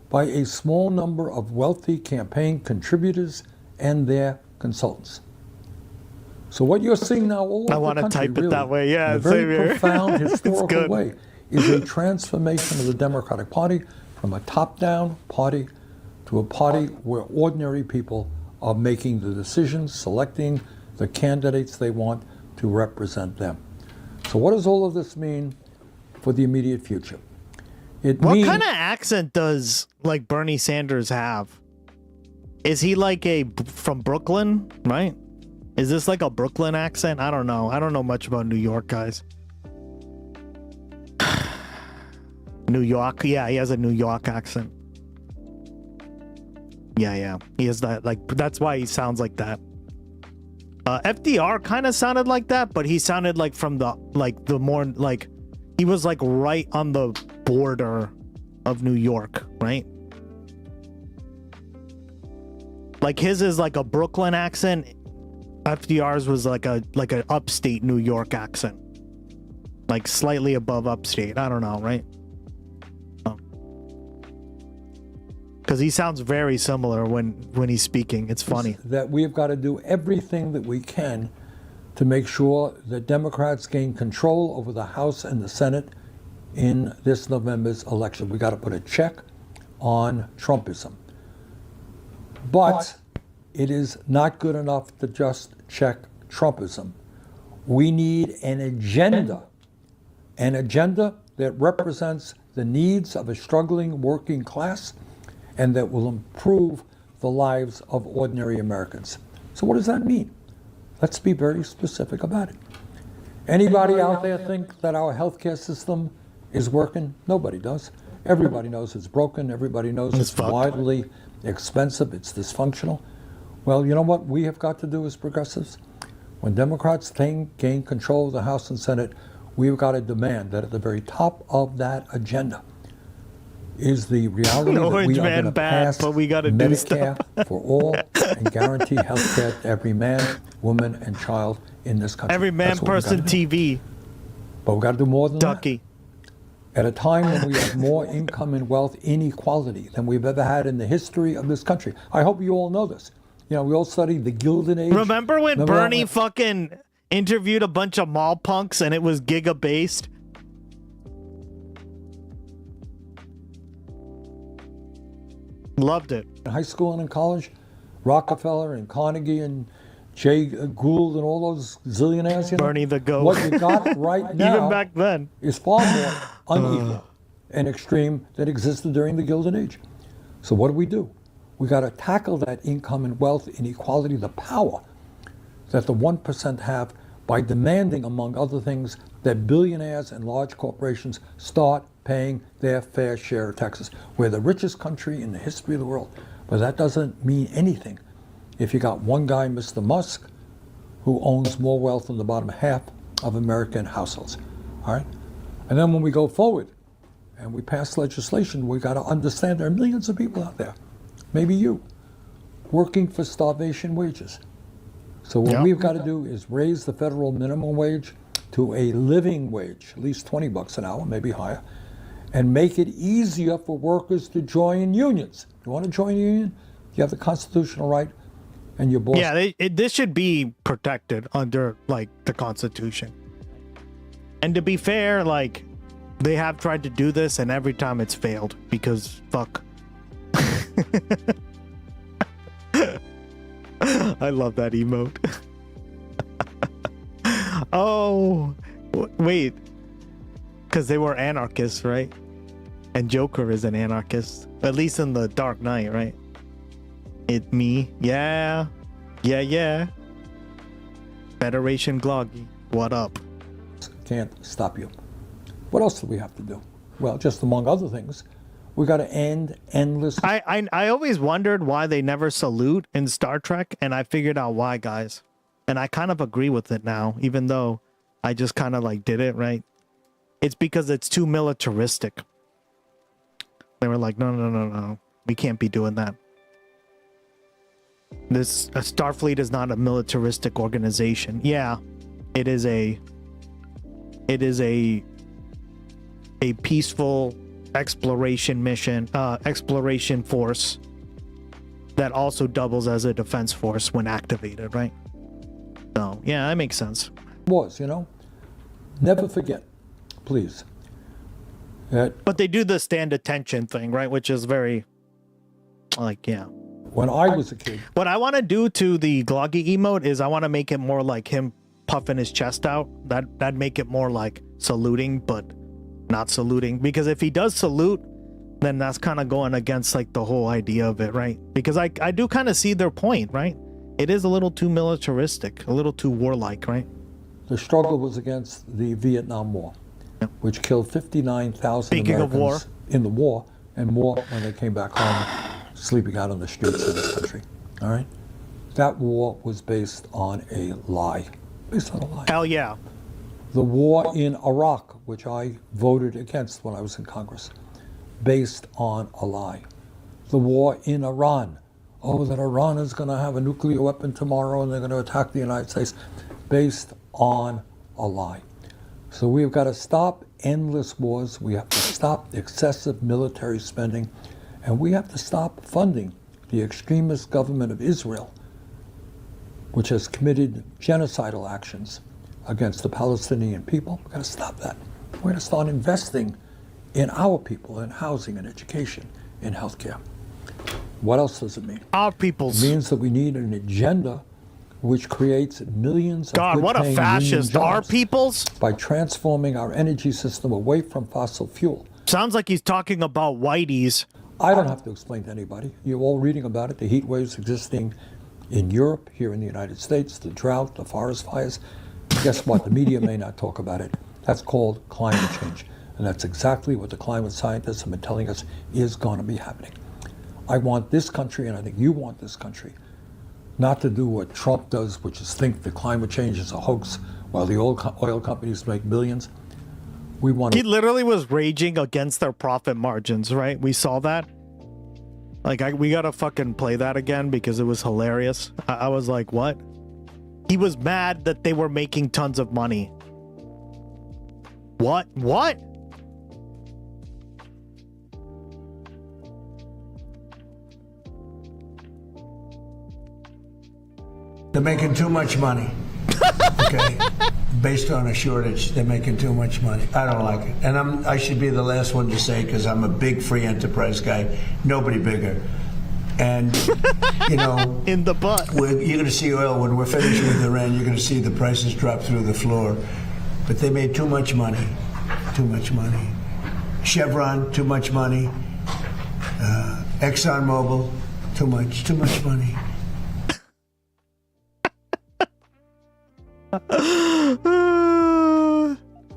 by a small number of wealthy campaign contributors and their consultants. So what you're seeing now all over the country, type it that way. Yeah, in a very same here. profound It's historical good. way, is a transformation of the Democratic Party from a top-down party to a party where ordinary people are making the decisions, selecting the candidates they want to represent them. So what does all of this mean for the immediate future? What kind of accent does like Bernie Sanders have? Is he like from Brooklyn, right? Is this like a Brooklyn accent? I don't know. I don't know much about New York, guys. New York, yeah, he has a New York accent. Yeah, he has that, like, that's why he sounds like that. FDR kind of sounded like that, but he sounded like from the more like he was like right on the border of New York, right? Like his is like a Brooklyn accent. FDR's was like an upstate New York accent, like slightly above upstate. I don't know, right? Because he sounds very similar when he's speaking. It's funny that we've got to do everything that we can to make sure that Democrats gain control over the House and the Senate in this November's election. We got to put a check on Trumpism. But it is not good enough to just check Trumpism. We need an agenda that represents the needs of a struggling working class and that will improve the lives of ordinary Americans. So what does that mean? Let's be very specific about it. Anybody out there think that our healthcare system is working? Nobody does. Everybody knows it's broken. Everybody knows it's wildly expensive. It's dysfunctional. Well, you know what we have got to do as progressives? When Democrats gain control of the House and Senate, we've got to demand that at the very top of that agenda is the reality that we are going to pass Medicare for all and guarantee health care to every man, woman, and child in this country. Every man, person, TV. But we've got to do more than that. At a time when we have more income and wealth inequality than we've ever had in the history of this country. I hope you all know this. You know, we all studied the Gilded Age. Remember when Bernie fucking interviewed a bunch of mall punks and it was Giga-based? Loved it. In high school and in college, Rockefeller and Carnegie and Jay Gould and all those zillionaires, you know, Bernie the Goat. What you got right now even back then is far more unequal and extreme than existed during the Gilded Age. So what do? We got to tackle that income and wealth inequality, the power that the 1% have by demanding, among other things, that billionaires and large corporations start paying their fair share of taxes. We're the richest country in the history of the world, but that doesn't mean anything if you got one guy, Mr. Musk, who owns more wealth than the bottom half of American households. All right? And then when we go forward and we pass legislation, we got to understand there are millions of people out there, maybe you, working for starvation wages. So what we've got to do is raise the federal minimum wage to a living wage, at least $20 an hour, maybe higher, and make it easier for workers to join unions. You want to join a union? You have the constitutional right, and your boss. Yeah, this should be protected under like the Constitution. And to be fair, like they have tried to do this, and every time it's failed because fuck. I love that emote. Oh, wait. Because they were anarchists, right? And Joker is an anarchist. At least in the Dark Knight, right? Me. Yeah. Federation Gloggy. What up? Can't stop you. What else do we have to do? Well, just among other things, we got to end endless. I always wondered why they never salute in Star Trek, and I figured out why, guys. And I kind of agree with it now, even though I just kind of like did it, right? It's because it's too militaristic. They were like, no. We can't be doing that. Starfleet is not a militaristic organization. Yeah, it is a peaceful exploration mission, exploration force that also doubles as a defense force when activated, right? So, yeah, that makes sense. Never forget, please. But they do the stand attention thing, right? Which is very, like, yeah. When I was a kid. What I want to do to the Gloggy emote is I want to make it more like him puffing his chest out. That'd make it more like saluting, but not saluting. Because if he does salute, then that's kind of going against like the whole idea of it, right? Because I do kind of see their point, right? It is a little too militaristic, a little too warlike, right? The struggle was against the Vietnam War, which killed 59,000 Americans in the war, and more when they came back home, sleeping out on the streets of this country. All right? That war was based on a lie. Based on a lie. Hell yeah. The war in Iraq, which I voted against when I was in Congress, based on a lie. The war in Iran, that Iran is going to have a nuclear weapon tomorrow and they're going to attack the United States, based on a lie. So we've got to stop endless wars. We have to stop excessive military spending, and we have to stop funding the extremist government of Israel, which has committed genocidal actions against the Palestinian people. We've got to stop that. We're going to start investing in our people, in housing, in education, in healthcare. What else does it mean? Our people's. It means that we need an agenda which creates millions of God, what a good-paying fascist. union Our jobs people's? by transforming our energy system away from fossil fuel. Sounds like he's talking about whiteys. I don't have to explain to anybody. You're all reading about it, the heat waves existing in Europe, here in the United States, the drought, the forest fires. Guess what? The media may not talk about it. That's called climate change. And that's exactly what the climate scientists have been telling us is going to be happening. I want this country, and I think you want this country, not to do what Trump does, which is think that climate change is a hoax while the oil companies make billions. We want He literally was raging against their profit margins, right? We saw that. Like, we gotta fucking play that again because it was hilarious. I was like, what? He was mad that they were making tons of money. What? What? They're making too much money. Okay? Based on a shortage, they're making too much money. I don't like it. And I should be the last one to say, because I'm a big free enterprise guy, nobody bigger. And, you know, in the butt. You're going to see oil when we're finished with Iran, you're going to see the prices drop through the floor. But they made too much money. Too much money. Chevron, too much money. ExxonMobil, too much money.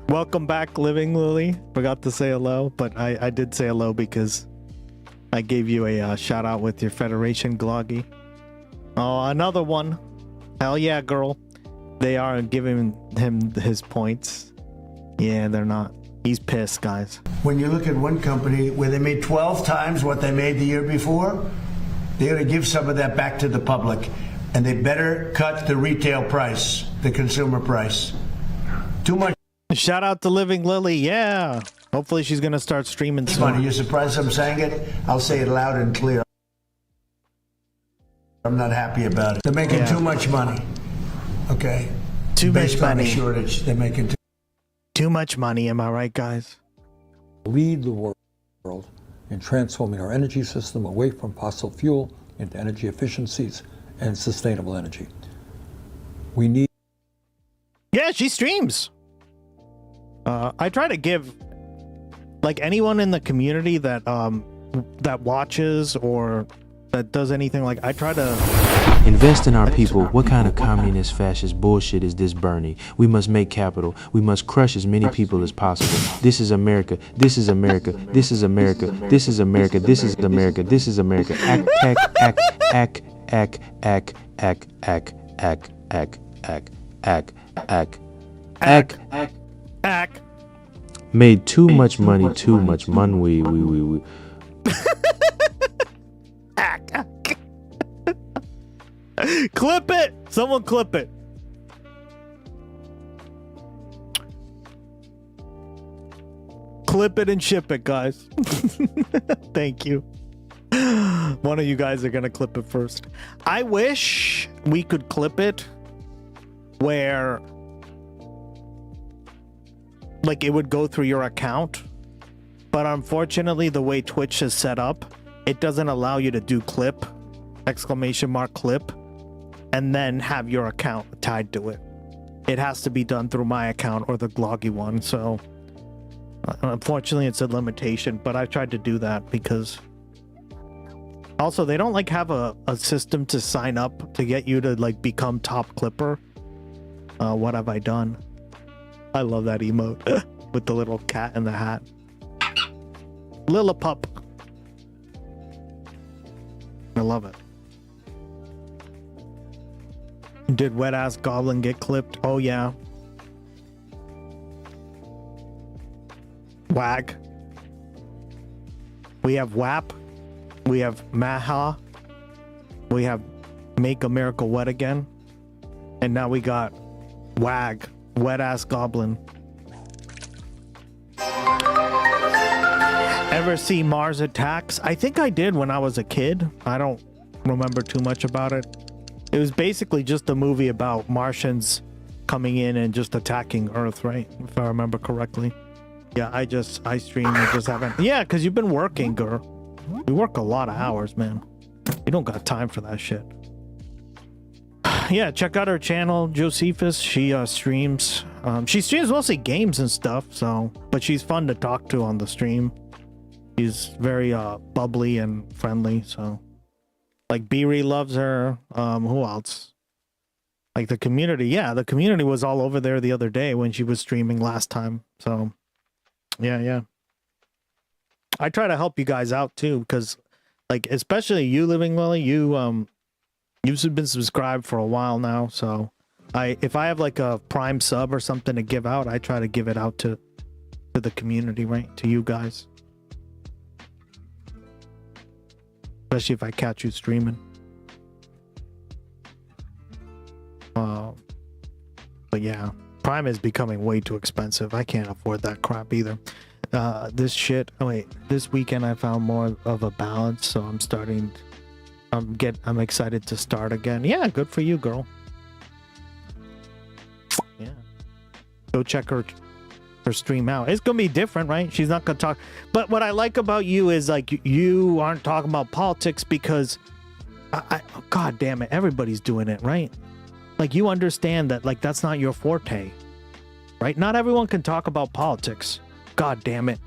Welcome back, Living Lily. Forgot to say hello, but I did say hello because I gave you a shout out with your Federation Gloggy. Oh, another one. Hell yeah, girl. They are giving him his points. Yeah, they're not. He's pissed, guys. When you look at one company where they made 12 times what they made the year before, they're going to give some of that back to the public. And they better cut the retail price, the consumer price. Too much. Shout out to Living Lily. Yeah. Hopefully she's going to start streaming soon. Money. You're surprised I'm saying it? I'll say it loud and clear. I'm not happy about it. They're making too much money. Okay? Too much Based on money. a shortage, they're making too much money. Am I right, guys? Lead the world in transforming our energy system away from fossil fuel into energy efficiencies and sustainable energy. We need. Yeah, she streams. I try to give, like, anyone in the community that that watches or that does anything, like, I try to invest in our people. What kind of communist fascist bullshit is this, Bernie? We must make capital. We must crush as many people as possible. This is America. This is America. This is America. This is America. This is America. This is America. Act. Made too much money, too much money. We. Clip it! Someone clip it. Clip it and ship it, guys. Thank you. One of you guys are gonna clip it first. I wish we could clip it where, like, it would go through your account, but unfortunately the way Twitch is set up, it doesn't allow you to do clip, ! Clip, and then have your account tied to it. It has to be done through my account or the Gloggy one, so unfortunately it's a limitation, but I've tried to do that because also they don't like have a system to sign up to get you to like become top clipper. What have I done? I love that emote with the little cat in the hat. Lillipup. I love it. Did wet ass goblin get clipped? Oh yeah. WAG. We have WAP. We have MAHA. We have Make America Wet Again. And now we got WAG. Wet ass goblin. Ever see Mars Attacks? I think I did when I was a kid. I don't remember too much about it. It was basically just a movie about Martians coming in and just attacking Earth, right? If I remember correctly. Yeah, I stream and just haven't. Yeah, because you've been working, girl. You work a lot of hours, man. You don't got time for that shit. Yeah, check out her channel, Josephus. She streams. She streams mostly games and stuff, so. But she's fun to talk to on the stream. She's very bubbly and friendly, so. Like Beery loves her. Who else? Like the community. Yeah, the community was all over there the other day when she was streaming last time. So, yeah. I try to help you guys out too, because, like, especially you, Living Lily. You've been subscribed for a while now. So, if I have like a Prime sub or something to give out, I try to give it out to the community, right? To you guys. Especially if I catch you streaming. But yeah, Prime is becoming way too expensive. I can't afford that crap either. This shit. Oh wait, this weekend I found more of a balance, so I'm starting. I'm excited to start again. Yeah, good for you, girl. Yeah, go check her stream out. It's gonna be different, right? She's not gonna talk. But what I like about you is like you aren't talking about politics because God damn it, everybody's doing it, right? Like you understand that like that's not your forte, right? Not everyone can talk about politics. God damn it.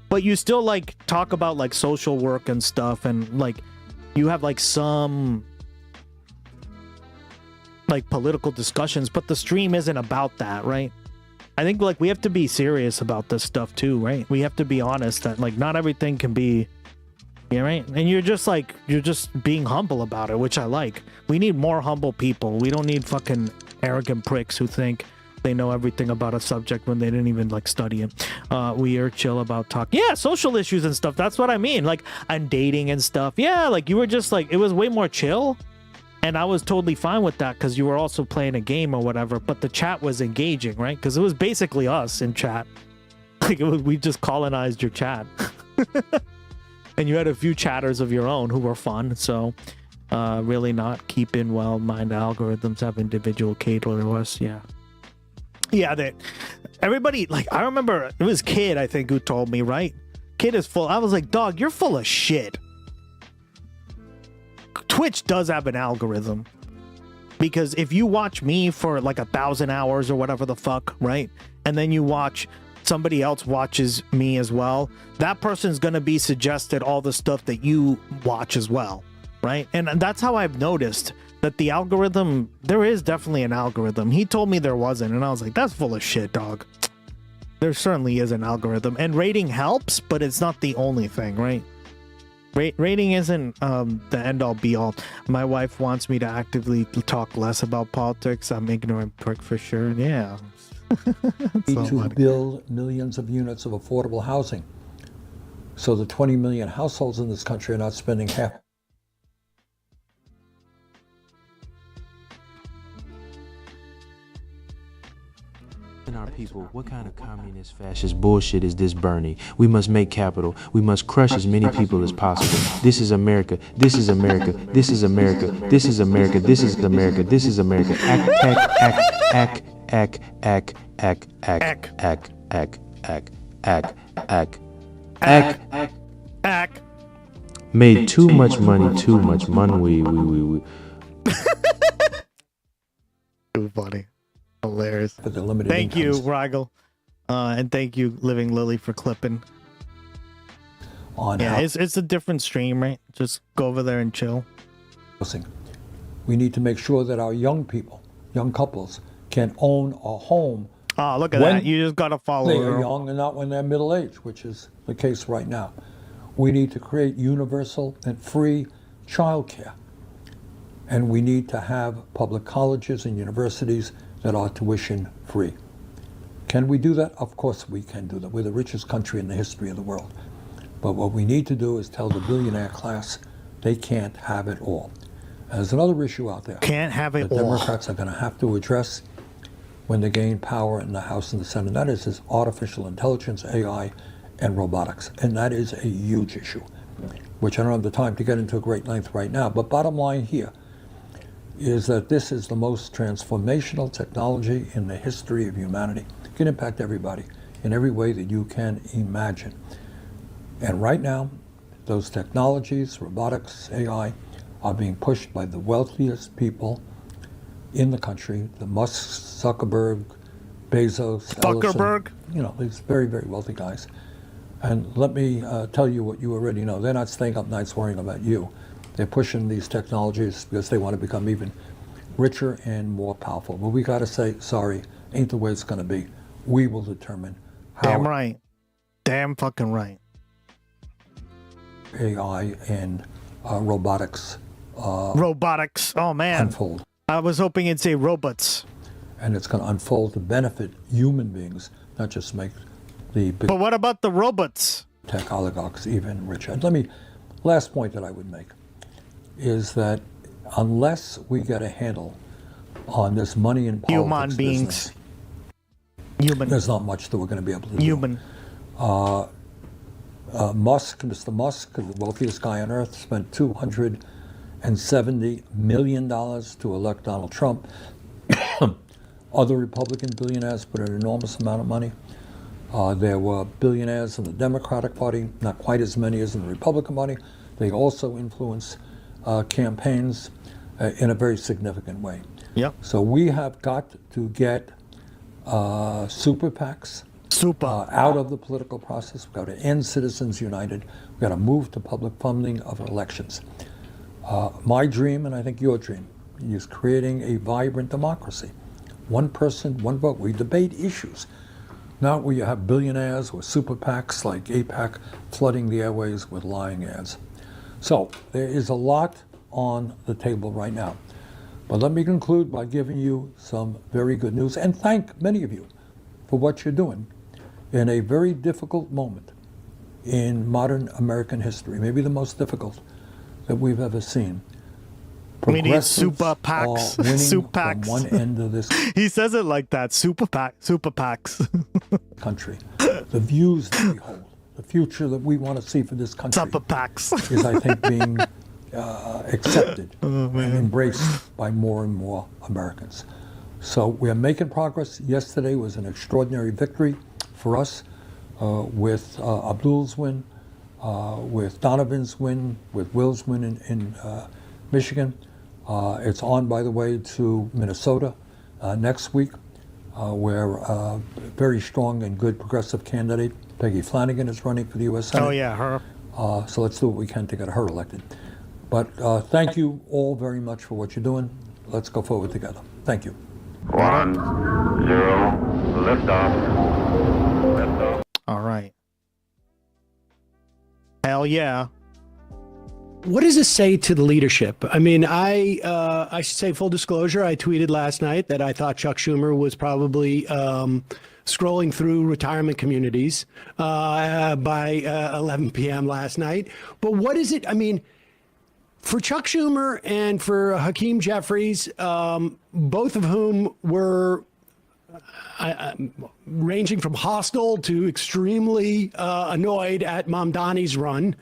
But you still like talk about like social work and stuff, and like you have like some like political discussions, but the stream isn't about that, right? I think like we have to be serious about this stuff too, right? We have to be honest that like not everything can be, yeah, right? And you're just being humble about it, which I like. We need more humble people. We don't need fucking arrogant pricks who think they know everything about a subject when they didn't even like study it. We are chill about talking. Yeah, social issues and stuff. That's what I mean. Like on dating and stuff. Yeah, like you were just like, it was way more chill. And I was totally fine with that because you were also playing a game or whatever. But the chat was engaging, right? Because it was basically us in chat. Like we just colonized your chat. And you had a few chatters of your own who were fun. So really not keeping well-mined algorithms have individual caterers. Yeah. Yeah, everybody, like, I remember it was Kid, I think, who told me, right? Kid is full. I was like, dog, you're full of shit. Twitch does have an algorithm. Because if you watch me for like 1,000 hours or whatever the fuck, right? And then you watch somebody else watches me as well, that person's going to be suggested all the stuff that you watch as well, right? And that's how I've noticed that the algorithm, there is definitely an algorithm. He told me there wasn't, and I was like, that's full of shit, dog. There certainly is an algorithm, and rating helps, but it's not the only thing, right? Rating isn't the end-all be-all. My wife wants me to actively talk less about politics. I'm ignorant prick for sure. Yeah. To build millions of units of affordable housing, so the 20 million households in this country are not spending half. Our people, what kind of communist fascist bullshit is this, Bernie? We must make capital. We must crush as many people as possible. This is America. This is America. This is America. This is America. This is America. This is America. Made too much money, too much money. Too funny. Hilarious. Thank you, Rigel. And thank you, Living Lily, for clipping. Yeah, it's a different stream, right? Just go over there and chill. We need to make sure that our young people, young couples, can own a home. Oh, look at that. You just got to follow they are young and not when they're middle age, which is the case right now. We need to create universal and free childcare. And we need to have public colleges and universities that are tuition free. Can we do that? Of course we can do that. We're the richest country in the history of the world. But what we need to do is tell the billionaire class they can't have it all. And there's another issue out there. Can't have it that all. Democrats are going to have to address when they gain power in the House and the Senate. That is artificial intelligence, AI, and robotics. And that is a huge issue, which I don't have the time to get into at great length right now. But bottom line here is that this is the most transformational technology in the history of humanity. It can impact everybody in every way that you can imagine. And right now, those technologies, robotics, AI, are being pushed by the wealthiest people in the country, the Musk, Zuckerberg, Bezos, Zuckerberg, Ellison, these very, very wealthy guys. And let me tell you what you already know. They're not staying up nights worrying about you. They're pushing these technologies because they want to become even richer and more powerful. But we got to say, sorry, ain't the way it's going to be. We will determine how. Damn right. Damn fucking right. AI and robotics. Robotics. Oh man. Unfold. I was hoping it'd say robots. And it's going to unfold to benefit human beings, not just make the big But what about the robots? tech oligarchs even richer. Last point that I would make is that unless we get a handle on this money and politics Human beings. business, there's not much that we're going to be able to do. Human. Mr. Musk, the wealthiest guy on earth, spent $270 million to elect Donald Trump. Other Republican billionaires put an enormous amount of money. There were billionaires in the Democratic Party, not quite as many as in the Republican Party. They also influence campaigns in a very significant way. Yep. So we have got to get super PACs out of the political process. We've got to end Citizens United. We've got to move to public funding of elections. My dream, and I think your dream, is creating a vibrant democracy. One person, one vote. We debate issues. Not where you have billionaires or super PACs like AIPAC flooding the airways with lying ads. So there is a lot on the table right now. But let me conclude by giving you some very good news and thank many of you for what you're doing in a very difficult moment in modern American history, maybe the most difficult that we've ever seen. We need super PACs. Winning Super from PACs. one end of this He says it like that. Super PACs. country. The views that we hold, the future that we want to see for this country Super PACs. is, I think, being accepted and embraced by more and more Americans. So we are making progress. Yesterday was an extraordinary victory for us with Abdul's win, with Donovan's win, with Will's win in Michigan. It's on, by the way, to Minnesota next week, where a very strong and good progressive candidate, Peggy Flanagan, is running for the U.S. Senate. Oh yeah, her. So let's do what we can to get her elected. But thank you all very much for what you're doing. Let's go forward together. Thank you. 1, 0, liftoff. Liftoff. All right. Hell yeah. What does this say to the leadership? I mean, I should say full disclosure. I tweeted last night that I thought Chuck Schumer was probably scrolling through retirement communities by 11 p.m. last night. But what is it? I mean, for Chuck Schumer and for Hakeem Jeffries, both of whom were ranging from hostile to extremely annoyed at Mamdani's run.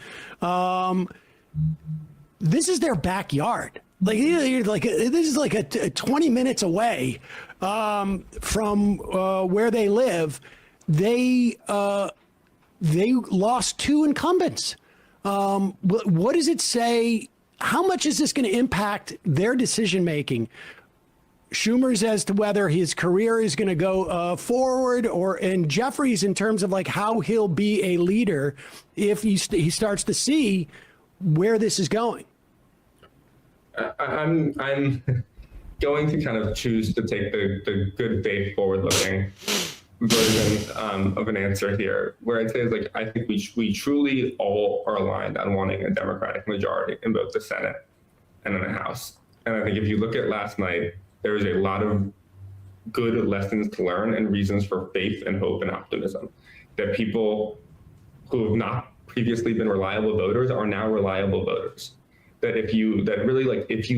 This is their backyard. This is like a 20 minutes away from where they live. They lost 2 incumbents. What does it say? How much is this going to impact their decision making? Schumer's as to whether his career is going to go forward, and Jeffries in terms of like how he'll be a leader if he starts to see where this is going. I'm going to kind of choose to take the good faith forward-looking version of an answer here, where I'd say is like I think we truly all are aligned on wanting a Democratic majority in both the Senate and in the House. And I think if you look at last night, there was a lot of good lessons to learn and reasons for faith and hope and optimism. That people who have not previously been reliable voters are now reliable voters. If you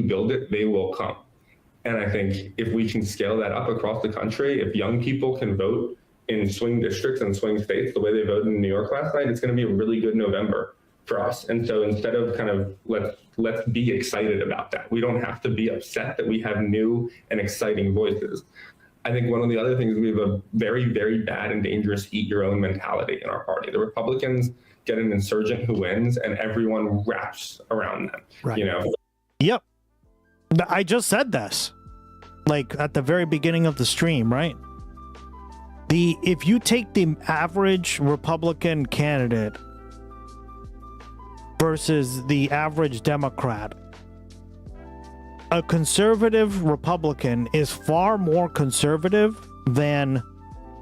build it, they will come. And I think if we can scale that up across the country, if young people can vote in swing districts and swing states the way they voted in New York last night, it's going to be a really good November for us. And so instead of kind of let's be excited about that. We don't have to be upset that we have new and exciting voices. I think one of the other things, we have a very, very bad and dangerous eat your own mentality in our party. The Republicans get an insurgent who wins and everyone wraps around them. Right. You know? Yep. I just said this, like at the very beginning of the stream, right? If you take the average Republican candidate versus the average Democrat, a conservative Republican is far more conservative than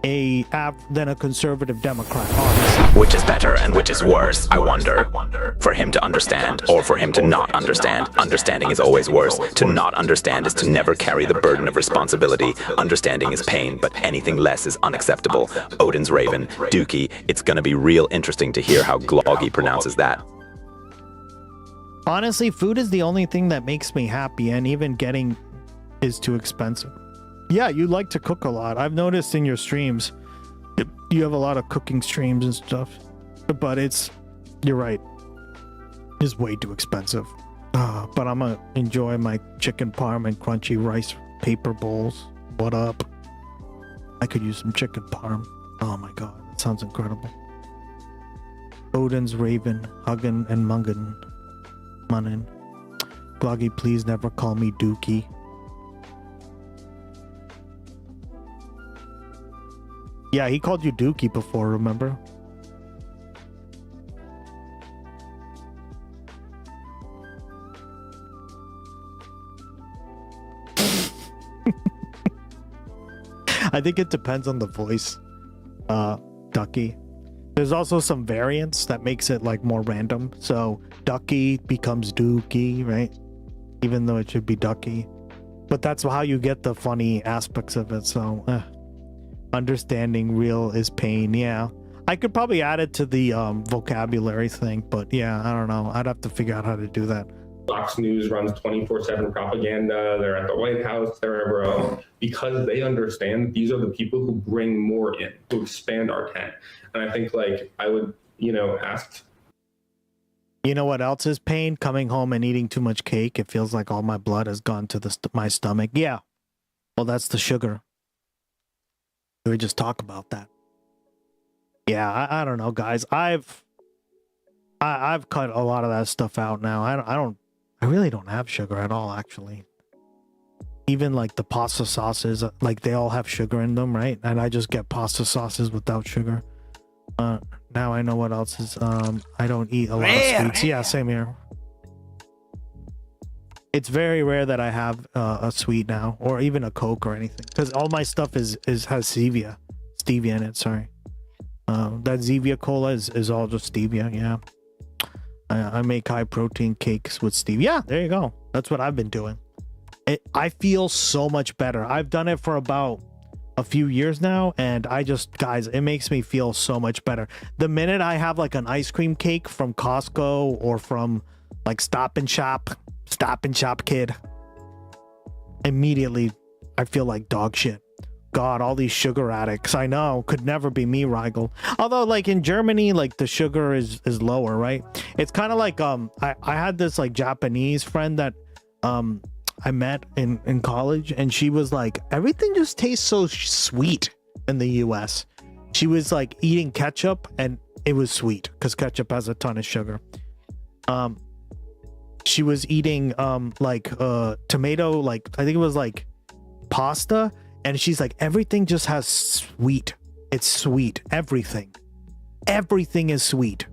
a conservative Democrat, obviously. Which is better and which is worse, I wonder. For him to understand or for him to not understand. Understanding is always worse. To not understand is to never carry the burden of responsibility. Understanding is pain, but anything less is unacceptable. Odin's Raven, Dookie, it's gonna be real interesting to hear how Gloggy pronounces that. Honestly, food is the only thing that makes me happy, and even getting is too expensive. Yeah, you like to cook a lot. I've noticed in your streams, you have a lot of cooking streams and stuff. But you're right, it's way too expensive. But I'm gonna enjoy my chicken parm and crunchy rice paper bowls. What up? I could use some chicken parm. Oh my god, that sounds incredible. Odin's Raven, Huggin and Mungin. Munnin. Gloggy, please never call me Dookie. Yeah, he called you Dookie before, remember? I think it depends on the voice, Ducky. There's also some variants that makes it like more random. So Ducky becomes Dookie, right? Even though it should be Ducky. But that's how you get the funny aspects of it. So understanding real is pain. Yeah, I could probably add it to the vocabulary thing, but yeah, I don't know. I'd have to figure out how to do that. Fox News runs 24/7 propaganda. They're at the White House. They're everywhere because they understand these are the people who bring more in, who expand our tent. And I think, like, I would, ask. You know what else is pain? Coming home and eating too much cake. It feels like all my blood has gone to my stomach. Yeah. Well, that's the sugar. We just talk about that. Yeah, I don't know, guys. I've cut a lot of that stuff out now. I really don't have sugar at all, actually. Even like the pasta sauces, like they all have sugar in them, right? And I just get pasta sauces without sugar. Now I know what else is. I don't eat a lot of sweets. Yeah, same here. It's very rare that I have a sweet now, or even a Coke or anything, because all my stuff has stevia in it. Sorry, that Zevia cola is all just stevia. Yeah, I make high protein cakes with stevia. Yeah, there you go. That's what I've been doing. I feel so much better. I've done it for about a few years now, and guys, it makes me feel so much better. The minute I have like an ice cream cake from Costco or from like Stop and Shop kid, immediately I feel like dog shit. God, all these sugar addicts, I know, could never be me, Rigel. Although like in Germany, like the sugar is lower, right? It's kind of like I had this like Japanese friend that I met in college, and she was like, everything just tastes so sweet in the US. She was like eating ketchup and it was sweet because ketchup has a ton of sugar. She was eating tomato, like I think it was like pasta, and she's like, everything just has sweet. It's sweet. Everything is sweet.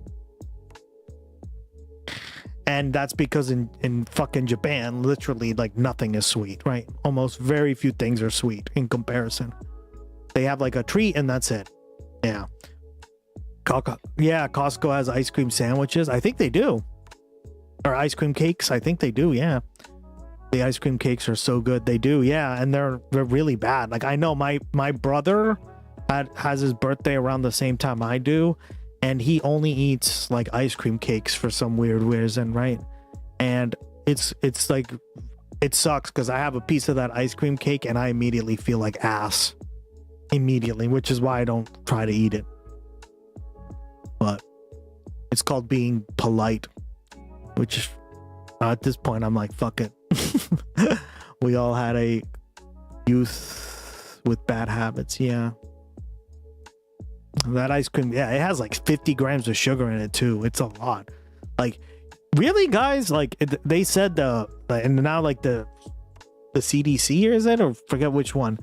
And that's because in fucking Japan, literally like nothing is sweet, right? Almost very few things are sweet in comparison. They have like a treat and that's it. Yeah. Costco has ice cream sandwiches. I think they do. Or ice cream cakes. I think they do, yeah. The ice cream cakes are so good. They do, yeah, and they're really bad. Like I know my brother has his birthday around the same time I do, and he only eats like ice cream cakes for some weird reason, right? And it's like it sucks because I have a piece of that ice cream cake and I immediately feel like ass immediately, which is why I don't try to eat it. But it's called being polite, which at this point I'm like, fuck it. We all had a youth with bad habits. Yeah, that ice cream, yeah, it has like 50 grams of sugar in it too. It's a lot. Like, really, guys? Like they said and now like the CDC, or is it, or forget which one,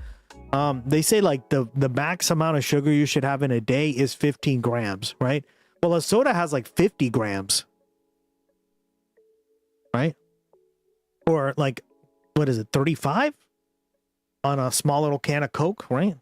they say like the max amount of sugar you should have in a day is 15 grams, right? Well, a soda has like 50 grams, right? Or like, what is it, 35 on a small little can of Coke, right?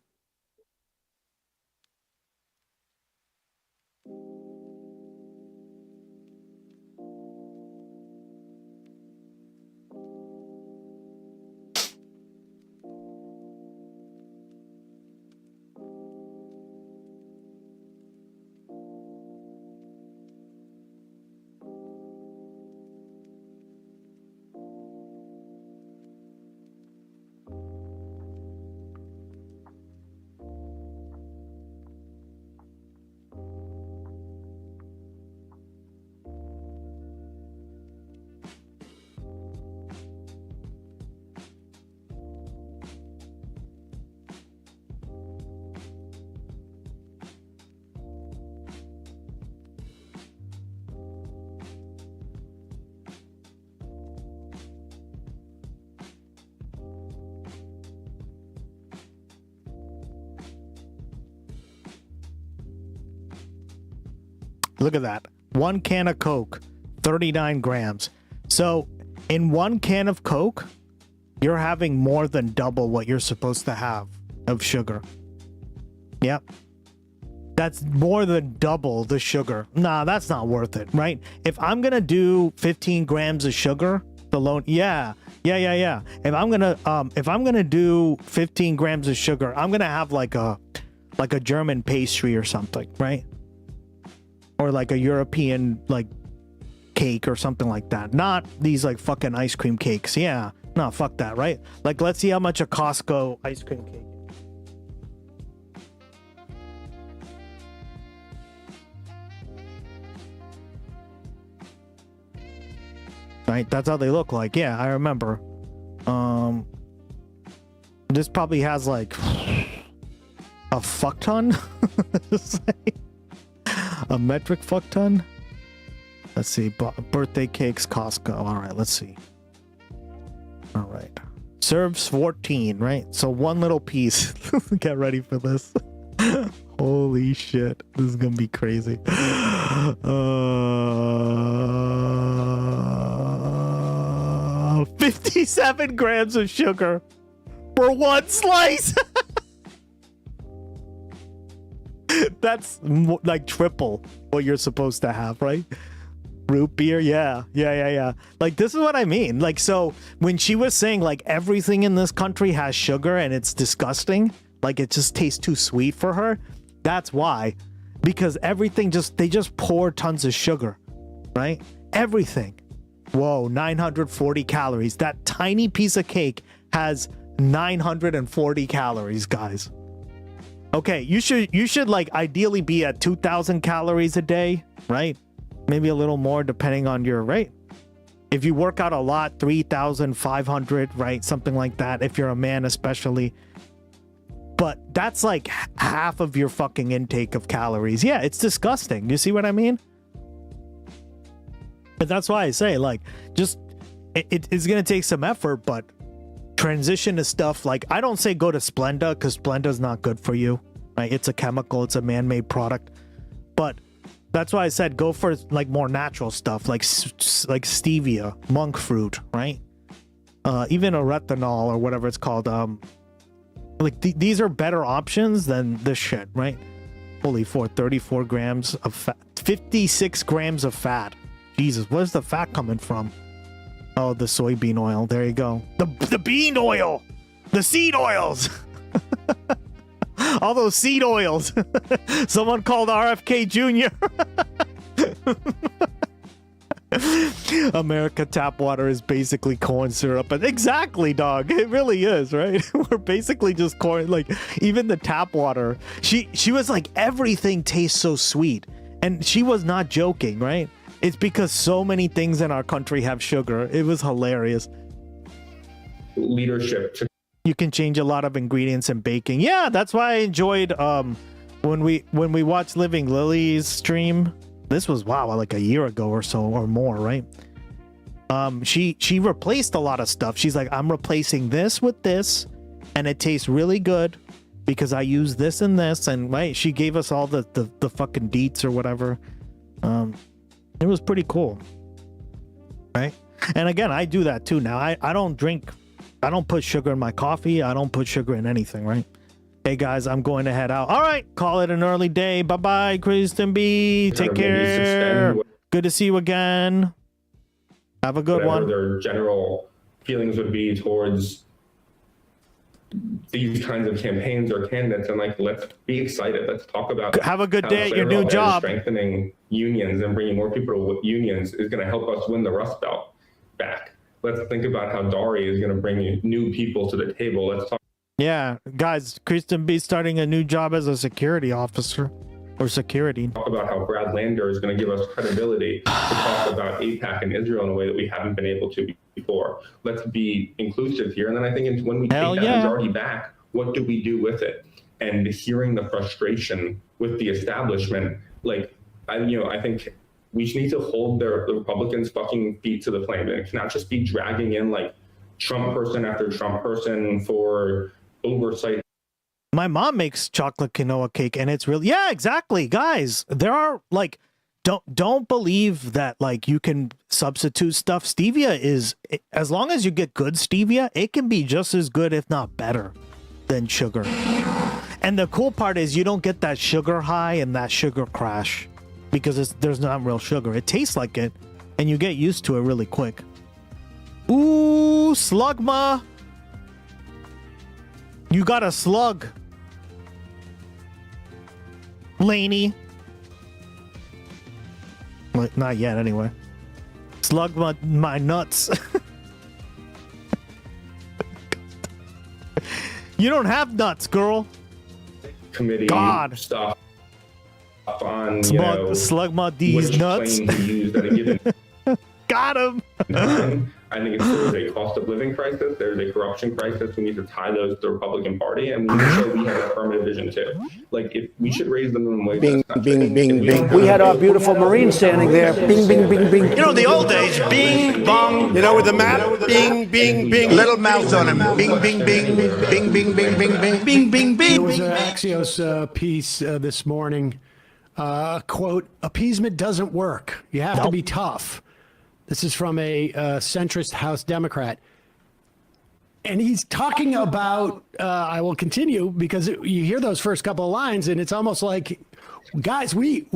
Look at that. One can of Coke, 39 grams. So in one can of Coke, you're having more than double what you're supposed to have of sugar. Yep. That's more than double the sugar. Nah, that's not worth it, right? If I'm going to do 15 grams of sugar, yeah. If I'm going to do 15 grams of sugar, I'm going to have like a German pastry or something, right? Or like a European like cake or something like that. Not these like fucking ice cream cakes. Yeah. No, fuck that, right? Like, let's see how much a Costco ice cream cake is. Right? That's how they look like. Yeah, I remember. This probably has like a fuck ton. A metric fuck ton. Let's see. Birthday cakes, Costco. All right, let's see. All right. Serves 14, right? So one little piece. Get ready for this. Holy shit. This is going to be crazy. 57 grams of sugar for one slice. That's like triple what you're supposed to have, right? Root beer, yeah. Like, this is what I mean. Like, so when she was saying like everything in this country has sugar and it's disgusting, like it just tastes too sweet for her, that's why. Because everything they just pour tons of sugar, right? Everything. Whoa, 940 calories. That tiny piece of cake has 940 calories, guys. Okay, you should like ideally be at 2,000 calories a day, right? Maybe a little more depending on your rate. If you work out a lot, 3,500, right? Something like that. If you're a man, especially. But that's like half of your fucking intake of calories. Yeah, it's disgusting. You see what I mean? But that's why I say, like, just it's gonna take some effort, but transition to stuff like, I don't say go to Splenda because Splenda's not good for you, right? It's a chemical, it's a man-made product. But that's why I said go for like more natural stuff like stevia, monk fruit, right? Even erythritol or whatever it's called. Like these are better options than this shit, right? Holy 34 grams of fat, 56 grams of fat. Jesus, where's the fat coming from? Oh, the soybean oil. There you go. The bean oil. The seed oils. All those seed oils. Someone called RFK Jr. America tap water is basically corn syrup. And exactly, dog. It really is, right? We're basically just corn. Like, even the tap water. She was like, everything tastes so sweet. And she was not joking, right? It's because so many things in our country have sugar. It was hilarious. Leadership. You can change a lot of ingredients in baking. Yeah, that's why I enjoyed when we watched Living Lily's stream. This was like a year ago or so or more, right? She replaced a lot of stuff. She's like, I'm replacing this with this, and it tastes really good because I use this and this, and right, she gave us all the fucking deets or whatever. It was pretty cool, right? And again, I do that too now. I don't put sugar in my coffee. I don't put sugar in anything, right? Hey guys, I'm going to head out. All right, call it an early day. Bye-bye, Kristen B. Take care. Good to see you again. Have a good one. Their general feelings would be towards these kinds of campaigns or candidates, and like, let's be excited. Let's talk about. Have a good day at your new job. Strengthening unions and bringing more people to unions is going to help us win the Rust Belt back. Let's think about how Dari is going to bring new people to the table. Let's talk. Yeah, guys, Kristen B starting a new job as a security officer or security. Talk about how Brad Lander is going to give us credibility to talk about AIPAC and Israel in a way that we haven't been able to before. Let's be inclusive here. And then I think when we take that majority back, what do we do with it? And hearing the frustration with the establishment, like, I think we just need to hold the Republicans' fucking feet to the flame. And it cannot just be dragging in like Trump person after Trump person for oversight. My mom makes chocolate quinoa cake, and it's really, yeah, exactly, guys. There are like, don't believe that like you can substitute stuff. Stevia is, as long as you get good stevia, it can be just as good, if not better, than sugar. And the cool part is you don't get that sugar high and that sugar crash because there's not real sugar. It tastes like it, and you get used to it really quick. Ooh, Slugma. You got a slug. Laney. Well, not yet, anyway. Slug my nuts. You don't have nuts, girl. Committee God. Stuff on slug my D's nuts. Got him. I think there's a cost of living crisis. There's a corruption crisis. We need to tie those to the Republican Party, and we need to show we have an affirmative vision too. Like, if we should raise the minimum wage. Bing, bing, bing, bing. We had our beautiful Marine standing there. Bing, bing, bing, bing. You know, the old days, bing, bong. You know, with the map, bing, bing, bing. Little mouth on him. Bing, bing, bing. Bing, bing, bing, bing, bing. Bing, bing, bing. There was an Axios piece this morning. Quote, appeasement doesn't work. You have to be tough. This is from a centrist House Democrat. And he's talking about, I will continue, because you hear those first couple of lines and it's almost like, guys, we've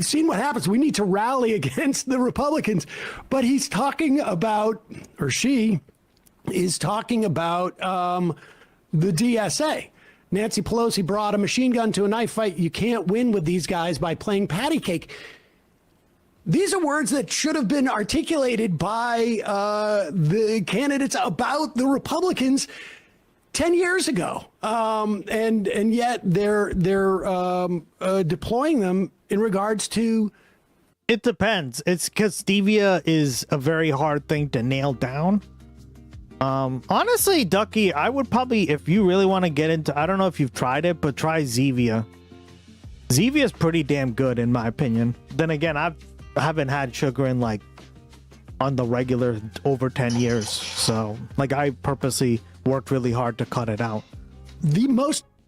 seen what happens. We need to rally against the Republicans. But he's talking about, or she is talking about the DSA. Nancy Pelosi brought a machine gun to a knife fight. You can't win with these guys by playing patty cake. These are words that should have been articulated by the candidates about the Republicans 10 years ago, and yet they're deploying them in regards to. It depends. It's because stevia is a very hard thing to nail down. Honestly, Ducky, I would probably, if you really want to get into, I don't know if you've tried it, but try Zevia. Zevia is pretty damn good in my opinion. Then again, I haven't had sugar in like on the regular over 10 years. So like I purposely worked really hard to cut it out.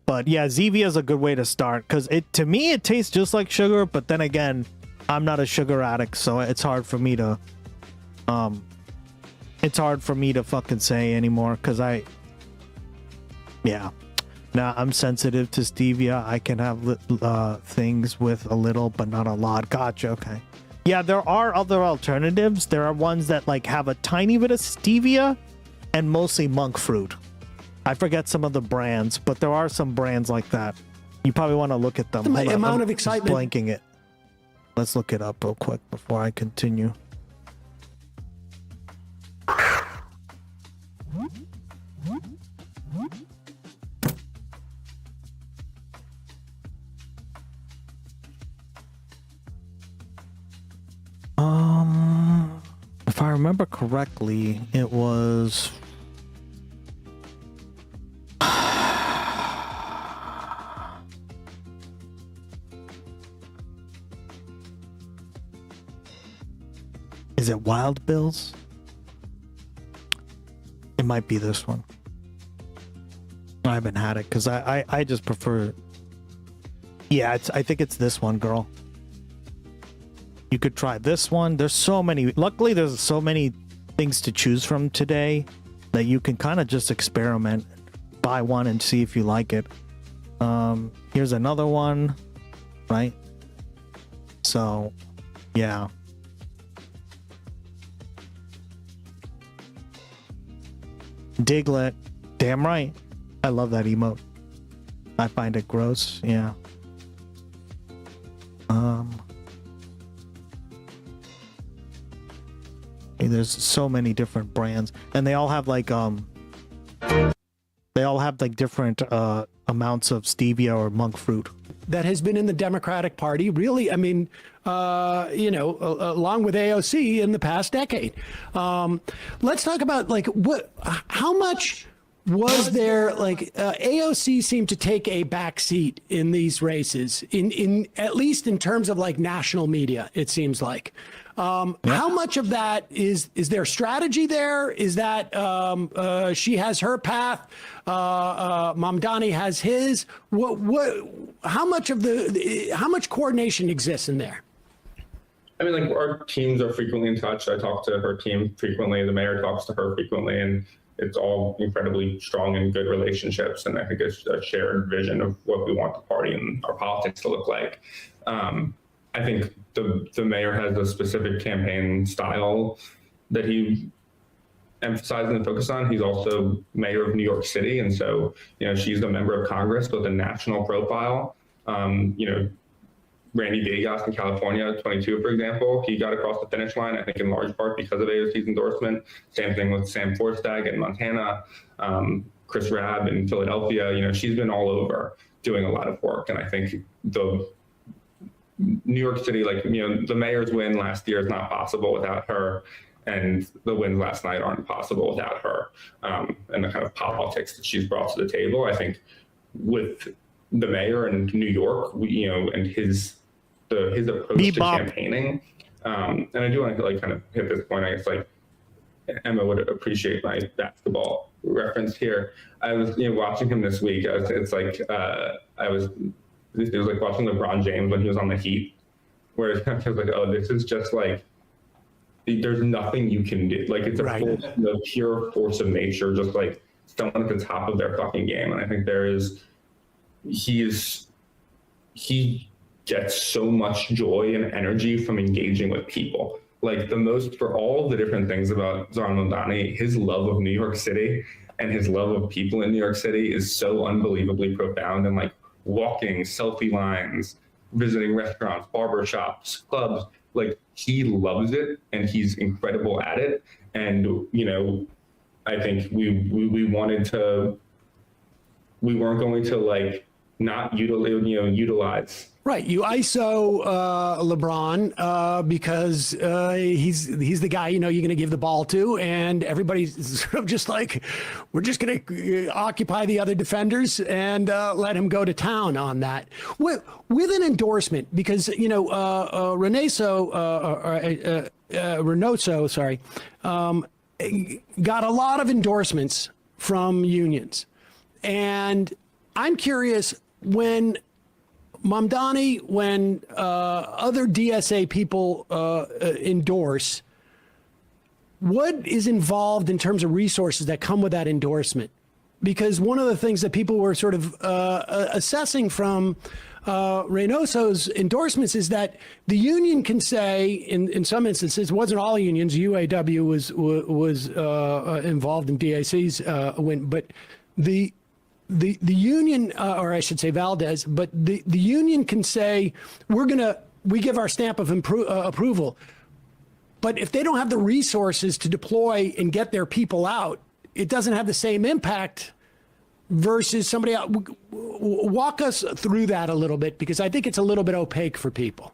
But yeah, Zevia is a good way to start because to me, it tastes just like sugar. But then again, I'm not a sugar addict. So it's hard for me to, fucking say anymore. Cause I'm sensitive to stevia. I can have things with a little, but not a lot. Gotcha. Okay. Yeah, there are other alternatives. There are ones that like have a tiny bit of stevia and mostly monk fruit. I forget some of the brands, but there are some brands like that. You probably want to look at them. The amount of excitement. Blanking it. Let's look it up real quick before I continue. If I remember correctly, it was is it Wild Bill's? It might be this one. I haven't had it because I just prefer. Yeah, I think it's this one, girl. You could try this one. There's so many. Luckily, there's so many things to choose from today that you can kind of just experiment, buy one and see if you like it. Here's another one, right? So, yeah. Diglett, damn right. I love that emote. I find it gross. Yeah. There's so many different brands, and they all have like different amounts of stevia or monk fruit. That has been in the Democratic Party, really. I mean, along with AOC in the past decade. Let's talk about like how much was there, like AOC seemed to take a back seat in these races, in at least in terms of like national media, it seems like. How much of that is there strategy there? Is that she has her path, Mamdani has his? How much coordination exists in there? I mean, like our teams are frequently in touch. I talk to her team frequently. The mayor talks to her frequently, and it's all incredibly strong and good relationships. And I think it's a shared vision of what we want the party and our politics to look like. I think the mayor has a specific campaign style that he emphasizes and focuses on. He's also mayor of New York City. And so, she's a member of Congress with a national profile. Randy Vegas in California, 22, for example, he got across the finish line, I think in large part because of AOC's endorsement. Same thing with Sam Forstag in Montana, Chris Rabb in Philadelphia. She's been all over doing a lot of work. And I think the New York City, the mayor's win last year is not possible without her, and the wins last night aren't possible without her, and the kind of politics that she's brought to the table. I think with the mayor in New York, and his approach to campaigning, and I do want to kind of hit this point. I guess Emma would appreciate my basketball reference here. I was watching him this week. It was like watching LeBron James when he was on the Heat, where I was like, oh, this is just like, there's nothing you can do. Like, it's a pure force of nature, just like someone at the top of their fucking game. And I think he gets so much joy and energy from engaging with people. Like, for all the different things about Zohran Mamdani, his love of New York City and his love of people in New York City is so unbelievably profound. And like, walking, selfie lines, visiting restaurants, barbershops, clubs, like, he loves it and he's incredible at it. And, I think we weren't going to like not utilize. Right, you ISO LeBron because he's the guy you're going to give the ball to, and everybody's sort of just like, we're just going to occupy the other defenders and let him go to town on that with an endorsement, because Reynoso, sorry, got a lot of endorsements from unions, and I'm curious when Mamdani, when other DSA people endorse, what is involved in terms of resources that come with that endorsement? Because one of the things that people were sort of assessing from Reynoso's endorsements is that the union can say, in some instances, it wasn't all unions, UAW was involved in DAC's win, but the union, or I should say Valdez, but the union can say, we give our stamp of approval. But if they don't have the resources to deploy and get their people out, it doesn't have the same impact versus somebody else. Walk us through that a little bit, because I think it's a little bit opaque for people.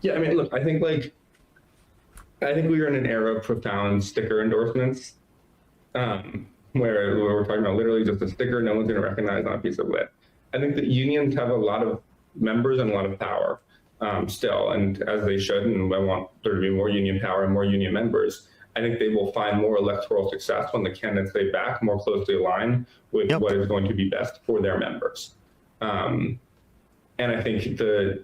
Yeah, I mean, look, I think we are in an era of profound sticker endorsements, where we're talking about literally just a sticker no one's going to recognize on a piece of lit. I think that unions have a lot of members and a lot of power still, and as they should, and I want there to be more union power and more union members. I think they will find more electoral success when the candidates they back more closely align with what is going to be best for their members. And I think the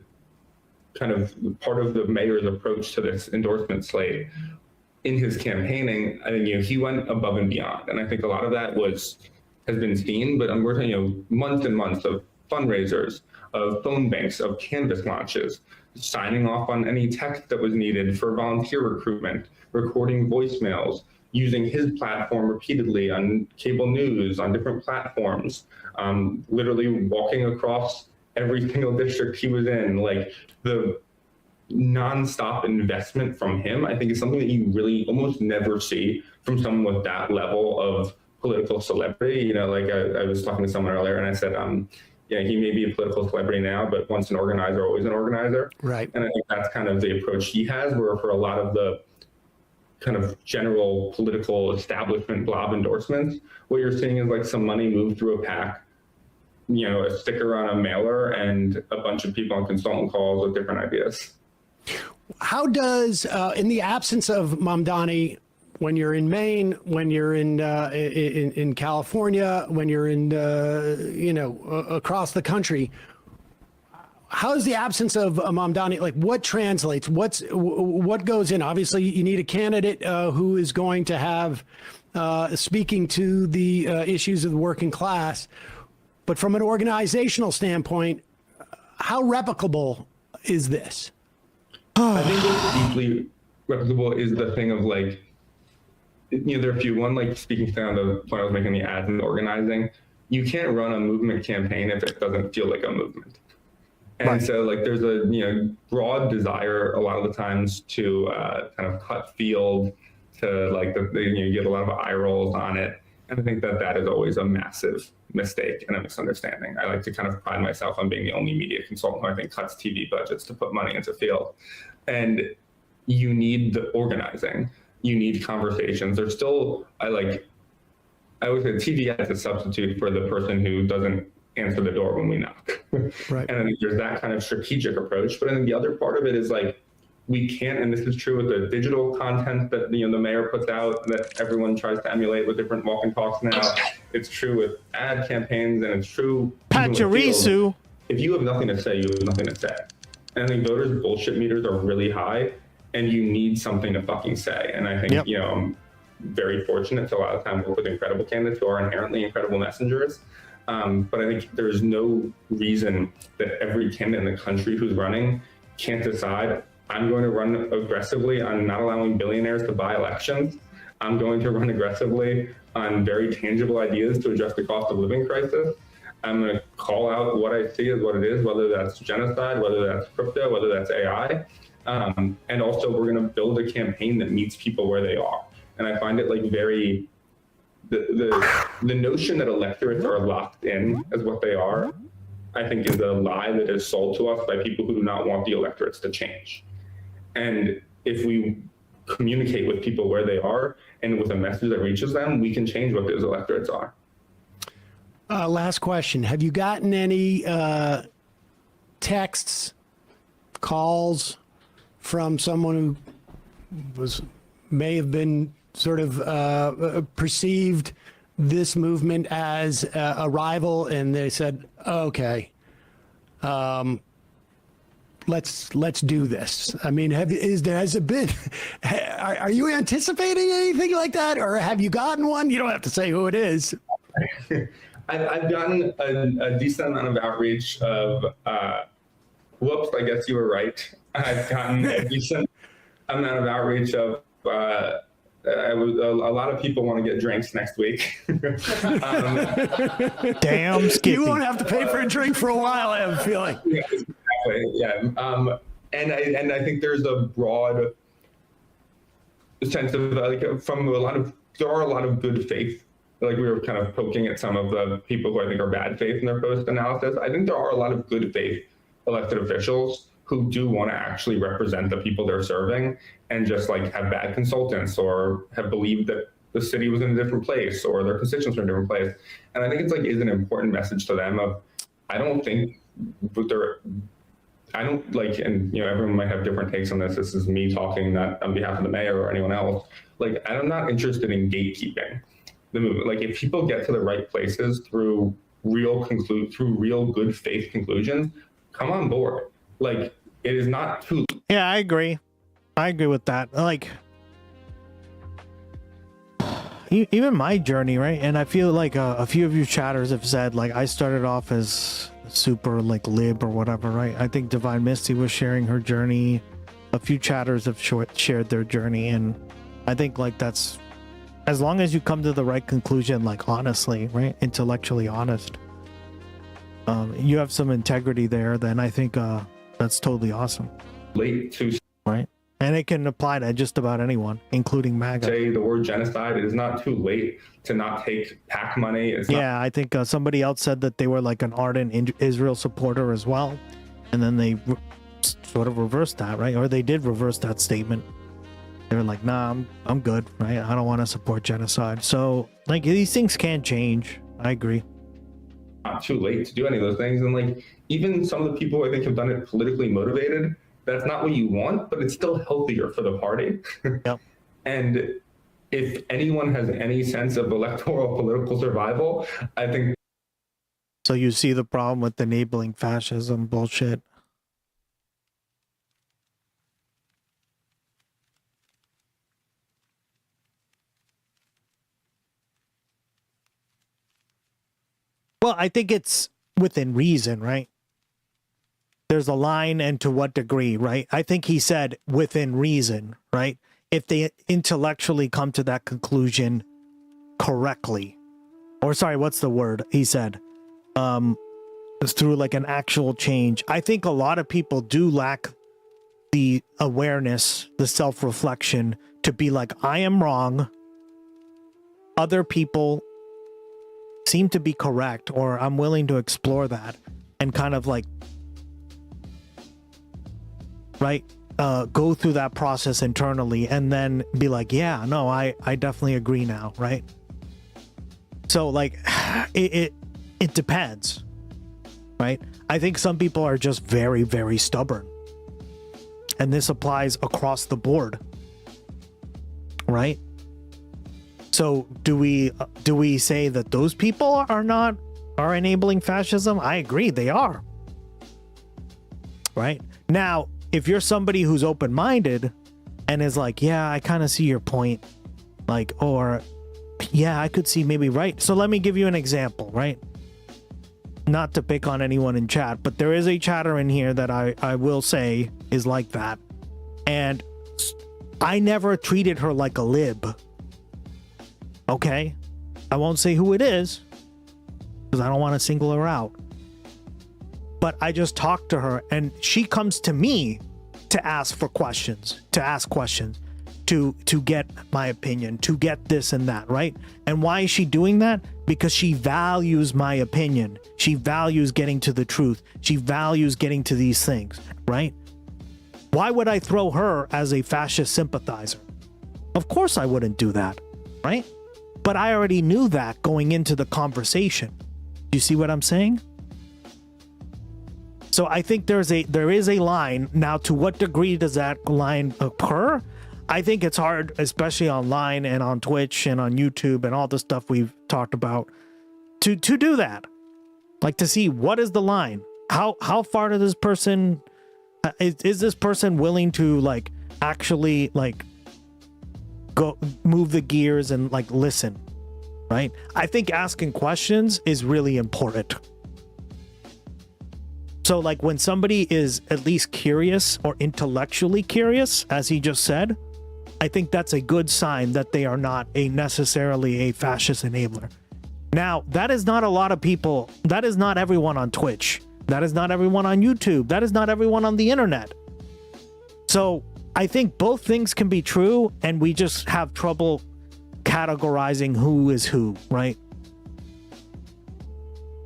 kind of part of the mayor's approach to this endorsement slate in his campaigning, I think he went above and beyond, and I think a lot of that has been seen. But we're talking months and months of fundraisers, of phone banks, of canvas launches, signing off on any text that was needed for volunteer recruitment, recording voicemails, using his platform repeatedly on cable news, on different platforms, literally walking across every single district he was in. Like, the nonstop investment from him, I think, is something that you really almost never see from someone with that level of political celebrity. I was talking to someone earlier and I said, he may be a political celebrity now, but once an organizer, always an organizer. Right. And I think that's kind of the approach he has, where for a lot of the kind of general political establishment blob endorsements, what you're seeing is some money moved through a PAC, a sticker on a mailer, and a bunch of people on consultant calls with different ideas. How does, in the absence of Mamdani, when you're in Maine, when you're in California, when you're in across the country, how is the absence of Mamdani, what translates? What goes in? Obviously, you need a candidate who is going to have speaking to the issues of the working class. But from an organizational standpoint, how replicable is this? I think what's deeply replicable is the thing of there are a few. One, speaking to the point I was making, the ads and the organizing, you can't run a movement campaign if it doesn't feel like a movement. And so there's a broad desire a lot of the times to kind of cut field, to you get a lot of eye rolls on it. And I think that is always a massive mistake and a misunderstanding. I like to kind of pride myself on being the only media consultant who I think cuts TV budgets to put money into field. And you need the organizing. You need conversations. There's still, I always say TV as a substitute for the person who doesn't answer the door when we knock. Right. And I think there's that kind of strategic approach. But I think the other part of it is we can't, and this is true with the digital content that the mayor puts out that everyone tries to emulate with different walk and talks now. It's true with ad campaigns, and it's true. Pachirisu. If you have nothing to say, you have nothing to say. And I think voters' bullshit meters are really high, and you need something to fucking say. And I think, I'm very fortunate to a lot of times work with incredible candidates who are inherently incredible messengers. But I think there's no reason that every candidate in the country who's running can't decide, I'm going to run aggressively on not allowing billionaires to buy elections. I'm going to run aggressively on very tangible ideas to address the cost of living crisis. I'm going to call out what I see as what it is, whether that's genocide, whether that's crypto, whether that's AI. And also, we're going to build a campaign that meets people where they are. And I find it very, the notion that electorates are locked in as what they are, I think is a lie that is sold to us by people who do not want the electorates to change. And if we communicate with people where they are and with a message that reaches them, we can change what those electorates are. Last question. Have you gotten any texts, calls from someone who may have been sort of perceived this movement as a rival, and they said, okay, let's do this? I mean, has it been, are you anticipating anything like that, or have you gotten one? You don't have to say who it is. I've gotten a decent amount of outreach of, whoops, I guess you were right. I've gotten a decent amount of outreach of, a lot of people want to get drinks next week. Damn, Skippy. You won't have to pay for a drink for a while, I have a feeling. Yeah, exactly. Yeah. And I think there's a broad sense of like there are a lot of good faith. Like we were kind of poking at some of the people who I think are bad faith in their post analysis. I think there are a lot of good faith elected officials who do want to actually represent the people they're serving and just like have bad consultants or have believed that the city was in a different place or their constituents were in a different place. And I think it's like is an important message to them of, I don't like, and you know, everyone might have different takes on this. This is me talking not on behalf of the mayor or anyone else. Like, I'm not interested in gatekeeping the movement. Like if people get to the right places through real good faith conclusions, come on board. Like it is not too. Yeah, I agree with that. Like even my journey, right? And I feel like a few of you chatters have said like I started off as super like lib or whatever, right? I think Divine Misty was sharing her journey. A few chatters have shared their journey, and I think like that's, as long as you come to the right conclusion, like honestly, right, intellectually honest, you have some integrity there, then I think that's totally awesome. Late to right, and it can apply to just about anyone, including MAGA. Say the word genocide. It is not too late to not take PAC money. I think somebody else said that they were like an ardent Israel supporter as well, and then they sort of reversed that, right? Or they did reverse that statement. They were like, nah, I'm good, right? I don't want to support genocide. So like these things can change. I agree. Not too late to do any of those things. And like even some of the people I think have done it politically motivated, that's not what you want, but it's still healthier for the party. Yep. And if anyone has any sense of electoral political survival, I think. So you see the problem with enabling fascism bullshit. Well, I think it's within reason, right? There's a line, and to what degree, right? I think he said within reason, right? If they intellectually come to that conclusion correctly, or sorry, what's the word he said? Through like an actual change. I think a lot of people do lack the awareness, the self-reflection to be like, I am wrong. Other people seem to be correct, or I'm willing to explore that and kind of like, right, go through that process internally and then be like, yeah, no, I definitely agree now, right? So like it depends, right? I think some people are just very, very stubborn, and this applies across the board, right? So do we say that those people are enabling fascism? I agree, they are. Right? Now, if you're somebody who's open-minded and is like, yeah, I kind of see your point, like, or yeah, I could see maybe right. So let me give you an example, right? Not to pick on anyone in chat, but there is a chatter in here that I will say is like that. And I never treated her like a lib. Okay, I won't say who it is because I don't want to single her out. But I just talked to her, and she comes to me to ask questions, to get my opinion, to get this and that, right? And why is she doing that? Because she values my opinion. She values getting to the truth. She values getting to these things, right? Why would I throw her as a fascist sympathizer? Of course I wouldn't do that, right? But I already knew that going into the conversation. Do you see what I'm saying? So I think there is a line. Now, to what degree does that line occur? I think it's hard, especially online and on Twitch and on YouTube and all the stuff we've talked about, to do that. Like to see what is the line? How far does this person is this person willing to like actually like go move the gears and like listen, right? I think asking questions is really important. So like when somebody is at least curious or intellectually curious, as he just said, I think that's a good sign that they are not necessarily a fascist enabler. Now, that is not a lot of people. That is not everyone on Twitch. That is not everyone on YouTube. That is not everyone on the internet. So I think both things can be true, and we just have trouble categorizing who is who, right?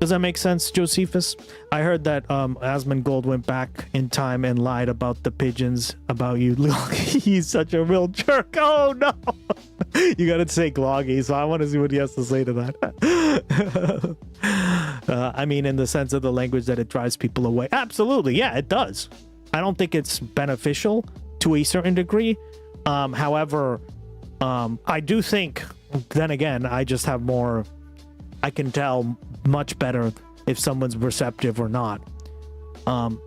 Does that make sense, Josephus? I heard that Asmongold went back in time and lied about the pigeons, about you. He's such a real jerk. Oh, no. You got to say Gloggy, so I want to see what he has to say to that. I mean, in the sense of the language that it drives people away. Absolutely. Yeah, it does. I don't think it's beneficial to a certain degree. However, I do think, then again, I just have more... I can tell much better if someone's receptive or not to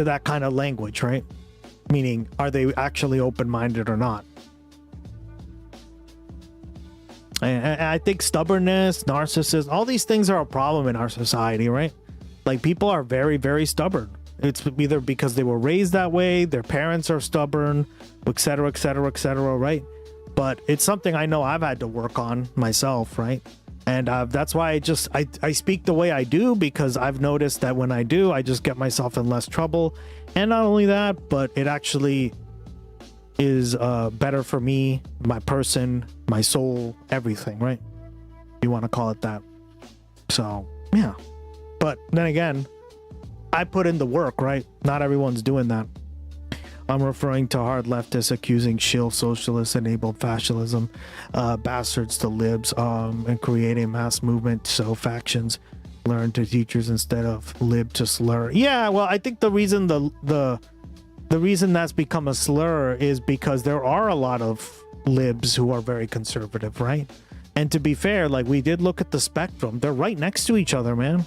that kind of language, right? Meaning, are they actually open-minded or not? And I think stubbornness, narcissism, all these things are a problem in our society, right? Like, people are very, very stubborn. It's either because they were raised that way, their parents are stubborn, etc., etc., etc., right? But it's something I know I've had to work on myself, right? And that's why I speak the way I do, because I've noticed that when I do, I just get myself in less trouble. And not only that, but it actually is better for me, my person, my soul, everything, right? You want to call it that. So, yeah. But then again, I put in the work, right? Not everyone's doing that. I'm referring to hard leftists accusing shill socialists enabled fascism, bastards to libs, and creating mass movement so factions learn to teachers instead of lib to slur. Yeah, well, I think the reason the reason that's become a slur is because there are a lot of libs who are very conservative, right? And to be fair, like, we did look at the spectrum. They're right next to each other, man.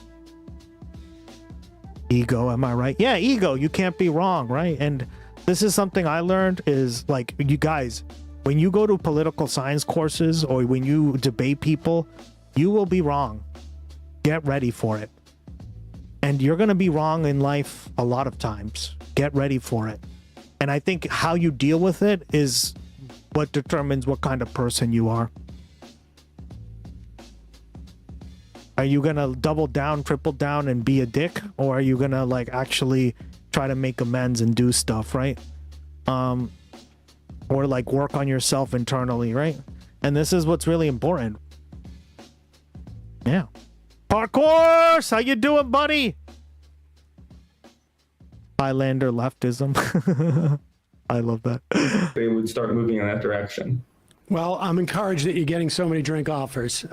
Ego, am I right? Yeah, ego. You can't be wrong, right? And this is something I learned is, like, you guys, when you go to political science courses or when you debate people, you will be wrong. Get ready for it. And you're going to be wrong in life a lot of times. Get ready for it. And I think how you deal with it is what determines what kind of person you are. Are you going to double down, triple down, and be a dick? Or are you going to, like, actually try to make amends and do stuff, right? Or, like, work on yourself internally, right? And this is what's really important. Yeah. Parkour! How you doing, buddy? Highlander leftism. I love that. They would start moving in that direction. Well, I'm encouraged that you're getting so many drink offers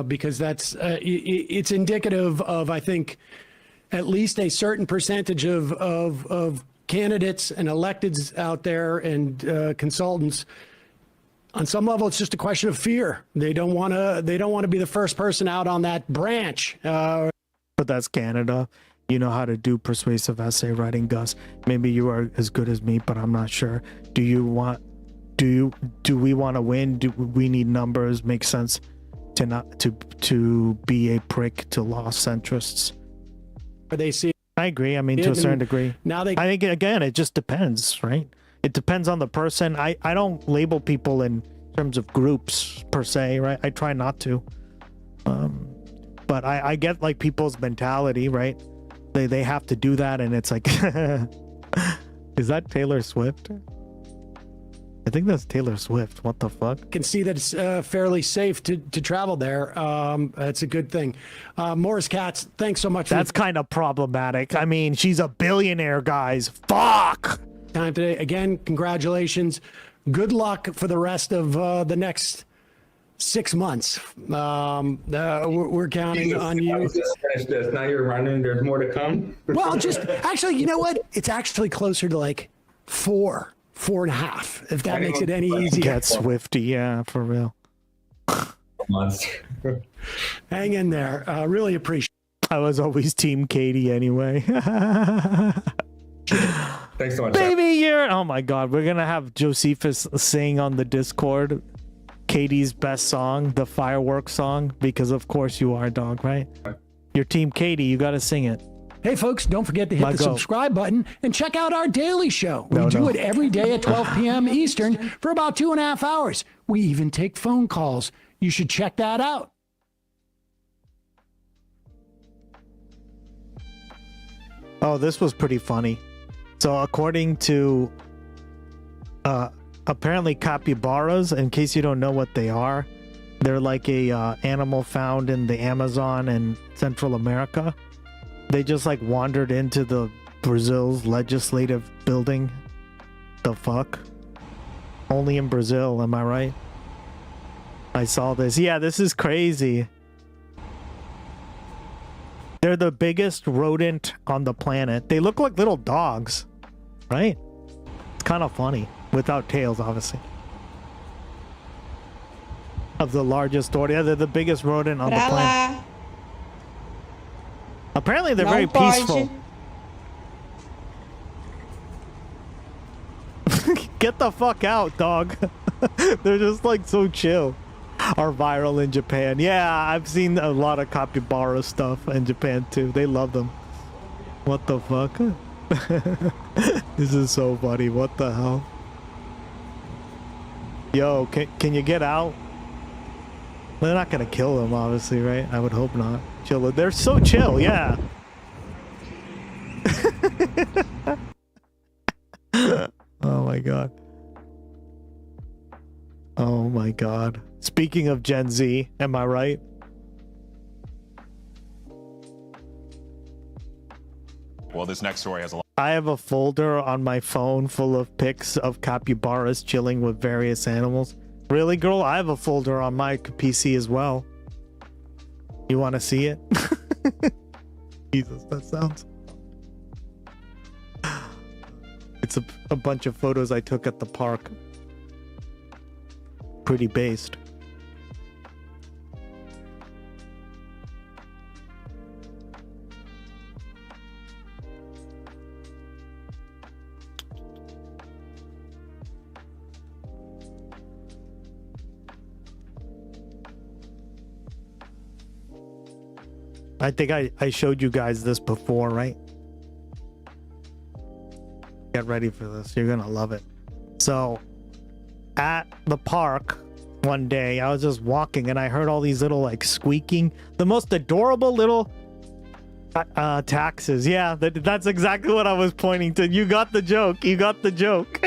because that's it's indicative of, I think, at least a certain percentage of candidates and electeds out there and consultants. On some level, it's just a question of fear. They don't want to be the first person out on that branch. But that's Canada. You know how to do persuasive essay writing, Gus. Maybe you are as good as me, but I'm not sure. Do we want to win? Do we need numbers? Make sense to not to be a prick to lost centrists. Are they see? I agree. I mean, to a certain degree. Now I think, again, it just depends, right? It depends on the person. I don't label people in terms of groups per se, right? I try not to. But I get, like, people's mentality, right? They have to do that, and it's like, is that Taylor Swift? I think that's Taylor Swift. What the fuck? Can see that it's fairly safe to travel there. That's a good thing. Morris Katz, thanks so much. That's kind of problematic. I mean, she's a billionaire, guys. Fuck. Time today. Again, congratulations. Good luck for the rest of the next 6 months. We're counting on you. Finish this. Now you're running. There's more to come. Well, just actually, you know what? It's actually closer to like 4.5, if that makes it any easier. Get Swifty, yeah, for real. Hang in there. Really appreciate it. I was always Team Katie anyway. Thanks so much. Baby, oh my God, we're gonna have Josephus saying on the Discord, Katie's best song, the fireworks song, because of course you are, dog, right? Your team Katie, you got to sing it. Hey, folks, don't forget to hit the subscribe button and check out our daily show. We do it every day at 12 p.m. Eastern for about 2.5 hours. We even take phone calls. You should check that out. Oh, this was pretty funny. So according to apparently capybaras, in case you don't know what they are, they're like a animal found in the Amazon and Central America. They just like wandered into the Brazil's legislative building. The fuck? Only in Brazil, am I right? I saw this. Yeah, this is crazy. They're the biggest rodent on the planet. They look like little dogs, right? It's kind of funny. Without tails, obviously. Of the largest order. Yeah, they're the biggest rodent on the planet. Apparently they're very peaceful. Get the fuck out, dog. They're just like so chill. Are viral in Japan. Yeah, I've seen a lot of capybara stuff in Japan too. They love them. What the fuck? This is so funny. What the hell? Yo, can you get out? They're not gonna kill them, obviously, right? I would hope not. Chill. They're so chill, yeah. Oh my god. Oh my god. Speaking of Gen Z, am I right? Well, this next story has a lot. I have a folder on my phone full of pics of capybaras chilling with various animals. Really, girl? I have a folder on my PC as well. You want to see it? Jesus, that sounds... It's a bunch of photos I took at the park. Pretty based. I think I showed you guys this before, right? Get ready for this. You're gonna love it. So, at the park one day, I was just walking and I heard all these little like squeaking, the most adorable little taxes. Yeah, that's exactly what I was pointing to. You got the joke. You got the joke.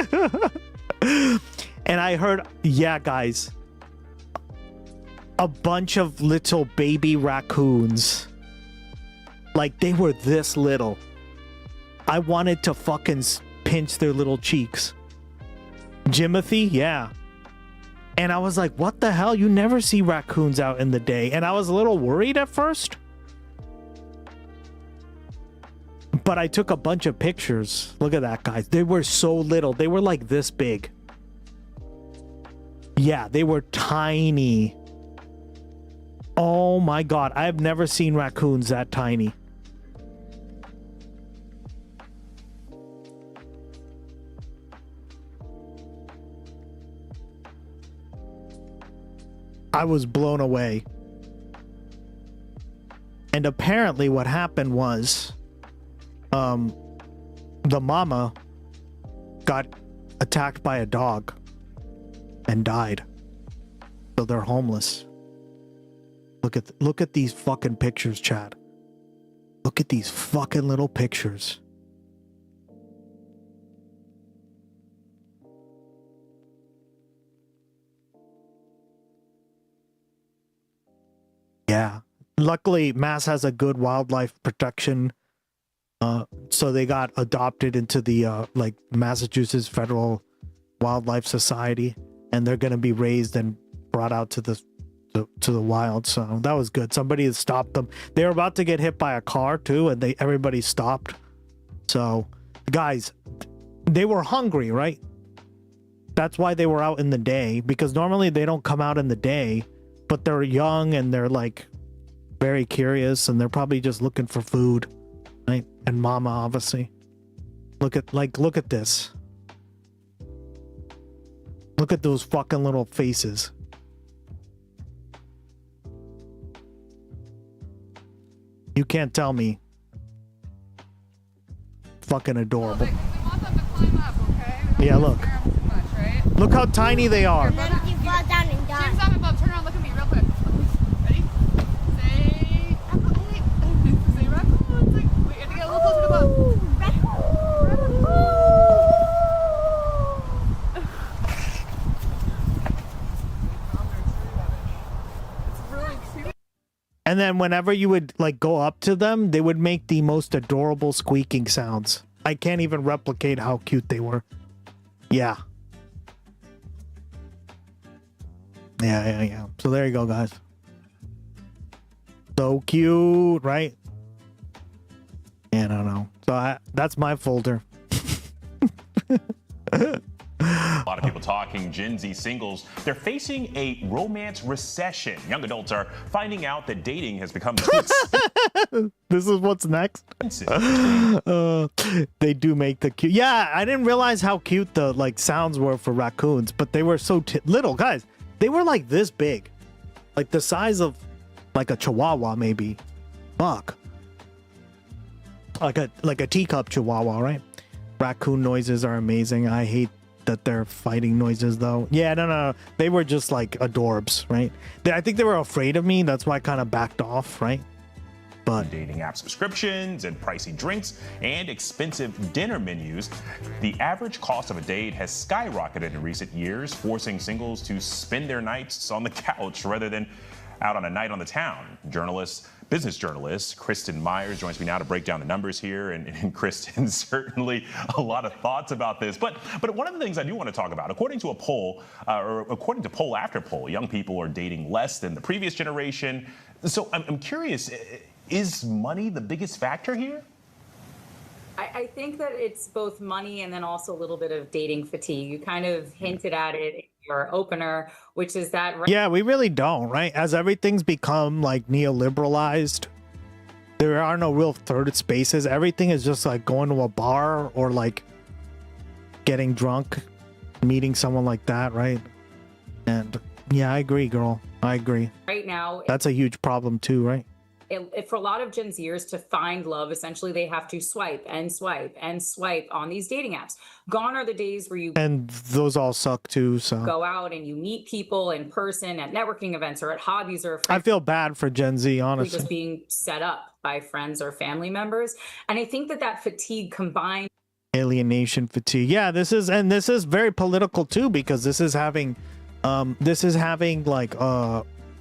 And I heard, yeah, guys, a bunch of little baby raccoons. Like, they were this little. I wanted to fucking pinch their little cheeks. Jimothy, yeah. And I was like, what the hell? You never see raccoons out in the day. And I was a little worried at first. But I took a bunch of pictures. Look at that, guys. They were so little. They were like this big. Yeah, they were tiny. Oh my god. I have never seen raccoons that tiny. I was blown away. And apparently what happened was the mama got attacked by a dog and died. So they're homeless. Look at these fucking pictures, Chad. Look at these fucking little pictures. Yeah. Luckily, Mass has a good wildlife protection. So they got adopted into the like Massachusetts Federal Wildlife Society, and they're gonna be raised and brought out to the wild. So that was good. Somebody had stopped them. They were about to get hit by a car too, and everybody stopped. So guys, they were hungry, right? That's why they were out in the day, because normally they don't come out in the day, but they're young and they're like very curious, and they're probably just looking for food, right? And mama, obviously. Look at this. Look at those fucking little faces. You can't tell me. Fucking adorable. Yeah, look. Look how tiny they are. And then if you fall down and die. James, up above. Turn around, look at me real quick. Ready? Say raccoon. Wait, you have to get a little closer to the boat. And then whenever you would like go up to them, they would make the most adorable squeaking sounds. I can't even replicate how cute they were. Yeah. Yeah. So there you go, guys. So cute, right? Yeah, I don't know. So that's my folder. A lot of people talking Gen Z singles. They're facing a romance recession. Young adults are finding out that dating has become too expensive. This is what's next. They do make the cute. Yeah, I didn't realize how cute the like sounds were for raccoons, but they were so little, guys. They were like this big, like the size of like a chihuahua, maybe. Fuck. Like a teacup chihuahua, right? Raccoon noises are amazing. I hate that they're fighting noises though. Yeah, no. They were just like adorbs, right? I think they were afraid of me. That's why I kind of backed off, right? But dating app subscriptions and pricey drinks and expensive dinner menus, the average cost of a date has skyrocketed in recent years, forcing singles to spend their nights on the couch rather than out on a night on the town. Business journalist Kristen Myers joins me now to break down the numbers here, and Kristen, certainly a lot of thoughts about this. But one of the things I do want to talk about, according to a poll, or according to poll after poll, young people are dating less than the previous generation. So I'm curious, is money the biggest factor here? I think that it's both money and then also a little bit of dating fatigue. You kind of hinted at it in your opener, which is that... Yeah, we really don't, right? As everything's become like neoliberalized, there are no real third spaces. Everything is just like going to a bar or like getting drunk, meeting someone like that, right? And yeah, I agree, girl. I agree. Right now... That's a huge problem too, right? For a lot of Gen Zers to find love, essentially they have to swipe and swipe and swipe on these dating apps. Gone are the days where you and those all suck too. So go out and you meet people in person at networking events or at hobbies or I feel bad for Gen Z, honestly, just being set up by friends or family members. And I think that fatigue combined alienation fatigue. Yeah, this is very political too, because this is having like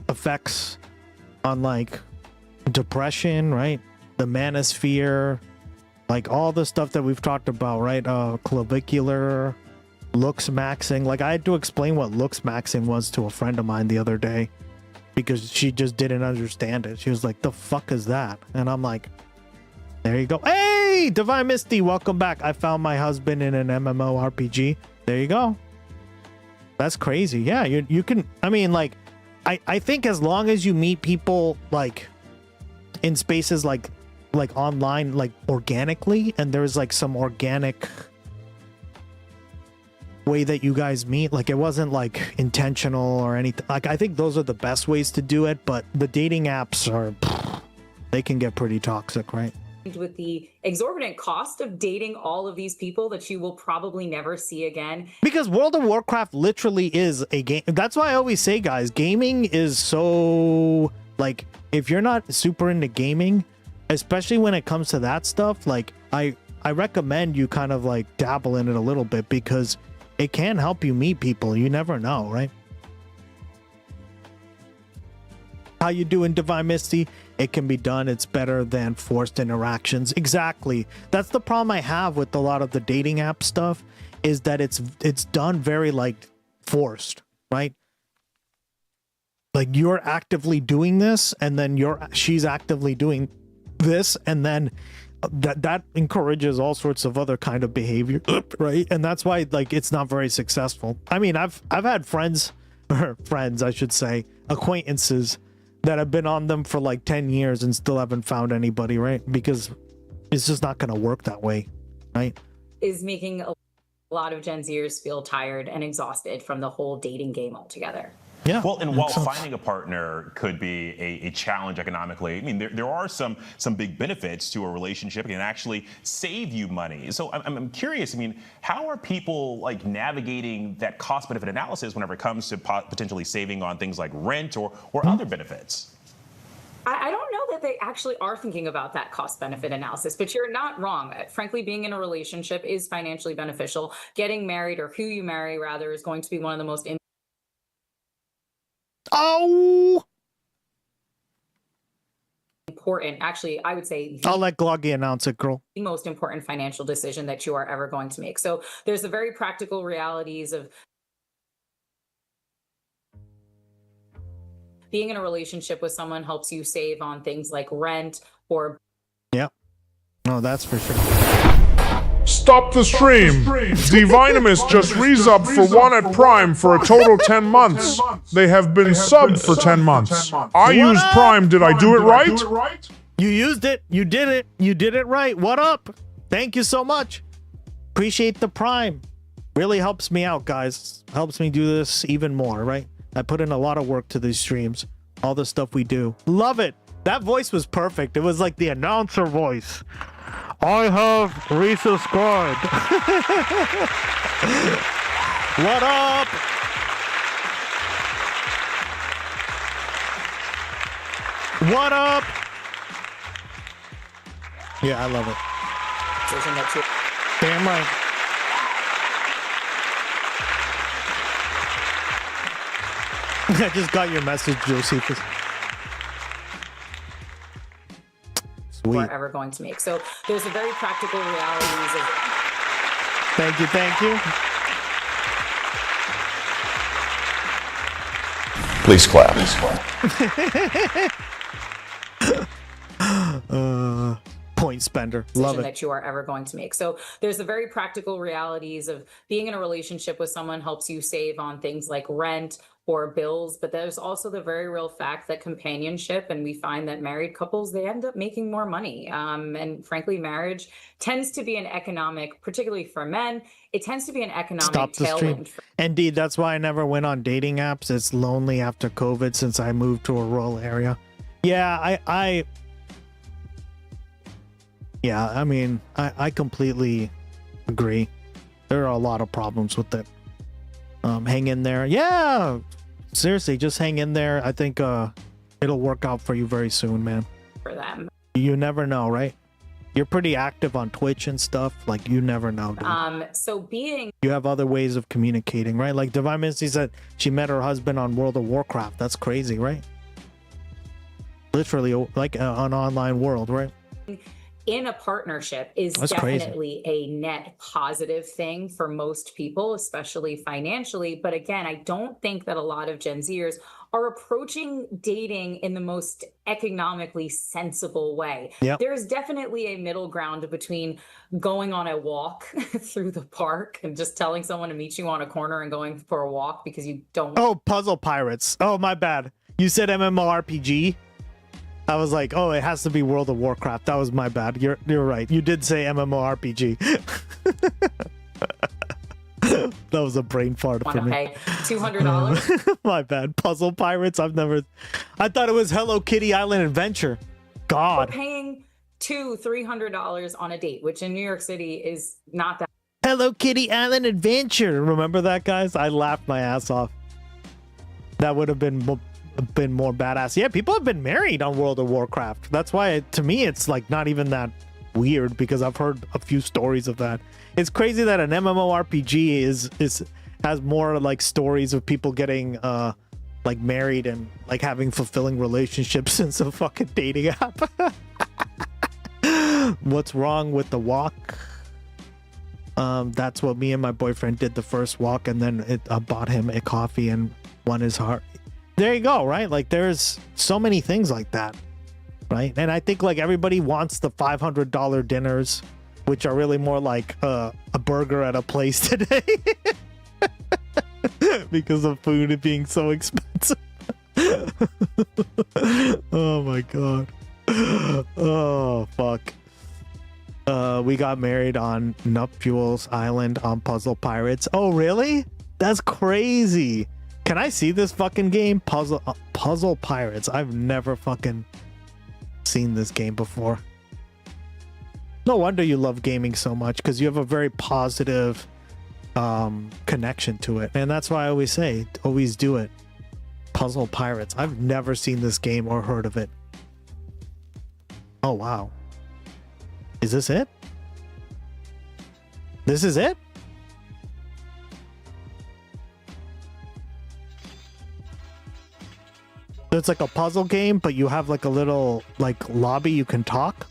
effects on like depression, right? The manosphere, like all the stuff that we've talked about, right? Clavicular, looks maxing. Like I had to explain what looks maxing was to a friend of mine the other day because she just didn't understand it. She was like, the fuck is that? And I'm like, there you go. Hey, Divine Misty, welcome back. I found my husband in an MMORPG. There you go. That's crazy. Yeah, you can, I mean, like, I think as long as you meet people like in spaces like online, like organically, and there's like some organic way that you guys meet, like it wasn't like intentional or anything, like I think those are the best ways to do it. But the dating apps are, they can get pretty toxic, right? with the exorbitant cost of dating all of these people that you will probably never see again. Because World of Warcraft literally is a game. That's why I always say, guys, gaming is so, like, if you're not super into gaming, especially when it comes to that stuff, like, I recommend you kind of like dabble in it a little bit, because it can help you meet people. You never know, right? How you doing, Divine Misty? It can be done. It's better than forced interactions. Exactly. That's the problem I have with a lot of the dating app stuff, is that it's done very like forced, right? Like you're actively doing this, and then she's actively doing this, and then that encourages all sorts of other kind of behavior, right? And that's why like it's not very successful. I mean, I've had friends, I should say, acquaintances that have been on them for like 10 years and still haven't found anybody, right? Because it's just not going to work that way, right? Is making a lot of Gen Zers feel tired and exhausted from the whole dating game altogether. Yeah. Well, and while finding a partner could be a challenge economically, I mean, there are some big benefits to a relationship. It can actually save you money. So I'm curious, I mean, how are people like navigating that cost benefit analysis whenever it comes to potentially saving on things like rent or other benefits? I don't know that they actually are thinking about that cost benefit analysis, but you're not wrong. Frankly, being in a relationship is financially beneficial. Getting married, or who you marry rather, is going to be one of the most important, actually, I would say I'll let Gloggy announce it, girl. the most important financial decision that you are ever going to make. So there's the very practical realities of being in a relationship with someone helps you save on things like rent or... Yeah. No, that's for sure. Stop the stream. Divinamus just re-subbed for 1 at Prime for a total 10 months. They have been subbed for 10 months. I used Prime. Did I do it right? You used it. You did it. You did it right. What up? Thank you so much. Appreciate the Prime. Really helps me out, guys. Helps me do this even more, right? I put in a lot of work to these streams. All the stuff we do. Love it. That voice was perfect. It was like the announcer voice. I have resubscribed. What up? What up? Yeah, I love it. Damn right. I just got your message, Josephus. we're ever going to make. So there's a very practical realities of... Thank you, thank you. Please clap. Point spender. Love it. That you are ever going to make. So there's the very practical realities of being in a relationship with someone helps you save on things like rent or bills, but there's also the very real fact that companionship, and we find that married couples, they end up making more money. And frankly, marriage tends to be an economic, particularly for men, it tends to be an economic tailwind. Indeed, that's why I never went on dating apps. It's lonely after COVID since I moved to a rural area. Yeah, I mean, I completely agree. There are a lot of problems with it. Hang in there. Yeah, seriously, just hang in there. I think it'll work out for you very soon, man. For them. You never know, right? You're pretty active on Twitch and stuff. Like, you never know, dude. So being... You have other ways of communicating, right? Like Divine Misty said she met her husband on World of Warcraft. That's crazy, right? Literally, like an online world, right? In a partnership is That's definitely a net positive thing for most people, especially financially. But again, I don't think that a lot of Gen Zers are approaching dating in the most economically sensible way. Yep. There's definitely a middle ground between going on a walk through the park and just telling someone to meet you on a corner and going for a walk because you don't... Oh, Puzzle Pirates. Oh, my bad. You said MMORPG? I was like, oh, it has to be World of Warcraft. That was my bad. You're right. You did say MMORPG. That was a brain fart for me. Okay, $200. My bad. Puzzle Pirates. I thought it was Hello Kitty Island Adventure. God. We're paying $200-$300 on a date, which in New York City is not that. Hello Kitty Island Adventure. Remember that, guys? I laughed my ass off. That would have been more badass. Yeah, people have been married on World of Warcraft. That's why to me it's like not even that weird, because I've heard a few stories of that. It's crazy that an MMORPG has more like stories of people getting like married and like having fulfilling relationships since a fucking dating app. What's wrong with the walk? That's what me and my boyfriend did the first walk, and then I bought him a coffee and won his heart. There you go, right? Like, there's so many things like that, right? And I think like everybody wants the $500 dinners, which are really more like a burger at a place today because of food being so expensive. Oh my god. Oh fuck. We got married on Nuptials Island on Puzzle Pirates. Oh really? That's crazy. Can I see this fucking game? Puzzle Pirates. I've never fucking seen this game before. No wonder you love gaming so much, because you have a very positive connection to it. And that's why I always say, always do it. Puzzle Pirates. I've never seen this game or heard of it. Oh, wow. Is this it? This is it? So it's like a puzzle game, but you have like a little like lobby you can talk.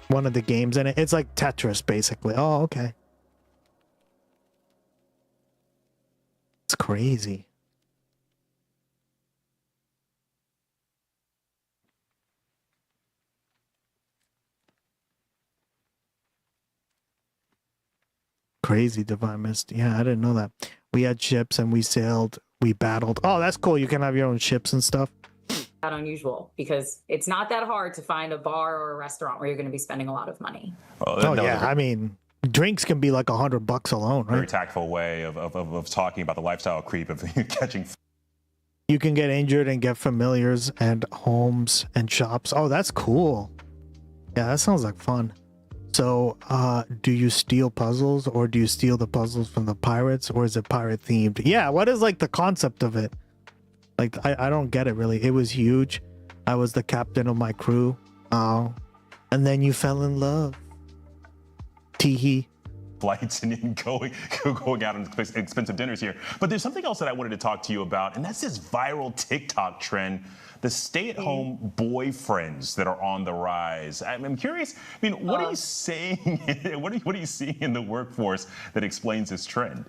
One of the games in it. It's like Tetris, basically. Oh, okay. It's crazy. Crazy, Divine Mist. Yeah, I didn't know that. We had ships and we sailed, we battled. Oh, that's cool. You can have your own ships and stuff. Not unusual, because it's not that hard to find a bar or a restaurant where you're going to be spending a lot of money. Oh, yeah. I mean, drinks can be like $100 alone, right? Very tactful way of talking about the lifestyle creep of catching. You can get injured and get familiars and homes and shops. Oh, that's cool. Yeah, that sounds like fun. So, do you steal puzzles, or do you steal the puzzles from the pirates, or is it pirate themed? Yeah, what is like the concept of it? Like, I don't get it really. It was huge. I was the captain of my crew. Oh, and then you fell in love. Teehee. Flights and going out on expensive dinners here. But there's something else that I wanted to talk to you about, and that's this viral TikTok trend, the stay-at-home boyfriends that are on the rise. I'm curious, I mean, what are you saying? What are you seeing in the workforce that explains this trend?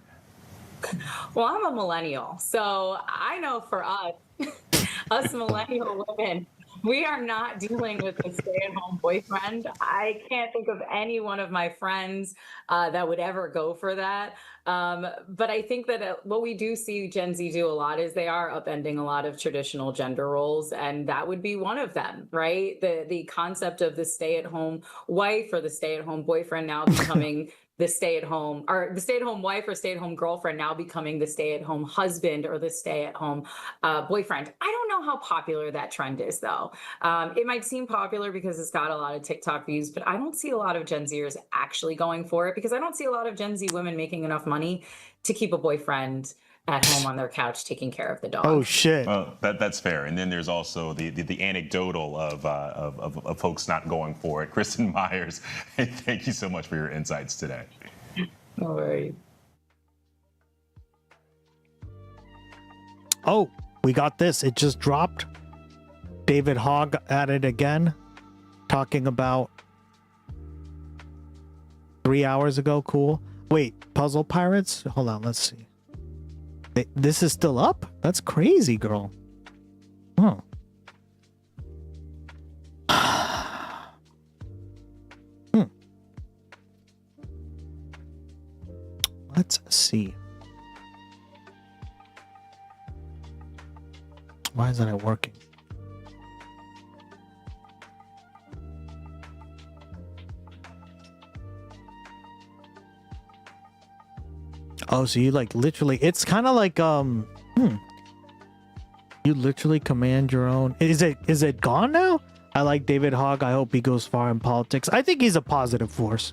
Well, I'm a millennial, so I know for us millennial women, we are not dealing with a stay-at-home boyfriend. I can't think of any one of my friends that would ever go for that. But I think that what we do see Gen Z do a lot is they are upending a lot of traditional gender roles, and that would be one of them, right? The concept of the stay-at-home wife or the stay-at-home boyfriend now becoming the stay-at-home, or the stay-at-home wife or stay-at-home girlfriend now becoming the stay-at-home husband or the stay-at-home boyfriend. I don't know how popular that trend is, though. It might seem popular because it's got a lot of TikTok views, but I don't see a lot of Gen Zers actually going for it, because I don't see a lot of Gen Z women making enough money to keep a boyfriend at home on their couch taking care of the dog. Oh shit! Well, that's fair. And then there's also the anecdotal of folks not going for it. Kristen Myers, thank you so much for your insights today. No worries. Oh, we got this. It just dropped. David Hogg at it again, talking about 3 hours ago. Cool. Wait, Puzzle Pirates? Hold on, let's see. This is still up? That's crazy, girl. Oh. Let's see. Why isn't it working? Oh, so you like literally, it's kind of like you literally command your own. Is it gone now? I like David Hogg. I hope he goes far in politics. I think he's a positive force.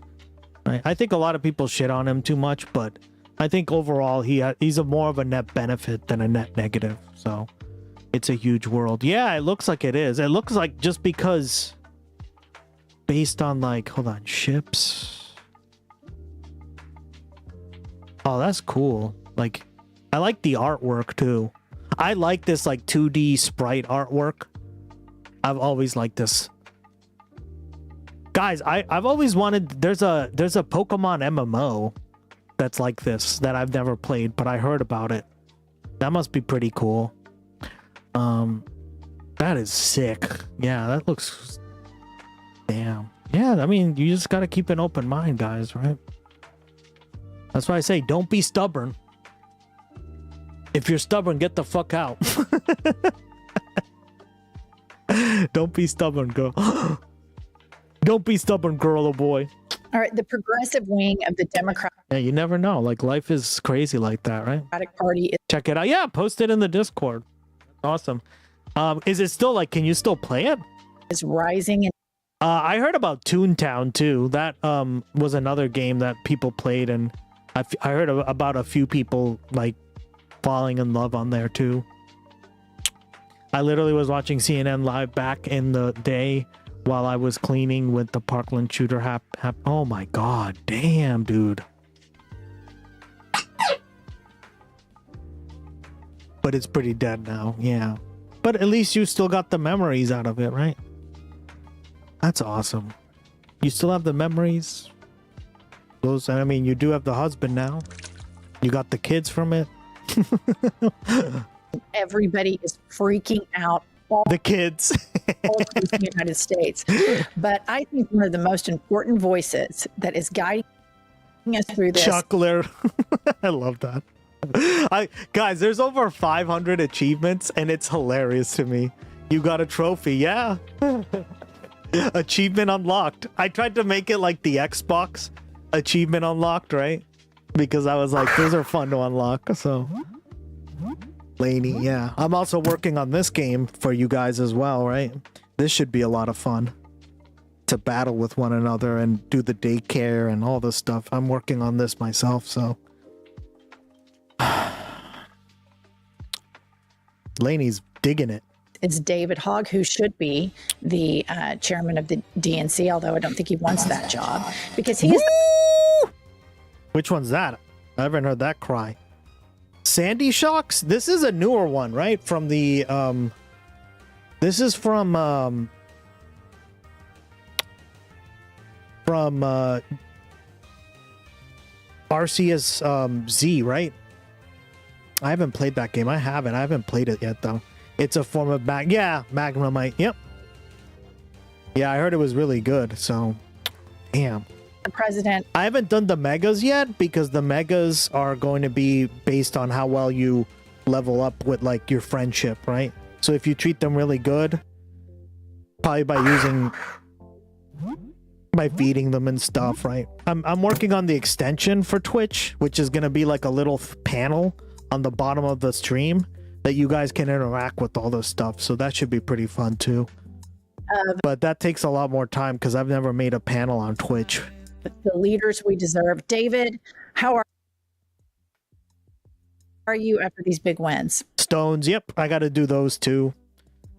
Right? I think a lot of people shit on him too much, but I think overall he's a more of a net benefit than a net negative. So it's a huge world. Yeah, it looks like it is. It looks like, just because based on like, hold on, ships. Oh, that's cool. Like, I like the artwork too. I like this like 2D sprite artwork. I've always liked this. Guys, I've always wanted, there's a Pokemon MMO that's like this that I've never played, but I heard about it. That must be pretty cool. That is sick. Yeah, that looks, damn. Yeah, I mean, you just gotta keep an open mind, guys, right? That's why I say, don't be stubborn. If you're stubborn, get the fuck out. Don't be stubborn, girl. Don't be stubborn, girl or boy. All right, the progressive wing of the Democratic Yeah, you never know. Like, life is crazy like that, right? Party is Check it out. Yeah, post it in the Discord. Awesome. Is it still like? Can you still play it? rising. And I heard about Toontown too. That was another game that people played, and I heard about a few people like falling in love on there too. I literally was watching CNN live back in the day while I was cleaning with the Parkland shooter. Oh my god, damn, dude. But it's pretty dead now, yeah. But at least you still got the memories out of it, right? That's awesome. You still have the memories. Those, I mean, you do have the husband now. You got the kids from it. everybody is freaking out. All the kids. all across the United States. But I think one of the most important voices that is guiding us through this. Chuckler. I love that. Guys, there's over 500 achievements, and it's hilarious to me. You got a trophy, yeah. Achievement unlocked. I tried to make it like the Xbox achievement unlocked, right? Because I was like, those are fun to unlock. So, Laney, yeah. I'm also working on this game for you guys as well, right? This should be a lot of fun to battle with one another and do the daycare and all this stuff. I'm working on this myself, so. Laney's digging it. It's David Hogg, who should be the chairman of the DNC, although I don't think he wants that job because he's. Which one's that? I haven't heard that cry. Sandy Shocks? This is a newer one, right? From the this is from Arceus Z, right? I haven't played that game. I haven't played it yet though. It's a form of Magnemite. Yep. Yeah, I heard it was really good. So, damn. The president. I haven't done the megas yet because the megas are going to be based on how well you level up with like your friendship, right? So if you treat them really good, probably by feeding them and stuff, right? I'm working on the extension for Twitch, which is going to be like a little panel on the bottom of the stream that you guys can interact with all this stuff. So that should be pretty fun too. But that takes a lot more time because I've never made a panel on Twitch. The leaders we deserve. David, how are you after these big wins? Stones, yep. I got to do those too.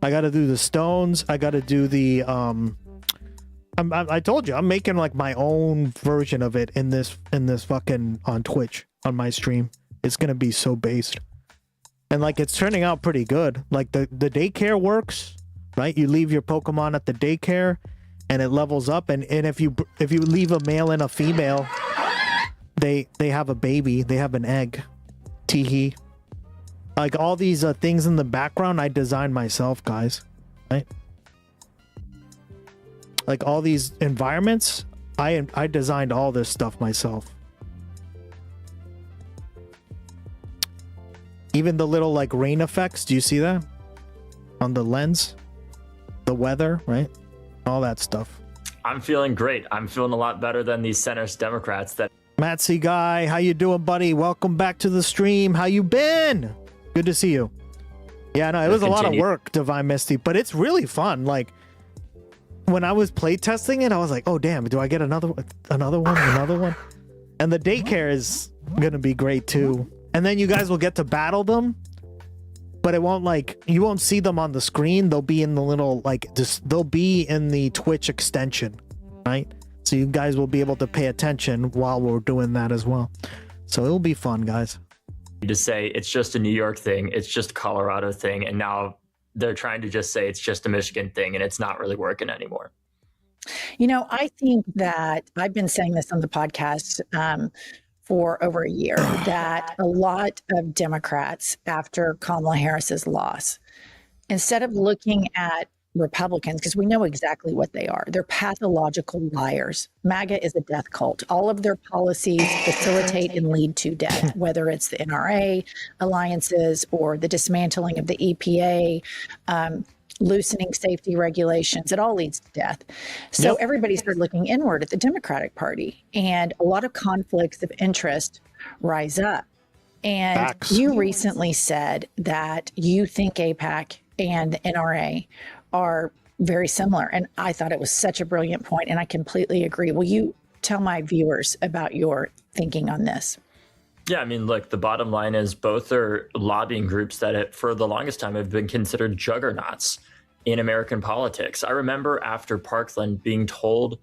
I got to do the stones. I got to do the I told you I'm making like my own version of it in this fucking on Twitch on my stream. It's gonna be so based, and like it's turning out pretty good. Like the daycare works, right? You leave your Pokemon at the daycare, and it levels up. And if you leave a male and a female, they have a baby. They have an egg. Teehee. Like all these things in the background, I designed myself, guys. Right? Like all these environments, I designed all this stuff myself. Even the little like rain effects, do you see that? On the lens? The weather, right? All that stuff. I'm feeling great. I'm feeling a lot better than these centrist Democrats that Matsy guy, how you doing, buddy? Welcome back to the stream. How you been? Good to see you. Yeah, no, it was a lot of work, Divine Misty, but it's really fun. Like when I was play testing it, I was like, oh damn, do I get another one? And the daycare is gonna be great too. And then you guys will get to battle them, but it won't like, you won't see them on the screen. They'll be in the little, like, they'll be in the Twitch extension, right? So you guys will be able to pay attention while we're doing that as well. So it'll be fun, guys. to say it's just a New York thing, it's just a Colorado thing, and now they're trying to just say it's just a Michigan thing, and it's not really working anymore. You know, I think that I've been saying this on the podcast for over a year, that a lot of Democrats, after Kamala Harris's loss, instead of looking at Republicans, because we know exactly what they are, they're pathological liars. MAGA is a death cult. All of their policies facilitate and lead to death, whether it's the NRA alliances or the dismantling of the EPA. loosening safety regulations. It all leads to death. So everybody started looking inward at the Democratic Party, and a lot of conflicts of interest rise up. And you recently said that you think AIPAC and the NRA are very similar. And I thought it was such a brilliant point, and I completely agree. Will you tell my viewers about your thinking on this? Yeah, I mean, look, the bottom line is both are lobbying groups that for the longest time have been considered juggernauts in American politics. I remember after Parkland being told,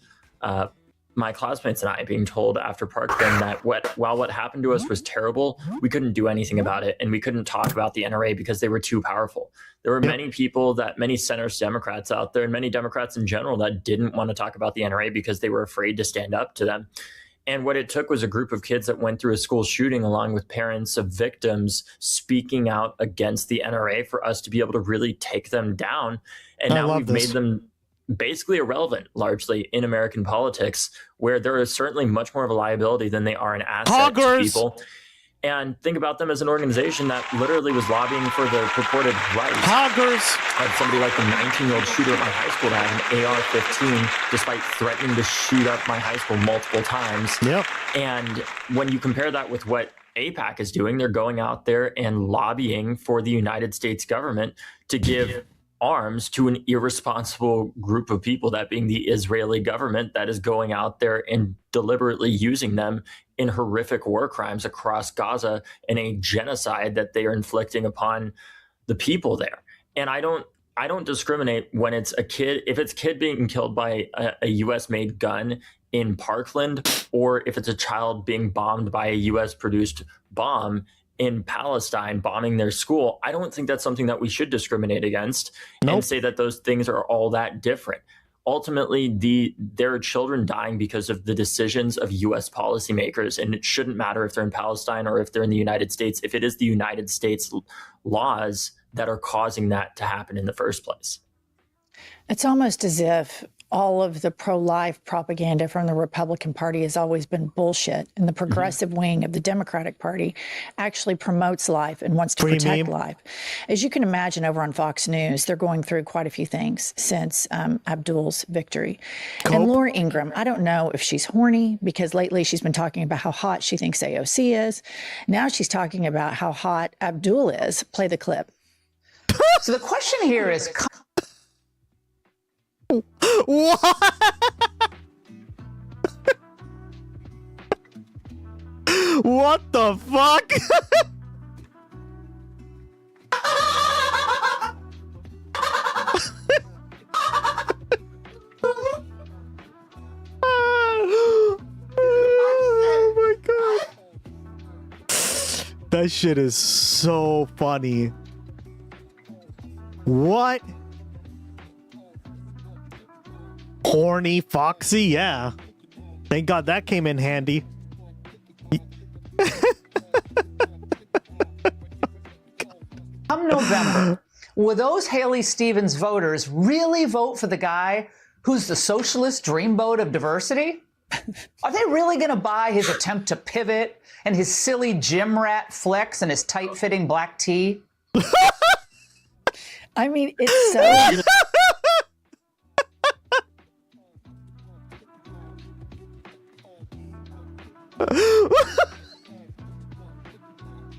my classmates and I being told after Parkland that while what happened to us was terrible, we couldn't do anything about it. And we couldn't talk about the NRA because they were too powerful. There were many people many centrist Democrats out there and many Democrats in general that didn't want to talk about the NRA because they were afraid to stand up to them. And what it took was a group of kids that went through a school shooting along with parents of victims speaking out against the NRA for us to be able to really take them down. And now we've made them basically irrelevant largely in American politics, where there is certainly much more of a liability than they are an asset to people. And think about them as an organization that literally was lobbying for the purported rights of somebody like the 19-year-old shooter at my high school that had an AR-15, despite threatening to shoot up my high school multiple times. And when you compare that with what AIPAC is doing, they're going out there and lobbying for the United States government to give arms to an irresponsible group of people, that being the Israeli government that is going out there and deliberately using them in horrific war crimes across Gaza and a genocide that they are inflicting upon the people there. And I don't discriminate when it's a kid, if it's a kid being killed by a US made gun in Parkland, or if it's a child being bombed by a US produced bomb in Palestine, bombing their school. I don't think that's something that we should discriminate against and say that those things are all that different. Ultimately, there are children dying because of the decisions of U.S. policymakers, and it shouldn't matter if they're in Palestine or if they're in the United States, if it is the United States laws that are causing that to happen in the first place. It's almost as if all of the pro-life propaganda from the Republican Party has always been bullshit, and the progressive wing of the Democratic Party actually promotes life and wants to protect life. As you can imagine, over on Fox News, they're going through quite a few things since Abdul's victory. And Laura Ingraham, I don't know if she's horny, because lately she's been talking about how hot she thinks AOC is. Now she's talking about how hot Abdul is. Play the clip. So the question here is... What? What the fuck? Oh my god. That shit is so funny. What? Horny Foxy, yeah. Thank God that came in handy. Come November, will those Haley Stevens voters really vote for the guy who's the socialist dreamboat of diversity? Are they really going to buy his attempt to pivot and his silly gym rat flex and his tight-fitting black tee? I mean, it's so...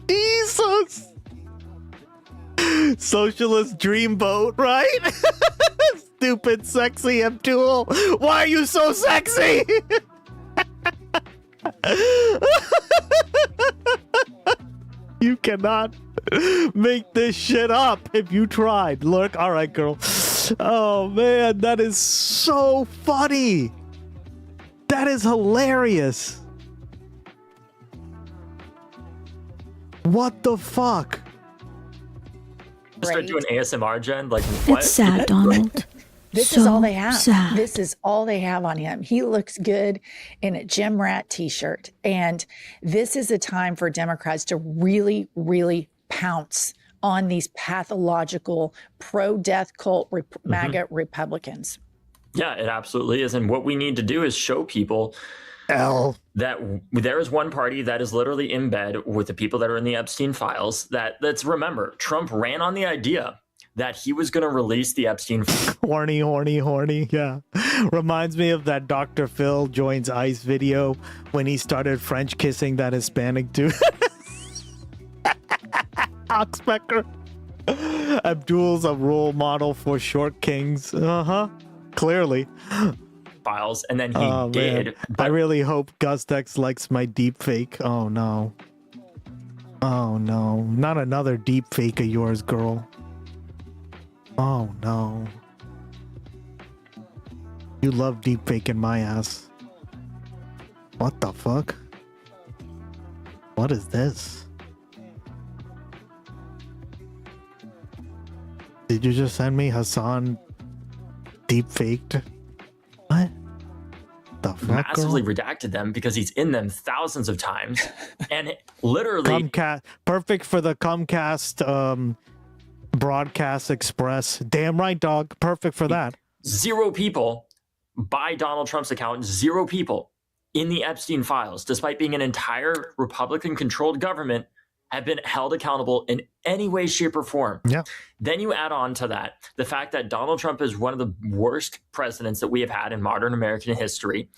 Jesus. Socialist dreamboat, right? Stupid, sexy Abdul. Why are you so sexy? You cannot make this shit up if you tried. Look, all right, girl. Oh, man, that is so funny. That is hilarious. What the fuck? Start doing ASMR, Jen? Like, what? It's sad, Donald. This is all they have. Sad. This is all they have on him. He looks good in a gym rat t-shirt. And this is a time for Democrats to really, really pounce on these pathological pro-death cult MAGA Republicans. Yeah, it absolutely is. And what we need to do is show people that there is one party that is literally in bed with the people that are in the Epstein files. Let's remember, Trump ran on the idea that he was going to release the Epstein. Horny. Yeah. Reminds me of that Dr. Phil joins ICE video when he started French kissing that Hispanic dude. Oxpecker. Abdul's a role model for short kings. Clearly. Files, and then he did. I really hope Gustex likes my deep fake. Oh no. Oh no. Not another deep fake of yours, girl. Oh no. You love deep faking my ass. What the fuck? What is this? Did you just send me Hassan deep faked? What? The fuck, Massively girl? redacted them because he's in them thousands of times, and literally Comcast, perfect for the Comcast Broadcast Express. Damn right, dog. Perfect for that. 0 people by Donald Trump's account, 0 people in the Epstein files, despite being an entire Republican-controlled government, have been held accountable in any way, shape, or form. Yeah. Then you add on to that the fact that Donald Trump is one of the worst presidents that we have had in modern American history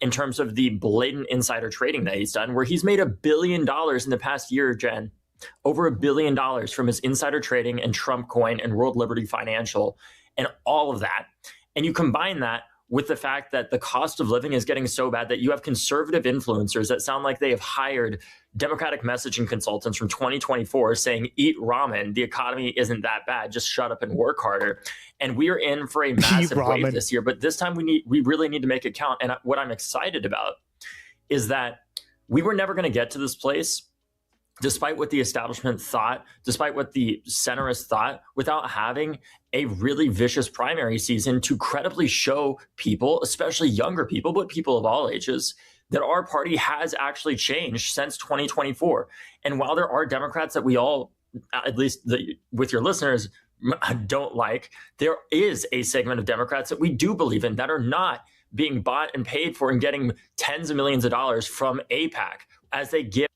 in terms of the blatant insider trading that he's done, where he's made $1 billion in the past year, Jen. Over $1 billion from his insider trading and Trump Coin and World Liberty Financial and all of that. And you combine that with the fact that the cost of living is getting so bad that you have conservative influencers that sound like they have hired Democratic messaging consultants from 2024 saying, eat ramen, the economy isn't that bad, just shut up and work harder. And we are in for a massive wave this year, but this time we really need to make it count. And what I'm excited about is that we were never going to get to this place, despite what the establishment thought, despite what the centrists thought, without having a really vicious primary season to credibly show people, especially younger people, but people of all ages, that our party has actually changed since 2024. And while there are Democrats that we all, at least with your listeners, don't like, there is a segment of Democrats that we do believe in that are not being bought and paid for and getting tens of millions of dollars from AIPAC as they give.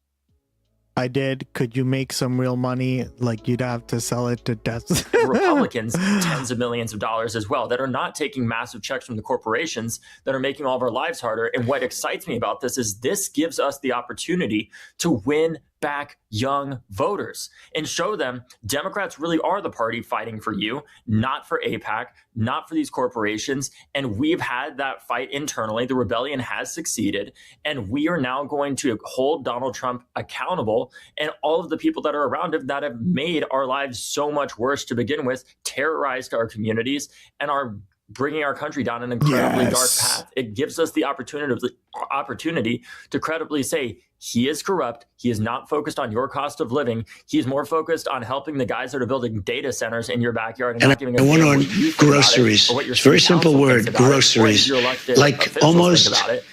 I did. Could you make some real money? Like you'd have to sell it to death. Republicans tens of millions of dollars as well that are not taking massive checks from the corporations that are making all of our lives harder. And what excites me about this is this gives us the opportunity to win back young voters and show them Democrats really are the party fighting for you, not for AIPAC, not for these corporations. And we've had that fight internally. The rebellion has succeeded. And we are now going to hold Donald Trump accountable and all of the people that are around him that have made our lives so much worse to begin with, terrorized our communities, and are bringing our country down an incredibly dark path. It gives us the opportunity to credibly say, he is corrupt. He is not focused on your cost of living. He's more focused on helping the guys that are building data centers in your backyard and not giving a I damn want what you think groceries. about it, or what your It's a very city council simple thinks word, about it, or groceries. your elected Like officials almost, think about it.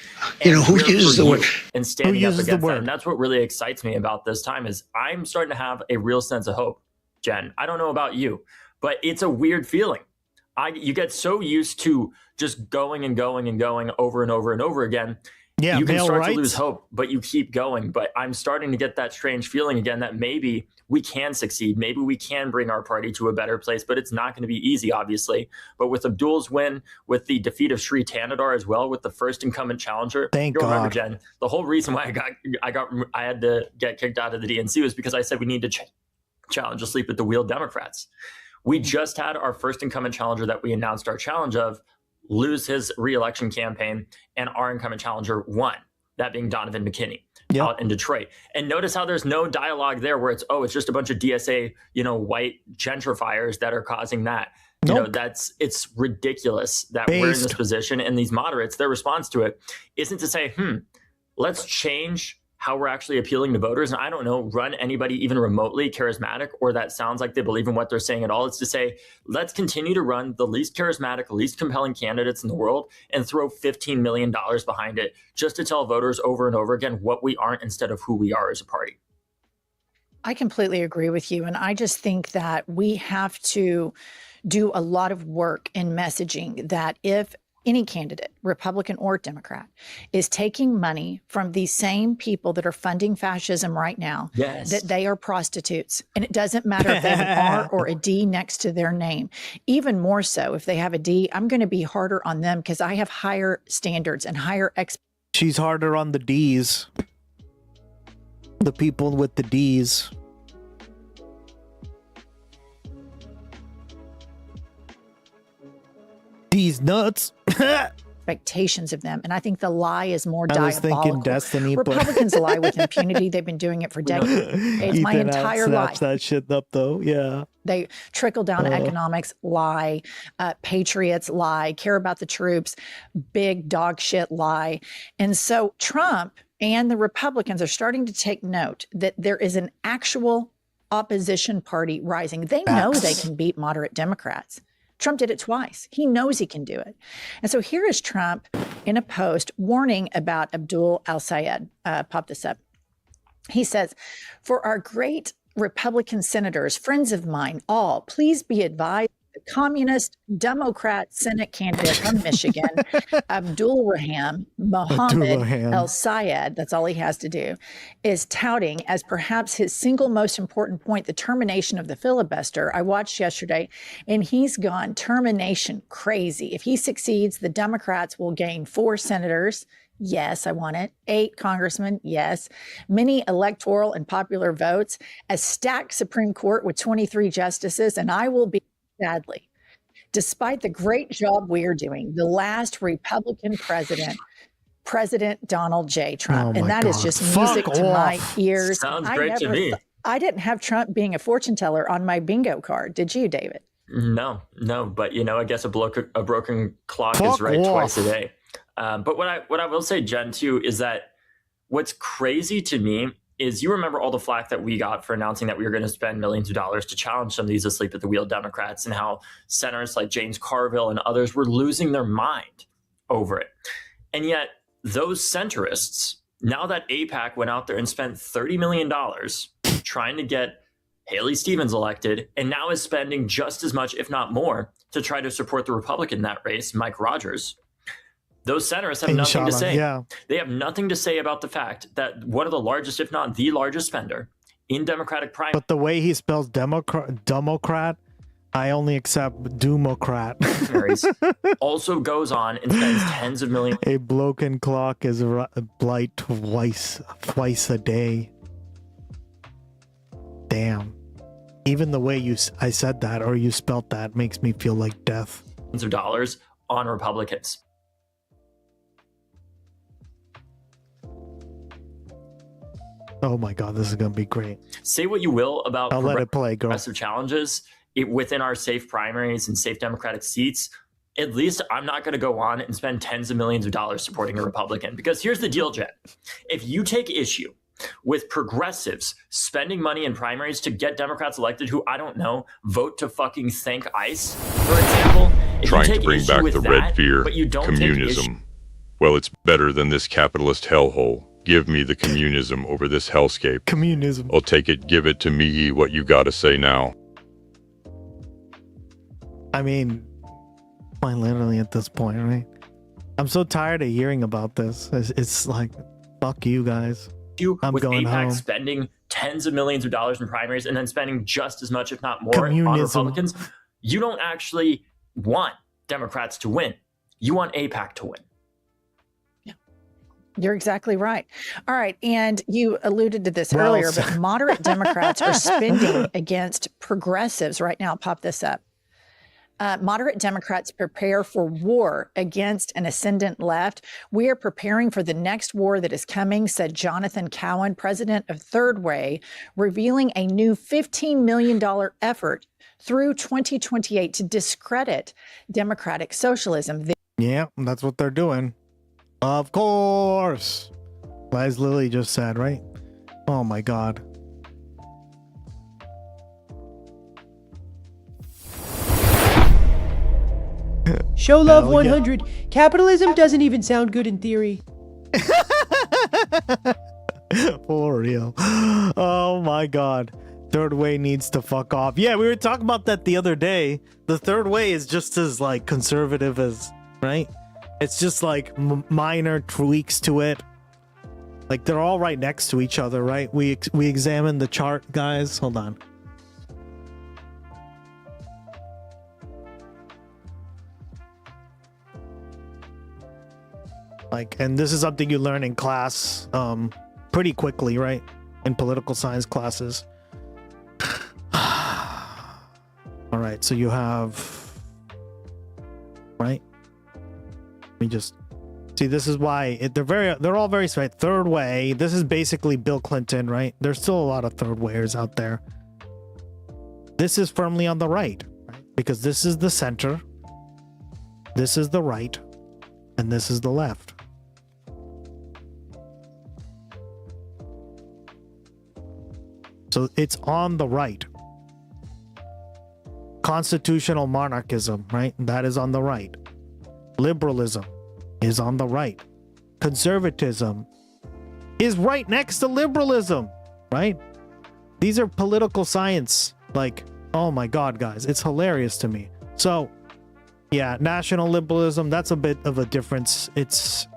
you know, And who we're uses for the you word? and standing up uses the against that. word? And that's what really excites me about this time is I'm starting to have a real sense of hope, Jen. I don't know about you, but it's a weird feeling. You get so used to just going and going and going over and over and over again. Yeah, you can male start rights. to lose hope, but you keep going. But I'm starting to get that strange feeling again that maybe we can succeed. Maybe we can bring our party to a better place, but it's not going to be easy, obviously. But with Abdul's win, with the defeat of Sri Tanadar as well, with the first incumbent challenger, Thank you'll remember, God. Jen, the whole reason why I had to get kicked out of the DNC was because I said we need to challenge a sleep at the wheel Democrats. We just had our first incumbent challenger that we announced our challenge of lose his re-election campaign, and our incumbent challenger won, that being Donovan McKinney out in Detroit. And notice how there's no dialogue there where it's just a bunch of DSA, white gentrifiers that are causing that. It's ridiculous that we're in this position, and these moderates, their response to it isn't to say, let's change how we're actually appealing to voters. And I don't know, run anybody even remotely charismatic or that sounds like they believe in what they're saying at all. It's to say, let's continue to run the least charismatic, least compelling candidates in the world and throw $15 million behind it just to tell voters over and over again what we aren't instead of who we are as a party. I completely agree with you. And I just think that we have to do a lot of work in messaging that if any candidate, Republican or Democrat, is taking money from these same people that are funding fascism right now, that they are prostitutes. And it doesn't matter if they have an R or a D next to their name. Even more so, if they have a D, I'm going to be harder on them because I have higher standards and higher expectations. She's harder on the D's. The people with the D's. These nuts. Expectations of them. And I think the lie is more I was diabolical. thinking Destiny, but Republicans lie with impunity. They've been doing it for decades. It's my Ethan entire snaps life. that shit up though. Yeah. They trickle down economics, lie, patriots lie, care about the troops, big dog shit lie. And so Trump and the Republicans are starting to take note that there is an actual opposition party rising. They know they can beat moderate Democrats. Trump did it twice. He knows he can do it. And so here is Trump in a post warning about Abdul El-Sayed. Pop this up. He says, for our great Republican senators, friends of mine, all, please be advised the communist Democrat Senate candidate from Michigan, Abdul Mohammed El-Sayed, that's all he has to do, is touting as perhaps his single most important point, the termination of the filibuster. I watched yesterday, and he's gone termination crazy. If he succeeds, the Democrats will gain 4 senators. Yes, I want it. 8 congressmen. Yes. Many electoral and popular votes, a stacked Supreme Court with 23 justices, and I will be, sadly, despite the great job we are doing, the last Republican president, President Donald J. Trump. And that is just music to my ears. Sounds great to me. I didn't have Trump being a fortune teller on my bingo card. Did you, David? No, but I guess a broken clock is right twice a day. But what I will say, Jen, too, is that what's crazy to me is you remember all the flack that we got for announcing that we were going to spend millions of dollars to challenge some of these asleep at the wheel Democrats, and how senators like James Carville and others were losing their mind over it. And yet those centrists, now that AIPAC went out there and spent $30 million trying to get Haley Stevens elected, and now is spending just as much, if not more, to try to support the Republican in that race, Mike Rogers. Those senators have nothing to say. Yeah. They have nothing to say about the fact that one of the largest, if not the largest spender in Democratic primary. But the way he spells Democrat, I only accept Democrat. Also goes on and spends tens of millions. A broken clock is a blight twice a day. Damn. Even the way I said that or you spelt that makes me feel like death. Of dollars on Republicans. Oh my God, this is going to be great. Say what you will about I'll let it play, girl. Progressive challenges within our safe primaries and safe Democratic seats. At least I'm not going to go on and spend tens of millions of dollars supporting a Republican. Because here's the deal, Jen. If you take issue with progressives spending money in primaries to get Democrats elected who, I don't know, vote to fucking thank ICE, for example. Trying to bring back the red fear, communism. Well, it's better than this capitalist hellhole. Give me the communism over this hellscape. Communism. I'll take it. Give it to me. What you gotta say now? I mean, quite literally at this point, right? I'm so tired of hearing about this. It's like, fuck you guys. I'm going AIPAC home. Spending tens of millions of dollars in primaries and then spending just as much, if not more, Communism. on Republicans. You don't actually want Democrats to win. You want AIPAC to win. You're exactly right. All right. And you alluded to this earlier, but moderate Democrats are spending against progressives right now. Pop this up. Moderate Democrats prepare for war against an ascendant left. We are preparing for the next war that is coming, said Jonathan Cowan, president of Third Way, revealing a new $15 million effort through 2028 to discredit democratic socialism. Yeah, that's what they're doing. Of course. As Lily just said, right? Oh my God. Show love 100. Capitalism doesn't even sound good in theory. For real. Oh my God. Third Way needs to fuck off. Yeah, we were talking about that the other day. The Third Way is just as like conservative as, right? It's just like minor tweaks to it. Like they're all right next to each other, right? We examined the chart, guys. Hold on. Like, and this is something you learn in class pretty quickly, right? In political science classes. All right, so you have, right? Let me just see. This is why they're all very straight. Third way. This is basically Bill Clinton, right? There's still a lot of third wayers out there. This is firmly on the right, right? Because this is the center. This is the right, and this is the left. So it's on the right. Constitutional monarchism, right? That is on the right. Liberalism is on the right. Conservatism is right next to liberalism, right? These are political science. Like, oh my God, guys, it's hilarious to me. So, yeah, national liberalism, that's a bit of a difference. It's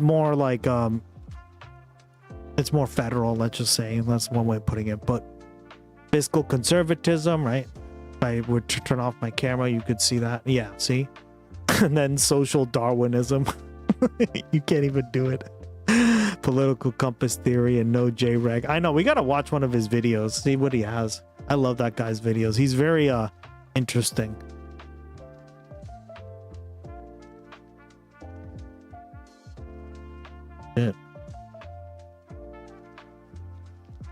more like, it's more federal, let's just say. That's one way of putting it. But fiscal conservatism, right? If I were to turn off my camera, you could see that. Yeah, see? And then social Darwinism. You can't even do it. Political compass theory and no J-Reg. I know, we gotta watch one of his videos, see what he has. I love that guy's videos. He's very interesting. Shit.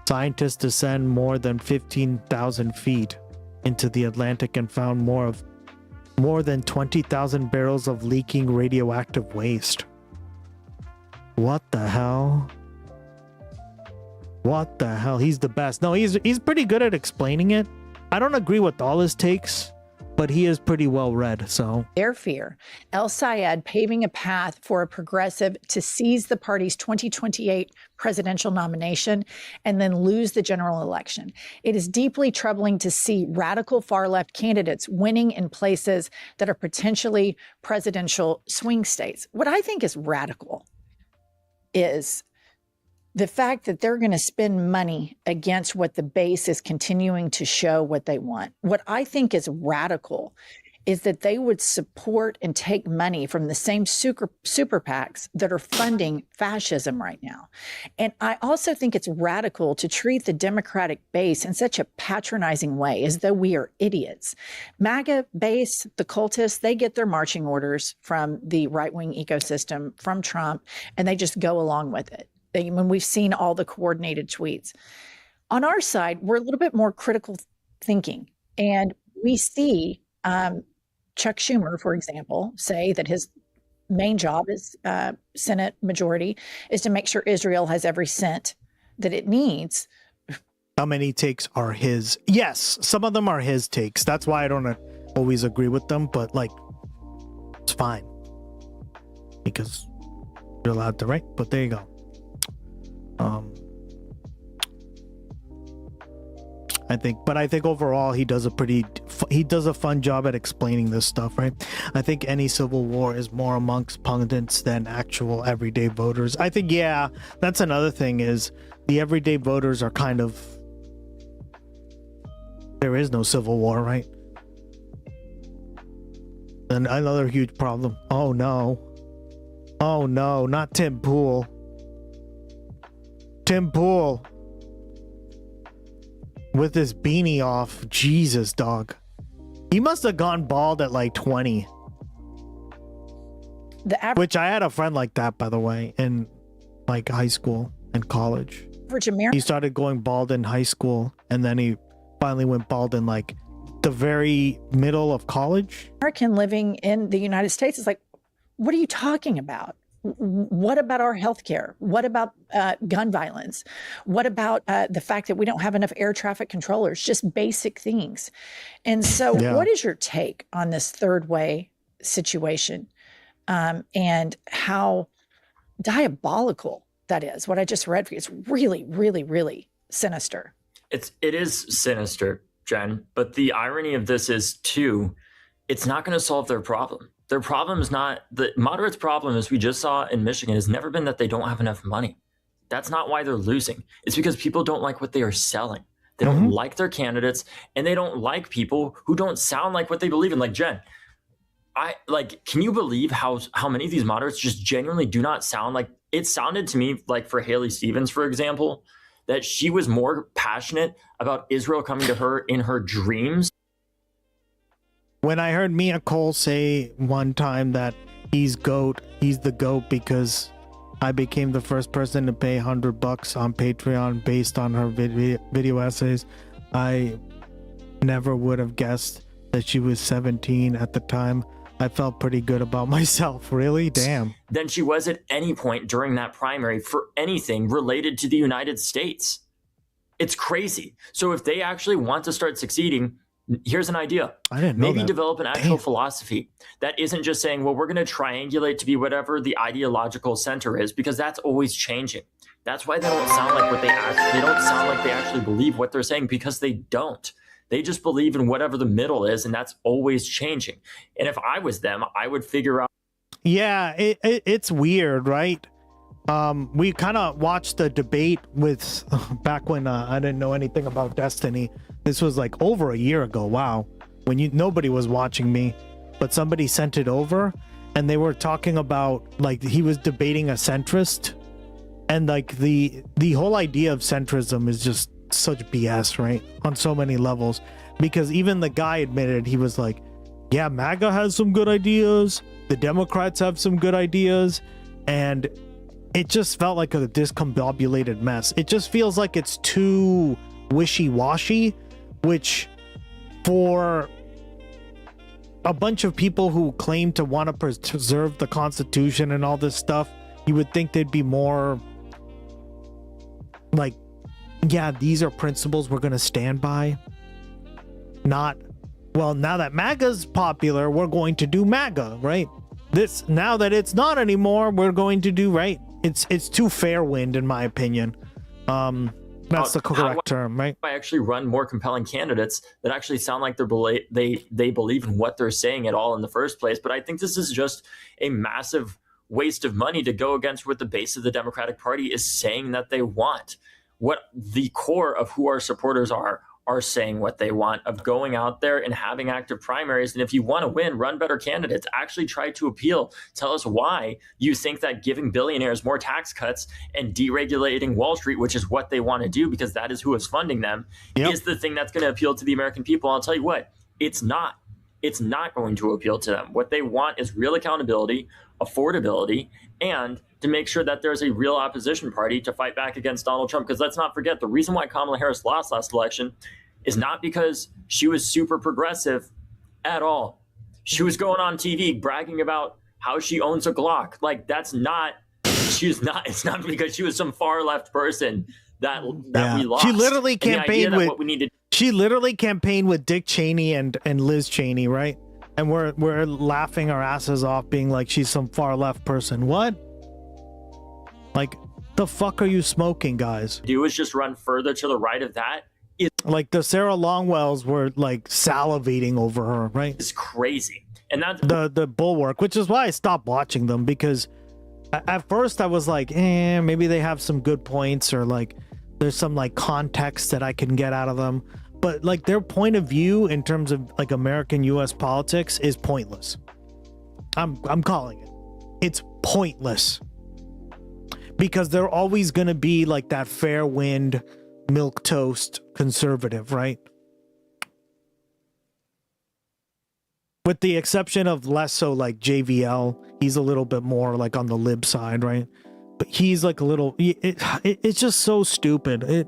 Scientists descend more than 15,000 feet into the Atlantic and found more than 20,000 barrels of leaking radioactive waste. What the hell? What the hell? He's the best. No, he's pretty good at explaining it. I don't agree with all his takes, but he is pretty well read, so. Their fear. El-Sayed paving a path for a progressive to seize the party's 2028 presidential nomination and then lose the general election. It is deeply troubling to see radical far-left candidates winning in places that are potentially presidential swing states. What I think is radical is the fact that they're going to spend money against what the base is continuing to show what they want. What I think is radical is that they would support and take money from the same super PACs that are funding fascism right now. And I also think it's radical to treat the Democratic base in such a patronizing way, as though we are idiots. MAGA base, the cultists, they get their marching orders from the right-wing ecosystem, from Trump, and they just go along with it. When we've seen all the coordinated tweets. On our side, we're a little bit more critical thinking. And we see Chuck Schumer, for example, say that his main job as Senate majority is to make sure Israel has every cent that it needs. How many takes are his? Yes, some of them are his takes. That's why I don't always agree with them, but like, it's fine. Because you're allowed to, right? But there you go. I think overall he does a fun job at explaining this stuff, right? I think any civil war is more amongst pundits than actual everyday voters. I think, yeah, that's another thing, is the everyday voters are kind of, there is no civil war, right? And another huge problem. Oh no, not Tim Pool. With his beanie off. Jesus, dog. He must have gone bald at like 20. Which I had a friend like that, by the way, in like high school and college. He started going bald in high school, and then he finally went bald in like the very middle of college. American living in the United States is like, what are you talking about? What about our healthcare? What about gun violence? What about the fact that we don't have enough air traffic controllers? Just basic things. And so what is your take on this third way situation and how diabolical that is? What I just read for you, it's really, really, really sinister. It is sinister, Jen, but the irony of this is, too, it's not going to solve their problem. Their problem is not the moderates' problem, as we just saw in Michigan, has never been that they don't have enough money. That's not why they're losing. It's because people don't like what they are selling. They don't like their candidates, and they don't like people who don't sound like what they believe in. Like Jen, can you believe how many of these moderates just genuinely do not sound like? It sounded to me like, for Haley Stevens, for example, that she was more passionate about Israel coming to her in her dreams. When I heard Mia Cole say one time that he's the GOAT because I became the first person to pay $100 on Patreon based on her video essays, I never would have guessed that she was 17 at the time. I felt pretty good about myself. Really? Damn. Than she was at any point during that primary for anything related to the United States. It's crazy. So if they actually want to start succeeding, here's an idea. I didn't know Maybe that. develop an actual philosophy that isn't just saying, well, we're going to triangulate to be whatever the ideological center is, because that's always changing. That's why they don't sound like what they don't sound like they actually believe what they're saying, because they don't. They just believe in whatever the middle is, and that's always changing. And if I was them, I would figure out. Yeah, it's weird, right? We kind of watched the debate with back when I didn't know anything about Destiny. This was like over a year ago. Wow, when nobody was watching me, but somebody sent it over, and they were talking about, like, he was debating a centrist, and like the whole idea of centrism is just such BS, right? On so many levels, because even the guy admitted, he was like, yeah, MAGA has some good ideas, the Democrats have some good ideas, and it just felt like a discombobulated mess. It just feels like it's too wishy-washy, which for a bunch of people who claim to want to preserve the Constitution and all this stuff, you would think they'd be more like, yeah, these are principles we're going to stand by. Not, well, now that MAGA's popular, we're going to do MAGA, right? This, now that it's not anymore, we're going to do, right? It's too fair wind, in my opinion. That's the correct term, right? I actually run more compelling candidates that actually sound like they believe in what they're saying at all in the first place. But I think this is just a massive waste of money to go against what the base of the Democratic Party is saying that they want. What the core of who our supporters are saying what they want, of going out there and having active primaries. And if you want to win, run better candidates. Actually try to appeal. Tell us why you think that giving billionaires more tax cuts and deregulating Wall Street, which is what they want to do because that is who is funding them, is the thing that's going to appeal to the American people. I'll tell you what, it's not. It's not going to appeal to them. What they want is real accountability, affordability, and to make sure that there's a real opposition party to fight back against Donald Trump. Because let's not forget, the reason why Kamala Harris lost last election is not because she was super progressive at all. She was going on TV bragging about how she owns a Glock. Like, it's not because she was some far left person that we lost. She literally campaigned with what we needed. She literally campaigned with Dick Cheney and Liz Cheney, right? And we're laughing our asses off, being like, she's some far left person. What? Like, the fuck are you smoking, guys? Do is just run further to the right of that. Like, the Sarah Longwells were like salivating over her, right? It's crazy. And that's the Bulwark, which is why I stopped watching them, because at first I was like, maybe they have some good points, or like there's some like context that I can get out of them. But like their point of view in terms of like American US politics is pointless. I'm calling it. It's pointless. Because they're always going to be like that fair wind, milquetoast conservative, right? With the exception of less so like JVL, he's a little bit more like on the lib side, right? But he's like a little, it's just so stupid.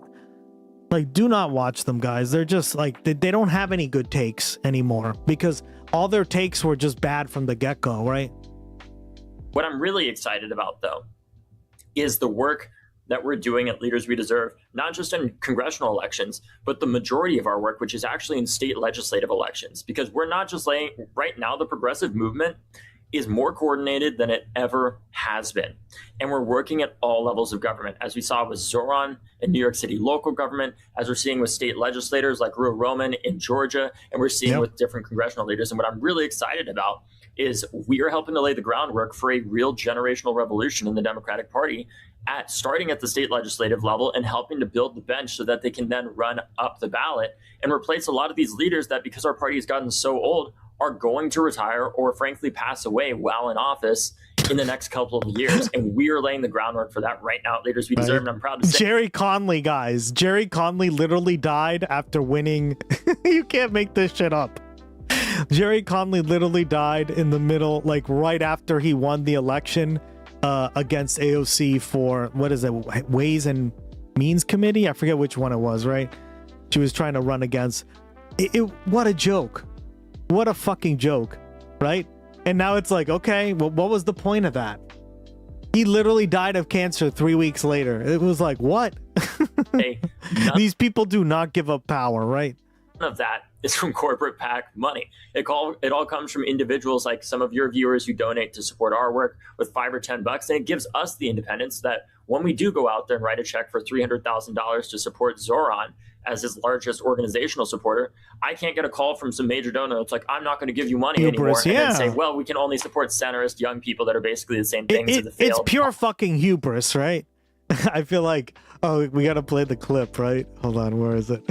Like, do not watch them, guys. They're just like, they don't have any good takes anymore, because all their takes were just bad from the get-go, right? What I'm really excited about, though, is the work that we're doing at Leaders We Deserve, not just in congressional elections, but the majority of our work, which is actually in state legislative elections. Because we're not just laying, right now, the progressive movement is more coordinated than it ever has been. And we're working at all levels of government, as we saw with Zohran in New York City local government, as we're seeing with state legislators like Ruhr Roman in Georgia, and we're seeing with different congressional leaders. And what I'm really excited about is we are helping to lay the groundwork for a real generational revolution in the Democratic Party, starting at the state legislative level and helping to build the bench so that they can then run up the ballot and replace a lot of these leaders that, because our party has gotten so old, are going to retire or frankly pass away while in office in the next couple of years. And we are laying the groundwork for that right now at Leaders We Deserve. And I'm proud to say Jerry Conley, guys. Jerry Conley literally died after winning. You can't make this shit up. Jerry Conley literally died in the middle, like right after he won the election against AOC for, what is it, Ways and Means Committee? I forget which one it was, right? She was trying to run against. What a joke. What a fucking joke, right? And now it's like, okay, well, what was the point of that? He literally died of cancer 3 weeks later. It was like, what? hey, These people do not give up power, right? None of that is from corporate PAC money. It all comes from individuals like some of your viewers who donate to support our work with $5 or $10, and it gives us the independence that when we do go out there and write a check for $300,000 to support Zohran as his largest organizational supporter, I can't get a call from some major donor that's like, I'm not going to give you money anymore, and then say, well, we can only support centrist young people that are basically the same things in the field. It's pure fucking hubris, right? I feel like, oh, we got to play the clip, right? Hold on, where is it?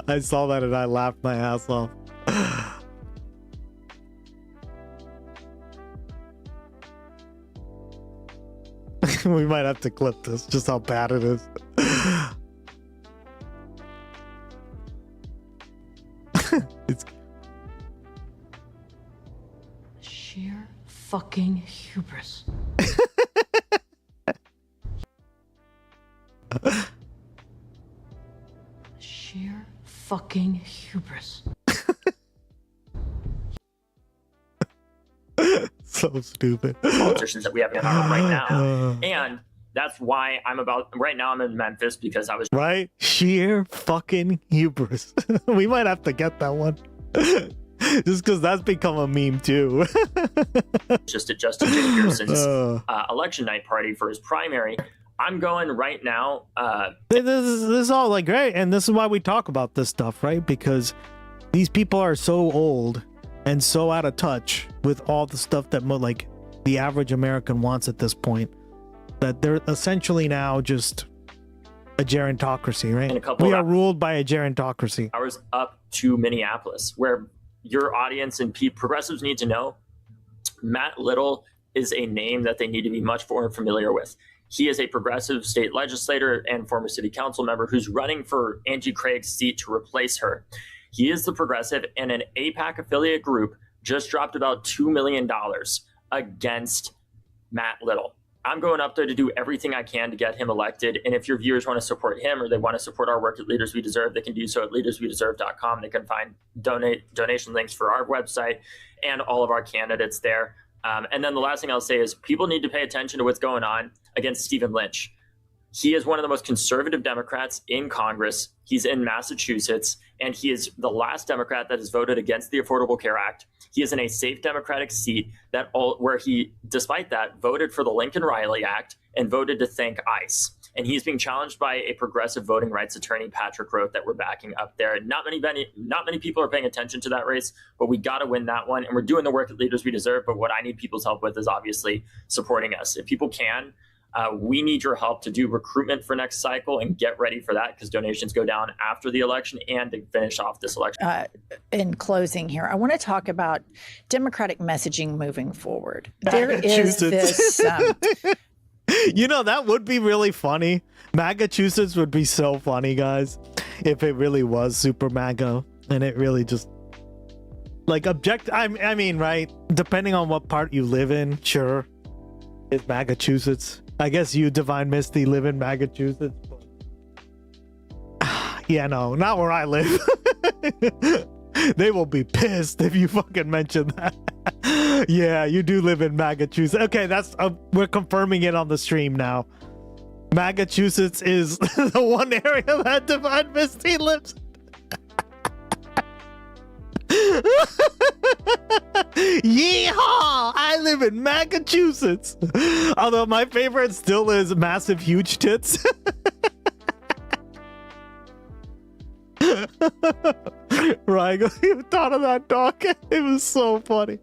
I saw that and I laughed my ass off. We might have to clip this, just how bad it is. It's sheer fucking hubris. Sheer fucking hubris. So stupid. Politicians that we have in our room right now. And that's why I'm in Memphis, because I was right. Sheer fucking hubris. We might have to get that one. Just because that's become a meme too. just at Justin J. Pearson's election night party for his primary. I'm going right now. This is all like great, and this is why we talk about this stuff, right? Because these people are so old and so out of touch with all the stuff that like the average American wants at this point, that they're essentially now just a gerontocracy, right? We are ruled by a gerontocracy. Hours up to Minneapolis, where your audience and progressives need to know Matt Little is a name that they need to be much more familiar with. He is a progressive state legislator and former city council member who's running for Angie Craig's seat to replace her. He is the progressive, and an AIPAC affiliate group just dropped about $2 million against Matt Little. I'm going up there to do everything I can to get him elected. And if your viewers want to support him or they want to support our work at Leaders We Deserve, they can do so at leaderswedeserve.com. They can find donation links for our website and all of our candidates there. And then the last thing I'll say is people need to pay attention to what's going on against Stephen Lynch. He is one of the most conservative Democrats in Congress. He's in Massachusetts, and he is the last Democrat that has voted against the Affordable Care Act. He is in a safe Democratic seat where he, despite that, voted for the Lincoln-Riley Act and voted to thank ICE. And he's being challenged by a progressive voting rights attorney, Patrick Roth, that we're backing up there. Not many people are paying attention to that race, but we got to win that one. And we're doing the work at Leaders We Deserve. But what I need people's help with is obviously supporting us. If people can, we need your help to do recruitment for next cycle and get ready for that, because donations go down after the election and to finish off this election. In closing here, I want to talk about Democratic messaging moving forward. There is this... You know, that would be really funny. MAGAchusetts would be so funny, guys, if it really was super MAGA and it really just like I mean, right? Depending on what part you live in, sure, it's MAGAchusetts. I guess you, Divine Misty, live in MAGAchusetts. Yeah, no, not where I live. They will be pissed if you fucking mention that. Yeah, you do live in MAGAchusetts. Okay, that's we're confirming it on the stream now. MAGAchusetts is the one area that Divine Misty lives. Yeehaw! I live in MAGAchusetts. Although my favorite still is Massive Huge Tits. Right, you thought of that, dog? It was so funny.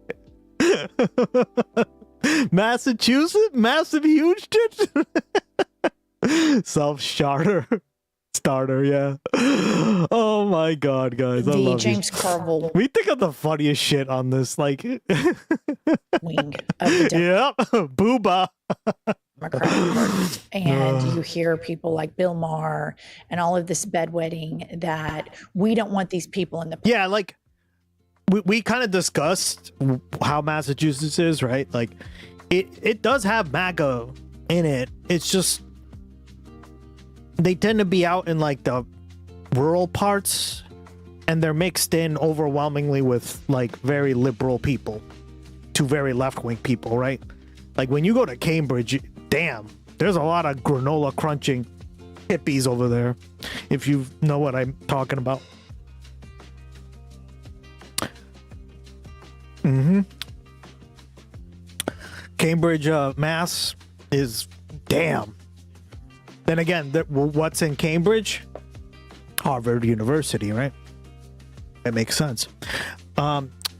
Massachusetts, massive, huge tits. Self-starter. Yeah. Oh my god, guys. I The love James you. Carville We think of the funniest shit on this, like wing of the yep, booba. Democratic Party. And you hear people like Bill Maher and all of this bedwetting that we don't want these people in the Yeah, like we kind of discussed how Massachusetts is, right? Like it does have MAGA in it. It's just they tend to be out in like the rural parts, and they're mixed in overwhelmingly with like very liberal people to very left-wing people, right? Like when you go to Cambridge, damn, there's a lot of granola crunching hippies over there, if you know what I'm talking about. Cambridge, Mass is damn. Then again, what's in Cambridge? Harvard University, right? That makes sense.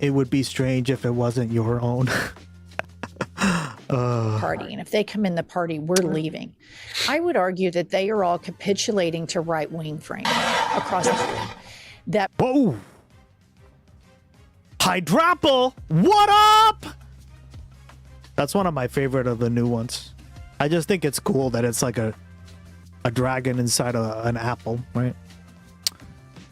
It would be strange if it wasn't your own. party. And if they come in the party, we're leaving. I would argue that they are all capitulating to right-wing frame across the board. That whoa, Hydropple, what up? That's one of my favorite of the new ones. I just think it's cool that it's like a dragon inside an apple, right?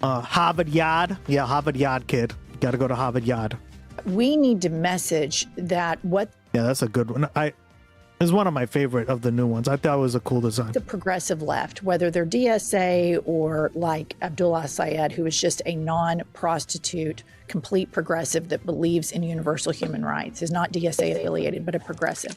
Harvard Yard. Yeah, Harvard Yard, kid. You gotta go to Harvard Yard. we need to message that what Yeah, that's a good one. It's one of my favorite of the new ones. I thought it was a cool design. the progressive left, whether they're DSA or like Abdul El-Sayed, who is just a non-prostitute, complete progressive that believes in universal human rights, is not DSA affiliated, but a progressive.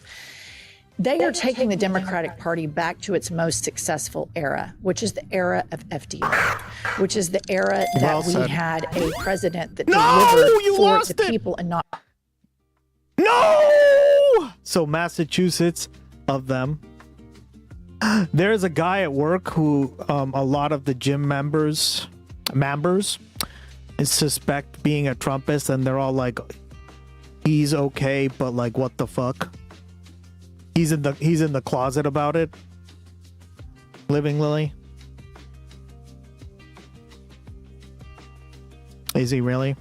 They are taking the Democratic Party back to its most successful era, which is the era of FDR, which is the era that Well we said. had a president that No, delivered you for lost the it. people and not. No! So Massachusetts, of them. There's a guy at work who a lot of the gym members suspect being a Trumpist, and they're all like, he's okay, but like, what the fuck? He's in the closet about it. Living Lily. Is he really?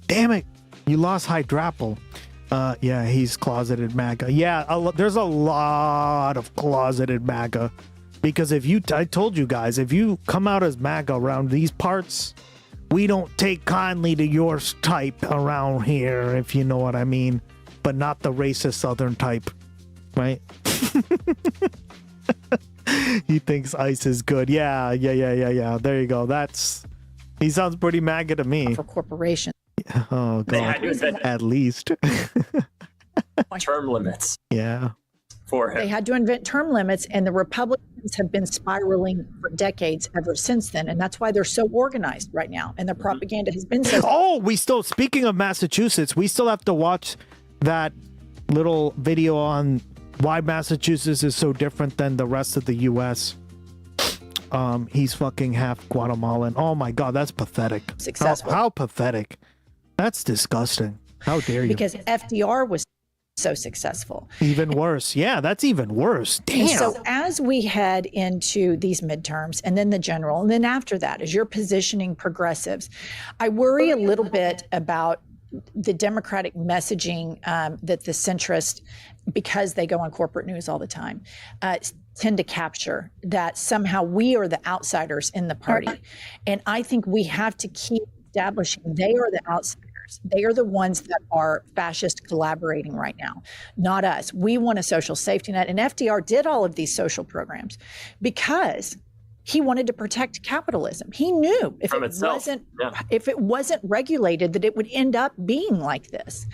Damn it. You lost Hydropple. Yeah, he's closeted MAGA. Yeah, there's a lot of closeted MAGA. Because I told you guys, if you come out as MAGA around these parts, we don't take kindly to your type around here, if you know what I mean. But not the racist Southern type, right? He thinks ICE is good. Yeah. There you go. He sounds pretty MAGA to me. For corporations. Oh, They had God. to invent At least. term limits Yeah. for him. They had to invent term limits, and the Republicans have been spiraling for decades ever since then. And that's why they're so organized right now. And their propaganda has been so. Oh, speaking of Massachusetts, we still have to watch that little video on why Massachusetts is so different than the rest of the U.S. He's fucking half Guatemalan. Oh my God, that's pathetic. Successful. How pathetic. That's disgusting. How dare you? Because FDR was so successful. Even worse. Yeah, that's even worse. Damn. And so as we head into these midterms and then the general, and then after that, as you're positioning progressives, I worry a little bit about the Democratic messaging that the centrist, because they go on corporate news all the time, tend to capture, that somehow we are the outsiders in the party. And I think we have to keep establishing they are the outsiders. They are the ones that are fascist collaborating right now, not us. We want a social safety net. And FDR did all of these social programs because he wanted to protect capitalism. He knew if it wasn't regulated, that it would end up being like this.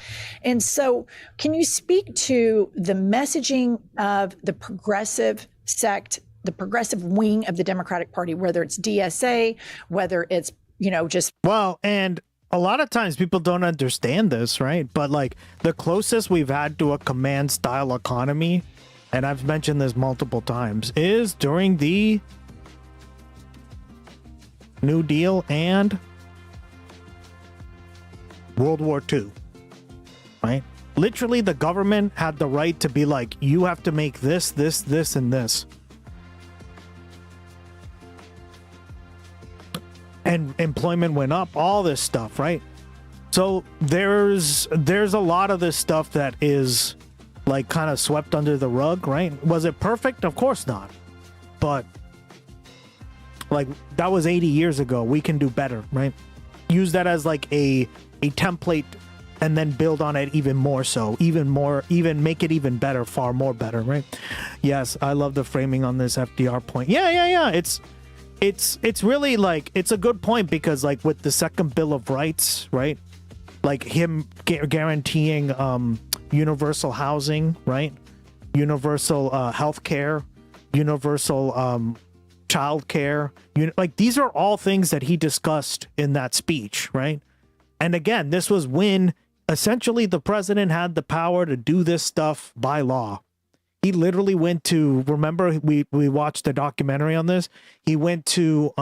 And so can you speak to the messaging of the progressive sect, the progressive wing of the Democratic Party, whether it's DSA, whether it's, Well, and a lot of times people don't understand this, right? But like the closest we've had to a command style economy and I've mentioned this multiple times, is during the New Deal and World War II, right? Literally, the government had the right to be like, you have to make this, this, this, and this. And employment went up, all this stuff, right? So there's a lot of this stuff that is like kind of swept under the rug, right? Was it perfect? Of course not. But like that was 80 years ago. We can do better, right? Use that as like a template and then build on it even more so, even make it even better, far more better, right? Yes, I love the framing on this FDR point. Yeah. It's really like, it's a good point because like with the second Bill of Rights, right? Like him guaranteeing universal housing, right? Universal health care, universal child care. Like these are all things that he discussed in that speech, right? And again, this was when essentially the president had the power to do this stuff by law. He literally went to, remember we watched a documentary on this? He went to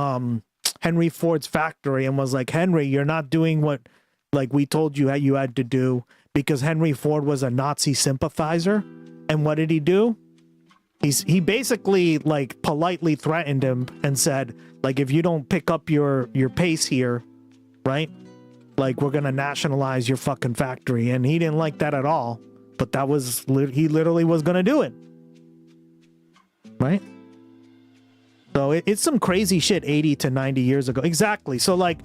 Henry Ford's factory and was like, Henry, you're not doing what like we told you you had to do, because Henry Ford was a Nazi sympathizer. And what did he do? He basically like politely threatened him and said, like, if you don't pick up your pace here, right? Like, we're going to nationalize your fucking factory. And he didn't like that at all. But that was, he literally was going to do it. Right? So it's some crazy shit 80 to 90 years ago. Exactly. So like,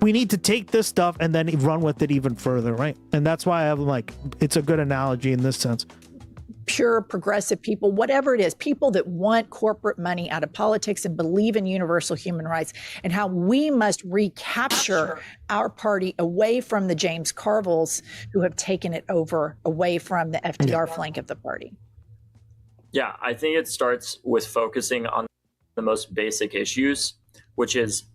we need to take this stuff and then run with it even further, right? And that's why I'm like, it's a good analogy in this sense. Pure progressive people, whatever it is, people that want corporate money out of politics and believe in universal human rights, and how we must recapture our party away from the James Carvilles who have taken it over, away from the FDR flank of the party. Yeah, I think it starts with focusing on the most basic issues, which is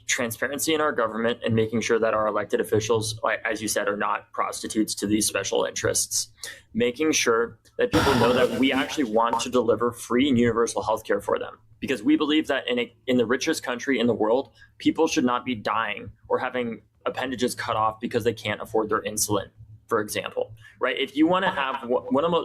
transparency in our government and making sure that our elected officials, as you said, are not prostitutes to these special interests. Making sure that people know that we actually want to deliver free and universal healthcare for them, because we believe that in the richest country in the world, people should not be dying or having appendages cut off because they can't afford their insulin, for example. Right? If you want to have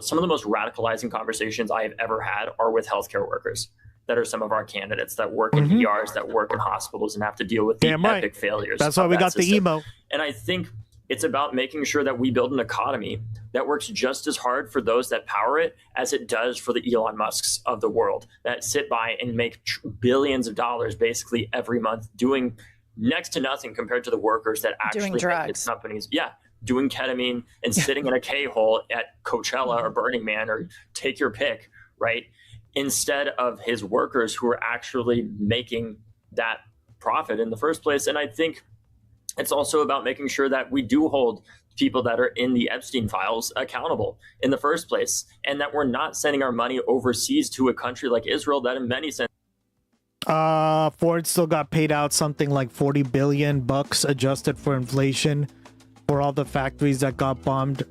some of the most radicalizing conversations I have ever had are with healthcare workers that are some of our candidates that work in ERs, that work in hospitals and have to deal with the epic failures. That's why we got the emo. And I think it's about making sure that we build an economy that works just as hard for those that power it as it does for the Elon Musks of the world that sit by and make billions of dollars basically every month doing next to nothing compared to the workers that actually make these companies. Yeah. Doing ketamine and sitting in a K-hole at Coachella or Burning Man or take your pick, right? Instead of his workers who are actually making that profit in the first place. And I think it's also about making sure that we do hold people that are in the Epstein files accountable in the first place, and that we're not sending our money overseas to a country like Israel that in many senses Ford still got paid out something like $40 billion adjusted for inflation for all the factories that got bombed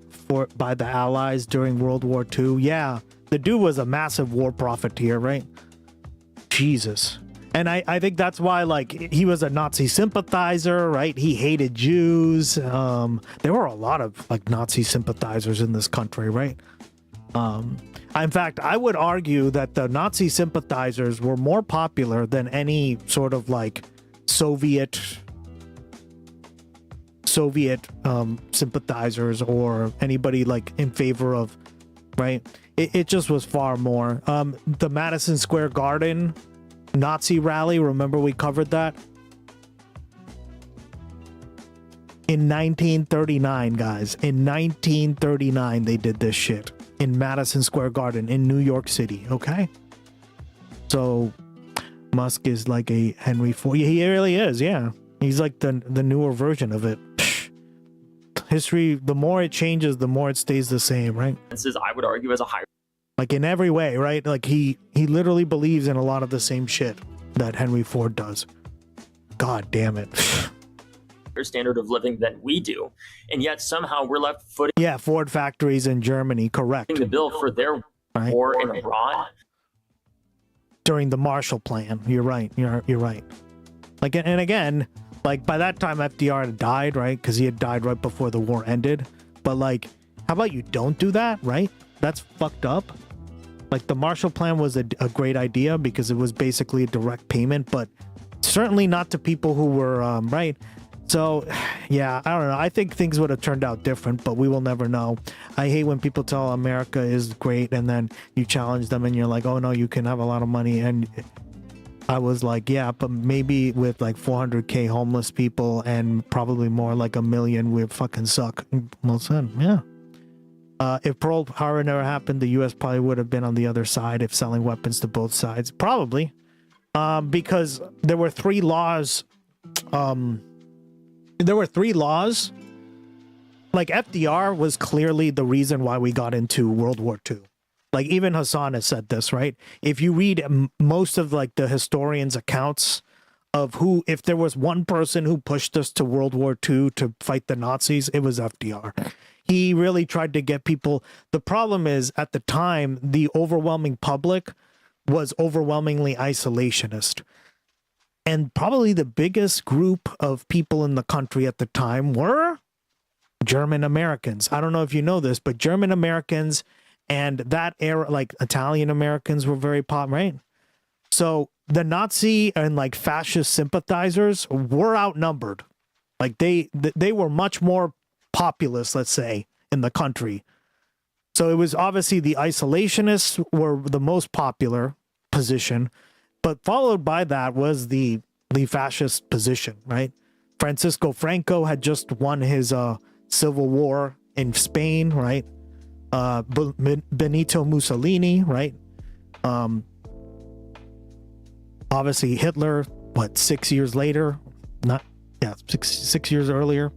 by the Allies during World War II. Yeah. The dude was a massive war profiteer, right? Jesus. And I think that's why, like, he was a Nazi sympathizer, right? He hated Jews. There were a lot of, like, Nazi sympathizers in this country, right? In fact, I would argue that the Nazi sympathizers were more popular than any sort of, like, Soviet sympathizers or anybody, like, in favor of, right? It just was far more. The Madison Square Garden Nazi rally, remember we covered that? In 1939, guys. In 1939, they did this shit. In Madison Square Garden in New York City, okay? So, Musk is like a Henry Ford. He really is, yeah. He's like the newer version of it. History, the more it changes, the more it stays the same, right? This is, I would argue, as a higher, like in every way, right? Like he literally believes in a lot of the same shit that Henry Ford does. God damn it. standard of living than we do, and yet somehow we're left footing Yeah, Ford factories in Germany, correct. the bill for their Right. war in Iran. During the Marshall Plan. You're right. You're right. Like, and again, like by that time FDR had died, right? Because he had died right before the war ended. But like, how about you don't do that, right? That's fucked up. Like the Marshall Plan was a great idea because it was basically a direct payment, but certainly not to people who were right. So, yeah, I don't know. I think things would have turned out different, but we will never know. I hate when people tell America is great and then you challenge them and you're like, oh no, you can have a lot of money. And I was like, yeah, but maybe with like 400K homeless people and probably more like 1 million, we fucking suck. Well said, yeah. If Pearl Harbor never happened, the U.S. probably would have been on the other side if selling weapons to both sides. Probably. Because there were 3 laws. Like FDR was clearly the reason why we got into World War II. Like even Hassan has said this, right? If you read most of like the historians' accounts of who, if there was one person who pushed us to World War II to fight the Nazis, it was FDR. He really tried to get people. The problem is at the time, the overwhelming public was overwhelmingly isolationist. And probably the biggest group of people in the country at the time were German Americans. I don't know if you know this, but German Americans and that era, like Italian Americans were very popular, right? So the Nazi and like fascist sympathizers were outnumbered. Like they were much more populous, let's say, in the country. So it was obviously the isolationists were the most popular position, but followed by that was the fascist position, right? Francisco Franco had just won his civil war in Spain, right? Benito Mussolini, right? Obviously Hitler, 6 years later? Six years earlier,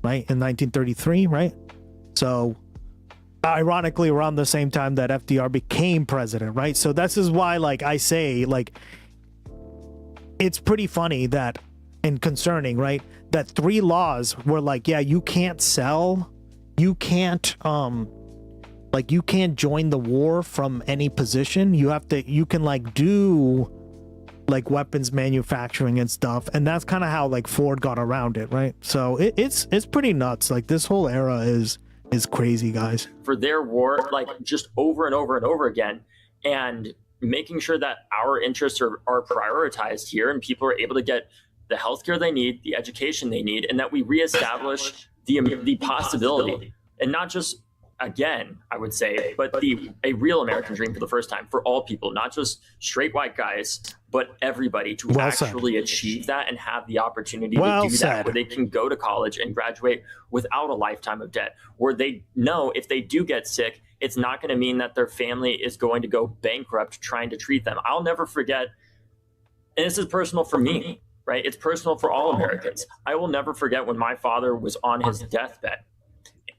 right? In 1933, right? So ironically around the same time that FDR became president, right? So this is why, like I say, like it's pretty funny that and concerning, right? That 3 laws were like, yeah, you can't sell, you can't you can't join the war from any position. You can like do like weapons manufacturing and stuff, and that's kind of how like Ford got around it, right? So it's pretty nuts. Like this whole era is crazy, guys. For their war, like just over and over and over again, and making sure that our interests are prioritized here and people are able to get the healthcare they need, the education they need, and that we reestablish the possibility, and not just, again, I would say, but a real American dream for the first time for all people, not just straight white guys, but everybody to actually achieve that and have the opportunity to do that, where they can go to college and graduate without a lifetime of debt, where they know if they do get sick, it's not going to mean that their family is going to go bankrupt trying to treat them. I'll never forget, and this is personal for me, right? It's personal for all Americans. I will never forget when my father was on his deathbed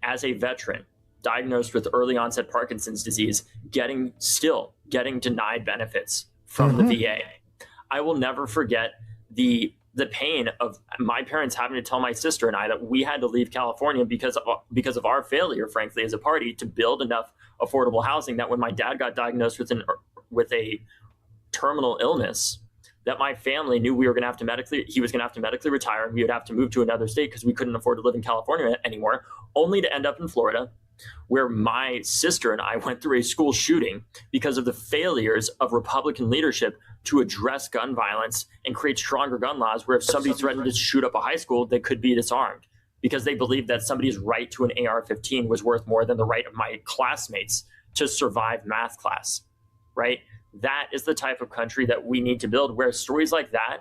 as a veteran, diagnosed with early onset Parkinson's disease, getting denied benefits from the VA. I will never forget the pain of my parents having to tell my sister and I that we had to leave California because of our failure, frankly, as a party to build enough affordable housing, that when my dad got diagnosed with a terminal illness, that my family knew he was going to have to medically retire, and we would have to move to another state because we couldn't afford to live in California anymore, only to end up in Florida, where my sister and I went through a school shooting because of the failures of Republican leadership to address gun violence and create stronger gun laws, where if somebody threatened to shoot up a high school, they could be disarmed, because they believed that somebody's right to an AR-15 was worth more than the right of my classmates to survive math class, right? That is the type of country that we need to build, where stories like that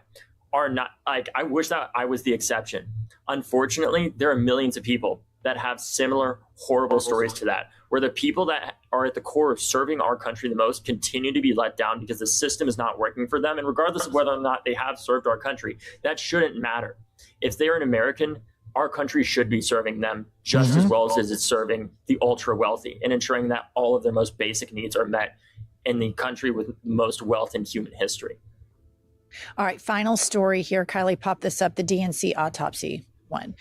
are not, like, I wish that I was the exception. Unfortunately, there are millions of people that have similar horrible stories to that, where the people that are at the core of serving our country the most continue to be let down because the system is not working for them. And regardless of whether or not they have served our country, that shouldn't matter. If they're an American, our country should be serving them just as well as it's serving the ultra wealthy, and ensuring that all of their most basic needs are met in the country with most wealth in human history. All right, final story here. Kylie, pop this up, the DNC autopsy. one.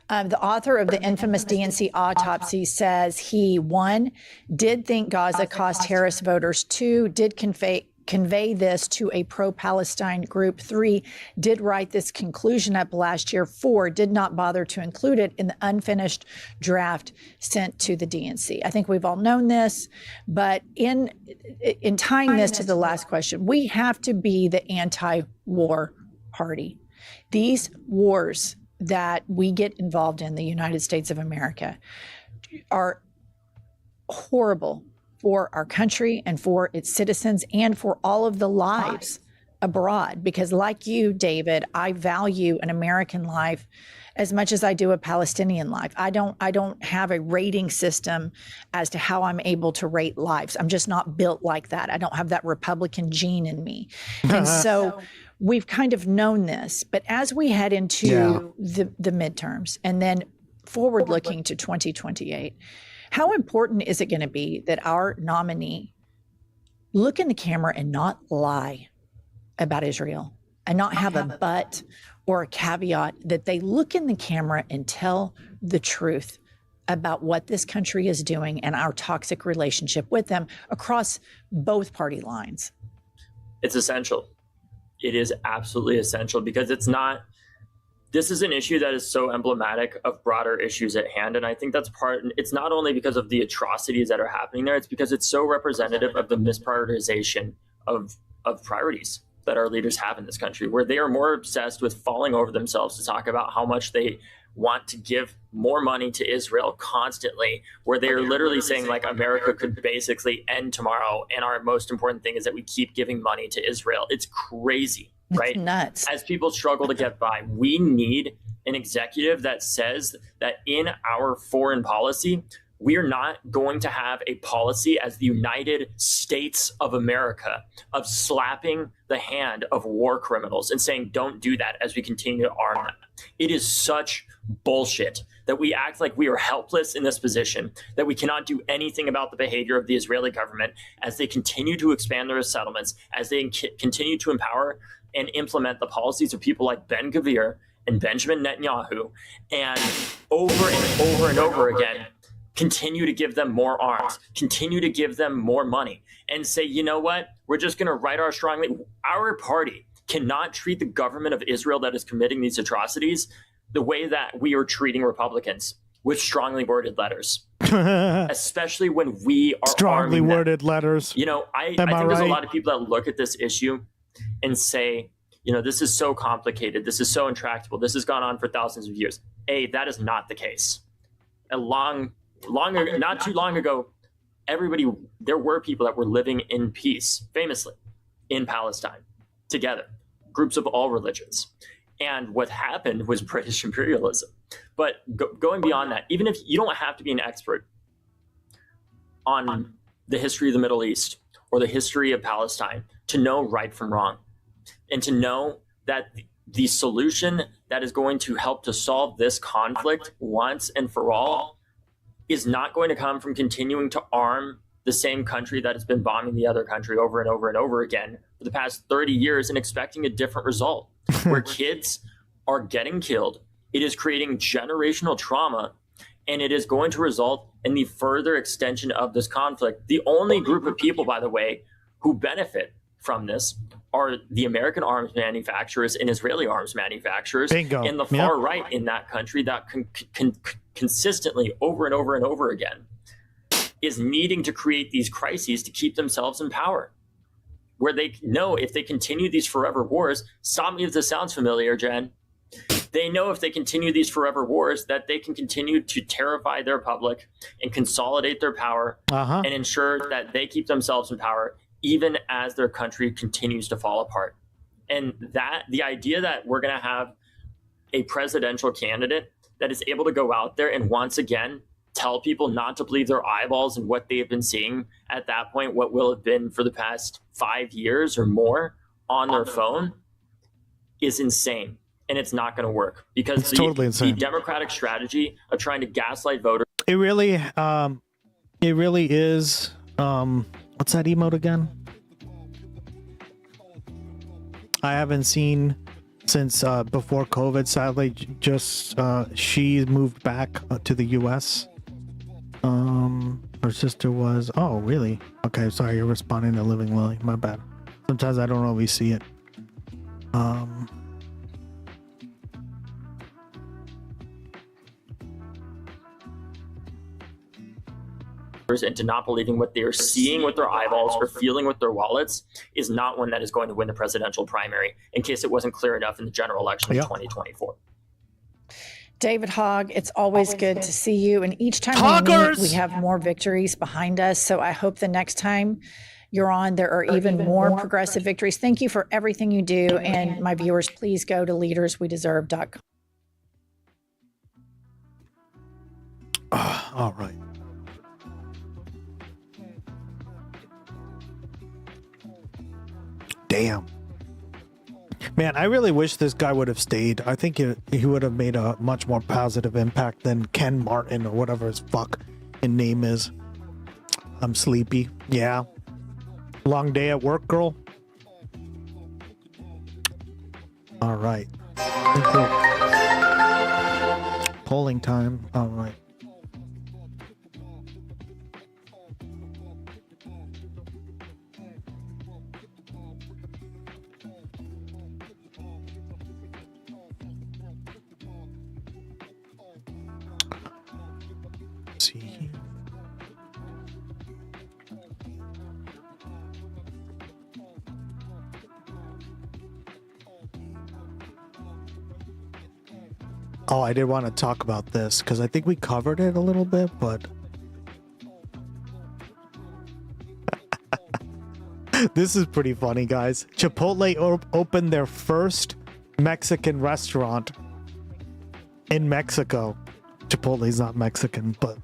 The author of the infamous DNC autopsy says he, 1, did think Gaza cost Harris voters, 2, did convey this to a pro-Palestine group, 3, did write this conclusion up last year, 4, did not bother to include it in the unfinished draft sent to the DNC. I think we've all known this, but in tying this to the last question, we have to be the anti-war party. These wars that we get involved in the United States of America are horrible for our country and for its citizens and for all of the lives abroad. Because like you, David, I value an American life as much as I do a Palestinian life. I don't have a rating system as to how I'm able to rate lives. I'm just not built like that. I don't have that Republican gene in me. And so we've kind of known this, but as we head into the midterms and then forward looking to 2028, how important is it going to be that our nominee look in the camera and not lie about Israel and not have a but or a caveat, that they look in the camera and tell the truth about what this country is doing and our toxic relationship with them across both party lines? It's essential. It is absolutely essential, because this is an issue that is so emblematic of broader issues at hand. And I think it's not only because of the atrocities that are happening there, it's because it's so representative of the misprioritization of priorities that our leaders have in this country, where they are more obsessed with falling over themselves to talk about how much they want to give more money to Israel constantly, where they are literally saying like America could basically end tomorrow, and our most important thing is that we keep giving money to Israel. It's crazy, right? It's nuts. As people struggle to get by, we need an executive that says that in our foreign policy, we are not going to have a policy as the United States of America of slapping the hand of war criminals and saying, don't do that, as we continue to arm them. It is such bullshit that we act like we are helpless in this position, that we cannot do anything about the behavior of the Israeli government as they continue to expand their settlements, as they continue to empower and implement the policies of people like Ben Gvir and Benjamin Netanyahu, and over and over and over again, continue to give them more arms, continue to give them more money, and say, you know what, we're just going to write our party cannot treat the government of Israel that is committing these atrocities the way that we are treating Republicans, with strongly worded letters, especially when we are strongly worded letters. You know, I think there's a lot of people that look at this issue and say, you know, this is so complicated, this is so intractable, this has gone on for thousands of years. That is not the case. Not too long ago, there were people that were living in peace, famously, in Palestine, together, groups of all religions. And what happened was British imperialism. But going beyond that, even if you don't have to be an expert on the history of the Middle East or the history of Palestine to know right from wrong, and to know that the solution that is going to help to solve this conflict once and for all is not going to come from continuing to arm the same country that has been bombing the other country over and over and over again for the past 30 years and expecting a different result, where kids are getting killed. It is creating generational trauma, and it is going to result in the further extension of this conflict. The only group of people, by the way, who benefit from this are the American arms manufacturers and Israeli arms manufacturers. Bingo. And the far right in that country that consistently over and over and over again is needing to create these crises to keep themselves in power, where they know if they continue these forever wars, stop me if this sounds familiar, Jen, they know if they continue these forever wars that they can continue to terrify their public and consolidate their power and ensure that they keep themselves in power even as their country continues to fall apart. And that the idea that we're going to have a presidential candidate that is able to go out there and once again tell people not to believe their eyeballs and what they have been seeing at that point, what will have been for the past 5 years or more on their phone, is insane. And it's not going to work, because it's totally insane. The Democratic strategy of trying to gaslight voters. It really is. What's that emote again? I haven't seen since before COVID. Sadly, just she moved back to the U.S. Her sister was. Oh, really? Okay, sorry. You're responding to Living Lily. My bad. Sometimes I don't always see it. Into not believing what they're seeing with their eyeballs or feeling with their wallets is not one that is going to win the presidential primary, in case it wasn't clear enough in the general election of 2024. David Hogg, it's always good to see you. And each time we meet, we have more victories behind us. So I hope the next time you're on, there are even more progressive victories. Thank you for everything you do. And my viewers, please go to leaderswedeserve.com. All right. Damn. Man, I really wish this guy would have stayed. I think he would have made a much more positive impact than Ken Martin or whatever his fucking name is. I'm sleepy. Yeah. Long day at work, girl. All right. Polling time. All right. See. Oh, I did want to talk about this because I think we covered it a little bit, but this is pretty funny, guys. Chipotle opened their first Mexican restaurant in Mexico. Chipotle's not Mexican, but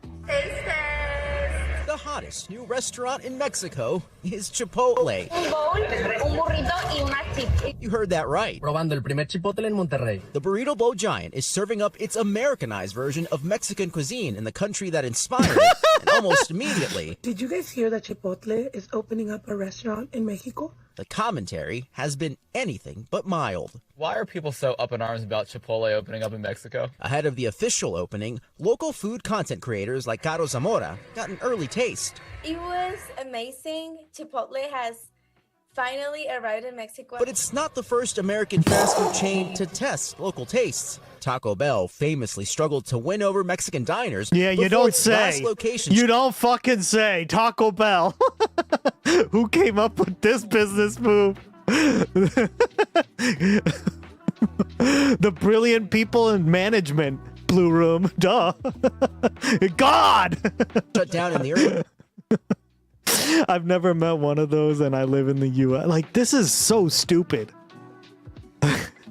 the hottest new restaurant in Mexico is Chipotle. Un bowl, un burrito y una chip. You heard that right. Probando el primer Chipotle en Monterrey. The Burrito Bowl giant is serving up its Americanized version of Mexican cuisine in the country that inspired it, and almost immediately, Did you guys hear that Chipotle is opening up a restaurant in Mexico? the commentary has been anything but mild. Why are people so up in arms about Chipotle opening up in Mexico? Ahead of the official opening, local food content creators like Caro Zamora got an early taste. It was amazing. Chipotle has finally arrived in Mexico. But it's not the first American fast food chain to test local tastes. Taco Bell famously struggled to win over Mexican diners. yeah, you before don't its last say. location You don't fucking say. Taco Bell. Who came up with this business move? The brilliant people in management. Blue Room. Duh. God. shut down in the early I've never met one of those, and I live in the U.S. Like, this is so stupid.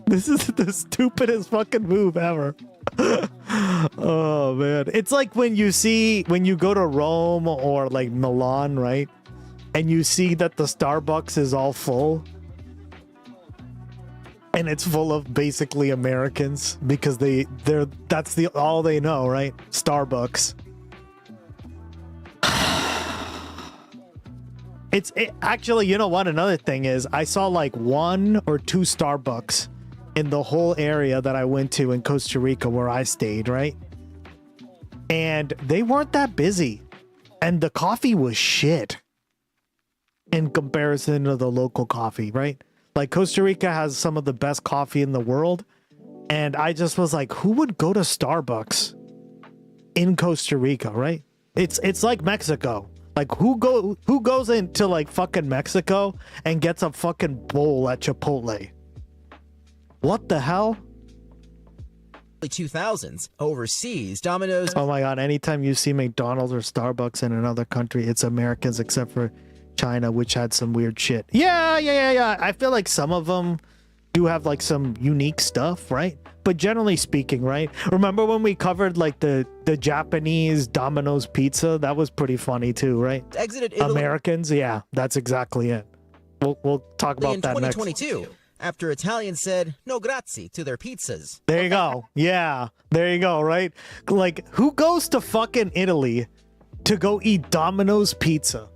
This is the stupidest fucking move ever. Oh, man. It's like when you go to Rome or, like, Milan, right? And you see that the Starbucks is all full. And it's full of basically Americans because that's all they know, right? Starbucks. Actually, you know what? Another thing is I saw like 1 or 2 Starbucks in the whole area that I went to in Costa Rica where I stayed, right? And they weren't that busy. And the coffee was shit in comparison to the local coffee, right? Like Costa Rica has some of the best coffee in the world. And I just was like, who would go to Starbucks in Costa Rica, right? It's like Mexico. Like, who goes into, like, fucking Mexico and gets a fucking bowl at Chipotle? What the hell? 2000s, overseas, Dominos... Oh my god, anytime you see McDonald's or Starbucks in another country, it's Americans except for China, which had some weird shit. Yeah. I feel like some of them do have, like, some unique stuff, right? But generally speaking, right? Remember when we covered like the Japanese Domino's pizza? That was pretty funny too, right? Exited Italy. Americans, yeah, that's exactly it. We'll talk about that next. In 2022, after Italians said no grazie to their pizzas. There you go. Yeah, there you go, right? Like, who goes to fucking Italy to go eat Domino's pizza?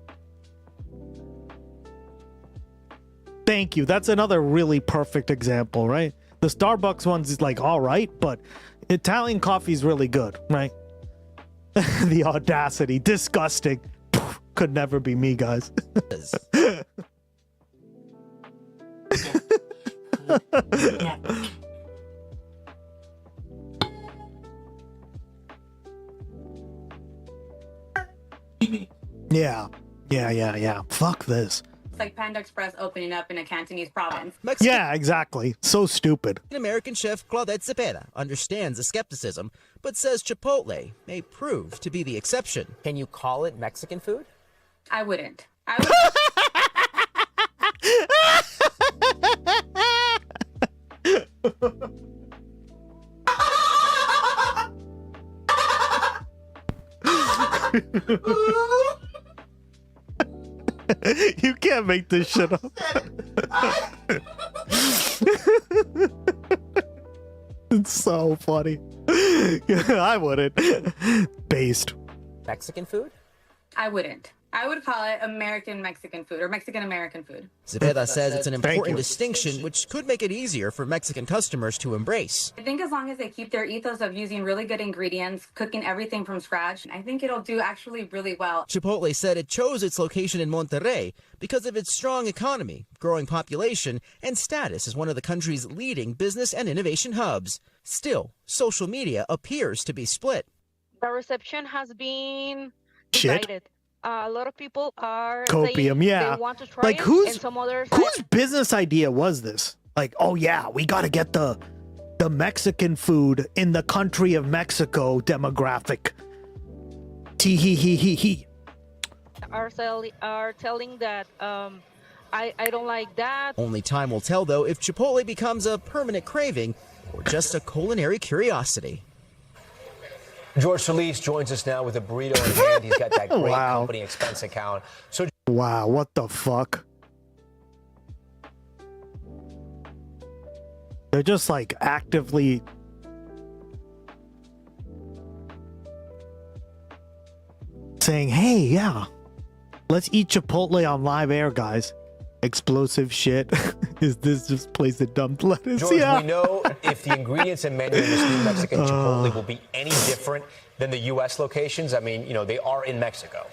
Thank you. That's another really perfect example, right? The Starbucks ones is like all right, but Italian coffee is really good, right? The audacity, disgusting. Could never be me, guys. Yeah. Fuck this. It's like Panda Express opening up in a Cantonese province. Yeah, exactly. So stupid. American chef Claudette Cepeda understands the skepticism, but says Chipotle may prove to be the exception. Can you call it Mexican food? I wouldn't. You can't make this shit up. It's so funny. I wouldn't. Based. Mexican food? I wouldn't. I would call it American Mexican food or Mexican American food. Cepeda says it's an important distinction which could make it easier for Mexican customers to embrace. I think as long as they keep their ethos of using really good ingredients, cooking everything from scratch, I think it'll do actually really well. Chipotle said it chose its location in Monterrey because of its strong economy, growing population, and status as one of the country's leading business and innovation hubs. Still, social media appears to be split. The reception has been Shit. divided. A lot of people are Copium, saying yeah. they want to try Like it, whose and some others business idea was this? Like, oh yeah, we gotta get the Mexican food in the country of Mexico demographic. Tee hee hee hee hee. are telling that I don't like that. Only time will tell, though, if Chipotle becomes a permanent craving or just a culinary curiosity. George Solis joins us now with a burrito in hand. He's got that great company expense account. So, wow, what the fuck? They're just like actively saying, hey, yeah, let's eat Chipotle on live air, guys. Explosive shit. Is this just place of dumped lettuce? George, we know if the ingredients and menu in this new Mexican Chipotle will be any different than the U.S. locations. I mean, you know, they are in Mexico.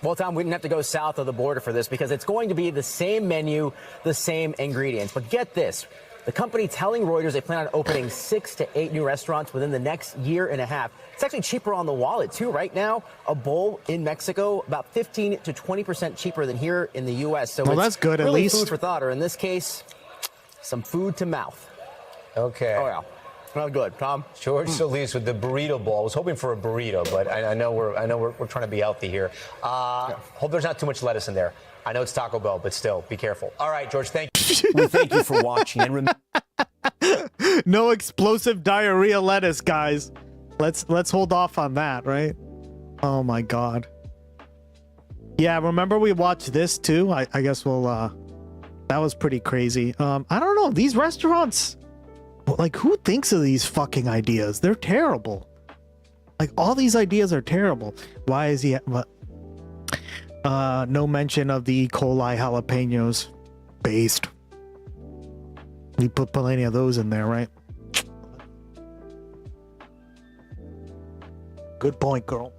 Well, Tom, we didn't have to go south of the border for this because it's going to be the same menu, the same ingredients. But get this. The company telling Reuters they plan on opening 6 to 8 new restaurants within the next year and a half. It's actually cheaper on the wallet, too. Right now, a bowl in Mexico, about 15 to 20% cheaper than here in the U.S. So well, it's that's good, really at least. Food for thought, or in this case, some food to mouth. Okay. Oh, yeah. Not good, Tom. George Solis with the burrito bowl. I was hoping for a burrito, but I know we're trying to be healthy here. Hope there's not too much lettuce in there. I know it's Taco Bell, but still, be careful. All right, George, thank you. We thank you for watching. And remember, no explosive diarrhea lettuce, guys. Let's hold off on that, right? Oh my god. Yeah, remember we watched this too? I guess we'll that was pretty crazy. I don't know, these restaurants, like, who thinks of these fucking ideas? They're terrible. Like, all these ideas are terrible. Why is he no mention of the E. coli jalapenos based. We put plenty of those in there, right? Good point, girl.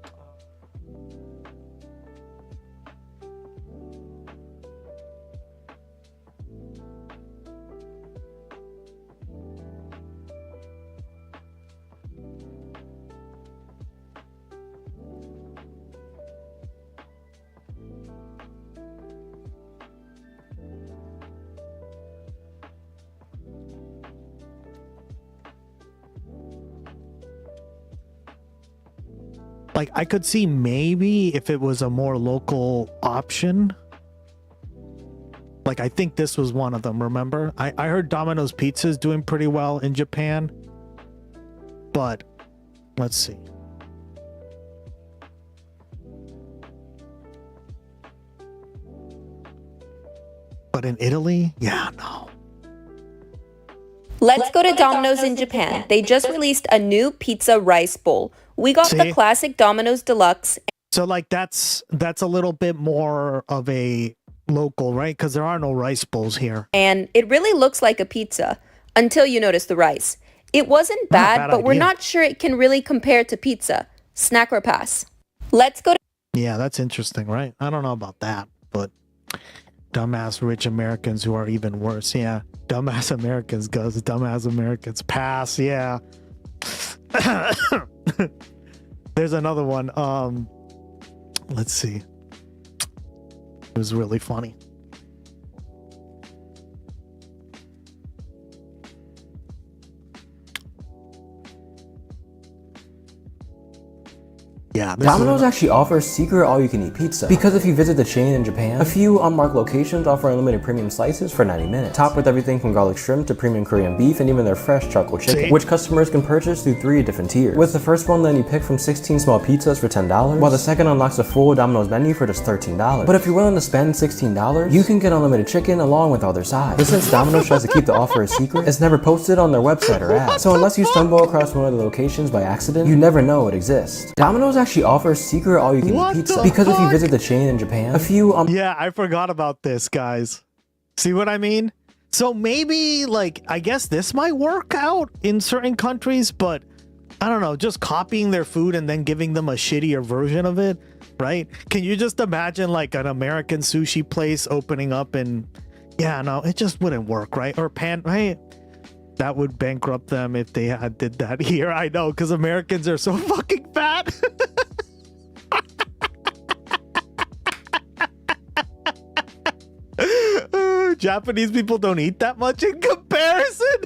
Like, I could see maybe if it was a more local option. Like, I think this was one of them, remember? I heard Domino's Pizza is doing pretty well in Japan. But, let's see. But in Italy? Yeah, no. Let's go to Domino's in Japan. They just released a new pizza rice bowl. We got the classic Domino's Deluxe. So like that's a little bit more of a local, right? Because there are no rice bowls here. And it really looks like a pizza. Until you notice the rice. It wasn't bad, but we're idea. not sure it can really compare to pizza. Snack or pass? Let's go to... Yeah, that's interesting, right? I don't know about that, but dumbass rich Americans who are even worse. Yeah, dumbass Americans goes, dumbass Americans pass. Yeah. There's another one. Let's see. It was really funny. Yeah, Domino's actually offers secret all-you-can-eat pizza. Because if you visit the chain in Japan, a few unmarked locations offer unlimited premium slices for 90 minutes. Topped with everything from garlic shrimp to premium Korean beef and even their fresh charcoal chicken, which customers can purchase through 3 different tiers. With the first one letting you pick from 16 small pizzas for $10, while the second unlocks a full Domino's menu for just $13. But if you're willing to spend $16, you can get unlimited chicken along with all their sides. But since Domino's tries to keep the offer a secret, it's never posted on their website or app. So unless you stumble across one of the locations by accident, you never know it exists. Domino's actually offers secret all-you-can-eat pizza. Because if you visit the chain in Japan, a few yeah, I forgot about this, guys. See what I mean? So maybe, like, I guess this might work out in certain countries, but I don't know, just copying their food and then giving them a shittier version of it, right? Can you just imagine like an American sushi place opening up and yeah, no, it just wouldn't work, right? Or right? That would bankrupt them if they had did that here. I know, because Americans are so fucking fat. Japanese people don't eat that much in comparison.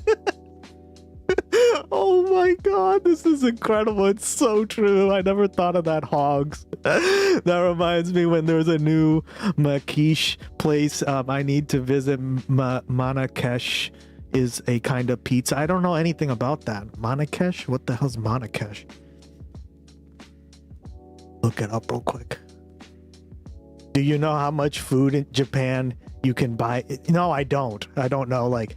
Oh my god, this is incredible. It's so true. I never thought of that, hogs. That reminds me when there's a new maquiche place. I need to visit. Manakesh is a kind of pizza. I don't know anything about that. Manakesh? What the hell's Manakesh? Look it up real quick. Do you know how much food in Japan you can buy? No, I don't. I don't know, like,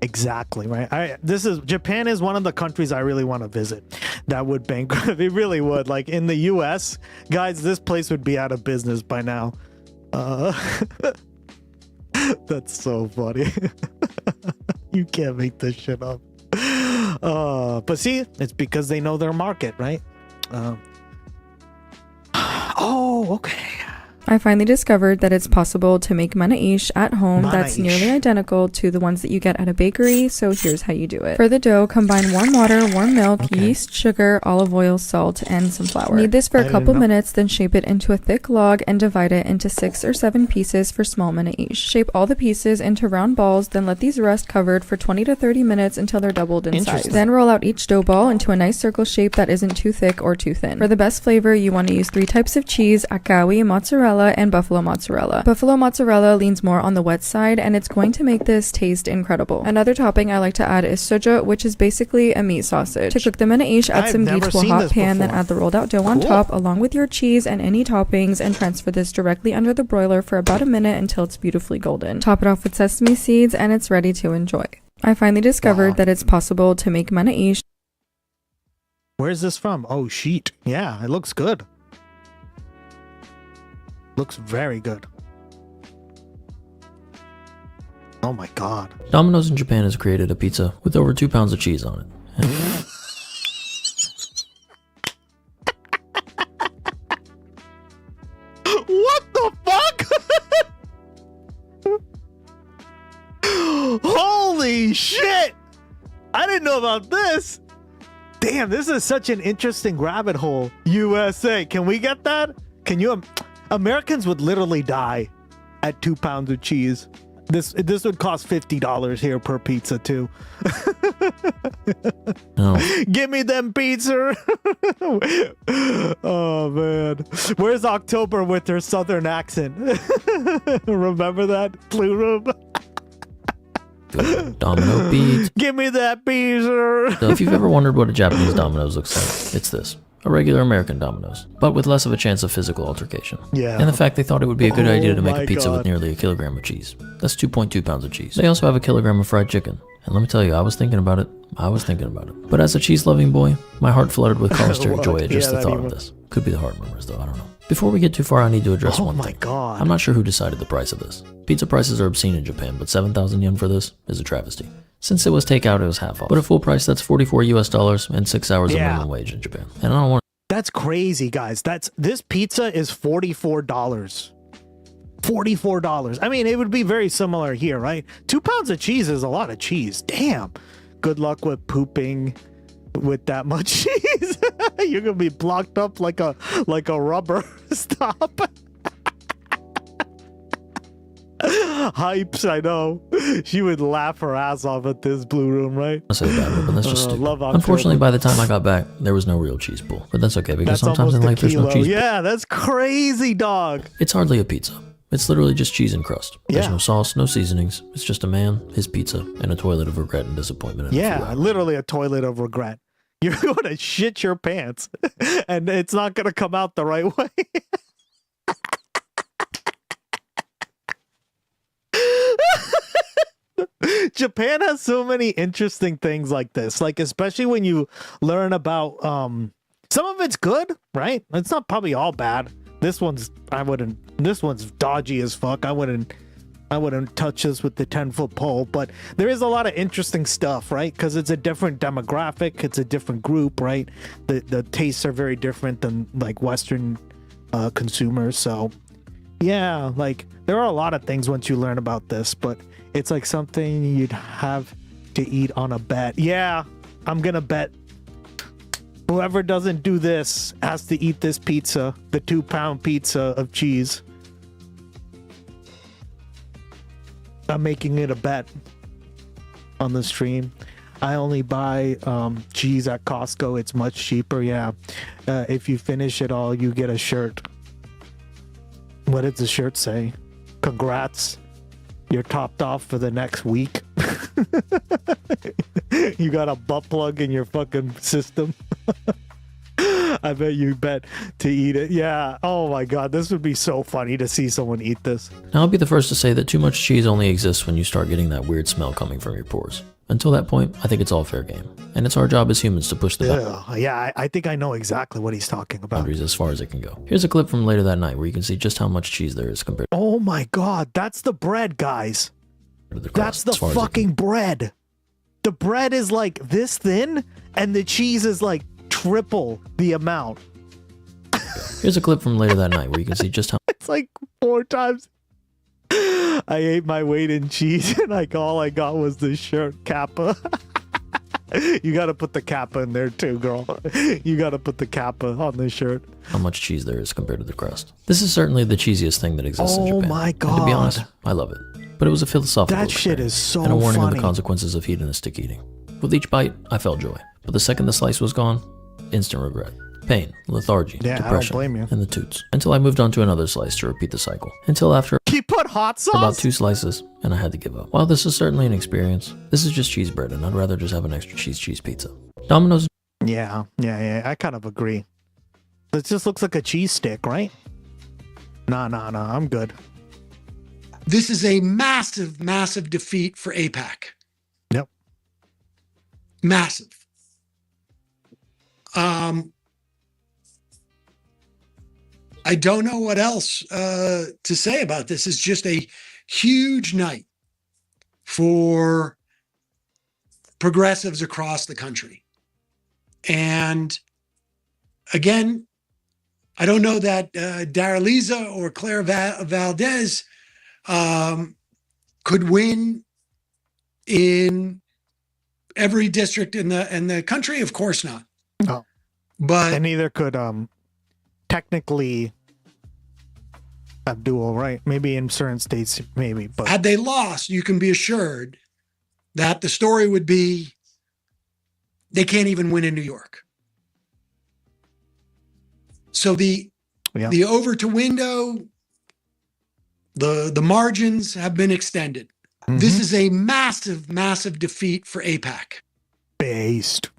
exactly, right? Japan is one of the countries I really want to visit. That would bankrupt. It really would. Like, in the US, guys, this place would be out of business by now. That's so funny. You can't make this shit up. But see, it's because they know their market, right? Oh, okay. I finally discovered that it's possible to make manaish at home that's nearly identical to the ones that you get at a bakery, so here's how you do it. For the dough, combine warm water, warm milk, yeast, sugar, olive oil, salt, and some flour. Knead this for a couple minutes, then shape it into a thick log and divide it into 6 or 7 pieces for small manaish. Shape all the pieces into round balls, then let these rest covered for 20 to 30 minutes until they're doubled in size. Then roll out each dough ball into a nice circle shape that isn't too thick or too thin. For the best flavor, you want to use 3 types of cheese: akawi, mozzarella, and buffalo mozzarella. Buffalo mozzarella leans more on the wet side, and it's going to make this taste incredible. Another topping I like to add is soja, which is basically a meat sausage. To cook the manaish, add some ghee to a hot pan, then add the rolled out dough on top, along with your cheese and any toppings, and transfer this directly under the broiler for about a minute until it's beautifully golden. Top it off with sesame seeds, and it's ready to enjoy. I finally discovered that it's possible to make manaish. Where's this from? Oh, sheet. Yeah, it looks good. Looks very good. Oh my god. Domino's in Japan has created a pizza with over 2 pounds of cheese on it. What the fuck? Holy shit! I didn't know about this. Damn, this is such an interesting rabbit hole. USA, can we get that? Can you? Americans would literally die at 2 pounds of cheese. This would cost $50 here per pizza too. No. Give me them pizza. Oh man, where's October with her southern accent? Remember that Blue Room? Domino pizza. Give me that pizza. So if you've ever wondered what a Japanese Domino's looks like, it's this. A regular American Domino's, but with less of a chance of physical altercation. Yeah. And the fact they thought it would be a good idea to make my a pizza God. with nearly 1 kilogram of cheese. That's 2.2 pounds of cheese. They also have 1 kilogram of fried chicken. And let me tell you, I was thinking about it. But as a cheese-loving boy, my heart fluttered with cholesteric joy at just the thought of this. Could be the heart murmurs, though, I don't know. Before we get too far, I need to address one thing. Oh my god. I'm not sure who decided the price of this. Pizza prices are obscene in Japan, but 7,000 yen for this is a travesty. Since it was takeout, it was half off. But at full price, that's $44 US and 6 hours of minimum wage in Japan. And I don't want. That's crazy, guys. This pizza is $44. $44. I mean, it would be very similar here, right? 2 pounds of cheese is a lot of cheese. Damn. Good luck with pooping with that much cheese. You're gonna be blocked up like a rubber stop. Hypes, I know. She would laugh her ass off at this Blue Room, right? I say that, but that's just stupid. Unfortunately, by the time I got back, there was no real cheese pool. But that's okay, because sometimes in life there's no cheese pool. Yeah, that's crazy, dog. It's hardly a pizza. It's literally just cheese and crust. There's no sauce, no seasonings. It's just a man, his pizza, and a toilet of regret and disappointment. Yeah, literally a toilet of regret. You're going to shit your pants, and it's not going to come out the right way. Japan has so many interesting things like this, like especially when you learn about some of it's good, right? It's not probably all bad. This one's dodgy as fuck. I wouldn't touch this with the 10-foot pole, but there is a lot of interesting stuff, right? Because it's a different demographic, it's a different group, right? The tastes are very different than like Western consumers. So yeah, like there are a lot of things once you learn about this, but it's like something you'd have to eat on a bet. Yeah, I'm gonna bet whoever doesn't do this has to eat this pizza, the 2-pound pizza of cheese. I'm making it a bet on the stream. I only buy cheese at Costco. It's much cheaper. Yeah. If you finish it all, you get a shirt. What did the shirt say? Congrats. You're topped off for the next week. You got a butt plug in your fucking system. I bet you bet to eat it. Yeah. Oh my god, this would be so funny to see someone eat this. Now, I'll be the first to say that too much cheese only exists when you start getting that weird smell coming from your pores. Until that point, I think it's all fair game. And it's our job as humans to push the I think I know exactly what he's talking about. boundaries as far as it can go. Here's a clip from later that night where you can see just how much cheese there is compared Oh my god, that's the bread, guys. to the That's crust. the as far as fucking bread. The bread is like this thin, and the cheese is like triple the amount. Here's a clip from later that night where you can see just how It's like 4 times. I ate my weight in cheese, and like all I got was the shirt kappa. You got to put the kappa in there too, girl. You got to put the kappa on the shirt. how much cheese there is compared to the crust. This is certainly the cheesiest thing that exists in Japan. Oh my god. And to be honest, I love it. But it was a philosophical That shit experience, is so and a warning of funny. the consequences of hedonistic eating. With each bite, I felt joy. But the second the slice was gone, instant regret. Pain, lethargy, Yeah, I don't depression, blame you. and the toots. Until I moved on to another slice to repeat the cycle. Until after He put hot sauce? about 2 slices, and I had to give up. While this is certainly an experience, this is just cheese bread, and I'd rather just have an extra cheese pizza. Domino's. Yeah, I kind of agree. It just looks like a cheese stick, right? Nah, I'm good. This is a massive, massive defeat for AIPAC. Yep. Massive. I don't know what else to say about this. It's just a huge night for progressives across the country. And again, I don't know that Daraliza or Claire Valdez could win in every district in the country. Of course not. No. But and neither could technically Abdul, right? Maybe in certain states, maybe. But had they lost, you can be assured that the story would be they can't even win in New York. So the over to window, the margins have been extended. Mm-hmm. This is a massive, massive defeat for AIPAC. Based.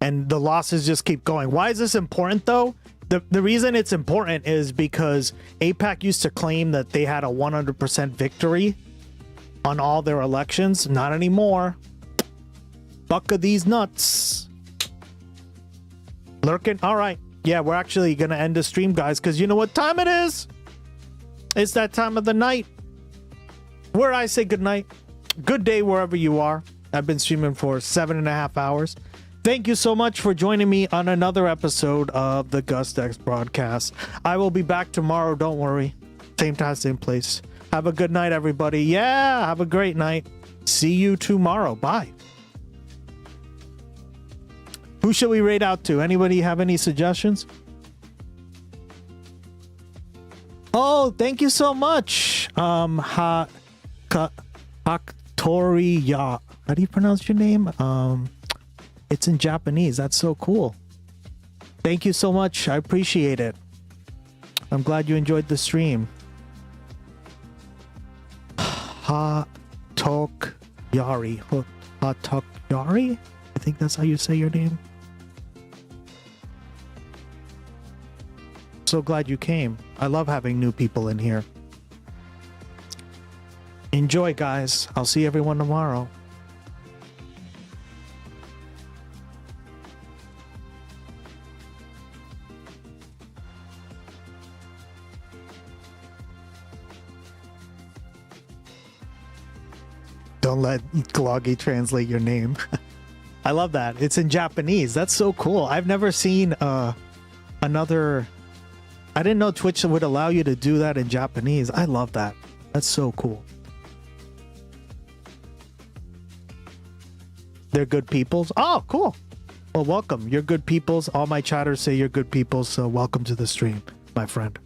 And the losses just keep going. Why is this important though? The reason it's important is because AIPAC used to claim that they had a 100% victory on all their elections. Not anymore. Buck of these nuts. Lurking. All right. Yeah, we're actually going to end the stream, guys, because you know what time it is? It's that time of the night where I say good night. Good day wherever you are. I've been streaming for 7.5 hours. Thank you so much for joining me on another episode of the Gus X broadcast. I will be back tomorrow, don't worry. Same time, same place. Have a good night, everybody. Yeah, have a great night. See you tomorrow. Bye. Who should we raid out to? Anybody have any suggestions? Oh, thank you so much. Haktoriya. How do you pronounce your name? It's in Japanese. That's so cool. Thank you so much. I appreciate it. I'm glad you enjoyed the stream. Hatokyari. Hatokyari? I think that's how you say your name. So glad you came. I love having new people in here. Enjoy, guys. I'll see everyone tomorrow. Don't let Gloggy translate your name. I love that. It's in Japanese. That's so cool. I've never seen another... I didn't know Twitch would allow you to do that in Japanese. I love that. That's so cool. They're good peoples. Oh, cool. Well, welcome. You're good peoples. All my chatters say you're good peoples, so welcome to the stream, my friend.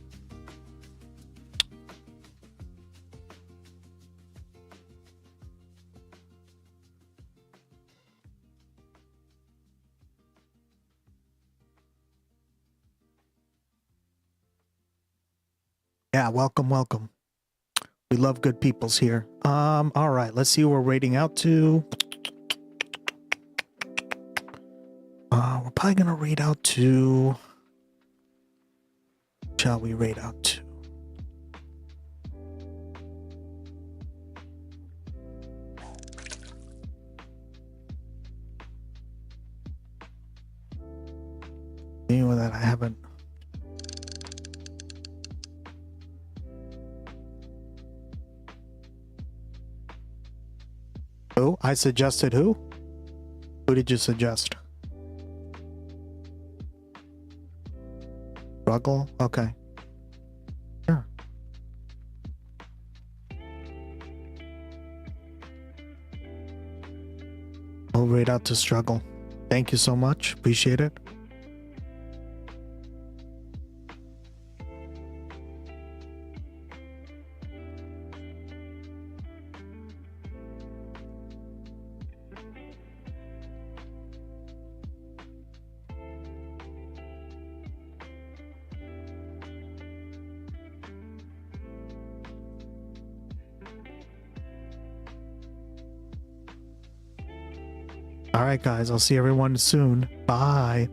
Yeah, welcome, welcome. We love good peoples here. All right, let's see who we're rating out to. We're probably gonna rate out to... Shall we rate out to? You know that I haven't... Who? I suggested who? Who did you suggest? Struggle? Okay. Sure. We'll rate out to Struggle. Thank you so much. Appreciate it. All right, guys. I'll see everyone soon. Bye.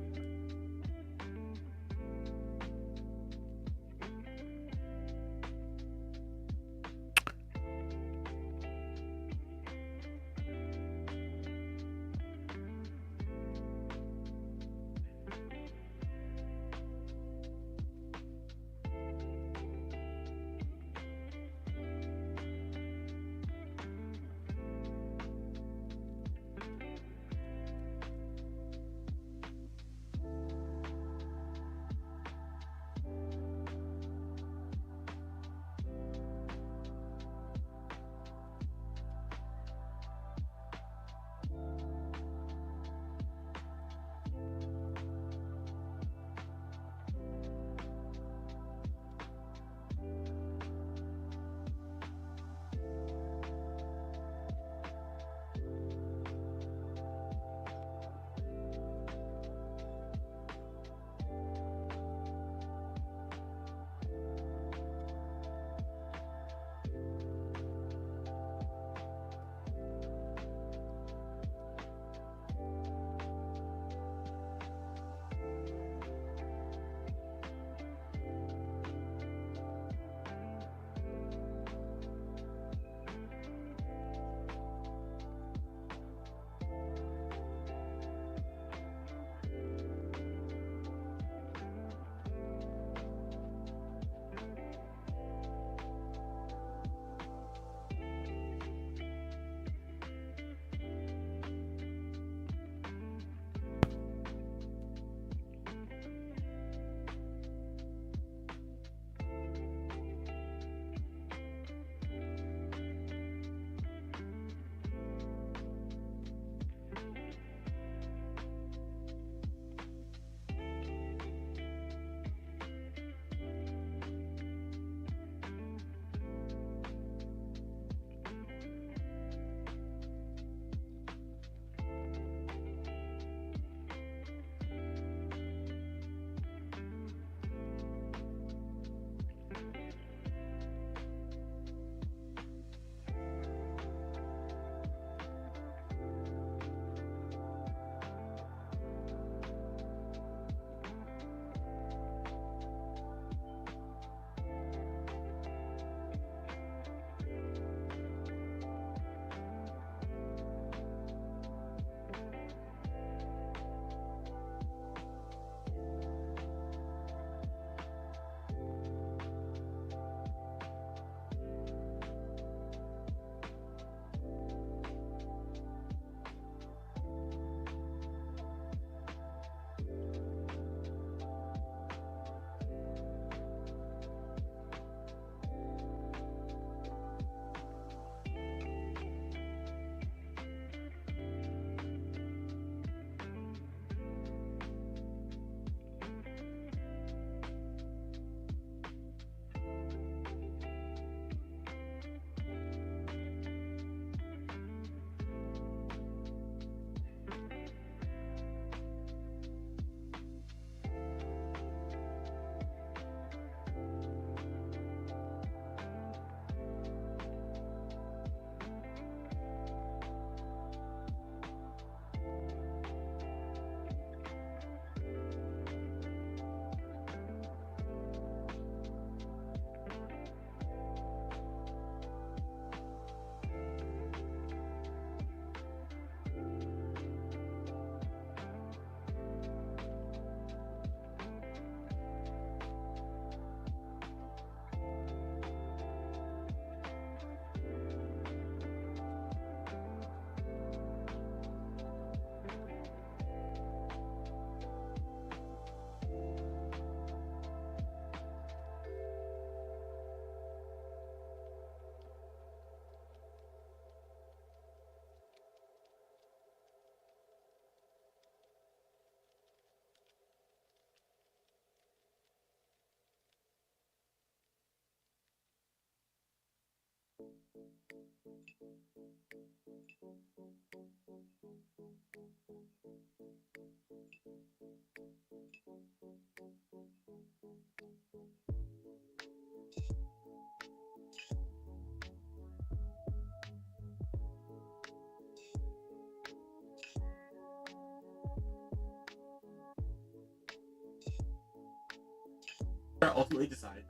Ultimately decide.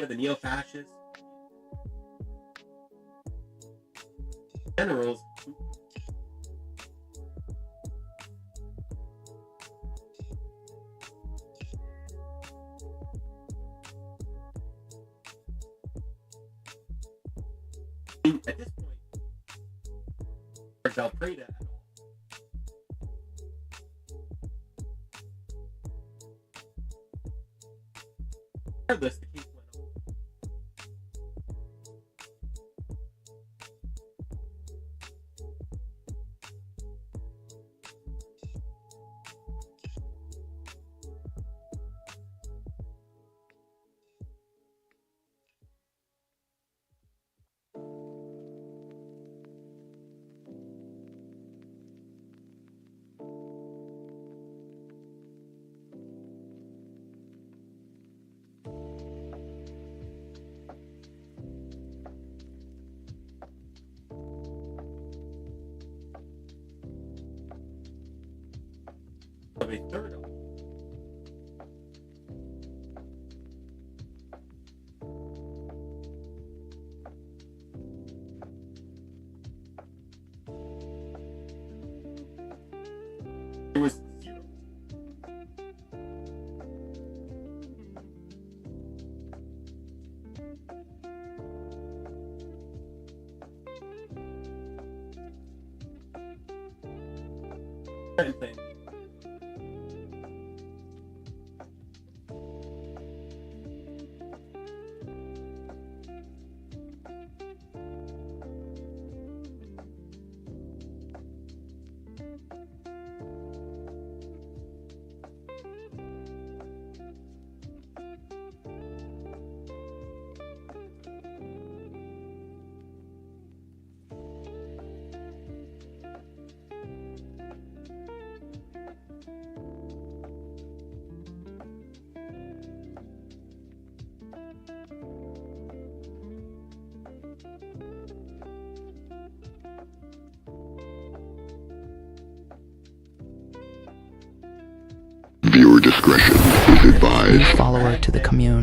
The neo-fascists, generals. At this point, Al Qaeda at all. Regardless, the case went on. Of a third of it was zero. Thing. Viewer discretion is advised. Follower to the commune.